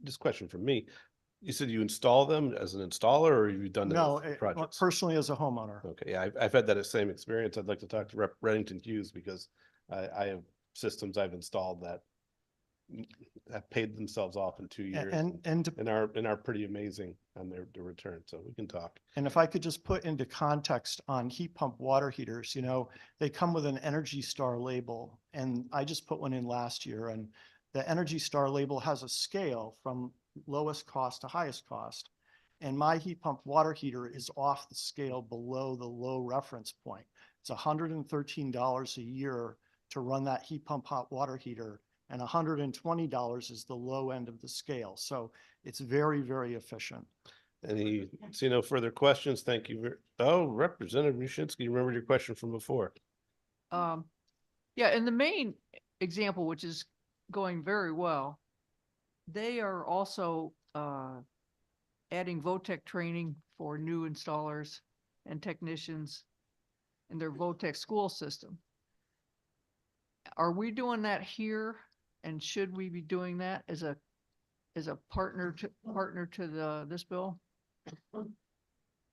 This question from me. You said you install them as an installer, or have you done that No, with projects? personally as a homeowner. Okay, yeah, I've had that same experience. I'd like to talk to Rep. Reddington Hughes because I have systems I've installed that have paid themselves off in 2 years and are pretty amazing on their return. So we can talk. And if I could just put into context on heat pump water heaters, you know, they come with an Energy Star label, and I just put one in last year, and the Energy Star label has a scale from lowest cost to highest cost. And my heat pump water heater is off the scale below the low reference point. It's $113 a year to run that heat pump hot water heater. and $120 is the low end of the scale. So it's very, very efficient. See no further questions. Thank you. Oh, Representative Mushinski, you remembered your question from before. Yeah, in the main example, which is going very well, they are also adding VOTEC training for new installers and technicians in their VOTEC school system. Are we doing that here? And should we be doing that as a partner to this bill?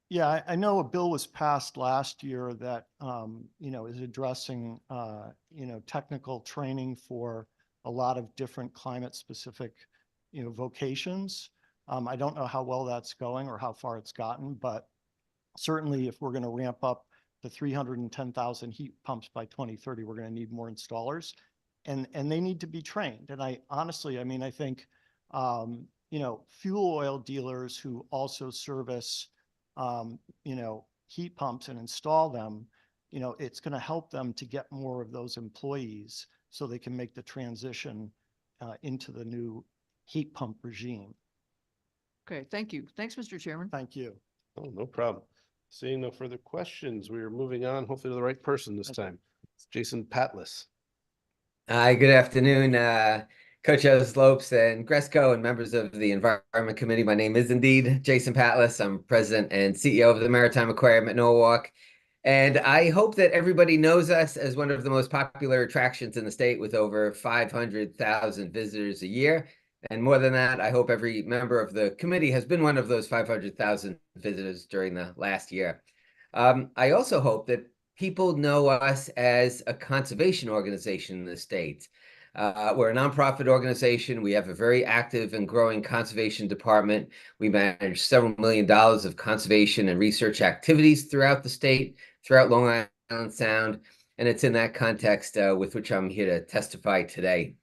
Yeah, I know a bill was passed last year that, is addressing, technical training for a lot of different climate specific, vocations. I don't know how well that's going or how far it's gotten, but certainly if we're going to ramp up the 310,000 heat pumps by 2030, we're going to need more installers and they need to be trained. And I think, fuel oil dealers who also service, heat pumps and install them, it's going to help them to get more of those employees so they can make the transition into the new heat pump regime. Okay, thank you. Thanks, Mr. Chairman. Thank you. Oh, no problem. Seeing no further questions, we are moving on, hopefully to the right person this time. It's Jason Patlis. Hi, good afternoon, Co-Chairs Lopes and Gresco and members of the Environment Committee. My name is indeed Jason Patlis. I'm President and CEO of the Maritime Aquarium at Norwalk. And I hope that everybody knows us as one of the most popular attractions in the state with over 500,000 visitors a year. And more than that, I hope every member of the committee has been one of those 500,000 visitors during the last year. I also hope that people know us as a conservation organization in the state. We're a nonprofit organization. We have a very active and growing conservation department. We manage several $1 million of conservation and research activities throughout the state, throughout Long Island Sound. And it's in that context with which I'm here to testify today.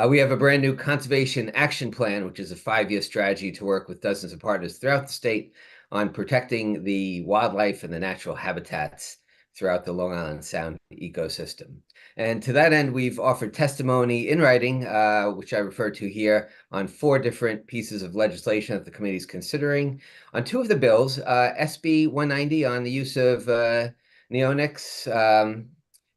We have a brand new conservation action plan, which is a 5-year strategy to work with dozens of partners throughout the state on protecting the wildlife and the natural habitats throughout the Long Island Sound ecosystem. And to that end, we've offered testimony in writing, which I refer to here, on 4 different pieces of legislation that the committee is considering. On 2 of the bills, SB 190 on the use of neonics,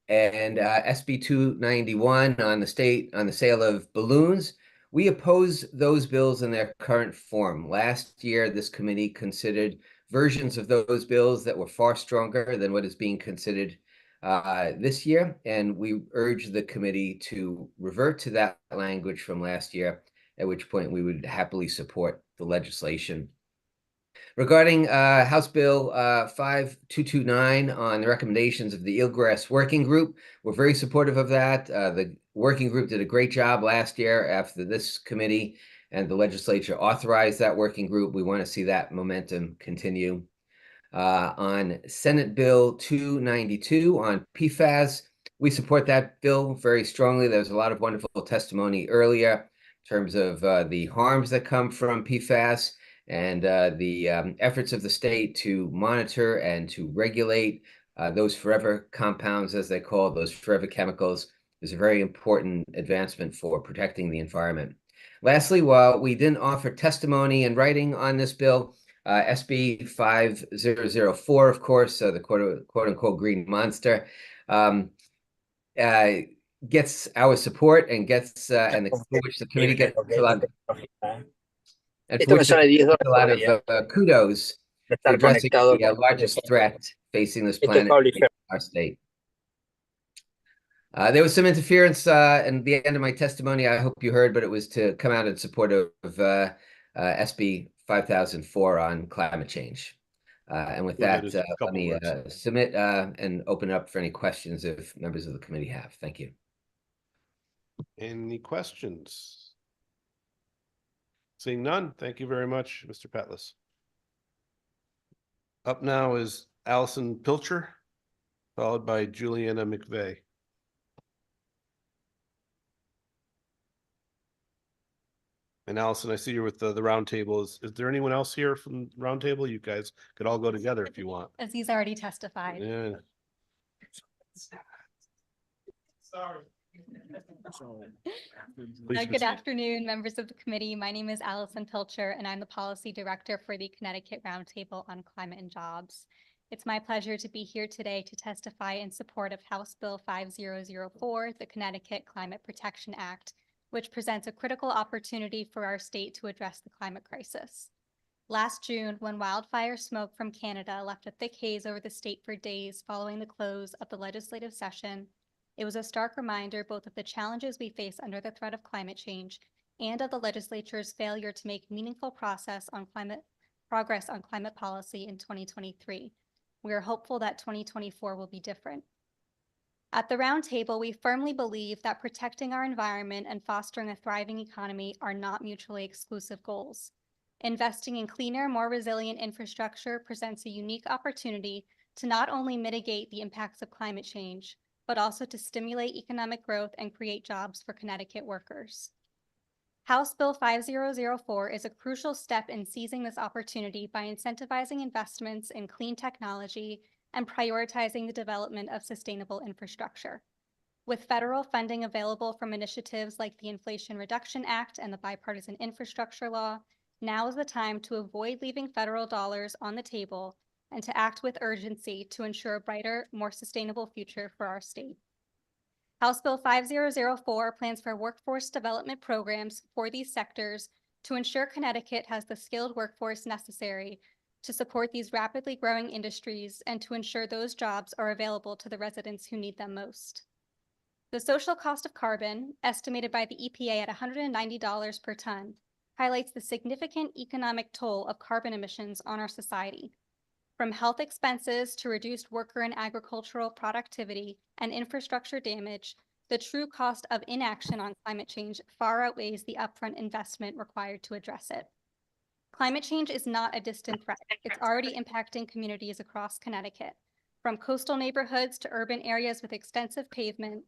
and SB 291 on the sale of balloons. We oppose those bills in their current form. Last year, this committee considered versions of those bills that were far stronger than what is being considered this year, and we urge the committee to revert to that language from last year, at which point we would happily support the legislation. Regarding House Bill 5229 on the recommendations of the Eelgrass Working Group, we're very supportive of that. The working group did a great job last year after this committee and the legislature authorized that working group. We want to see that momentum continue. On Senate Bill 292 on PFAS, we support that bill very strongly. There was a lot of wonderful testimony earlier in terms of the harms that come from PFAS and the efforts of the state to monitor and to regulate those forever compounds, as they call it, those forever chemicals, is a very important advancement for protecting the environment. Lastly, while we didn't offer testimony in writing on this bill, SB 5004, of course, the quote-unquote green monster, gets our support and gets and which the committee gets a lot of kudos for addressing the largest threat facing this planet, our state. There was some interference in the end of my testimony, I hope you heard, but it was to come out in support of SB 5004 on climate change. And with that, let me submit and open up for any questions if members of the committee have. Thank you. Any questions? Seeing none, thank you very much, Mr. Patlis. Up now is Allison Pilcher, followed by Juliana McVeigh. And Allison, I see you're with the roundtable. Is there anyone else here from the roundtable? You guys could all go together if you want. As he's already testified. Yeah. Sorry. Good afternoon, members of the committee. My name is Allison Pilcher, and I'm the Policy Director for the Connecticut Roundtable on Climate and Jobs. It's my pleasure to be here today to testify in support of House Bill 5004, the Connecticut Climate Protection Act, which presents a critical opportunity for our state to address the climate crisis. Last June, when wildfire smoke from Canada left a thick haze over the state for days following the close of the legislative session, it was a stark reminder both of the challenges we face under the threat of climate change and of the legislature's failure to make meaningful progress on climate policy in 2023. We are hopeful that 2024 will be different. At the Roundtable, we firmly believe that protecting our environment and fostering a thriving economy are not mutually exclusive goals. Investing in cleaner, more resilient infrastructure presents a unique opportunity to not only mitigate the impacts of climate change, but also to stimulate economic growth and create jobs for Connecticut workers. House Bill 5004 is a crucial step in seizing this opportunity by incentivizing investments in clean technology and prioritizing the development of sustainable infrastructure. With federal funding available from initiatives like the Inflation Reduction Act and the Bipartisan Infrastructure Law, now is the time to avoid leaving federal dollars on the table and to act with urgency to ensure a brighter, more sustainable future for our state. House Bill 5004 plans for workforce development programs for these sectors to ensure Connecticut has the skilled workforce necessary to support these rapidly growing industries and to ensure those jobs are available to the residents who need them most. The social cost of carbon, estimated by the EPA at $190 per ton, highlights the significant economic toll of carbon emissions on our society. From health expenses to reduced worker and agricultural productivity and infrastructure damage, the true cost of inaction on climate change far outweighs the upfront investment required to address it. Climate change is not a distant threat. It's already impacting communities across Connecticut, from coastal neighborhoods to urban areas with extensive pavement.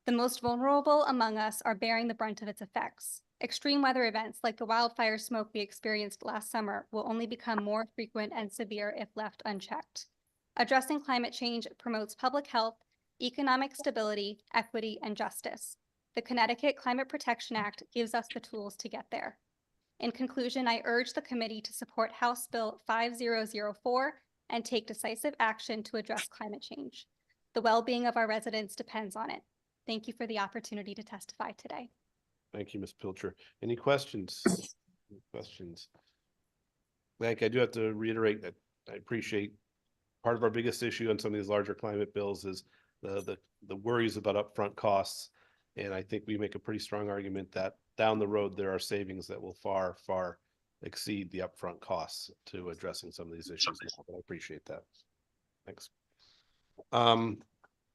The most vulnerable among us are bearing the brunt of its effects. Extreme weather events like the wildfire smoke we experienced last summer will only become more frequent and severe if left unchecked. Addressing climate change promotes public health, economic stability, equity, and justice. The Connecticut Climate Protection Act gives us the tools to get there. In conclusion, I urge the committee to support House Bill 5004 and take decisive action to address climate change. The well-being of our residents depends on it. Thank you for the opportunity to testify today. Thank you, Ms. Pilcher. Any questions? Any questions? Like, I do have to reiterate that I appreciate part of our biggest issue on some of these larger climate bills is the worries about upfront costs. And I think we make a pretty strong argument that down the road, there are savings that will far, far exceed the upfront costs to addressing some of these issues. But I appreciate that. Thanks.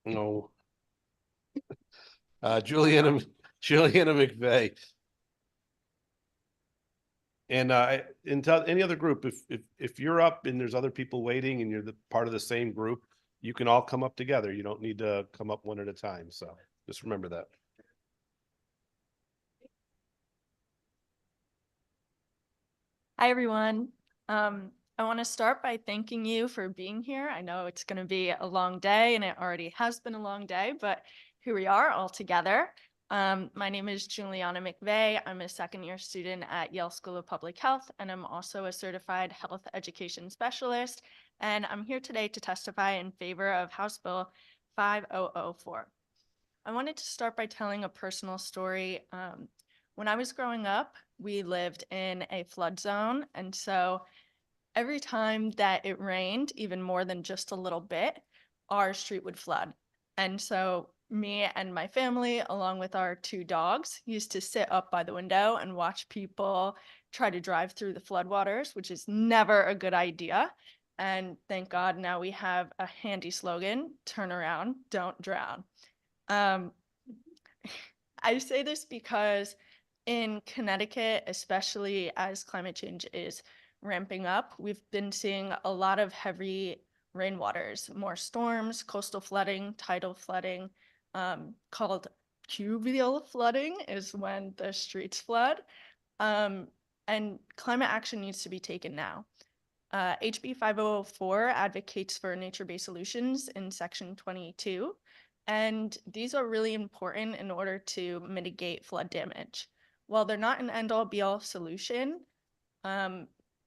No. Juliana McVeigh. And any other group, if you're up and there's other people waiting and you're the part of the same group, you can all come up together. You don't need to come up one at a time. So just remember that. Hi, everyone. I want to start by thanking you for being here. I know it's going to be a long day and it already has been a long day, but here we are all together. My name is Juliana McVeigh. I'm a second-year student at Yale School of Public Health, and I'm also a certified health education specialist. And I'm here today to testify in favor of House Bill 5004. I wanted to start by telling a personal story. When I was growing up, we lived in a flood zone, and so every time that it rained, even more than just a little bit, our street would flood. And so me and my family, along with our 2 dogs, used to sit up by the window and watch people try to drive through the floodwaters, which is never a good idea. And thank God now we have a handy slogan: turn around, don't drown. I say this because in Connecticut, especially as climate change is ramping up, we've been seeing a lot of heavy rainwaters, more storms, coastal flooding, tidal flooding, called pluvial flooding is when the streets flood. And climate action needs to be taken now. HB 5004 advocates for nature-based solutions in Section 22. And these are really important in order to mitigate flood damage. While they're not an end-all be-all solution,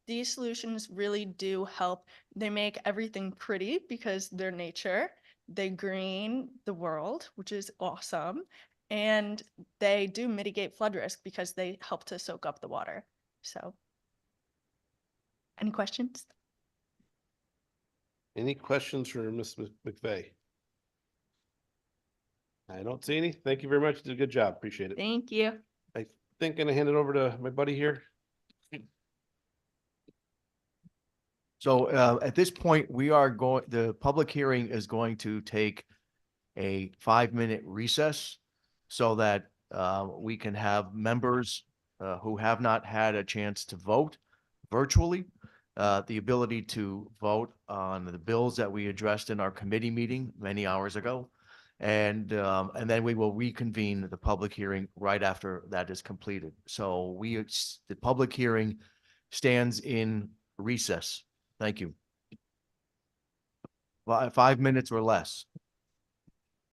these solutions really do help. They make everything pretty because they're nature. They green the world, which is awesome. And they do mitigate flood risk because they help to soak up the water. So, any questions? Any questions for Ms. McVeigh? I don't see any. Thank you very much. You did a good job. Appreciate it. Thank you. I think I'm gonna hand it over to my buddy here. So at this point, the public hearing is going to take a 5-minute recess so that we can have members who have not had a chance to vote virtually, the ability to vote on the bills that we addressed in our committee meeting many hours ago. And then we will reconvene the public hearing right after that is completed. So the public hearing stands in recess. Thank you. 5 minutes or less.